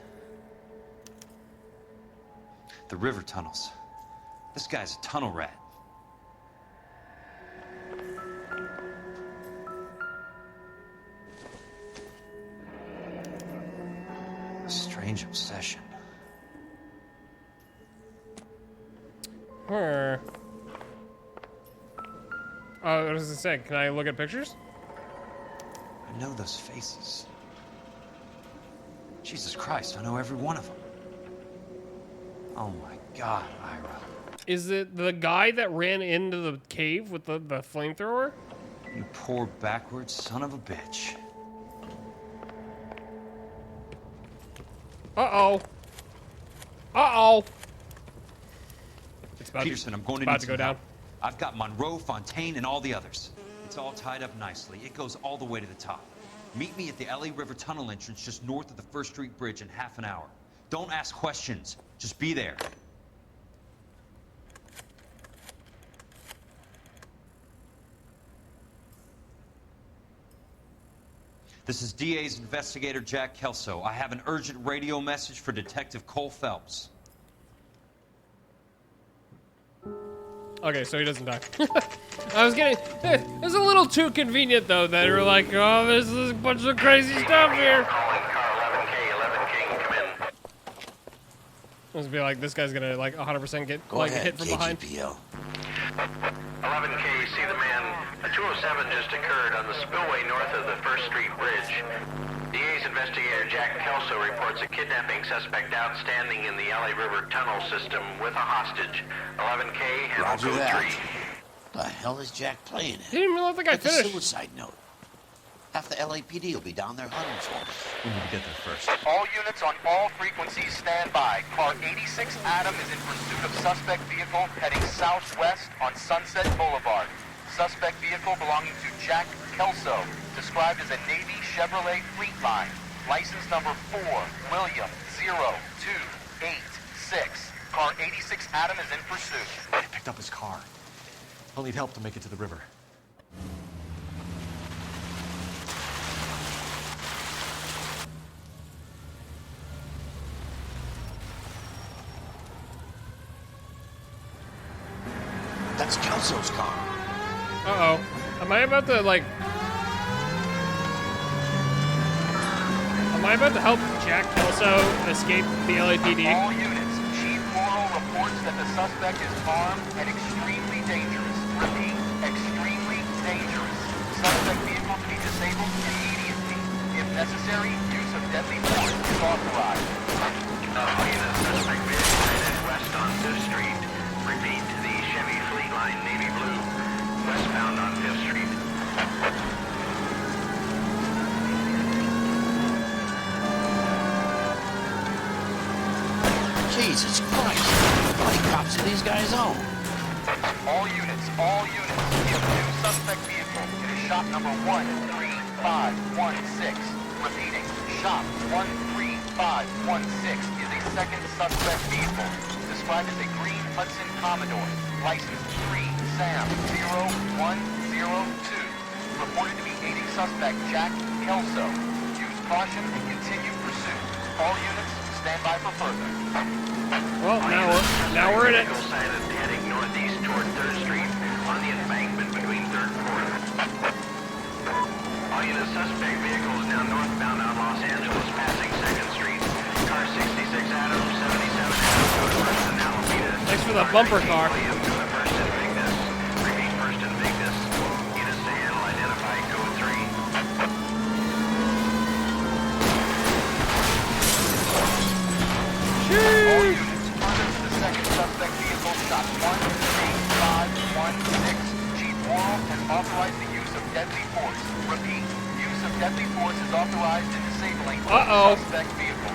The river tunnels. This guy's a tunnel rat. A strange obsession. What does it say? Can I look at pictures? I know those faces. Jesus Christ, I know every one of them. Oh my God, Ira. Is it the guy that ran into the cave with the flamethrower? You poor backwards son of a bitch. Uh-oh. Uh-oh. Peterson, I'm going to need some help. I've got Monroe, Fontaine, and all the others. It's all tied up nicely. It goes all the way to the top. Meet me at the LA River Tunnel entrance just north of the First Street Bridge in half an hour. Don't ask questions. Just be there. This is DA's investigator Jack Kelso. I have an urgent radio message for Detective Cole Phelps. Okay, so he doesn't die. I was getting... It's a little too convenient, though, that we're like, oh, there's a bunch of crazy stuff here. Let's be like, this guy's gonna, like, 100% get, Go like, ahead, hit from behind. KGPL. 11K, see the man. A 207 just occurred on the spillway north of the First Street Bridge. DA's investigator Jack Kelso reports a kidnapping suspect outstanding in the LA River tunnel system with a hostage. 11K, handle Roger code that. 3. The hell is Jack playing at? He didn't even let the guy Like finish. a suicide note. Half the LAPD will be down there hunting for us. We need to get there first. All units on all frequencies stand by. Car 86 Adam is in pursuit of suspect vehicle heading southwest on Sunset Boulevard. Suspect vehicle belonging to Jack Kelso, described as a Navy Chevrolet Fleetline. License number 4, William 0286. Car 86 Adam is in pursuit. I picked up his car. I'll need help to make it to the river. That's Kelso's car. Uh-oh. Am I about to, like... Am I about to help Jack Kelso escape the LAPD? All units, Chief Morrow reports that the suspect is armed and extremely dangerous. Repeat, extremely dangerous. Suspect vehicle to be disabled immediately. If necessary, use of deadly force is authorized. Suspect vehicle headed west on 5th Street. Repeat, the Chevy Fleetline Navy Blue, westbound on 5th Street. Jesus Christ. How many cops do these guys own? All units, we have a new suspect vehicle. It is shop number 13516. Repeating, shop 13516 is a second suspect vehicle, described as a green Hudson Commodore, license 3 Sam 0102, reported to be aiding suspect Jack Kelso. Use caution and continue pursuit. All units, stand by for further. Well, now we're in it. Heading northeast toward 3rd Street on the embankment between 3rd and 4th. All units, suspect vehicle is now northbound on Los Angeles, passing 2nd Street. Car 66 Adam, 77 Adam, go to 1st and Alameda. Thanks for the bumper car. William, go to 1st and Vignes. Repeat, 1st and Vignes. Units to handle, identify code 3. All stop 18516. Chief Worrell has authorized the use of deadly force. Repeat, use of deadly force is authorized in disabling suspect vehicle.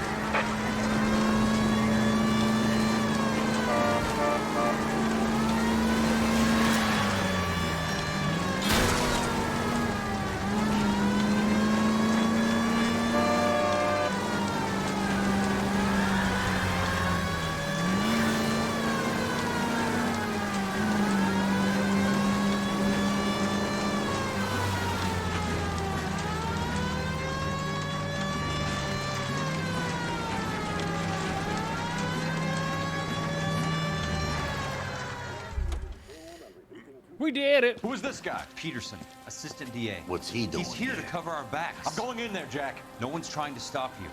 We did it. Who is this guy? Peterson, assistant DA. What's he doing? He's here to cover our backs. I'm going in there, Jack. No one's trying to stop you.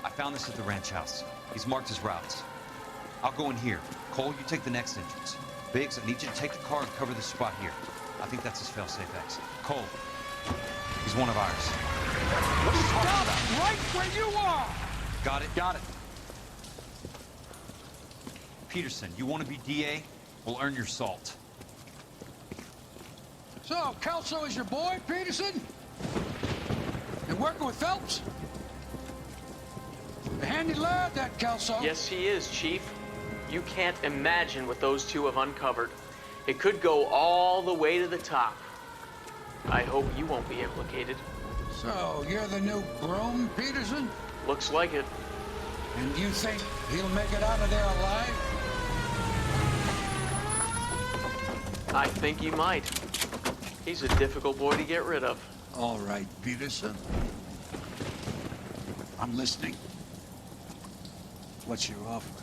I found this at the ranch house. He's marked his routes. I'll go in here. Cole, you take the next entrance. Biggs, I need you to take the car and cover this spot here. I think that's his fail-safe exit. Cole, he's one of ours. Stop right where you are! Got it? Got it. Peterson, you want to be DA? We'll earn your salt. So, Kelso is your boy, Peterson? You're working with Phelps? A handy lad, that Kelso. Yes, he is, Chief. You can't imagine what those two have uncovered. It could go all the way to the top. I hope you won't be implicated. So, you're the new groom, Peterson? Looks like it. And you think he'll make it out of there alive? I think he might. He's a difficult boy to get rid of. All right, Peterson. I'm listening. What's your offer?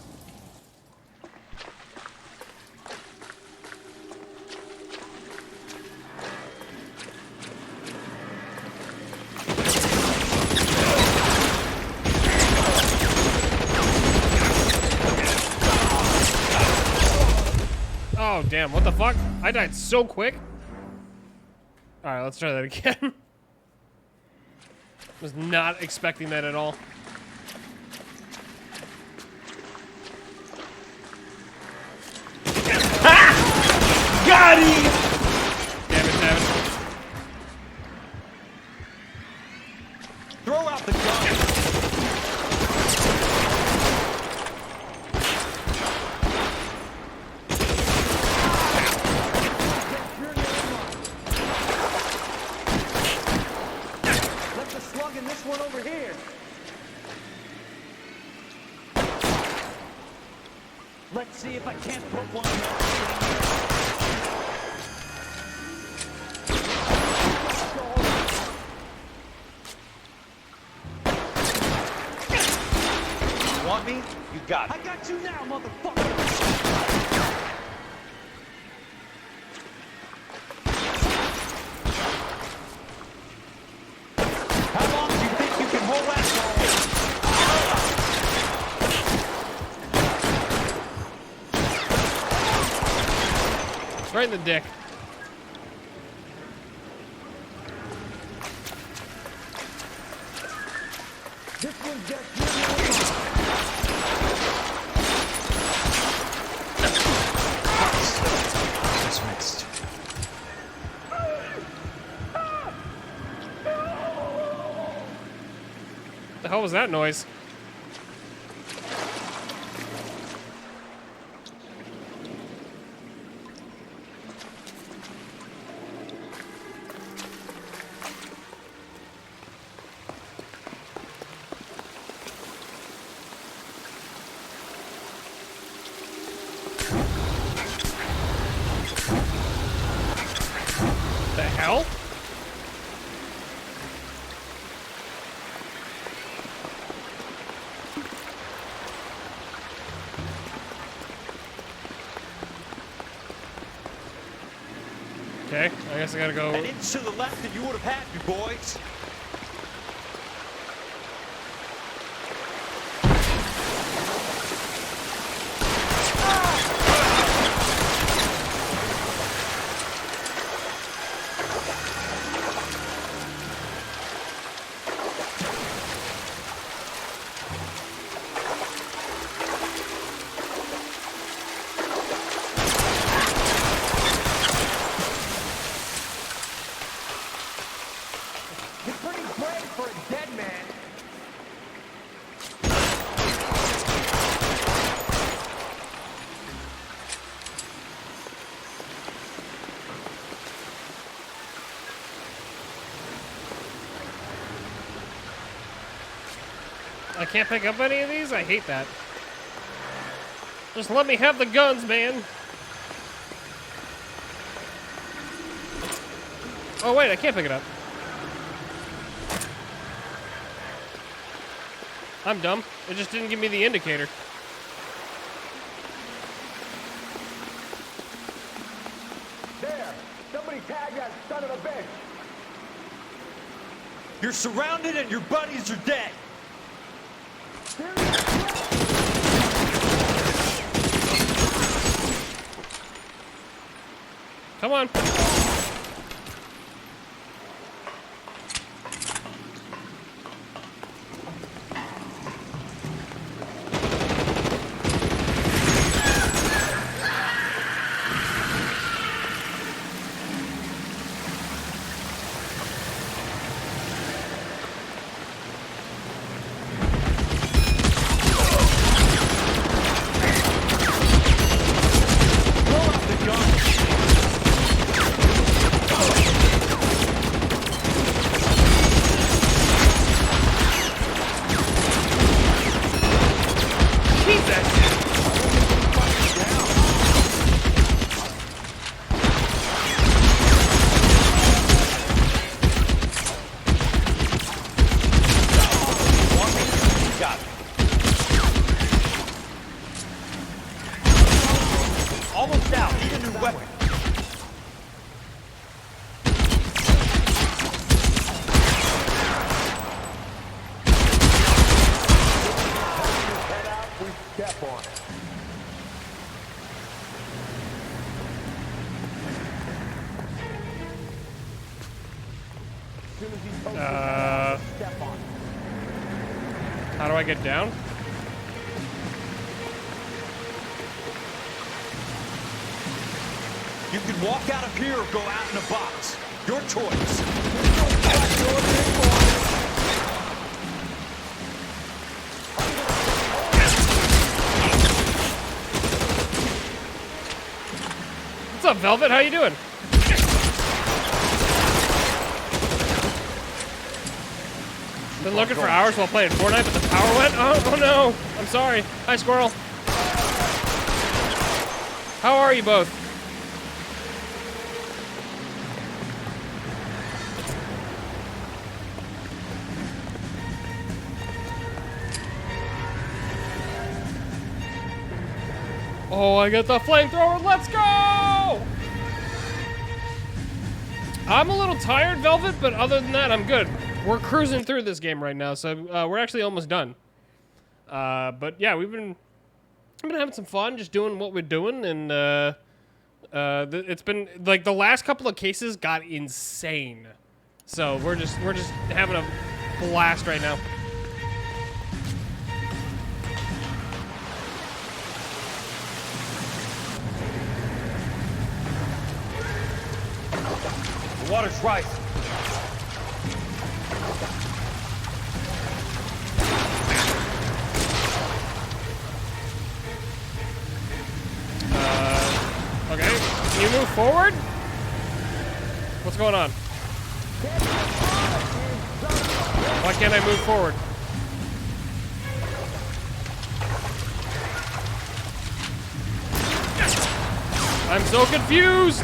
Oh, damn. What the fuck? I died so quick. Alright, let's try that again. Was not expecting that at all. Ha! Got him! Damn it, damn it. Throw out the gun! One over here. Let's see if I can't put one You want me? You got it. I got you now, motherfucker. Right in the dick. This one's just Dismissed. The hell was that noise? The hell? Okay, I guess I gotta go. an inch to the left and you would have had me, boys. I can't pick up any of these? I hate that. Just let me have the guns, man. Oh, wait, I can't pick it up. I'm dumb. It just didn't give me the indicator. There! Somebody tag that son of a bitch! You're surrounded and your buddies are dead. Come on. Almost out. Need a new weapon. Head out, we step on it. As soon as he pokes his head out, we step on it. How do I get down? You can walk out of here or go out in a box. Your choice. What's up, Velvet? How you doing? Been looking for hours while playing Fortnite, but the power went? Oh no! I'm sorry. Hi, Squirrel. How are you both? Oh, I got the flamethrower. Let's go! I'm a little tired, Velvet, but other than that, I'm good. We're cruising through this game right now, so we're actually almost done. But yeah, we've been having some fun, just doing what we're doing, and it's been like the last couple of cases got insane. So we're just having a blast right now. The water's right. Okay. Can you move forward? What's going on? Why can't I move forward? I'm so confused!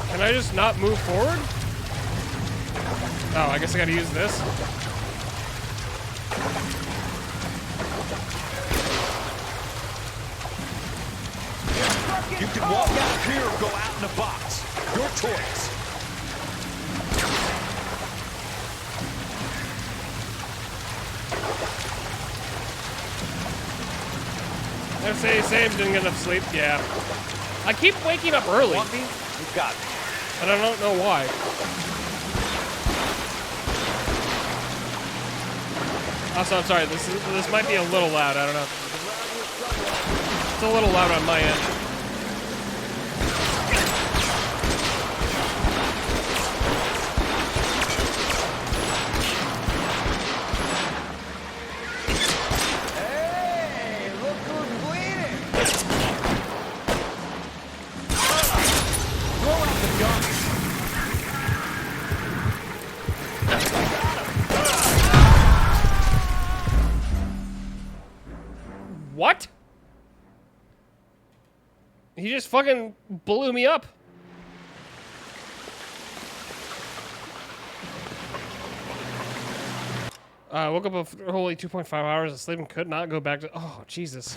Can I just not move forward? Oh, I guess I gotta use this. You can walk out of here or go out in a box. Your choice. I say same, didn't get enough sleep. Yeah. I keep waking up early. Want me? You got me. And I don't know why. Also, I'm sorry, this might be a little loud, I don't know. It's a little loud on my end. Hey, look who's bleeding! Throw out the gun! What? He just fucking blew me up. I woke up a holy 2.5 hours of sleep and could not go back to... Oh, Jesus.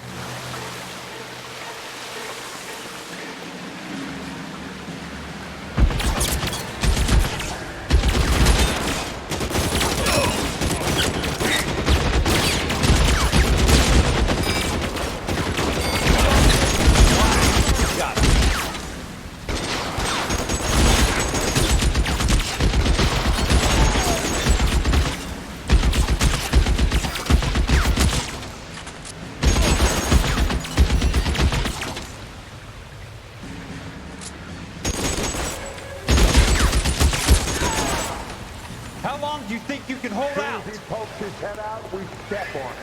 How long do you think you can hold out? He pokes his head out, we step on it.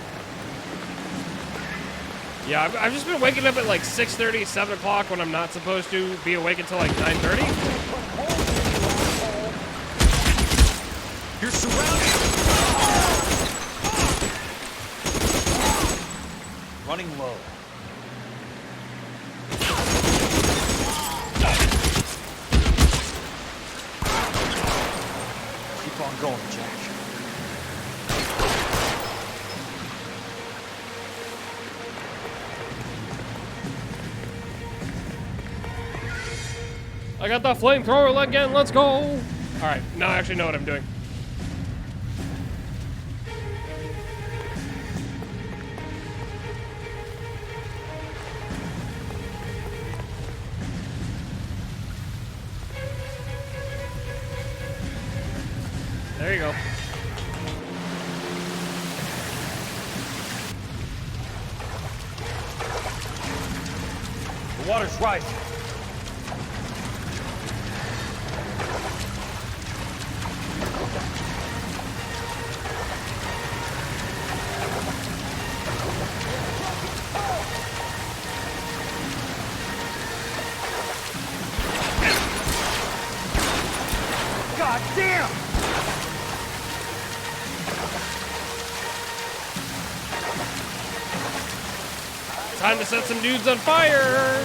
Yeah, I've just been waking up at like 6:30, 7 o'clock when I'm not supposed to be awake until like 9:30. You're surrounded. Running low. Keep on going, Jack. I got the flamethrower again, let's go! Alright, now I actually know what I'm doing. There you go. The water's rising. God damn! Time to set some dudes on fire!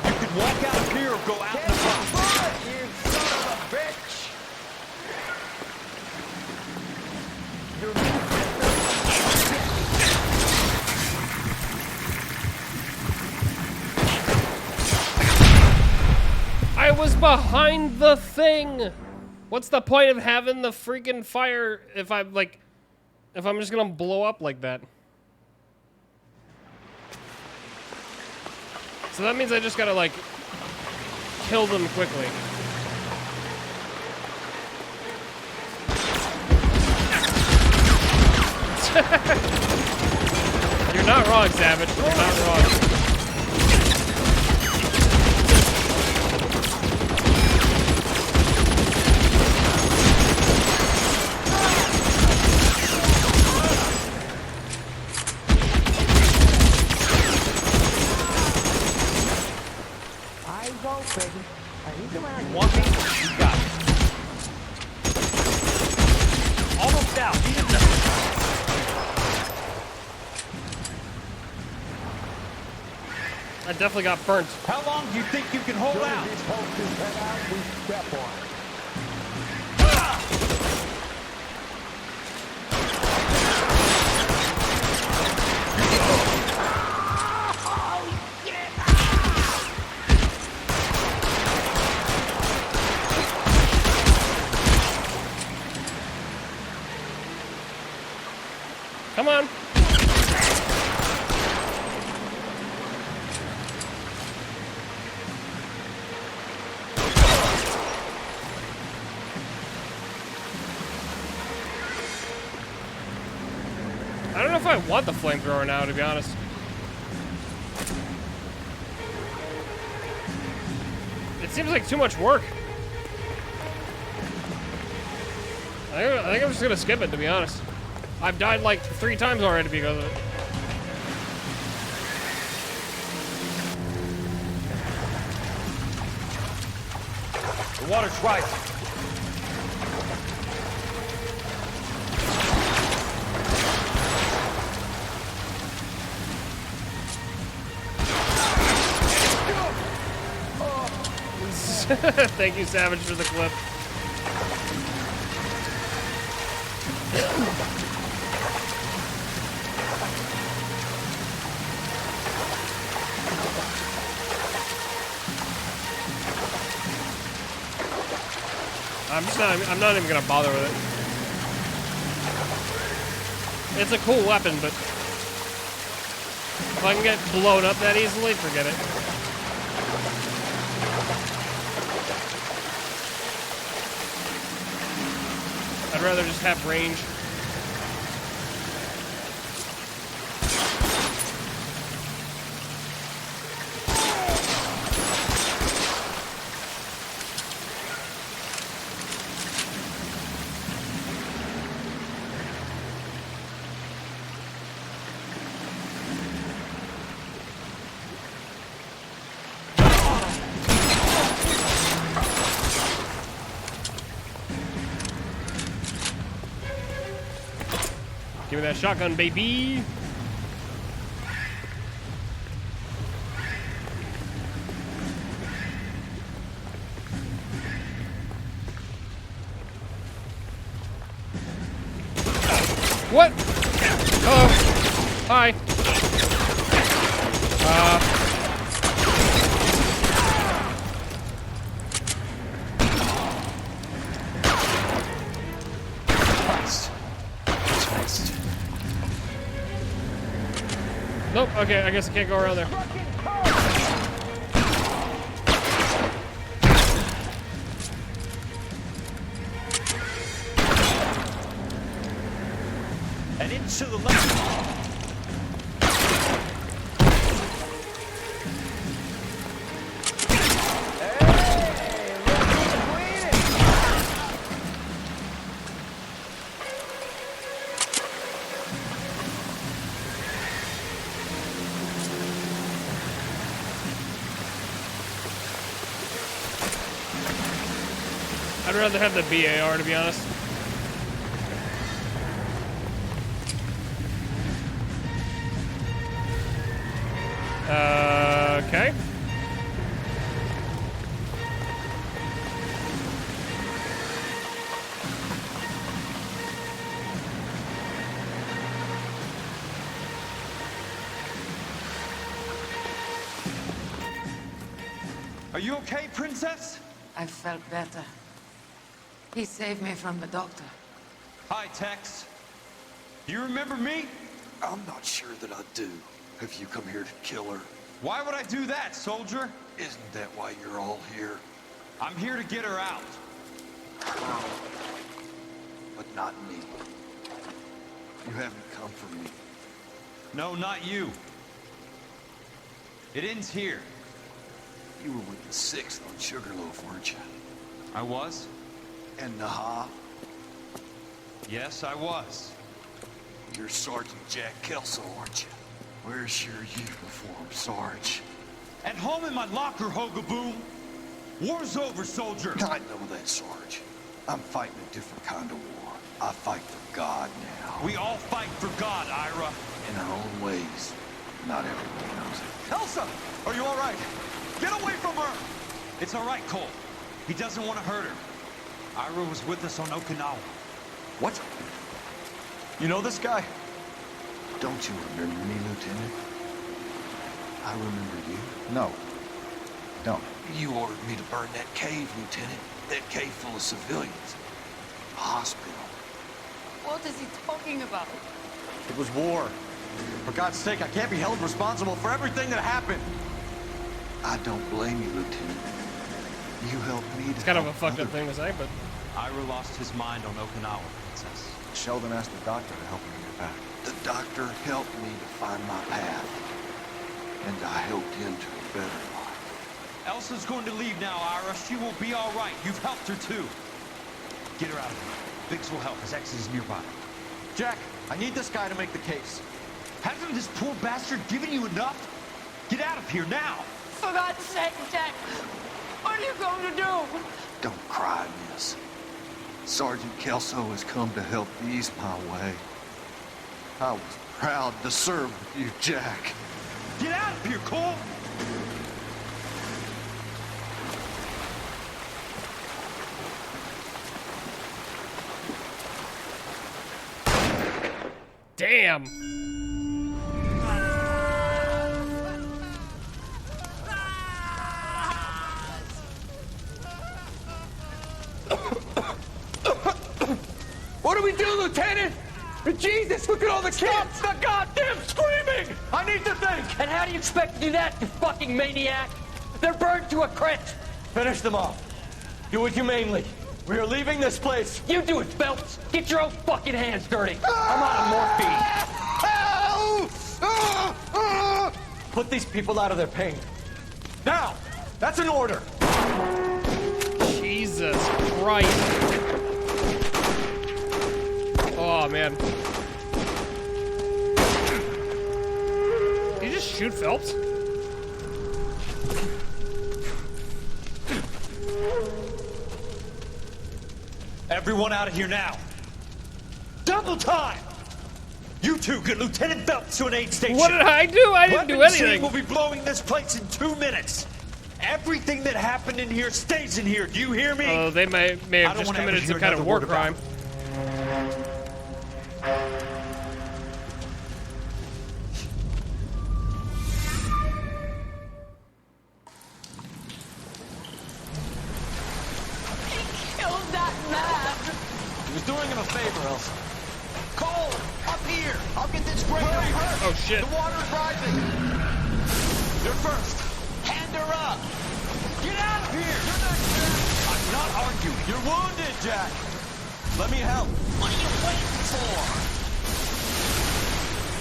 You can walk out here or go out in the front. You son of a bitch! I was behind the thing! What's the point of having the freaking fire if I'm like... if I'm just gonna blow up like that? So that means I just gotta like... kill them quickly. You're not wrong, Savage. You're not wrong. Eyes open. He's around. One me, you got it. Almost out. He's in the... I definitely got burnt. How long do you think you can hold out? He pokes his head out, we step on it. Come on. I don't know if I want the flamethrower now, to be honest. It seems like too much work. I think I'm just gonna skip it, to be honest. I've died like 3 times already because of it. The water's rising. Thank you, Savage, for the clip. I'm not even gonna bother with it. It's a cool weapon, but if I can get blown up that easily, forget it. I'd rather just have range. Give me that shotgun, baby. What? Oh, hi. Nope, okay, I guess I can't go around there. And into the left. I'd rather have the BAR, to be honest. Okay. Are you okay, Princess? I felt better. He saved me from the doctor. Hi, Tex. Do you remember me? I'm not sure that I do. Have you come here to kill her? Why would I do that, soldier? Isn't that why you're all here? I'm here to get her out. But not me. You haven't come for me. No, not you. It ends here. You were with the 6th on Sugarloaf, weren't you? I was? And Naha? Yes, I was. You're Sergeant Jack Kelso, aren't you? Where's your uniform, Sarge? At home in my locker, Hogaboom. War's over, soldier. I know that, Sarge. I'm fighting a different kind of war. I fight for God now. We all fight for God, Ira. In our own ways. Not everyone knows it. Elsa! Are you all right? Get away from her! It's all right, Cole. He doesn't want to hurt her. Ira was with us on Okinawa. What? You know this guy? Don't you remember me, Lieutenant? I remember you. No. Don't. You ordered me to burn that cave, Lieutenant. That cave full of civilians. A hospital. What is he talking about? It was war. For God's sake, I can't be held responsible for everything that happened. I don't blame you, Lieutenant. You helped me to It's kind of a fucked up thing to say, but... Ira lost his mind on Okinawa, Princess. Sheldon asked the doctor to help him get back. The doctor helped me to find my path. And I helped him to a better life. Elsa's going to leave now, Ira. She will be all right. You've helped her, too. Get her out of here. Biggs will help. His exit is nearby. Jack, I need this guy to make the case. Hasn't this poor bastard given you enough? Get out of here now! For God's sake, Jack, what are you going to do? Don't cry, miss. Sergeant Kelso has come to help ease my way. I was proud to serve with you, Jack. Get out of here, Cole! Damn! What do we do, Lieutenant? Jesus, look at all the kids! Stop the goddamn screaming! I need to think! And how do you expect to do that, you fucking maniac? They're burned to a crisp! Finish them off. Do it humanely. We are leaving this place. You do it, Phelps! Get your own fucking hands dirty! I'm out of morphine! Put these people out of their pain. Now! That's an order! Jesus Christ. Oh, man. Did he just shoot Phelps? Everyone out of here now. Double time! You two get Lieutenant Phelps to an aid station. What did I do? I didn't do Weapons anything. team will be blowing this place in 2 minutes. Everything that happened in here stays in here. Do you hear me? Oh, they may have just committed some kind of war crime. Killed that man! He was doing him a favor, Elsa. Cole, up here! I'll get this grate over. Oh, shit. The water is rising. You're first. Hand her up. Get out of here! I'm not arguing. You're wounded, Jack. Let me help. What are you waiting for?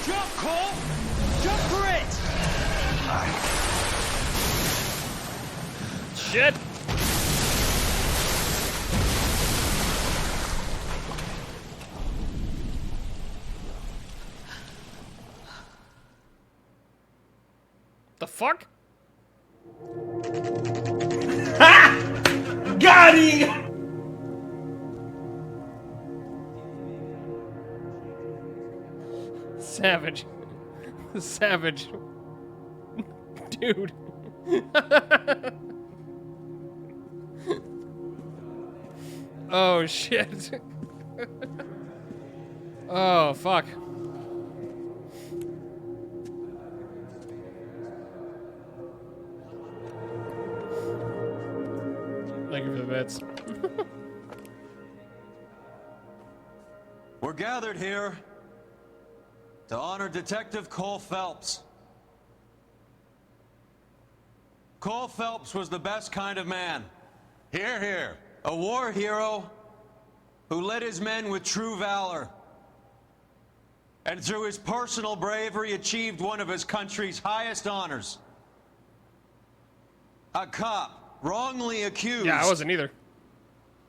Jump, Cole! Jump for it! Shit. The fuck? Ha! Got him! Savage. Savage. Dude. Oh, shit. Oh, fuck. Thank you for the bits. We're gathered here to honor Detective Cole Phelps. Cole Phelps was the best kind of man. Hear, hear. A war hero who led his men with true valor. And through his personal bravery achieved one of his country's highest honors. A cop wrongly accused. Yeah, I wasn't either.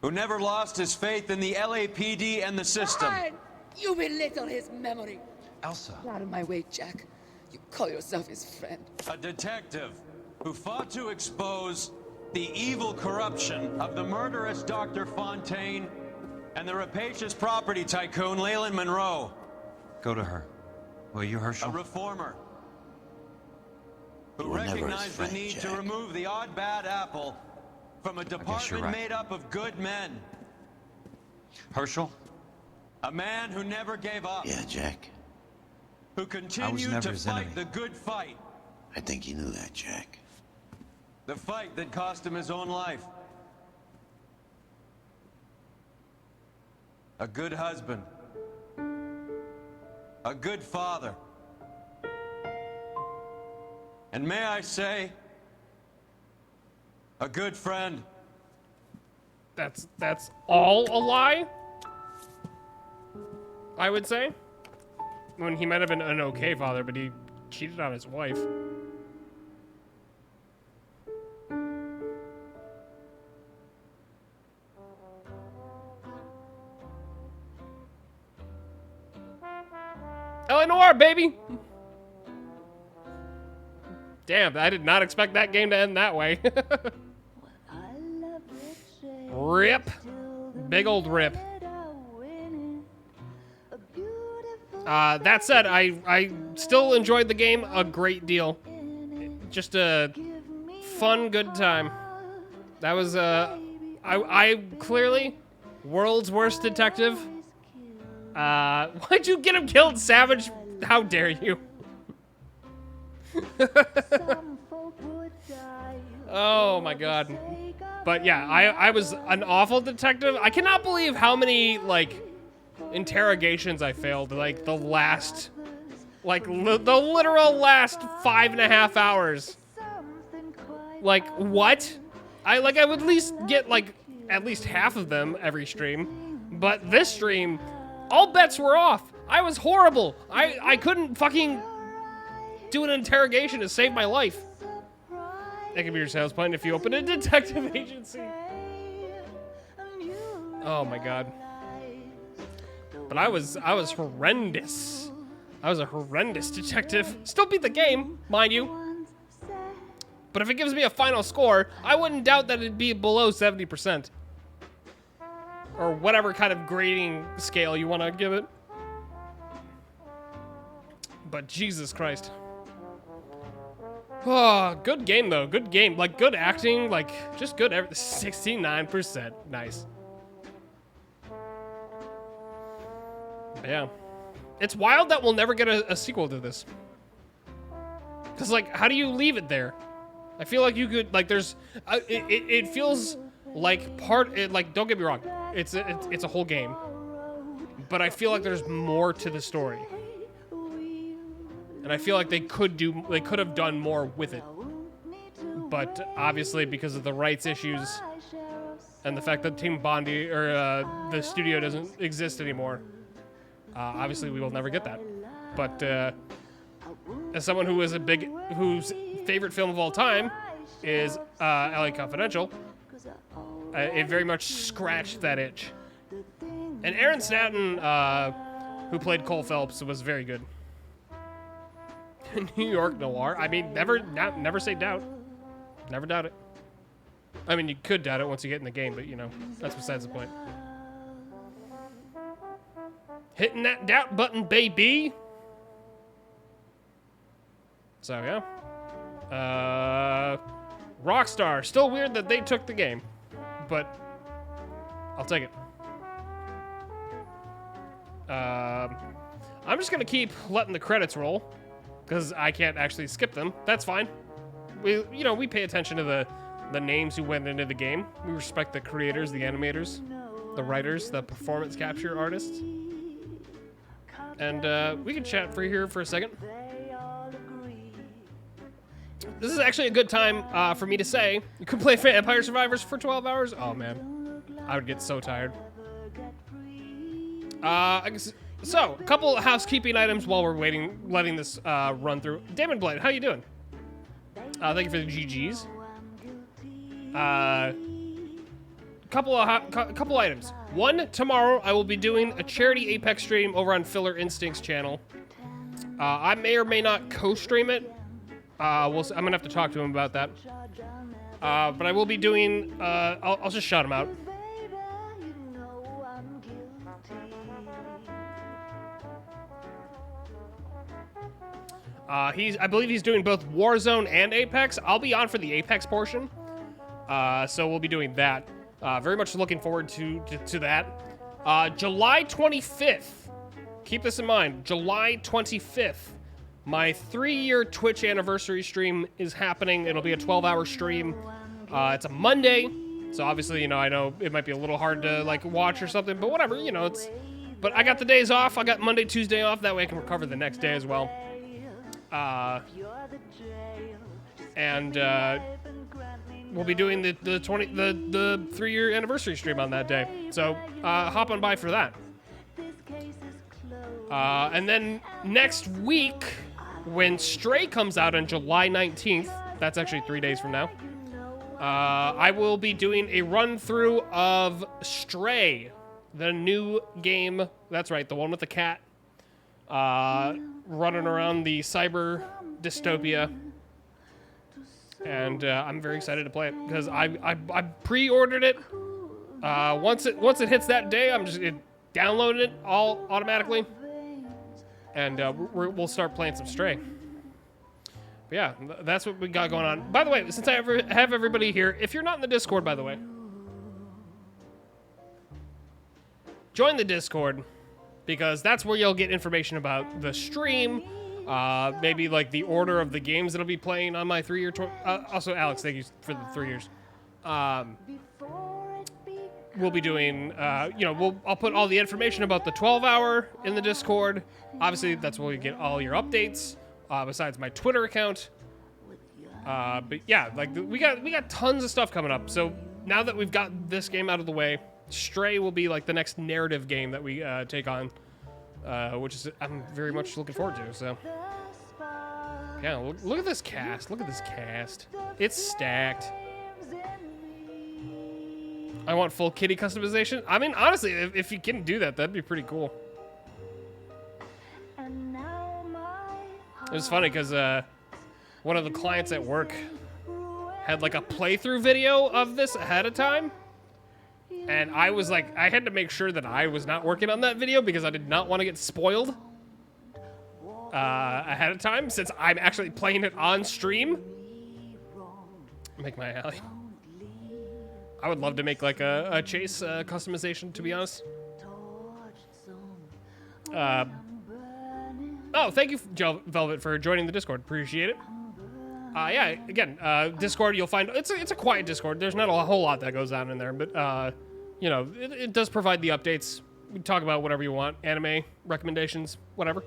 Who never lost his faith in the LAPD and the system. Fine. You belittle his memory. Elsa. Get out of my way, Jack. You call yourself his friend. A detective who fought to expose the evil corruption of the murderous Dr. Fontaine and the rapacious property tycoon Leyland Monroe. Go to her. Will you, Herschel? A reformer who You were never his recognized friend, the need to Jack. remove the odd bad apple from a department right. made up of good men. Herschel? A man who never gave up. Yeah, Jack. Who continued never to his fight enemy. the good fight. I think you knew that, Jack. The fight that cost him his own life. A good husband. A good father. And may I say, a good friend. That's all a lie? I would say. I mean, he might have been an okay father, but he cheated on his wife. Noire, baby! Damn, I did not expect that game to end that way. Rip. Big old rip. That said, I still enjoyed the game a great deal. Just a fun, good time. That was, I clearly, world's worst detective. Why'd you get him killed, Savage? How dare you? Oh my god. But yeah, I was an awful detective. I cannot believe how many, like, interrogations I failed. Like, the last, like, the literal last 5.5 hours. Like, what? I would at least get, like, at least half of them every stream. But this stream, all bets were off. I was horrible. I couldn't fucking do an interrogation to save my life. That could be your sales point if you open a detective agency. Oh my god. But I was horrendous. I was a horrendous detective. Still beat the game, mind you. But if it gives me a final score, I wouldn't doubt that it'd be below 70%. Or whatever kind of grading scale you want to give it. But Jesus Christ. Oh, good game though. Good game. Like, good acting. Like, just good. 69%. Nice. Yeah. It's wild that we'll never get a sequel to this. Because, like, how do you leave it there? I feel like you could, like, there's, it feels like like, don't get me wrong. It's a whole game. But I feel like there's more to the story. And I feel like they could have done more with it. But obviously, because of the rights issues and the fact that Team Bondi, or the studio doesn't exist anymore, obviously we will never get that. But as someone whose favorite film of all time is LA Confidential, it very much scratched that itch. And Aaron Staton, who played Cole Phelps, was very good. New York Noire. I mean, never say doubt. Never doubt it. I mean, you could doubt it once you get in the game, but, you know, that's besides the point. Hitting that doubt button, baby. So, yeah. Rockstar. Still weird that they took the game, but I'll take it. I'm just going to keep letting the credits roll. Because I can't actually skip them. That's fine. We pay attention to the names who went into the game. We respect the creators, the animators, the writers, the performance capture artists. And we can chat here for a second. This is actually a good time for me to say, you could play Vampire Survivors for 12 hours? Oh, man. I would get so tired. I guess... So, a couple of housekeeping items while we're letting this run through. Damon Blight, how you doing? Thank you for the GGs. Couple items. One, tomorrow I will be doing a charity Apex stream over on Filler Instinct's channel. I may or may not co-stream it. I'm gonna have to talk to him about that. But I will be doing. I'll just shout him out. I believe he's doing both Warzone and Apex. I'll be on for the Apex portion. So we'll be doing that. Very much looking forward to that. July 25th. Keep this in mind. July 25th. My 3-year Twitch anniversary stream is happening. It'll be a 12-hour stream. It's a Monday. So obviously, I know it might be a little hard to, like, watch or something. But whatever, But I got the days off. I got Monday, Tuesday off. That way I can recover the next day as well. We'll be doing the 3-year anniversary stream on that day. So hop on by for that. And then next week, when Stray comes out on July 19th, that's actually 3 days from now, I will be doing a run-through of Stray, the new game. That's right, the one with the cat. running around the cyber dystopia. And I'm very excited to play it because I pre-ordered it. Once it hits that day, I'm just downloading it all automatically, and we'll start playing some Stray. But yeah, that's what we got going on. By the way, since I have everybody here, if you're not in the Discord, by the way, join the Discord because that's where you'll get information about the stream. Maybe like the order of the games that I'll be playing on my 3-year tour. Also, Alex, thank you for the 3 years. We'll be doing, I'll put all the information about the 12-hour in the Discord. Obviously, that's where you get all your updates, besides my Twitter account. But yeah, like we got tons of stuff coming up. So now that we've got this game out of the way, Stray will be like the next narrative game that we take on. Which is I'm very much looking forward to. So, yeah, look at this cast. Look at this cast. It's stacked. I want full kitty customization. I mean, honestly, if you can do that, that'd be pretty cool. It was funny because one of the clients at work had like a playthrough video of this ahead of time. And I was like, I had to make sure that I was not working on that video because I did not want to get spoiled ahead of time since I'm actually playing it on stream. Make my alley. I would love to make like a chase customization, to be honest. Oh, thank you, Velvet, for joining the Discord. Appreciate it. Yeah, again, Discord, you'll find it's a quiet Discord. There's not a whole lot that goes on in there, but you know, it does provide the updates. We talk about whatever you want, anime recommendations, whatever.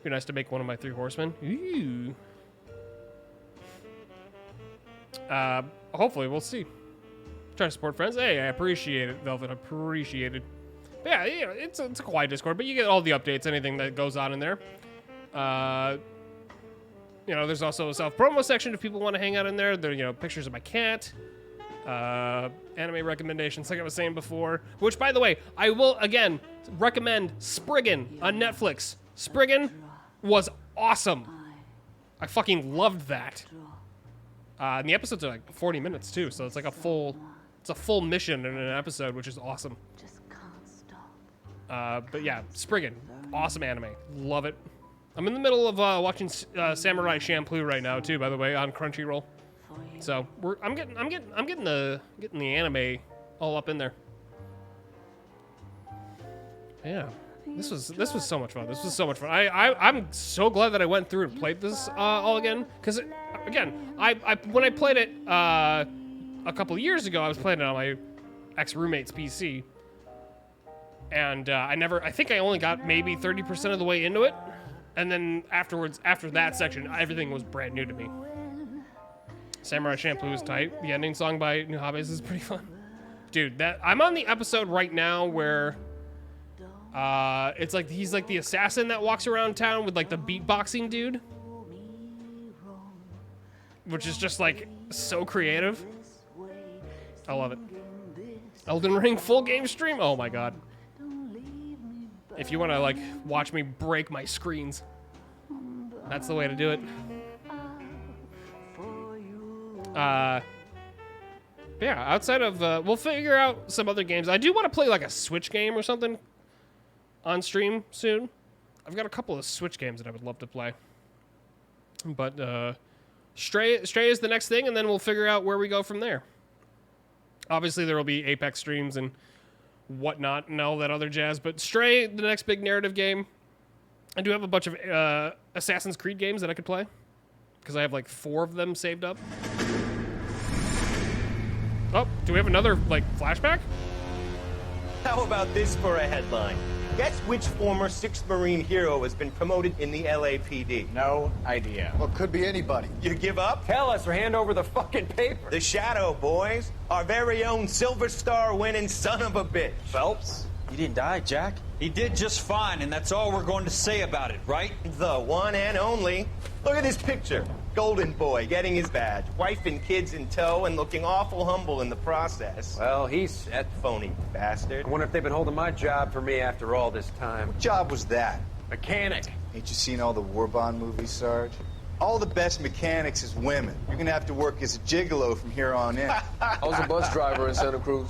Be nice to make one of my 3 horsemen. Ooh. Hopefully, we'll see. Try to support friends. Hey, I appreciate it, Velvet. Appreciate it. But yeah, you know, it's a quiet Discord, but you get all the updates, anything that goes on in there. You know, there's also a self-promo section if people want to hang out in there. There, you know, pictures of my cat, anime recommendations, like I was saying before. Which, by the way, I will again recommend Spriggan on Netflix. Spriggan was awesome. I fucking loved that. And the episodes are like 40 minutes too, so it's like a full mission in an episode, which is awesome. But yeah, Spriggan, awesome anime, love it. I'm in the middle of watching Samurai Champloo right now too, by the way, on Crunchyroll. So I'm getting the anime all up in there. Yeah, this was so much fun. This was so much fun. I'm so glad that I went through and played this all again, because again, when I played it a couple of years ago, I was playing it on my ex-roommate's PC, and I think I only got maybe 30% of the way into it. And then afterwards, after that section, everything was brand new to me. Samurai Champloo is tight. The ending song by Nuhabes is pretty fun. Dude, I'm on the episode right now where it's like he's like the assassin that walks around town with like the beatboxing dude. Which is just like so creative. I love it. Elden Ring full game stream? Oh my god. If you want to, like, watch me break my screens, that's the way to do it. Yeah, outside of, we'll figure out some other games. I do want to play, like, a Switch game or something on stream soon. I've got a couple of Switch games that I would love to play. But, Stray is the next thing, and then we'll figure out where we go from there. Obviously, there will be Apex streams and whatnot and all that other jazz, but Stray, the next big narrative game. I do have a bunch of Assassin's Creed games that I could play because I have like 4 of them saved up. Oh, do we have another like flashback? How about this for a headline? Guess which former 6th Marine hero has been promoted in the LAPD? No idea. Well, could be anybody. You give up? Tell us or hand over the fucking paper. The Shadow, boys. Our very own Silver Star winning son of a bitch. Phelps? He didn't die, Jack. He did just fine, and that's all we're going to say about it, right? The one and only. Look at this picture. Golden boy getting his badge, wife and kids in tow, and looking awful humble in the process. Well, he's set. Phony bastard. I wonder if they've been holding my job for me after all this time. What job was that? Mechanic. Ain't you seen all the war bond movies, Sarge? All the best mechanics is women. You're gonna have to work as a gigolo from here on in. I was a bus driver in Santa Cruz.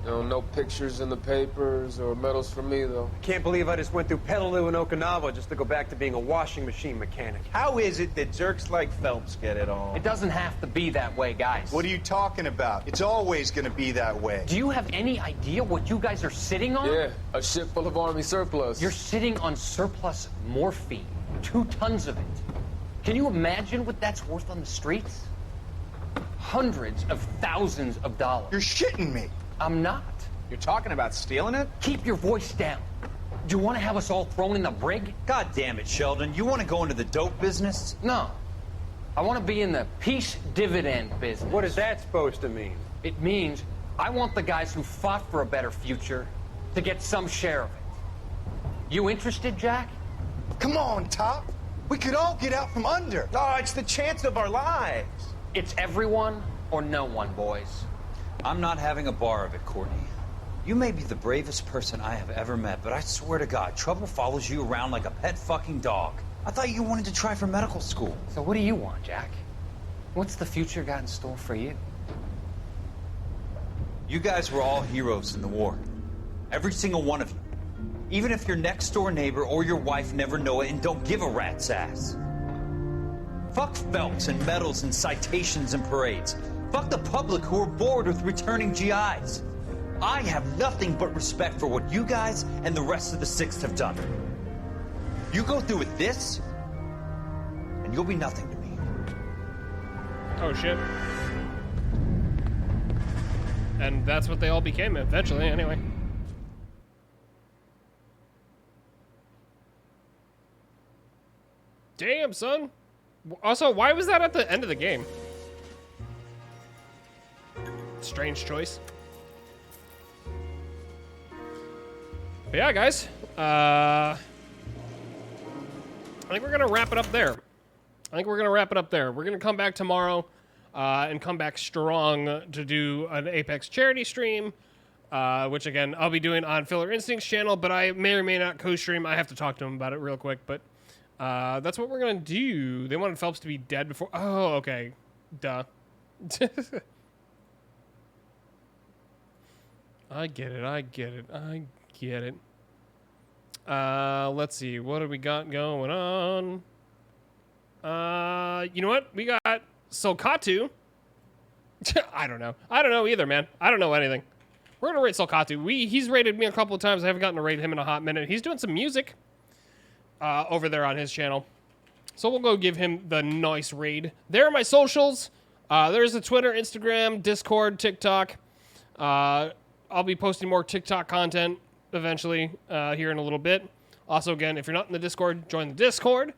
You know, no pictures in the papers or medals for me, though. Can't believe I just went through Petaloo and Okinawa just to go back to being a washing machine mechanic. How is it that jerks like Phelps get it all? It doesn't have to be that way, guys. What are you talking about? It's always gonna be that way. Do you have any idea what you guys are sitting on? Yeah, a ship full of Army surplus. You're sitting on surplus morphine. 2 tons of it. Can you imagine what that's worth on the streets? Hundreds of thousands of dollars. You're shitting me. I'm not. You're talking about stealing it? Keep your voice down. Do you want to have us all thrown in the brig? God damn it, Sheldon. You want to go into the dope business? No. I want to be in the peace dividend business. What is that supposed to mean? It means I want the guys who fought for a better future to get some share of it. You interested, Jack? Come on, Top. We could all get out from under. Oh, it's the chance of our lives. It's everyone or no one, boys. I'm not having a bar of it, Courtney. You may be the bravest person I have ever met, but I swear to God, trouble follows you around like a pet fucking dog. I thought you wanted to try for medical school. So what do you want, Jack? What's the future got in store for you? You guys were all heroes in the war. Every single one of you. Even if your next door neighbor or your wife never know it and don't give a rat's ass. Fuck Phelps and medals and citations and parades. Fuck the public who are bored with returning GIs. I have nothing but respect for what you guys and the rest of the 6th have done. You go through with this, and you'll be nothing to me. Oh, shit. And that's what they all became eventually, anyway. Damn, son. Also, why was that at the end of the game? Strange choice. But yeah, guys. I think we're going to wrap it up there. We're going to come back tomorrow and come back strong to do an Apex charity stream, which, again, I'll be doing on Filler Instinct's channel, but I may or may not co-stream. I have to talk to him about it real quick, but that's what we're going to do. They wanted Phelps to be dead before... Oh, okay. Duh. I get it. Let's see. What do we got going on? You know what? We got Solkatu. I don't know either, man. I don't know anything. We're going to rate Solkatu. He's rated me a couple of times. I haven't gotten to rate him in a hot minute. He's doing some music over there on his channel. So we'll go give him the nice raid. There are my socials. There's the Twitter, Instagram, Discord, TikTok. I'll be posting more TikTok content eventually here in a little bit. Also, again, if you're not in the Discord, join the Discord.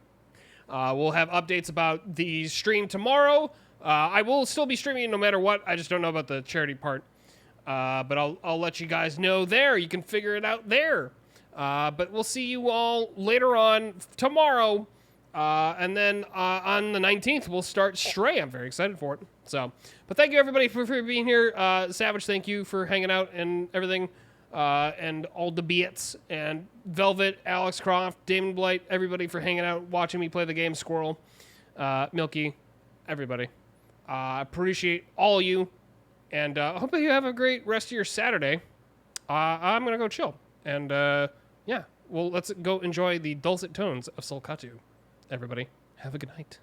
We'll have updates about the stream tomorrow. I will still be streaming no matter what. I just don't know about the charity part. But I'll let you guys know there. You can figure it out there. But we'll see you all later on tomorrow. And then on the 19th, we'll start Stray. I'm very excited for it. So, but thank you, everybody, for being here. Savage, thank you for hanging out and everything. And all the beats. And Velvet, Alex Croft, Damon Blight, everybody for hanging out, watching me play the game. Squirrel, Milky, everybody. Appreciate all you. And I hope you have a great rest of your Saturday. I'm going to go chill. And, yeah, well, let's go enjoy the dulcet tones of Solkatu. Everybody, have a good night.